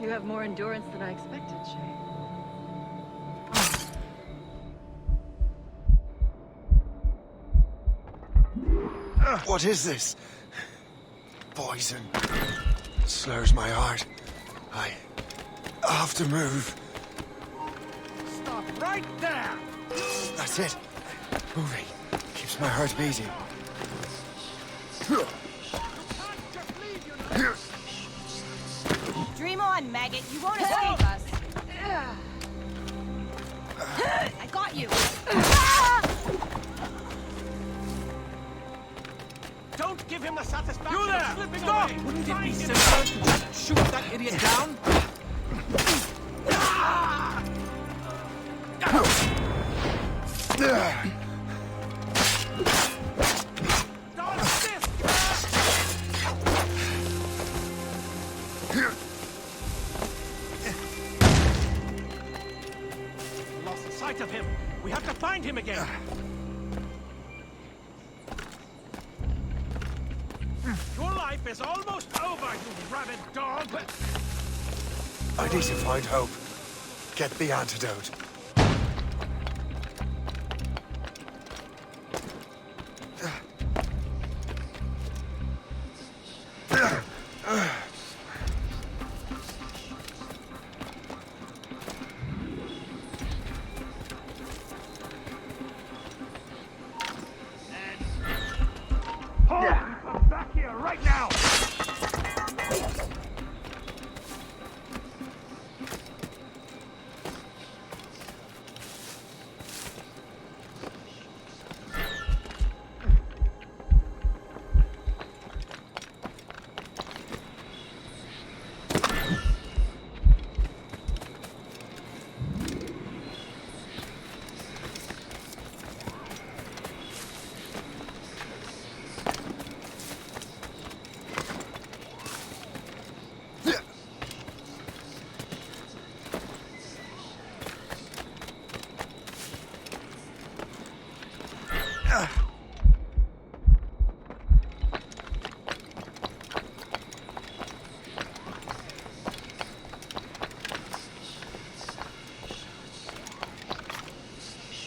You have more endurance than I expected, Shay. What is this? Poison. Slurs my heart. I have to move. Stop right there! That's it. Moving keeps my heart beating. Dream on, maggot. You won't escape us. I got you. Don't give him the satisfaction of slipping away! Wouldn't it be simpler to just shoot that idiot down? Lost sight of him. We have to find him again. Your life is almost over, you rabid dog! I need to find hope. Get the antidote. Come back here right now!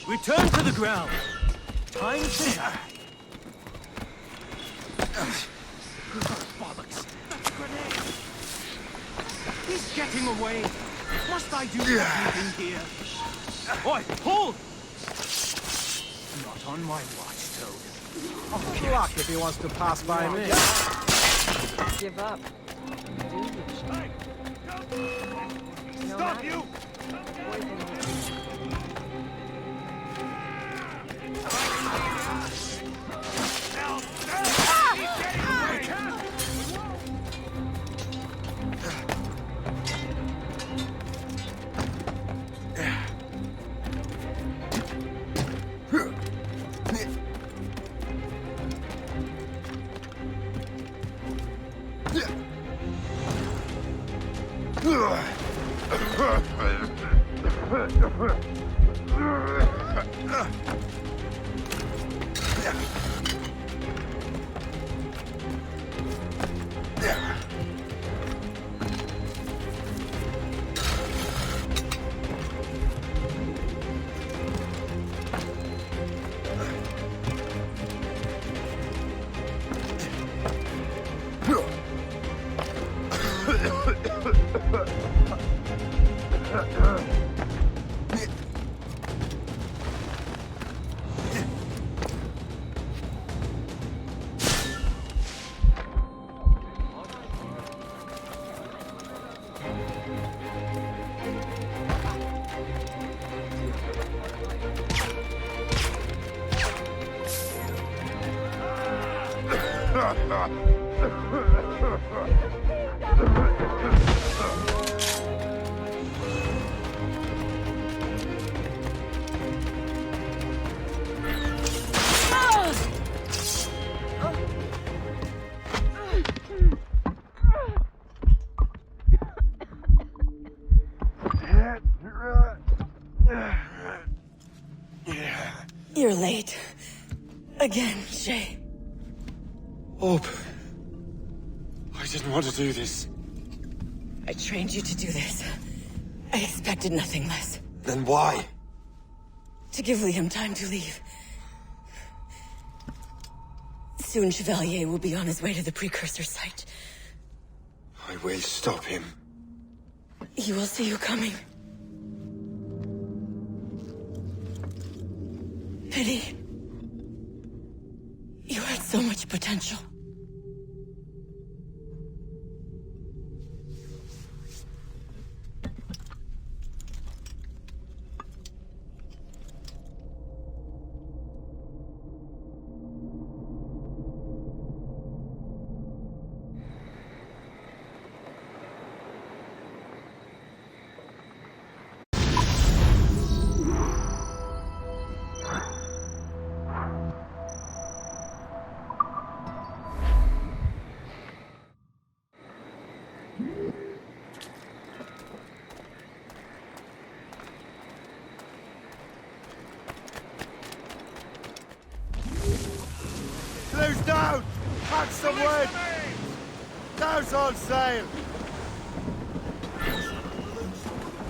Return to the ground. Time to... Bollocks! That's a grenade! He's getting away! Must I do anything here? Oi, hold! Not on my watch, Toad. Good luck if he wants to pass by me. Give up. Stop you! You're late. Again, Shay. Hope. I didn't want to do this. I trained you to do this. I expected nothing less. Then why? To give Liam time to leave. Soon Chevalier will be on his way to the precursor site. I will stop him. He will see you coming. Pity. You had so much potential. Close down! Catch some wind! There's all sail!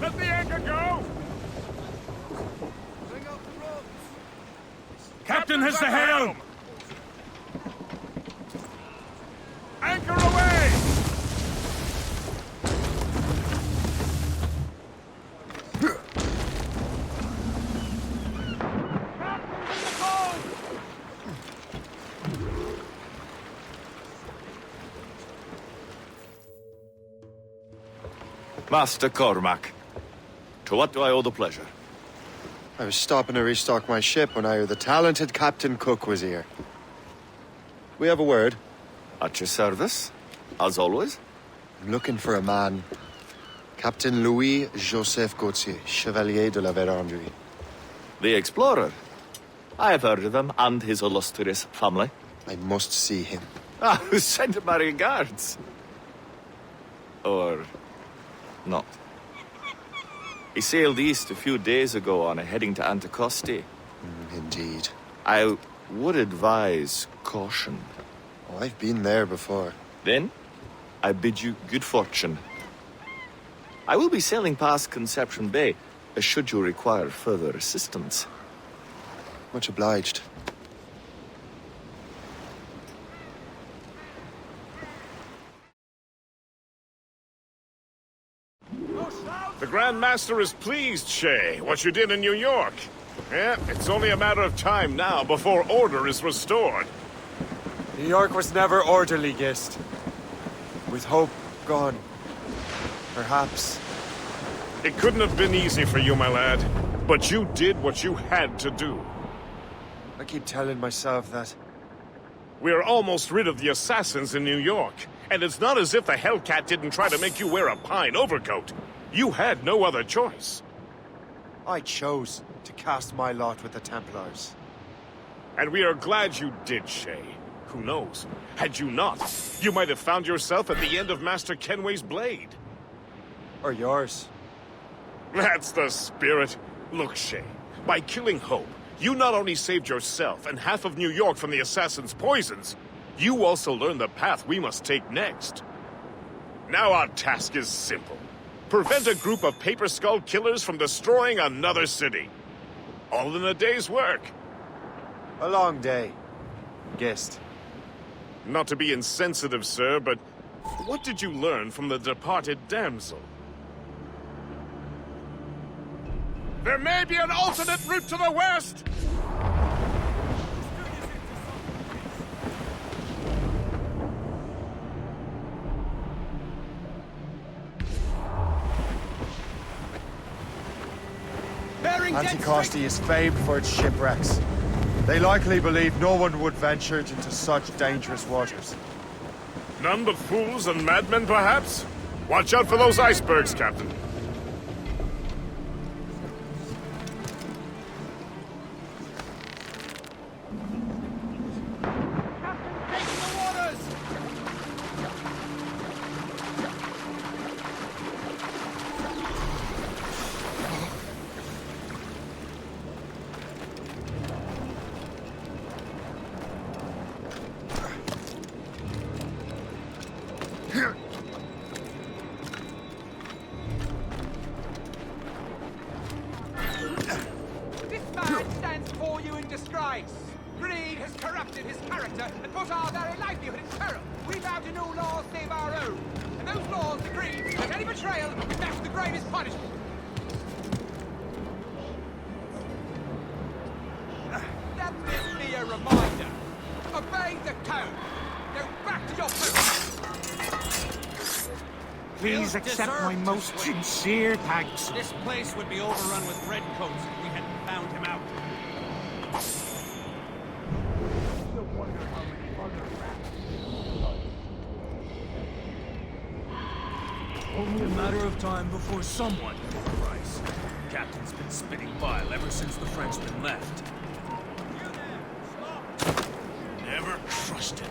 Let the anchor go! Captain has the helm! Anchor away! Master Cormac, to what do I owe the pleasure? I was stopping to restock my ship when I heard the talented Captain Cook was here. We have a word. At your service, as always. I'm looking for a man. Captain Louis-Joseph Gauthier, Chevalier de la Vérendrye. The explorer. I have heard of him and his illustrious family. I must see him. Ah, who sent him my regards? Or not. He sailed east a few days ago on a heading to Anticosti. Indeed. I would advise caution. Oh, I've been there before. Then, I bid you good fortune. I will be sailing past Conception Bay, should you require further assistance. Much obliged. The Grand Master is pleased, Shay, what you did in New York. Yeah, it's only a matter of time now before order is restored. New York was never orderly, Gist. With hope gone, perhaps. It couldn't have been easy for you, my lad. But you did what you had to do. I keep telling myself that. We're almost rid of the assassins in New York. And it's not as if the Hellcat didn't try to make you wear a pine overcoat. You had no other choice. I chose to cast my lot with the Templars. And we are glad you did, Shay. Who knows? Had you not, you might have found yourself at the end of Master Kenway's blade. Or yours. That's the spirit. Look, Shay, by killing Hope, you not only saved yourself and half of New York from the assassin's poisons, you also learned the path we must take next. Now our task is simple. Prevent a group of Paper Skull killers from destroying another city. All in a day's work. A long day. Gist. Not to be insensitive, sir, but what did you learn from the departed damsel? There may be an alternate route to the west! Anticosti is famed for its shipwrecks. They likely believe no one would venture into such dangerous waters. None but fools and madmen, perhaps? Watch out for those icebergs, Captain. Greed has corrupted his character and put our very livelihood in peril. We vow to no laws save our own. And those laws decree that any betrayal is met with the gravest punishment. Let this be a reminder. Obey the code. Go back to your post. Please accept my most sincere thanks. This place would be overrun with redcoats if we hadn't found him out. Only a matter of time before someone pays the price. Captain's been spitting bile ever since the Frenchman left. Never trusted.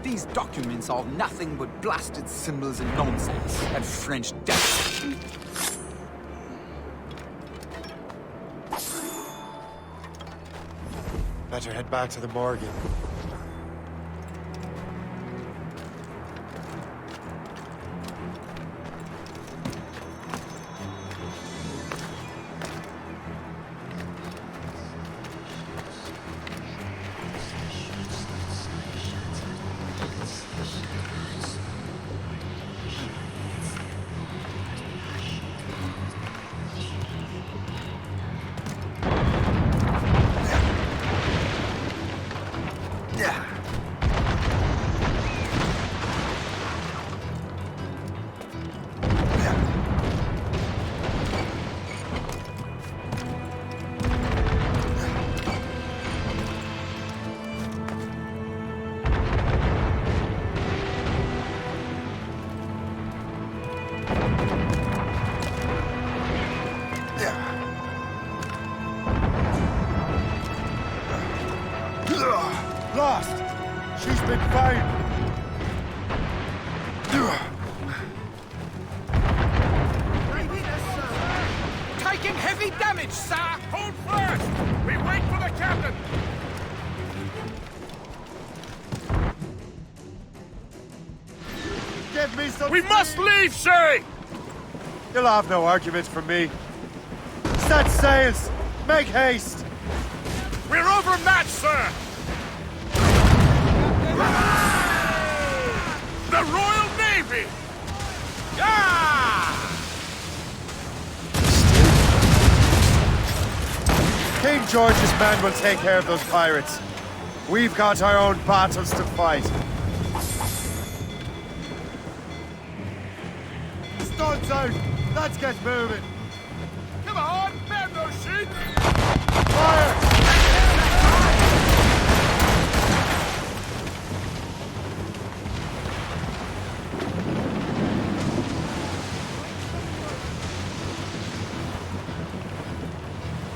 These documents are nothing but blasted symbols and nonsense, and French death. Better head back to the morgue. Lost! She's been found! Taking heavy damage, sir! Hold fast! We wait for the captain! Give me some... We must leave, Shay! You'll have no argument from me. Set sails! Make haste! We're overmatched, sir! The Royal Navy! Ah! King George's men will take care of those pirates. We've got our own battles to fight. Stunts out! Let's get moving! Come on, man those sheets! Fire!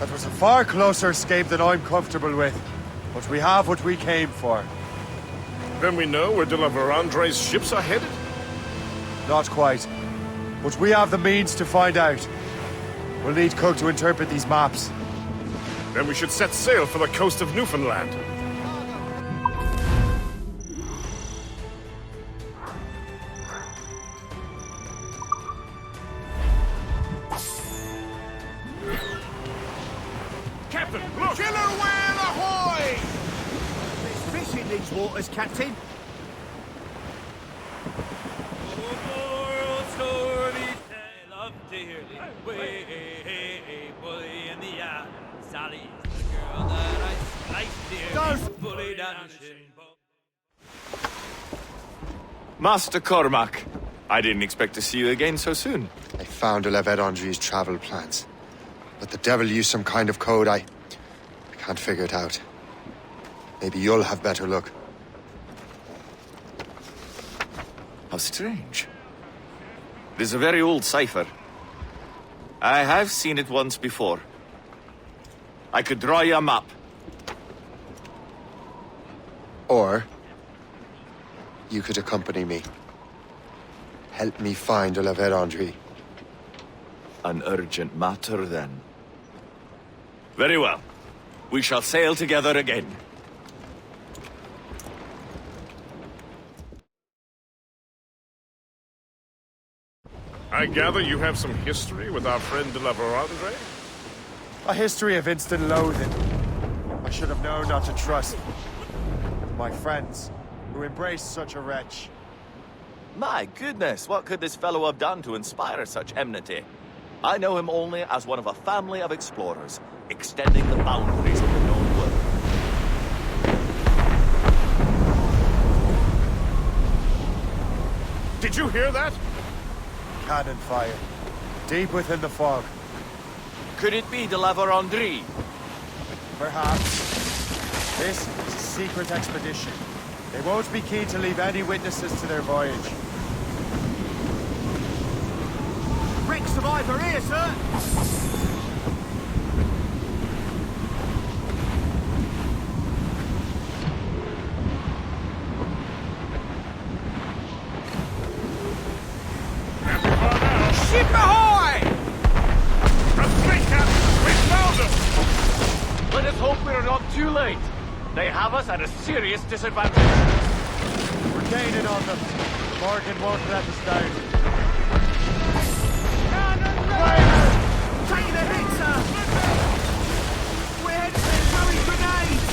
That was a far closer escape than I'm comfortable with. But we have what we came for. Then we know where de la Vérendrye's ships are headed? Not quite. But we have the means to find out. We'll need Cook to interpret these maps. Then we should set sail for the coast of Newfoundland. Captain, look! Killer whale ahoy! There's fish in these waters, Captain. Love to hear the way, bully in the eye. Sally's the girl that I sliced dear. Bully down the shin bone. Master Cormac, I didn't expect to see you again so soon. I found Levet Andre's travel plans. But the devil used some kind of code. I can't figure it out. Maybe you'll have better luck. How strange. It is a very old cipher. I have seen it once before. I could draw you a map. Or you could accompany me. Help me find Levet Andre. An urgent matter, then. Very well. We shall sail together again. I gather you have some history with our friend de la Vérendrye? A history of instant loathing. I should have known not to trust my friends who embraced such a wretch. My goodness, what could this fellow have done to inspire such enmity? I know him only as one of a family of explorers, extending the boundaries of the known world. Did you hear that? Cannon fire. Deep within the fog. Could it be de la Vérendrye? Perhaps. This is a secret expedition. They won't be keen to leave any witnesses to their voyage. Wreck survivor here, sir! Ship ahoy! That's great, Captain! We found them! Let us hope we're not too late. They have us at a serious disadvantage. We're gaining on them. Morgan won't let us down. Taking a hit, sir! We're heading for throwing grenades!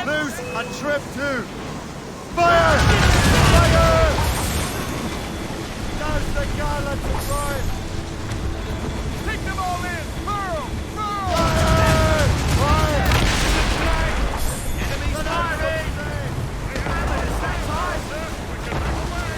Loose and trip two. Fire! Fire! Does the gallant right? Take them all in! Furl! Furl! Fire! Fire! Enemies firing! Remember to stand high, sir! We can move away!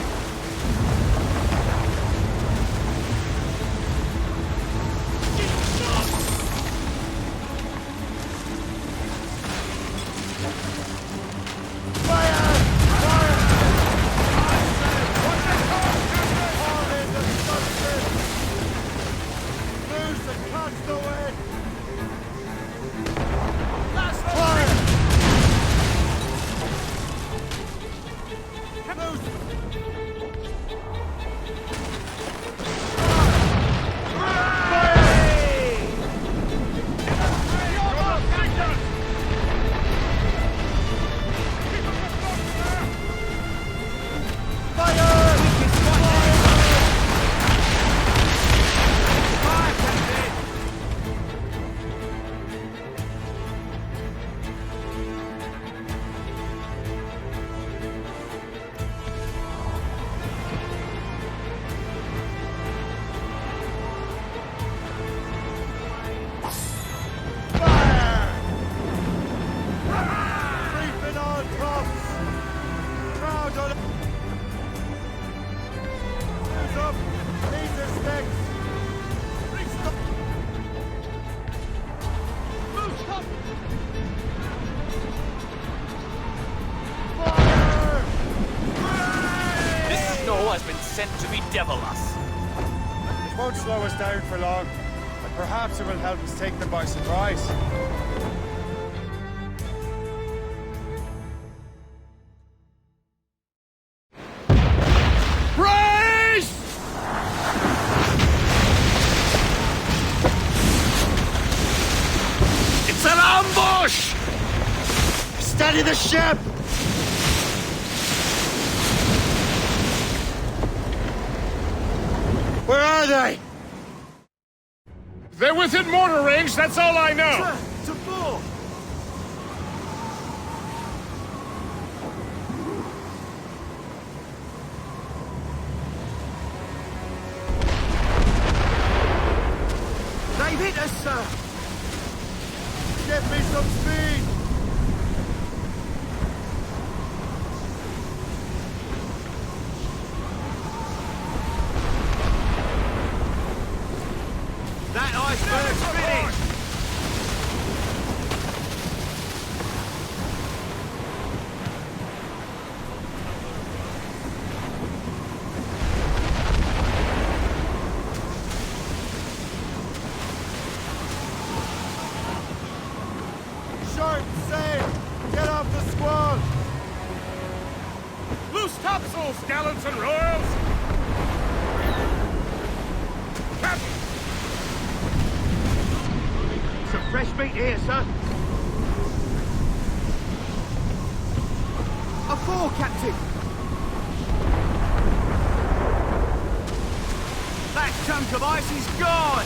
Sent to bedevil us. It won't slow us down for long, but perhaps it will help us take them by surprise. Ready the ship! Where are they? They're within mortar range, that's all I know. To full! They've hit us, sir! Give me some speed! That iceberg's finished! Short sail! Get off the squall! Loose topsails, gallants and royals! Captain! Some fresh meat here, sir. A four, Captain. That chunk of ice is gone.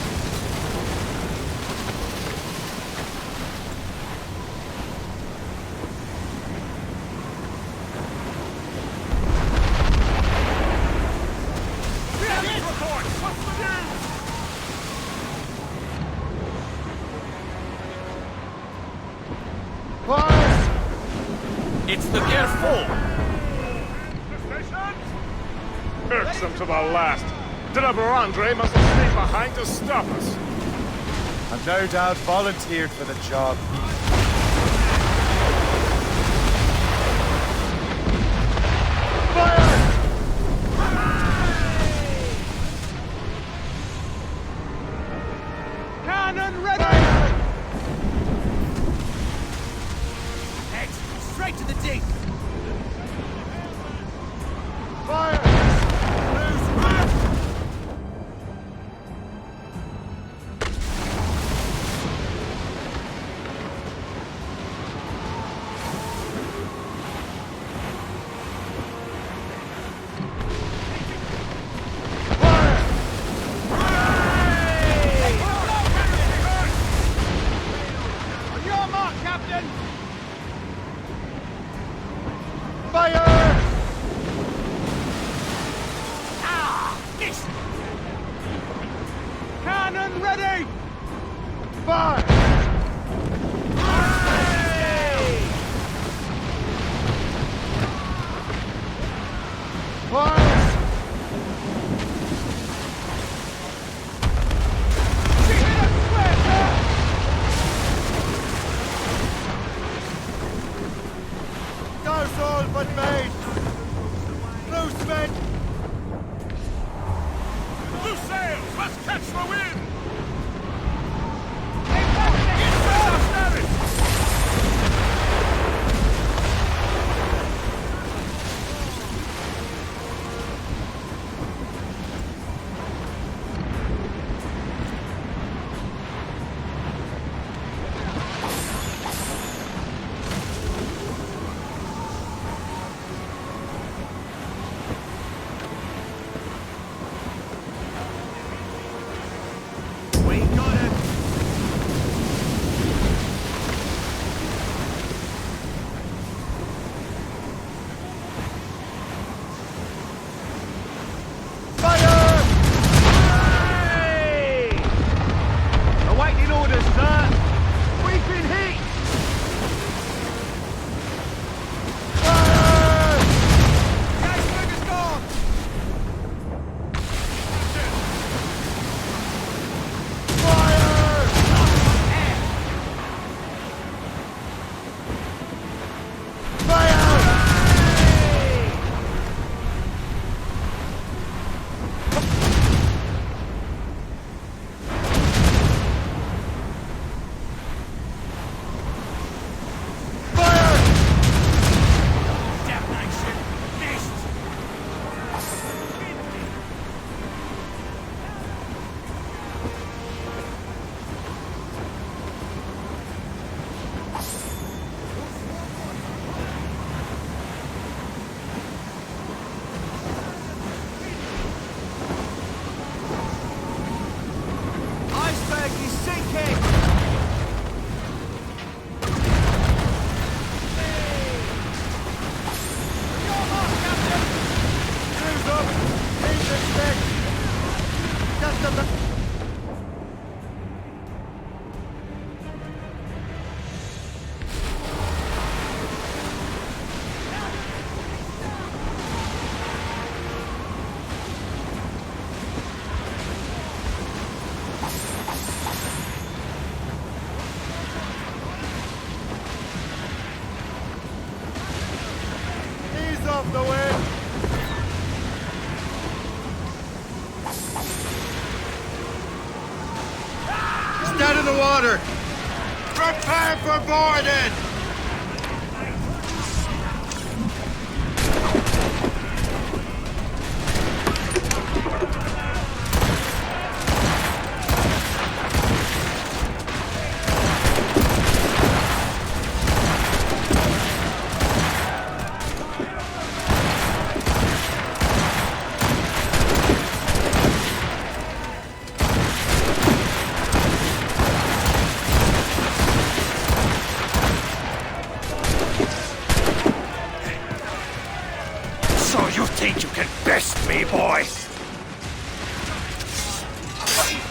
Report! What's the news? It's the gear 4. Irksome to the last. Driver Andre must have stayed behind to stop us. I've no doubt volunteered for the job. Cannon ready! Straight to the deep! Fire! Loose! On your mark, Captain! Fire! Ah! Missed! Cannon ready! Fire! Fire! Now's all but made! Loose men! Loose sails! Let's catch the wind! Eyes off the wind! He's dead in the water! Prepare for boarding!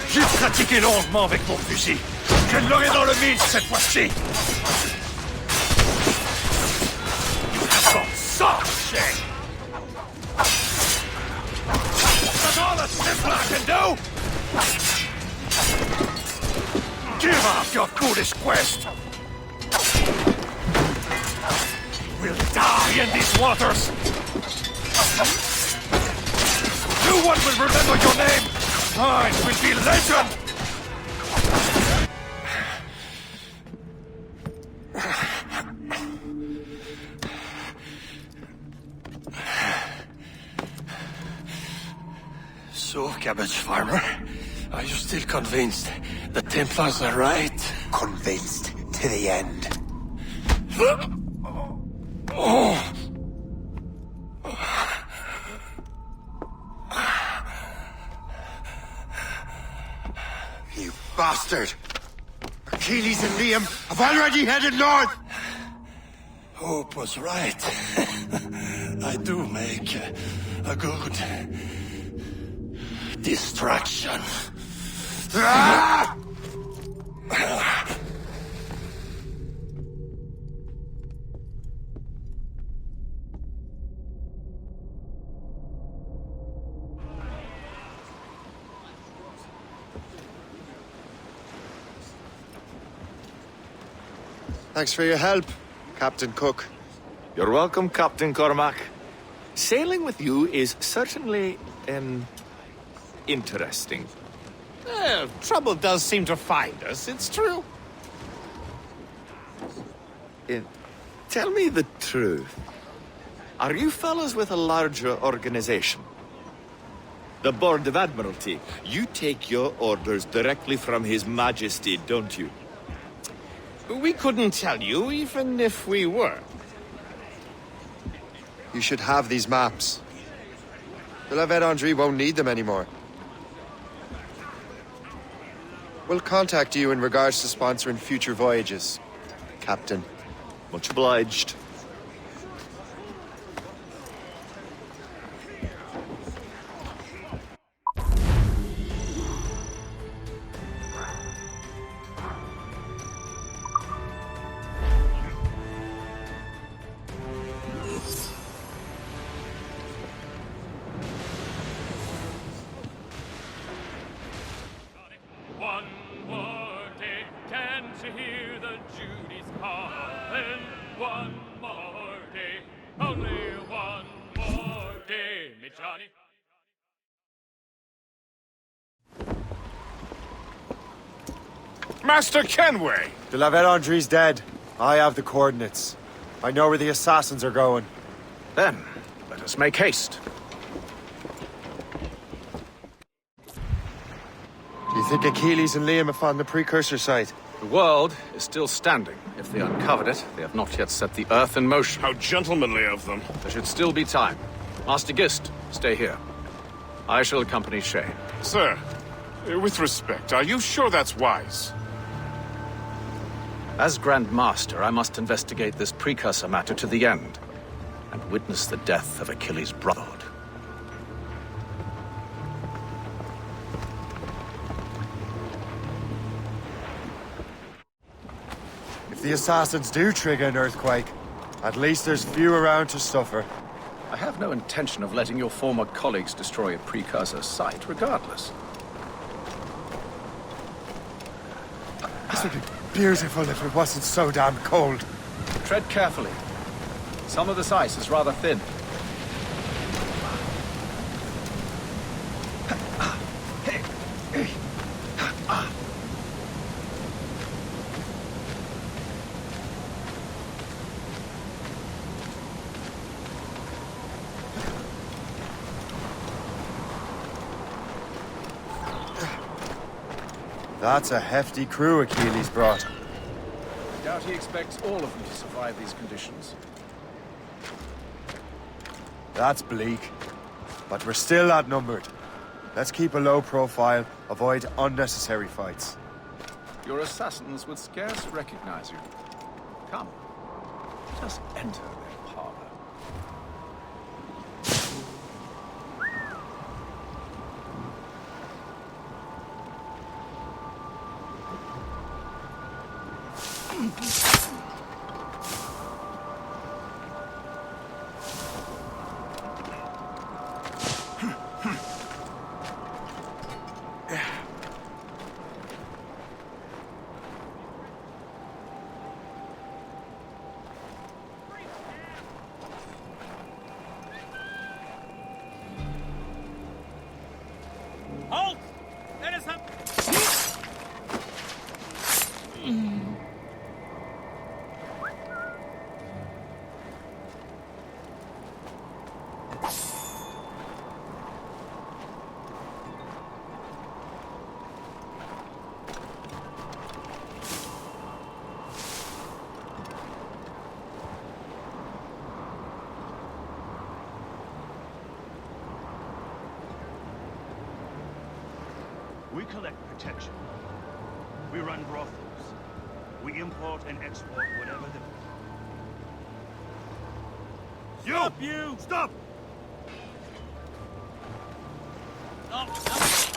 J'ai pratiqué longuement avec mon fusil. Je l'aurai dans le mille cette fois-ci. Comme ça, Shay. That's all the Templar can do. Give up your foolish quest. We'll die in these waters. No one will remember your name. Mine will be legend! So, cabbage farmer, are you still convinced the Templars are right? Convinced to the end. Oh. You bastard! Achilles and Liam have already headed north! Hope was right. I do make a good distraction. Ah! Thanks for your help, Captain Cook. You're welcome, Captain Cormac. Sailing with you is certainly, interesting. Trouble does seem to find us, it's true. Tell me the truth. Are you fellas with a larger organization? The Board of Admiralty. You take your orders directly from His Majesty, don't you? We couldn't tell you, even if we were. You should have these maps. The La Vedendry won't need them anymore. We'll contact you in regards to sponsoring future voyages, Captain. Much obliged. One more day, can't you hear the Judy's calling? One more day, only one more day, me Johnny. Master Kenway! The La Vedendry's dead. I have the coordinates. I know where the assassins are going. Then, let us make haste. Do you think Achilles and Liam have found the precursor site? The world is still standing. If they uncovered it, they have not yet set the Earth in motion. How gentlemanly of them. There should still be time. Master Gist, stay here. I shall accompany Shay. Sir, with respect, are you sure that's wise? As Grand Master, I must investigate this precursor matter to the end, and witness the death of Achilles' brotherhood. If the assassins do trigger an earthquake, at least there's few around to suffer. I have no intention of letting your former colleagues destroy a precursor site, regardless. This would be beautiful if it wasn't so damn cold. Tread carefully. Some of this ice is rather thin. That's a hefty crew Achilles brought. Doubt he expects all of them to survive these conditions. That's bleak. But we're still outnumbered. Let's keep a low profile, avoid unnecessary fights. Your assassins would scarce recognize you. Come, let us enter their parlor. Halt! Let us have... We collect protection. We run brothels. We import and export whatever the... Stop, you! Stop! No,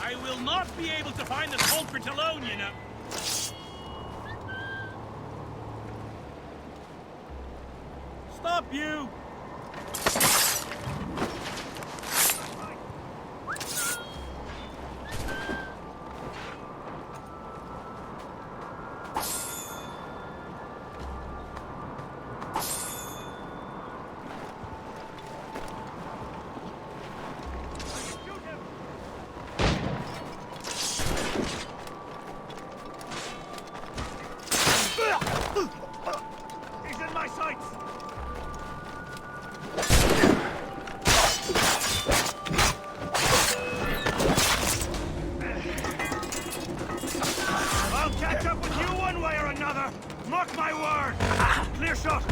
I will not be able to find the culprit alone, you know. Stop, you! He's in my sights! I'll catch up with you one way or another! Mark my word! Clear shot!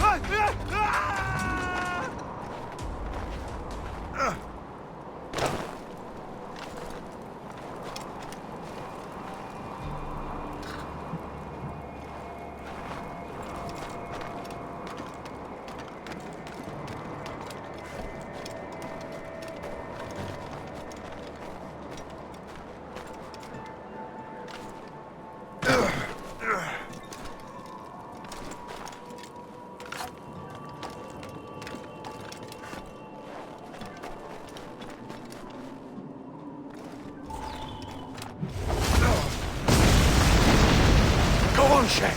Go on, Shay.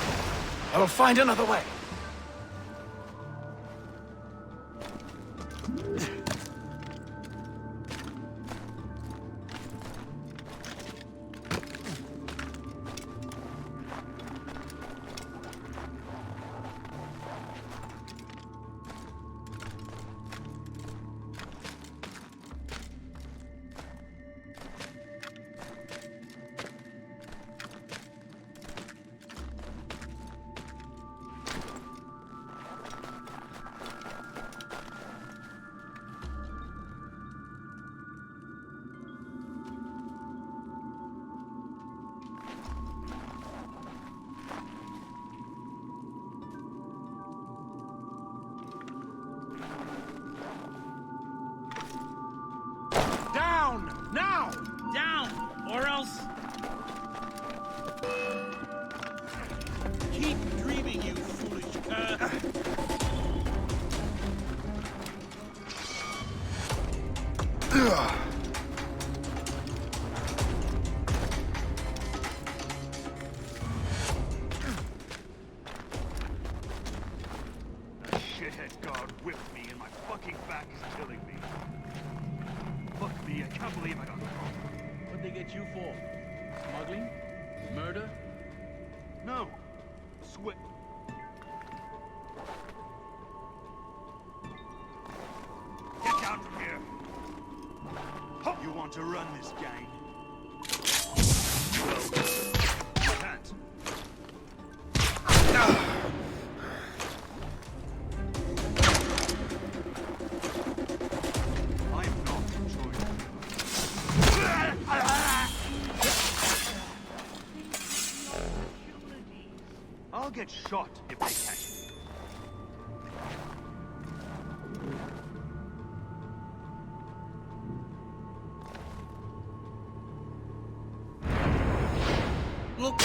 I will find another way. Down! Now! Down! Or else... Keep dreaming, you foolish cur! That shithead guard whipped me and my fucking back is killing me. Fuck me, I can't believe I got caught. What'd they get you for? Smuggling? Murder? No. Sweat. Get down from here. You want to run this gang? Well, get shot if they catch me. Look.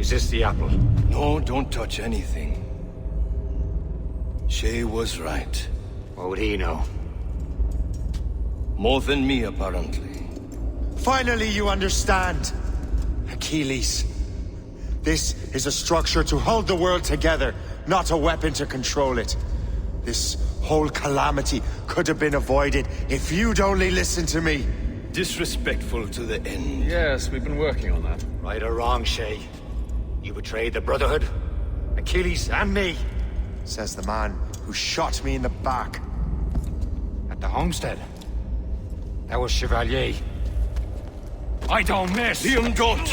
Is this the apple? No, don't touch anything. Shay was right. What would he know? More than me, apparently. Finally, you understand. Achilles. This is a structure to hold the world together, not a weapon to control it. This whole calamity could have been avoided if you'd only listened to me. Disrespectful to the end. Yes, we've been working on that. Right or wrong, Shay? You betrayed the Brotherhood, Achilles, and me. Says the man who shot me in the back. At the homestead. That was Chevalier. I don't miss! Liam, don't!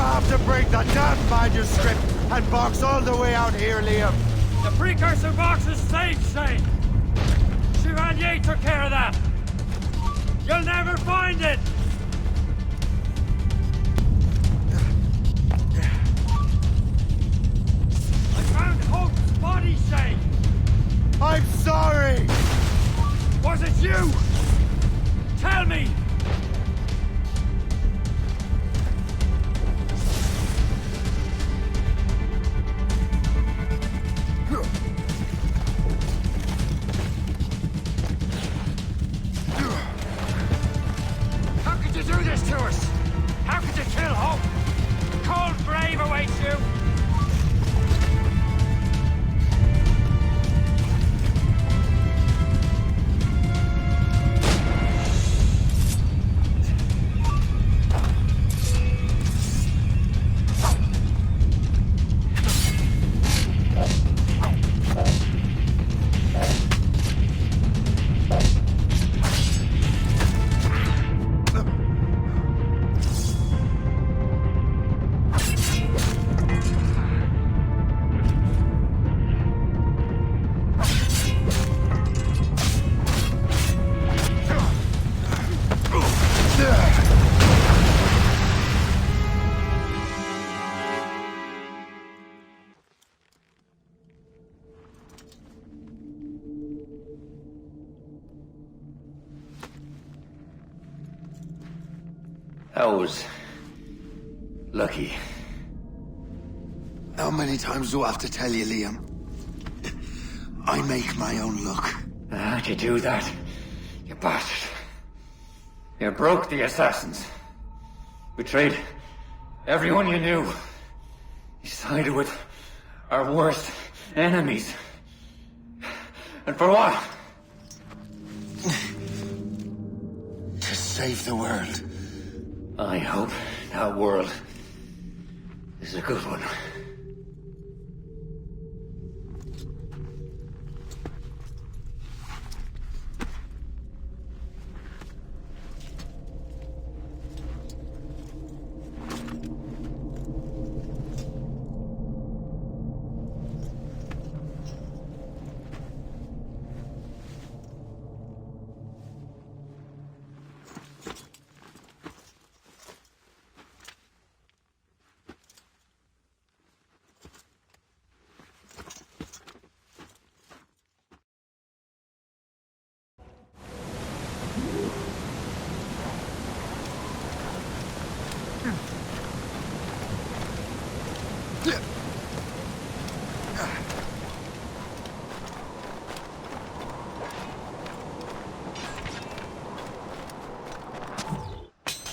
have to break that damn manuscript and box all the way out here, Liam? The precursor box is safe, Shane. Chevalier took care of that. You'll never find it. I found Hope's body, Shane. I'm sorry. Was it you? Tell me. How could you do this to us? How could you kill Hope? A cold grave awaits you. I was lucky. How many times do I have to tell you, Liam? I make my own luck. How'd you do that, you bastard? You broke the assassins. Betrayed everyone you knew. You sided with our worst enemies. And for what? To save the world. I hope that world is a good one.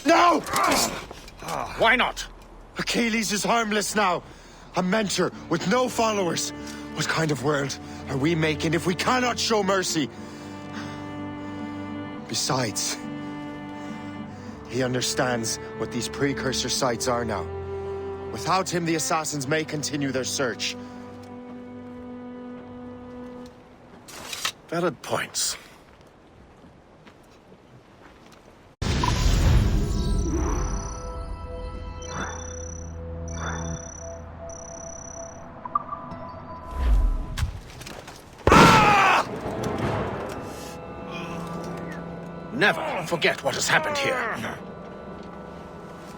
No! Why not? Achilles is harmless now. A mentor with no followers. What kind of world are we making if we cannot show mercy? Besides, he understands what these precursor sites are now. Without him, the assassins may continue their search. Valid points. Never forget what has happened here.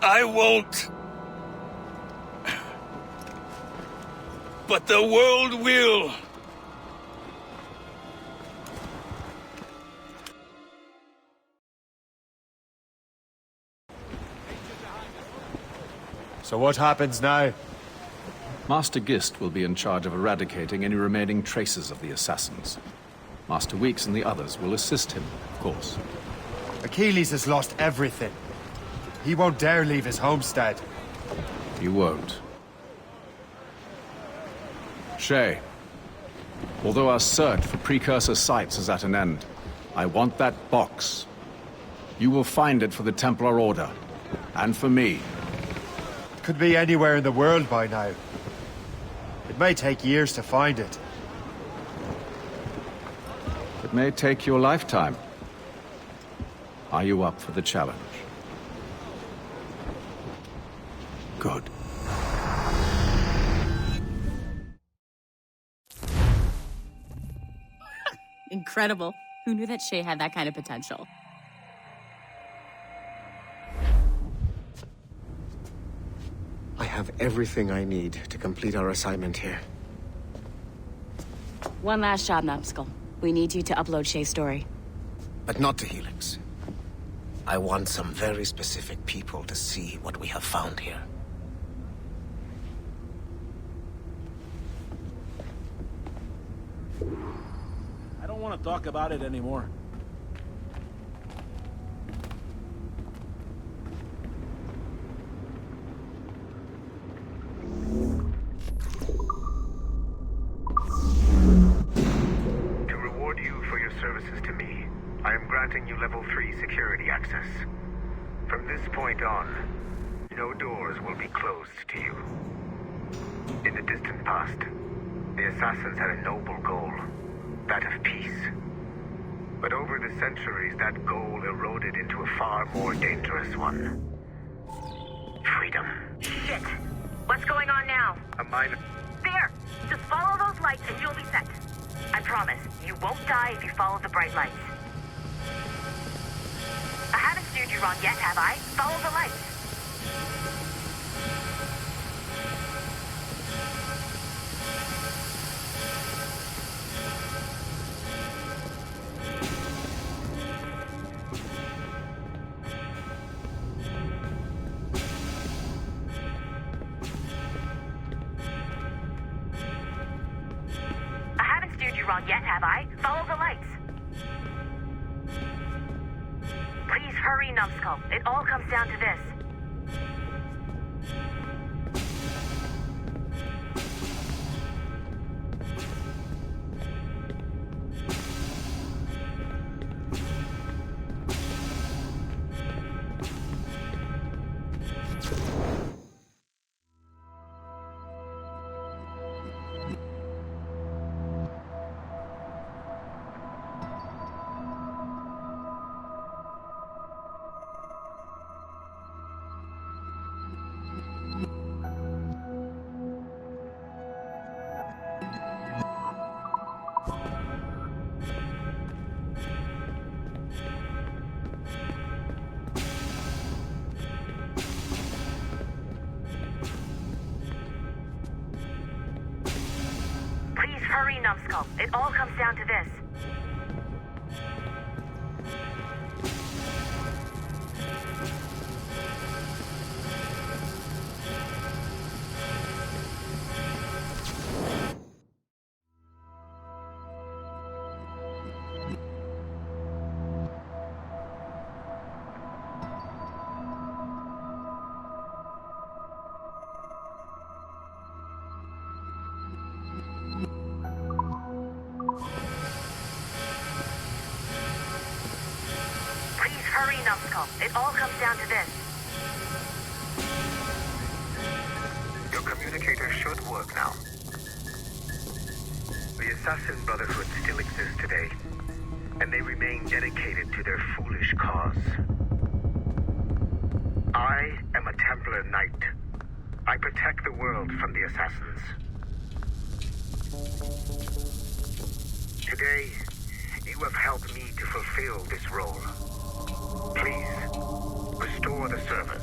I won't. But the world will. So what happens now? Master Gist will be in charge of eradicating any remaining traces of the assassins. Master Weeks and the others will assist him, of course. Achilles has lost everything. He won't dare leave his homestead. He won't. Shay, although our search for precursor sites is at an end, I want that box. You will find it for the Templar Order, and for me. Could be anywhere in the world by now. It may take years to find it. It may take your lifetime. Are you up for the challenge? Good. Incredible. Who knew that Shay had that kind of potential? I have everything I need to complete our assignment here. One last job, Numbskull. We need you to upload Shay's story. But not to Helix. I want some very specific people to see what we have found here. I don't want to talk about it anymore. To reward you for your services to me, I am granting you level 3 security access. From this point on, no doors will be closed to you. In the distant past, the Assassins had a noble goal, that of peace. But over the centuries, that goal eroded into a far more dangerous one. Freedom. Shit! What's going on now? A minor... There! Just follow those lights and you'll be set. I promise, you won't die if you follow the bright lights. I haven't steered you wrong yet, have I? Follow the lights. Wrong yet, have I? Follow the lights. Please hurry, Numbskull. It all comes down to this. Hurry, Numbskull. It all comes down to this. It all comes down to this. Your communicator should work now. The Assassin Brotherhood still exists today, and they remain dedicated to their foolish cause. I am a Templar Knight. I protect the world from the Assassins. Today, you have helped me to fulfill this role. Please, restore the servers.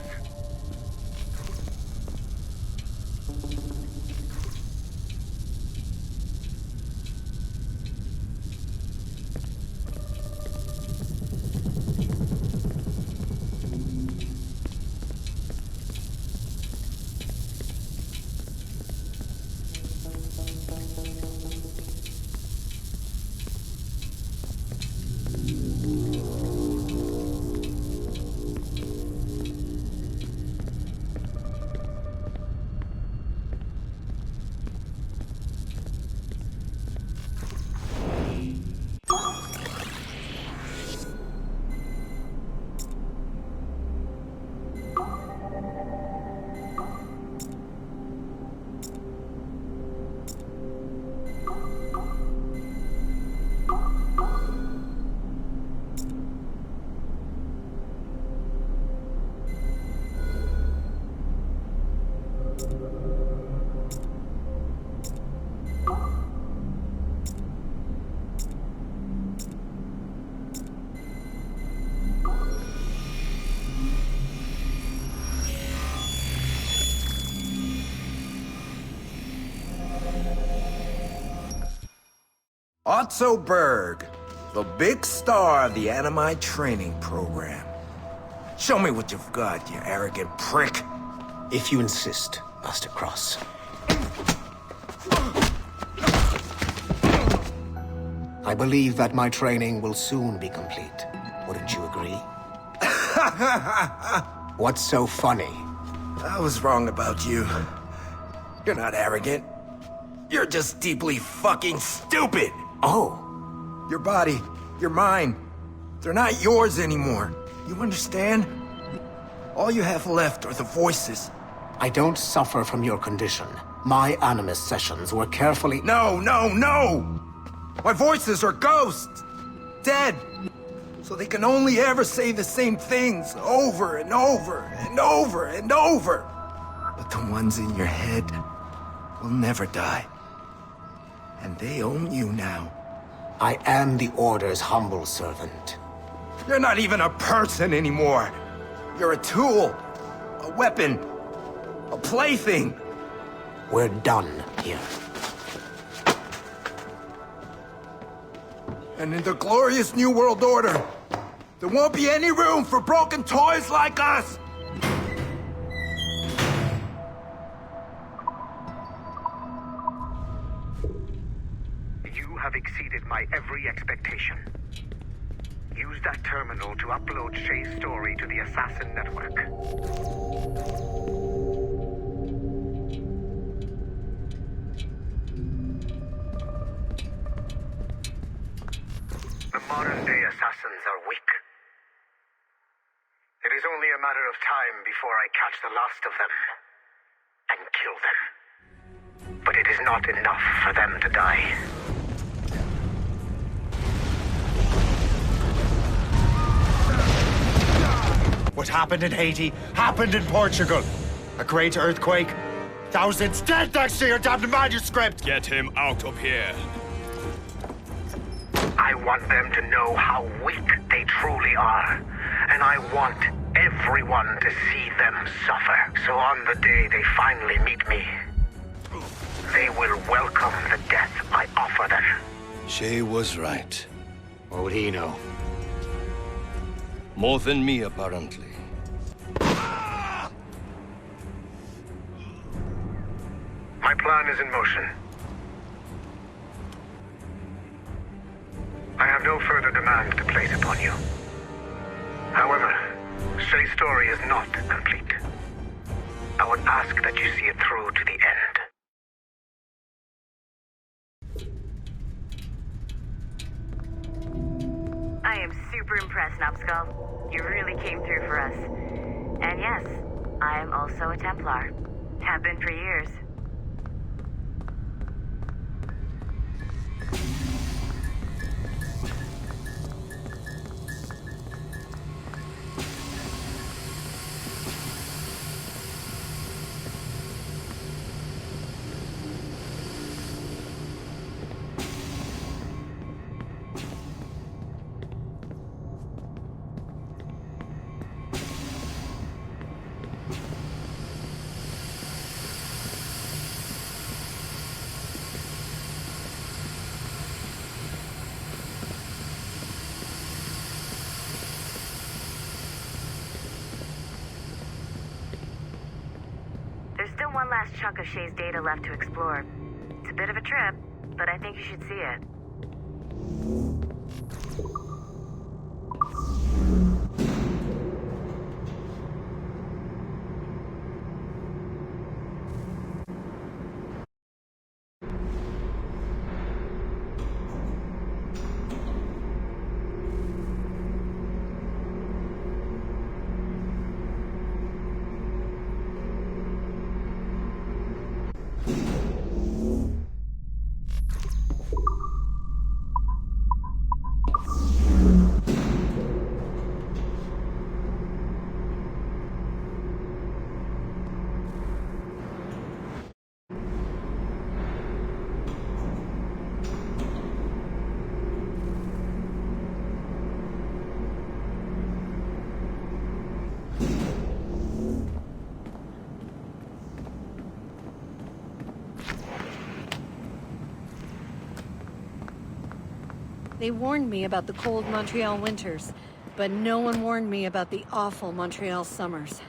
Otto Berg, the big star of the Animi training program. Show me what you've got, you arrogant prick. If you insist, Master Cross. I believe that my training will soon be complete. Wouldn't you agree? What's so funny? I was wrong about you. You're not arrogant. You're just deeply fucking stupid! Oh. Your body, your mind, they're not yours anymore. You understand? All you have left are the voices. I don't suffer from your condition. My Animus sessions were carefully— No! My voices are ghosts! Dead! So they can only ever say the same things over and over and over and over. But the ones in your head will never die. And they own you now. I am the Order's humble servant. You're not even a person anymore. You're a tool, a weapon, a plaything. We're done here. And in the glorious New World Order, there won't be any room for broken toys like us! You have exceeded my every expectation. Use that terminal to upload Shay's story to the Assassin Network. The modern-day assassins are weak. It is only a matter of time before I catch the last of them and kill them. But it is not enough for them to die. What happened in Haiti happened in Portugal. A great earthquake. Thousands dead thanks to your damned manuscript! Get him out of here. I want them to know how weak they truly are. And I want everyone to see them suffer. So on the day they finally meet me, they will welcome the death I offer them. Shay was right. What would he know? More than me, apparently. My plan is in motion. I have no further demands to place upon you. However, Shay's story is not complete. I would ask that you see it through to the end. I am super impressed, Numbskull. You really came through for us. And yes, I am also a Templar. Have been for years. There's still one last chunk of Shay's data left to explore. It's a bit of a trip, but I think you should see it. They warned me about the cold Montreal winters, but no one warned me about the awful Montreal summers.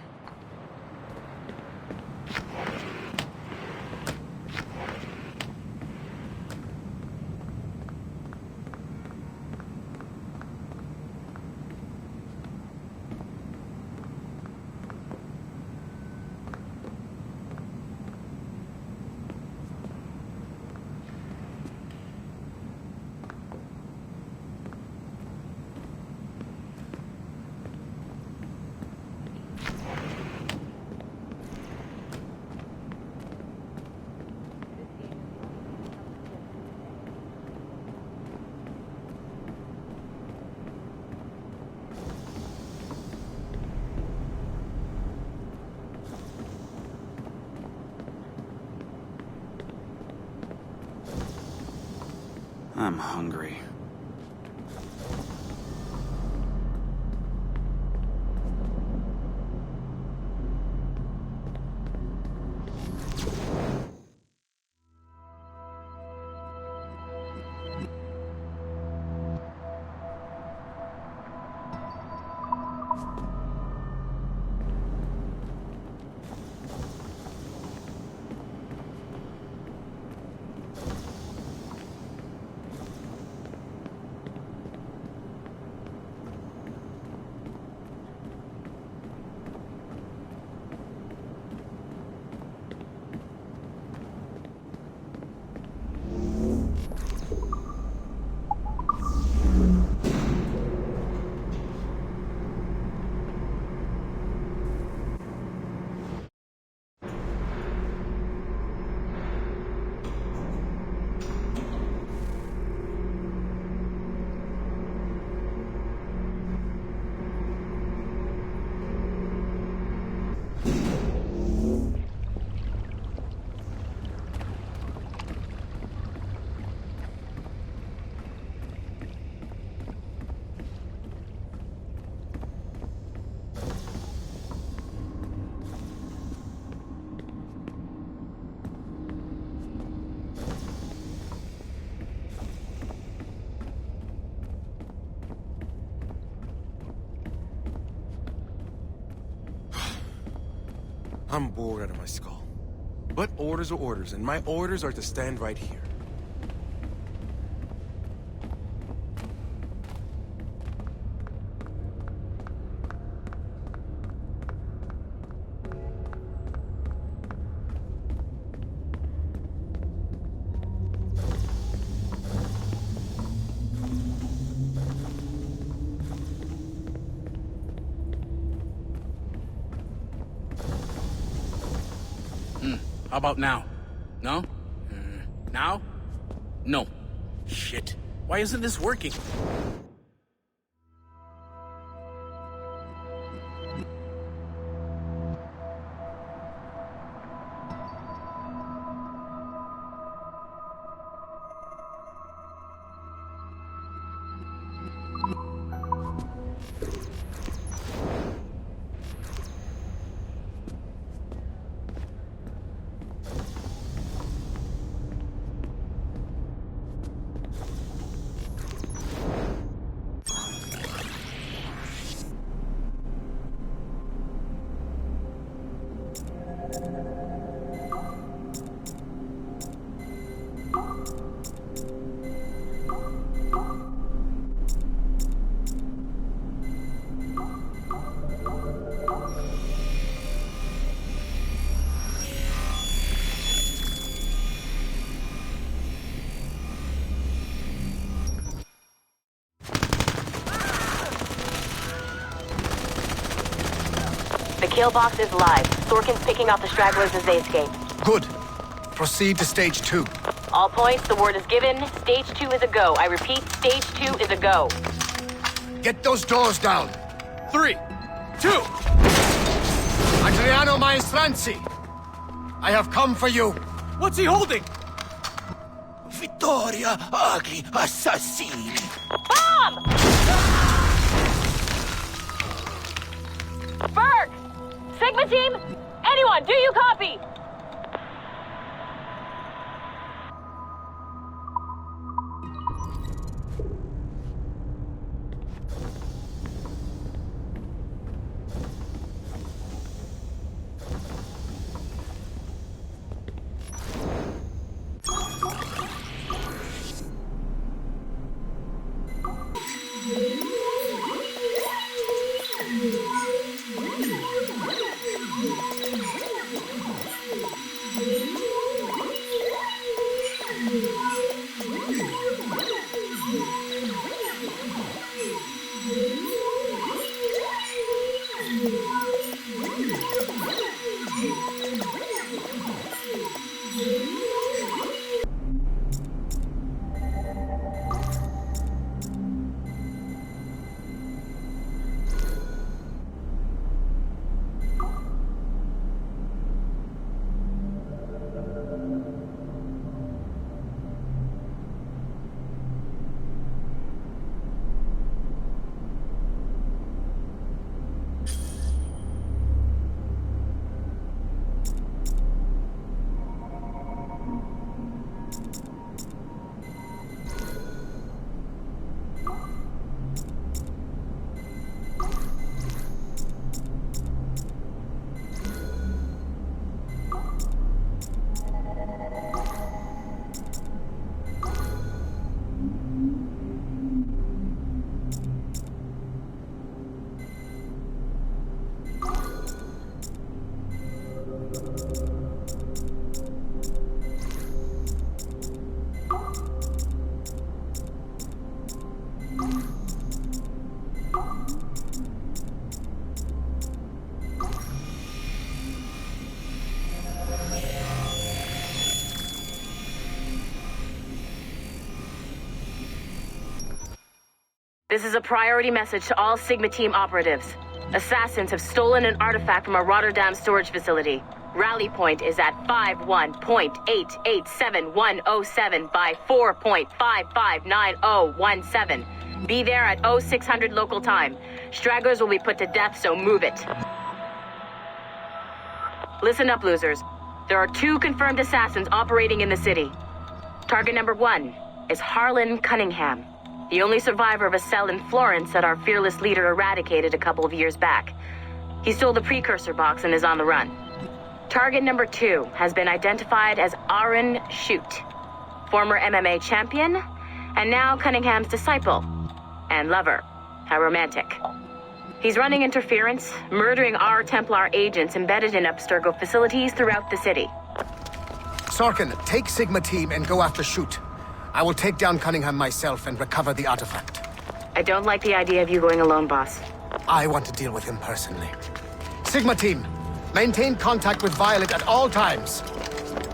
I'm hungry. I'm bored out of my skull. But orders are orders, and my orders are to stand right here. How about now? No? Now? No. Shit. Why isn't this working? The kill box is live. Sorkin's picking off the stragglers as they escape. Good. Proceed to stage 2. All points, the word is given. Stage 2 is a go. I repeat, stage 2 is a go. Get those doors down. 3, 2. Adriano Maestranzi, I have come for you. What's he holding? Vittoria agli assassini. Bomb! Berg! Sigma team? Anyone, do you copy? This is a priority message to all Sigma Team operatives. Assassins have stolen an artifact from a Rotterdam storage facility. Rally point is at 51.887107 by 4.559017. Be there at 0600 local time. Stragglers will be put to death, so move it. Listen up, losers. There are 2 confirmed assassins operating in the city. Target number 1 is Harlan Cunningham, the only survivor of a cell in Florence that our fearless leader eradicated a couple of years back. He stole the precursor box and is on the run. Target number 2 has been identified as Aaron Shute, former MMA champion, and now Cunningham's disciple and lover. How romantic. He's running interference, murdering our Templar agents embedded in Abstergo facilities throughout the city. Sorkin, take Sigma Team and go after Shute. I will take down Cunningham myself and recover the artifact. I don't like the idea of you going alone, boss. I want to deal with him personally. Sigma Team, maintain contact with Violet at all times.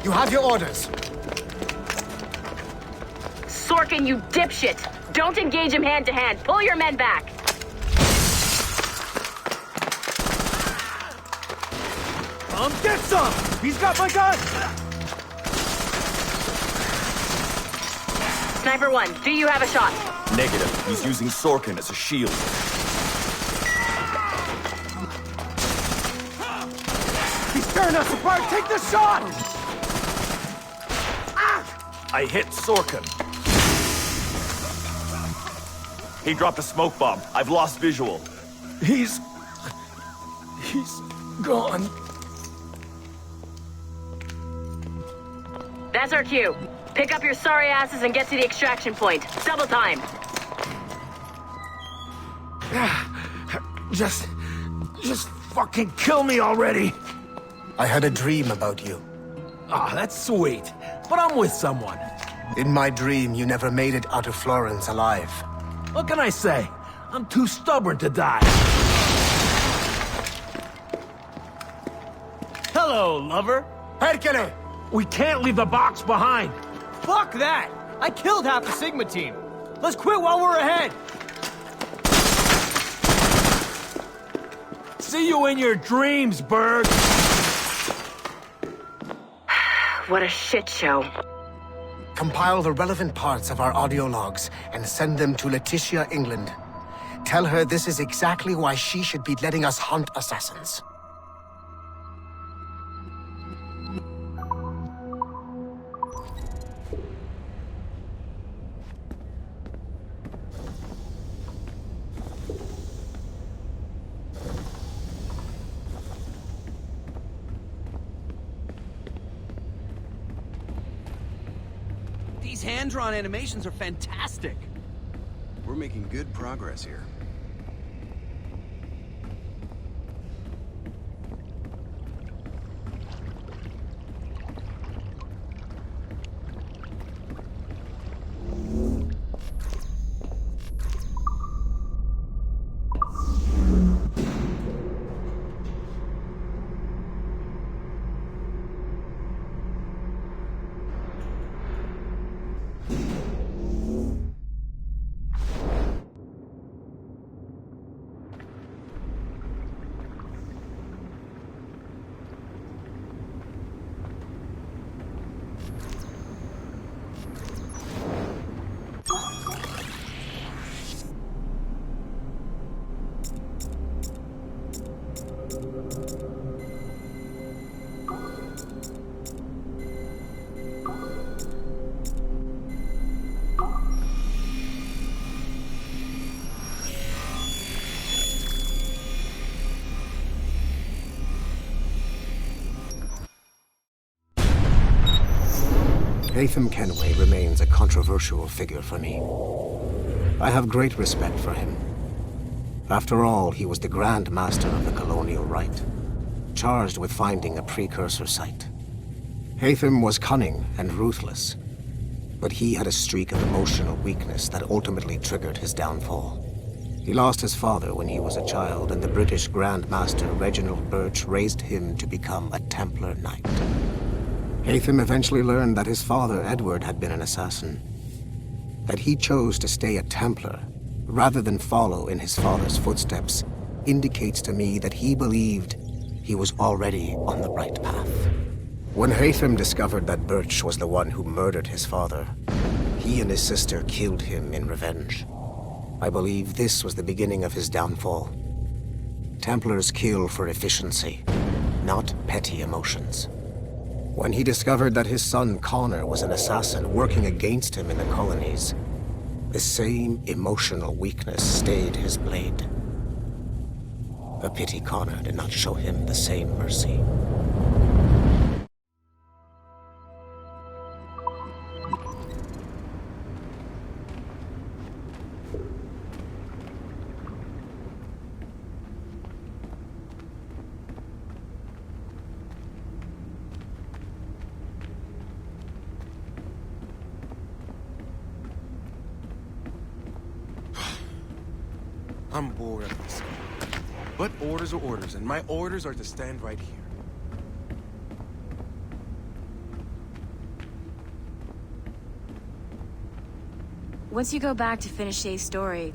You have your orders. Sorkin, you dipshit! Don't engage him hand-to-hand. Pull your men back. Get some! He's got my gun! Sniper 1, do you have a shot? Negative. He's using Sorkin as a shield. He's tearing us apart! Take the shot! I hit Sorkin. He dropped a smoke bomb. I've lost visual. He's gone. That's our cue. Pick up your sorry asses and get to the extraction point. Double time. Just fucking kill me already. I had a dream about you. Ah, that's sweet. But I'm with someone. In my dream, you never made it out of Florence alive. What can I say? I'm too stubborn to die. Hello, lover. Hercule! We can't leave the box behind. Fuck that! I killed half the Sigma team. Let's quit while we're ahead. See you in your dreams, Berg. What a shit show. Compile the relevant parts of our audio logs and send them to Letitia, England. Tell her this is exactly why she should be letting us hunt assassins. These hand-drawn animations are fantastic. We're making good progress here. Latham Kenway remains a controversial figure for me. I have great respect for him. After all, he was the Grand Master of the Colonial Rite. charged with finding a precursor site. Haytham was cunning and ruthless, but he had a streak of emotional weakness that ultimately triggered his downfall. He lost his father when he was a child, and the British Grand Master Reginald Birch raised him to become a Templar Knight. Haytham eventually learned that his father, Edward, had been an assassin. That he chose to stay a Templar, rather than follow in his father's footsteps, indicates to me that he believed he was already on the right path. When Haytham discovered that Birch was the one who murdered his father, he and his sister killed him in revenge. I believe this was the beginning of his downfall. Templars kill for efficiency, not petty emotions. When he discovered that his son Connor was an assassin working against him in the colonies, the same emotional weakness stayed his blade. A pity Connor did not show him the same mercy. I'm bored of this. But orders are orders, and my orders are to stand right here. Once you go back to finish Shay's story,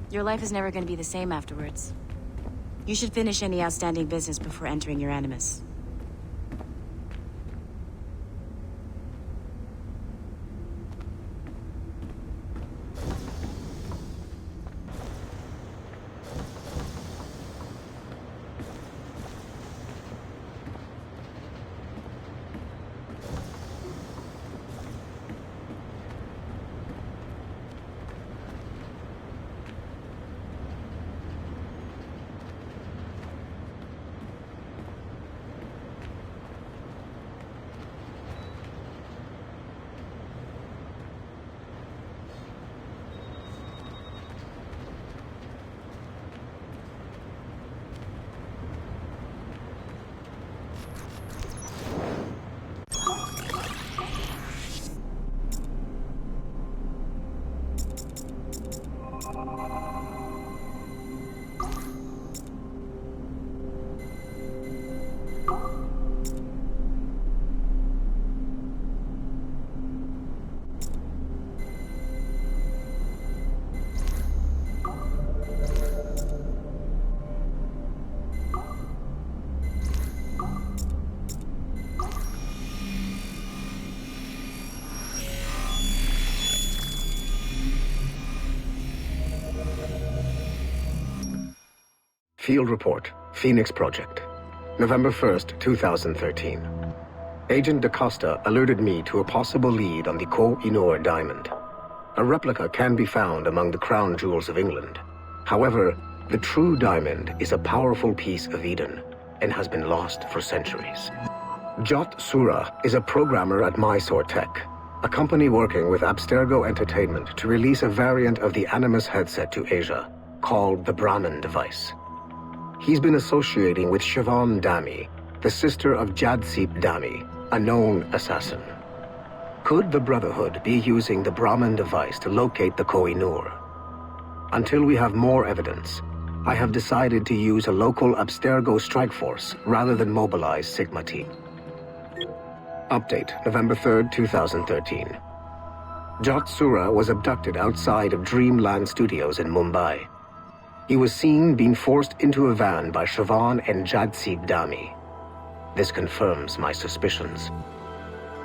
your life is never going to be the same afterwards. You should finish any outstanding business before entering your animus. Field Report, Phoenix Project, November 1st, 2013. Agent DaCosta alerted me to a possible lead on the Koh-i-Noor diamond. A replica can be found among the crown jewels of England. However, the true diamond is a powerful piece of Eden and has been lost for centuries. Jot Sura is a programmer at Mysore Tech, a company working with Abstergo Entertainment to release a variant of the Animus headset to Asia, called the Brahmin device. He's been associating with Siobhan Dami, the sister of Jadseep Dami, a known assassin. Could the Brotherhood be using the Brahmin device to locate the Koh-i-Noor? Until we have more evidence, I have decided to use a local Abstergo strike force rather than mobilize Sigma team. Update, November 3rd, 2013. Jot Sura was abducted outside of Dreamland Studios in Mumbai. He was seen being forced into a van by Siobhan and Jadseep Dami. This confirms my suspicions.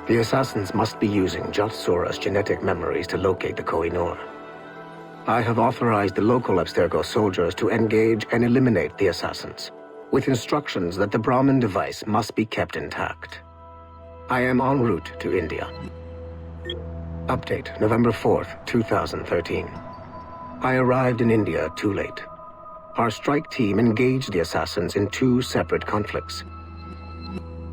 The assassins must be using Jot Sura's genetic memories to locate the Koh-i-Noor. I have authorized the local Abstergo soldiers to engage and eliminate the assassins, with instructions that the Brahmin device must be kept intact. I am en route to India. Update, November 4th, 2013. I arrived in India too late. Our strike team engaged the assassins in 2 separate conflicts.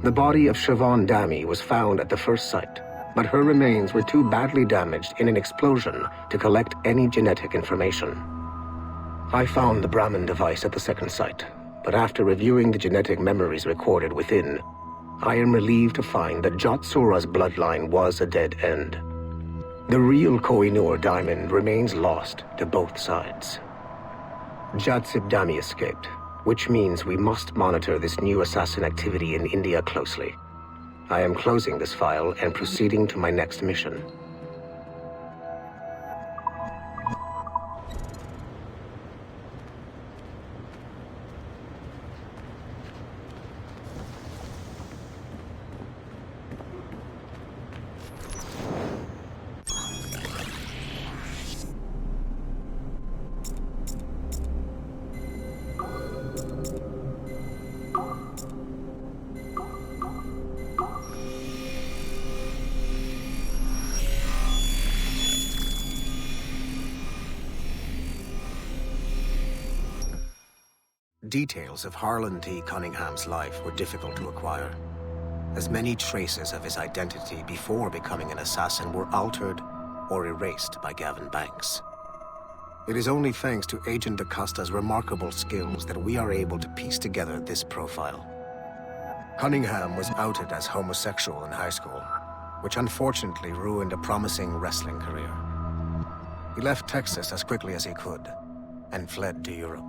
The body of Siobhan Dami was found at the first site, but her remains were too badly damaged in an explosion to collect any genetic information. I found the Brahmin device at the second site, but after reviewing the genetic memories recorded within, I am relieved to find that Jotsura's bloodline was a dead end. The real Koh-i-Noor diamond remains lost to both sides. Jatsibdami escaped, which means we must monitor this new assassin activity in India closely. I am closing this file and proceeding to my next mission. Details of Harlan T. Cunningham's life were difficult to acquire, as many traces of his identity before becoming an assassin were altered or erased by Gavin Banks. It is only thanks to Agent DaCosta's remarkable skills that we are able to piece together this profile. Cunningham was outed as homosexual in high school, which unfortunately ruined a promising wrestling career. He left Texas as quickly as he could and fled to Europe.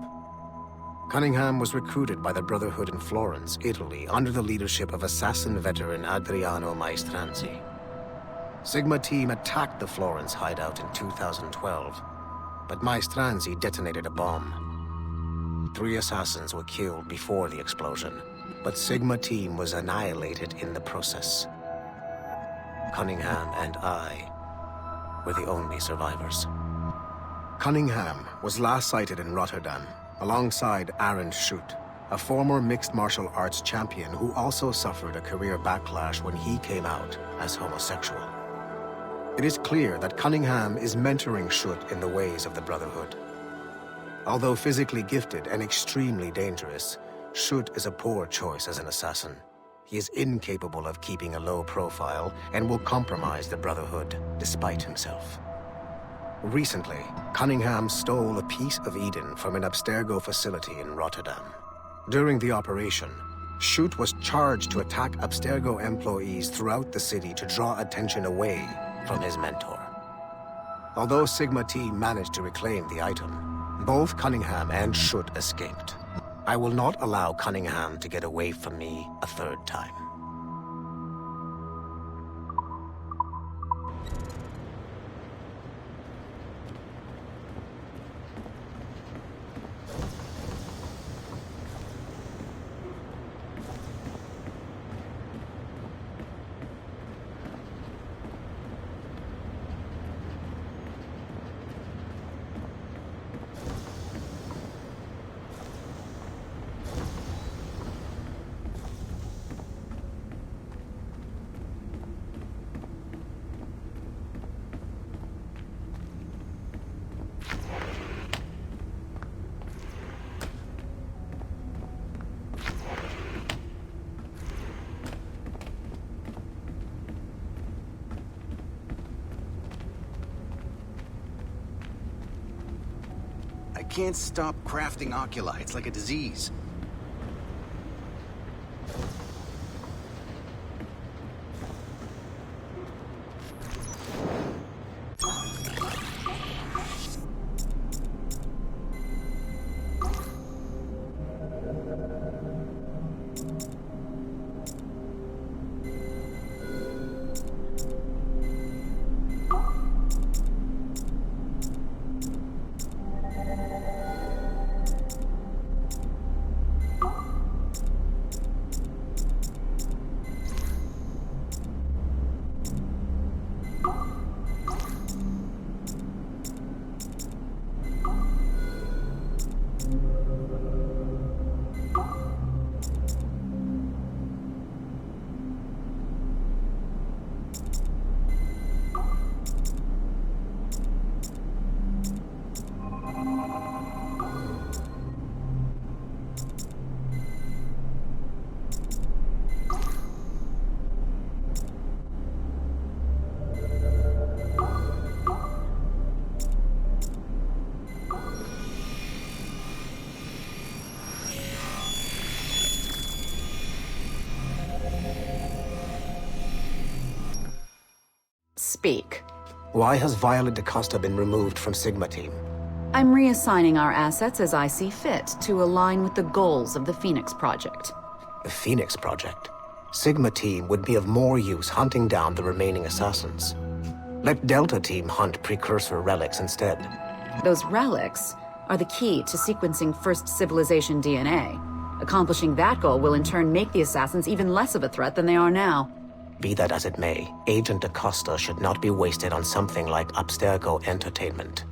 Cunningham was recruited by the Brotherhood in Florence, Italy, under the leadership of assassin veteran Adriano Maestranzi. Sigma team attacked the Florence hideout in 2012, but Maestranzi detonated a bomb. 3 assassins were killed before the explosion, but Sigma team was annihilated in the process. Cunningham and I were the only survivors. Cunningham was last sighted in Rotterdam, alongside Arend Schutt, a former mixed martial arts champion who also suffered a career backlash when he came out as homosexual. It is clear that Cunningham is mentoring Schutt in the ways of the Brotherhood. Although physically gifted and extremely dangerous, Schutt is a poor choice as an assassin. He is incapable of keeping a low profile and will compromise the Brotherhood despite himself. Recently, Cunningham stole a piece of Eden from an Abstergo facility in Rotterdam. During the operation, Schutt was charged to attack Abstergo employees throughout the city to draw attention away from his mentor. Although Sigma team managed to reclaim the item, both Cunningham and Schutt escaped. I will not allow Cunningham to get away from me a third time. I can't stop crafting oculi. It's like a disease. Speak. Why has Violet DaCosta been removed from Sigma Team? I'm reassigning our assets as I see fit to align with the goals of the Phoenix Project. The Phoenix Project? Sigma Team would be of more use hunting down the remaining assassins. Let Delta Team hunt precursor relics instead. Those relics are the key to sequencing First Civilization DNA. Accomplishing that goal will in turn make the assassins even less of a threat than they are now. Be that as it may, Agent DaCosta should not be wasted on something like Abstergo Entertainment.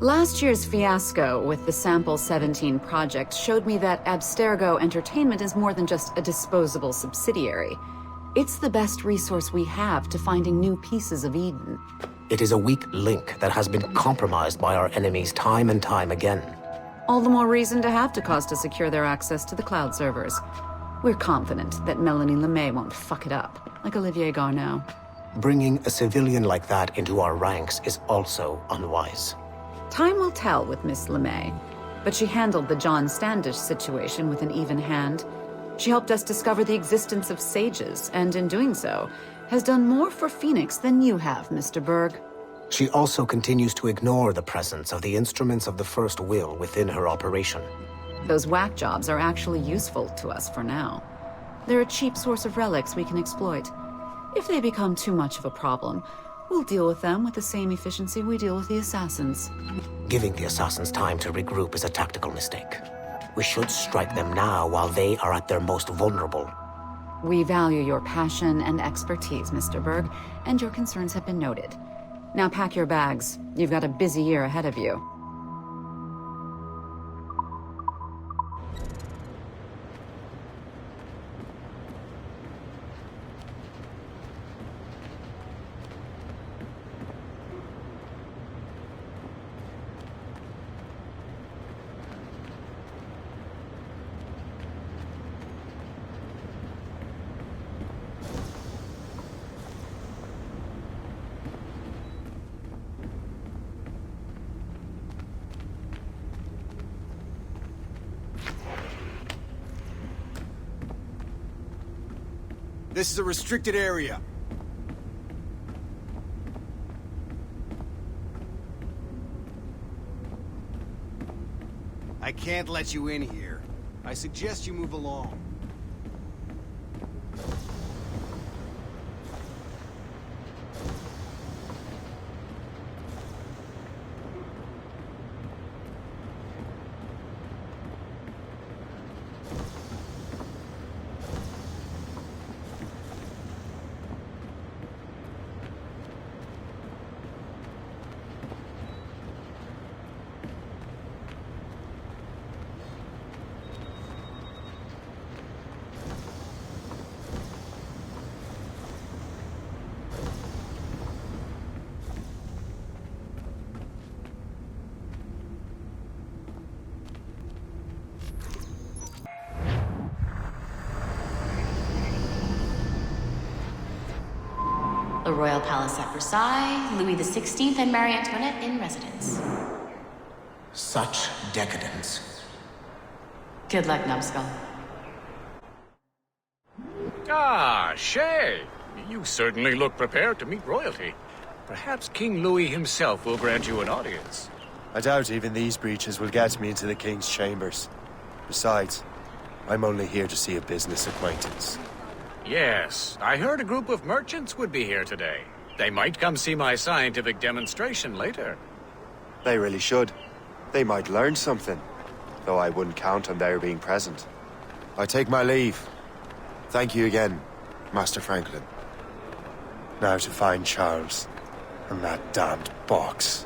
Last year's fiasco with the Sample 17 project showed me that Abstergo Entertainment is more than just a disposable subsidiary. It's the best resource we have to finding new pieces of Eden. It is a weak link that has been compromised by our enemies time and time again. All the more reason to have DaCosta secure their access to the cloud servers. We're confident that Melanie LeMay won't fuck it up, like Olivier Garneau. Bringing a civilian like that into our ranks is also unwise. Time will tell with Miss LeMay, but she handled the John Standish situation with an even hand. She helped us discover the existence of sages, and in doing so, has done more for Phoenix than you have, Mr. Berg. She also continues to ignore the presence of the instruments of the First Will within her operation. Those whack jobs are actually useful to us for now. They're a cheap source of relics we can exploit. If they become too much of a problem, we'll deal with them with the same efficiency we deal with the assassins. Giving the assassins time to regroup is a tactical mistake. We should strike them now while they are at their most vulnerable. We value your passion and expertise, Mr. Berg, and your concerns have been noted. Now pack your bags. You've got a busy year ahead of you. This is a restricted area. I can't let you in here. I suggest you move along. The Royal Palace at Versailles, Louis XVI and Marie Antoinette in residence. Such decadence. Good luck, numbskull. Ah, Shay! You certainly look prepared to meet royalty. Perhaps King Louis himself will grant you an audience. I doubt even these breaches will get me into the King's chambers. Besides, I'm only here to see a business acquaintance. Yes, I heard a group of merchants would be here today. They might come see my scientific demonstration later. They really should. They might learn something, though I wouldn't count on their being present. I take my leave. Thank you again, Master Franklin. Now to find Charles and that damned box.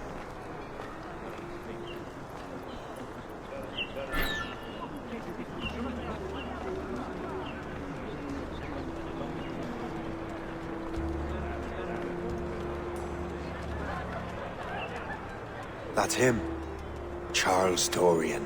That's him. Charles Dorian.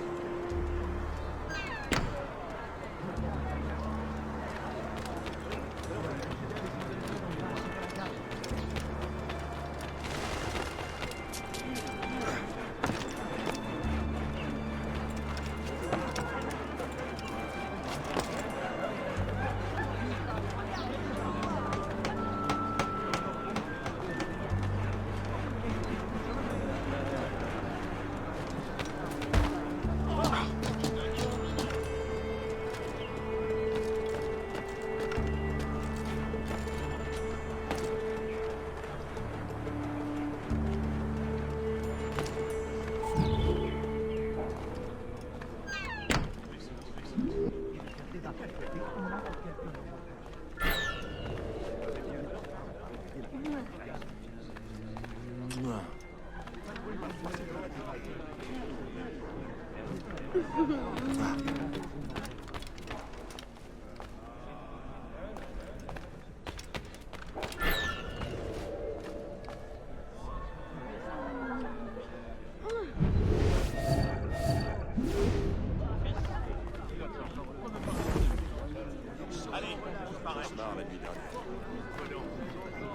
cauchemar la nuit dernière.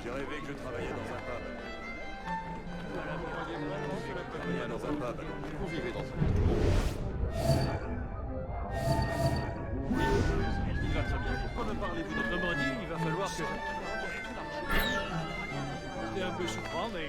J'ai rêvé que je travaillais dans un pub. Je travaillais dans un pub. Vous vivez dans un pub. Il va très bien. Pourquoi me parlez-vous d'autrement dit? Il va falloir que... C'est un peu souffrant, mais...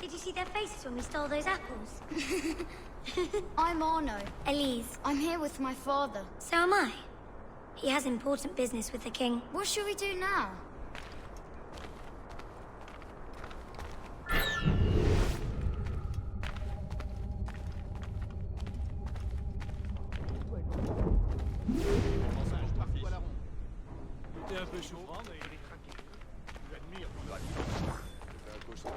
Did you see their faces when we stole those apples? I'm Arno. Elise. I'm here with my father. So am I. He has important business with the king. What should we do now? C'était un peu souffrant, mais... J'admire ton gratitude. C'était un cauchemar.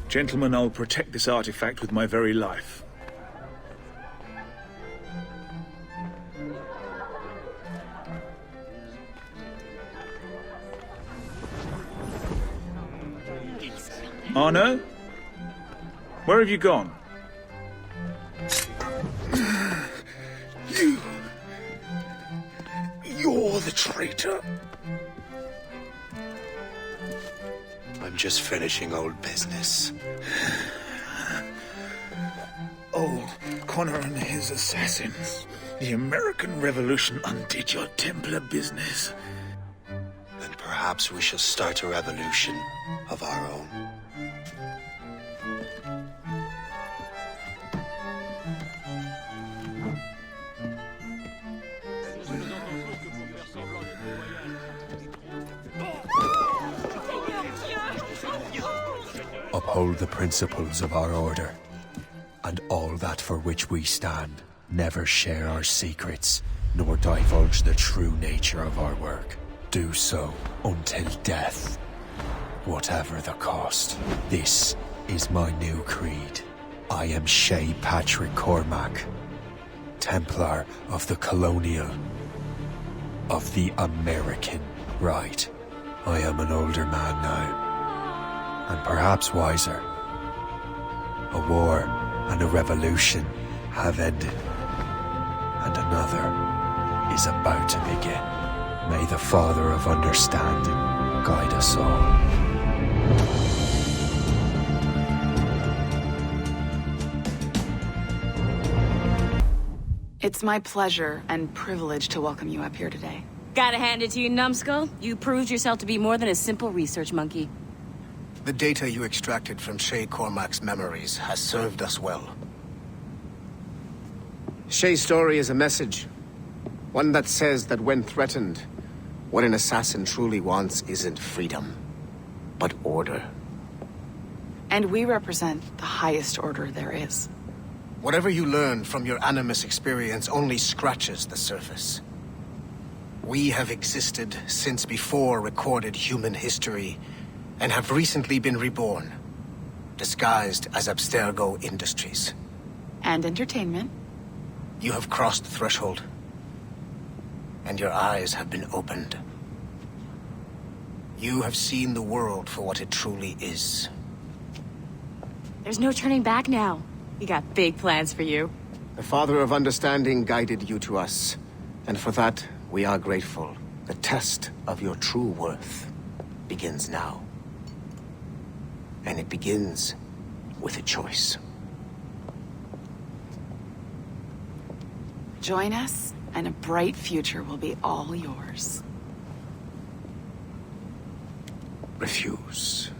Gentlemen, I'll protect this artifact with my very life. Arno? Where have you gone? You're the traitor. I'm just finishing old business. Old Connor and his assassins. The American Revolution undid your Templar business. Then perhaps we shall start a revolution of our own. Uphold the principles of our order, and all that for which we stand. Never share our secrets, nor divulge the true nature of our work. Do so until death, whatever the cost. This is my new creed. I am Shay Patrick Cormac, Templar of the Colonial, of the American right. I am an older man now, and perhaps wiser. A war and a revolution have ended, and another is about to begin. May the Father of Understanding guide us all. It's my pleasure and privilege to welcome you up here today. Gotta hand it to you, numbskull. You proved yourself to be more than a simple research monkey. The data you extracted from Shay Cormac's memories has served us well. Shay's story is a message. One that says that when threatened, what an assassin truly wants isn't freedom, but order. And we represent the highest order there is. Whatever you learned from your Animus experience only scratches the surface. We have existed since before recorded human history, and have recently been reborn, disguised as Abstergo Industries. And entertainment. You have crossed the threshold, and your eyes have been opened. You have seen the world for what it truly is. There's no turning back now. We got big plans for you. The Father of Understanding guided you to us, and for that, we are grateful. The test of your true worth begins now. And it begins with a choice. Join us, and a bright future will be all yours. Refuse.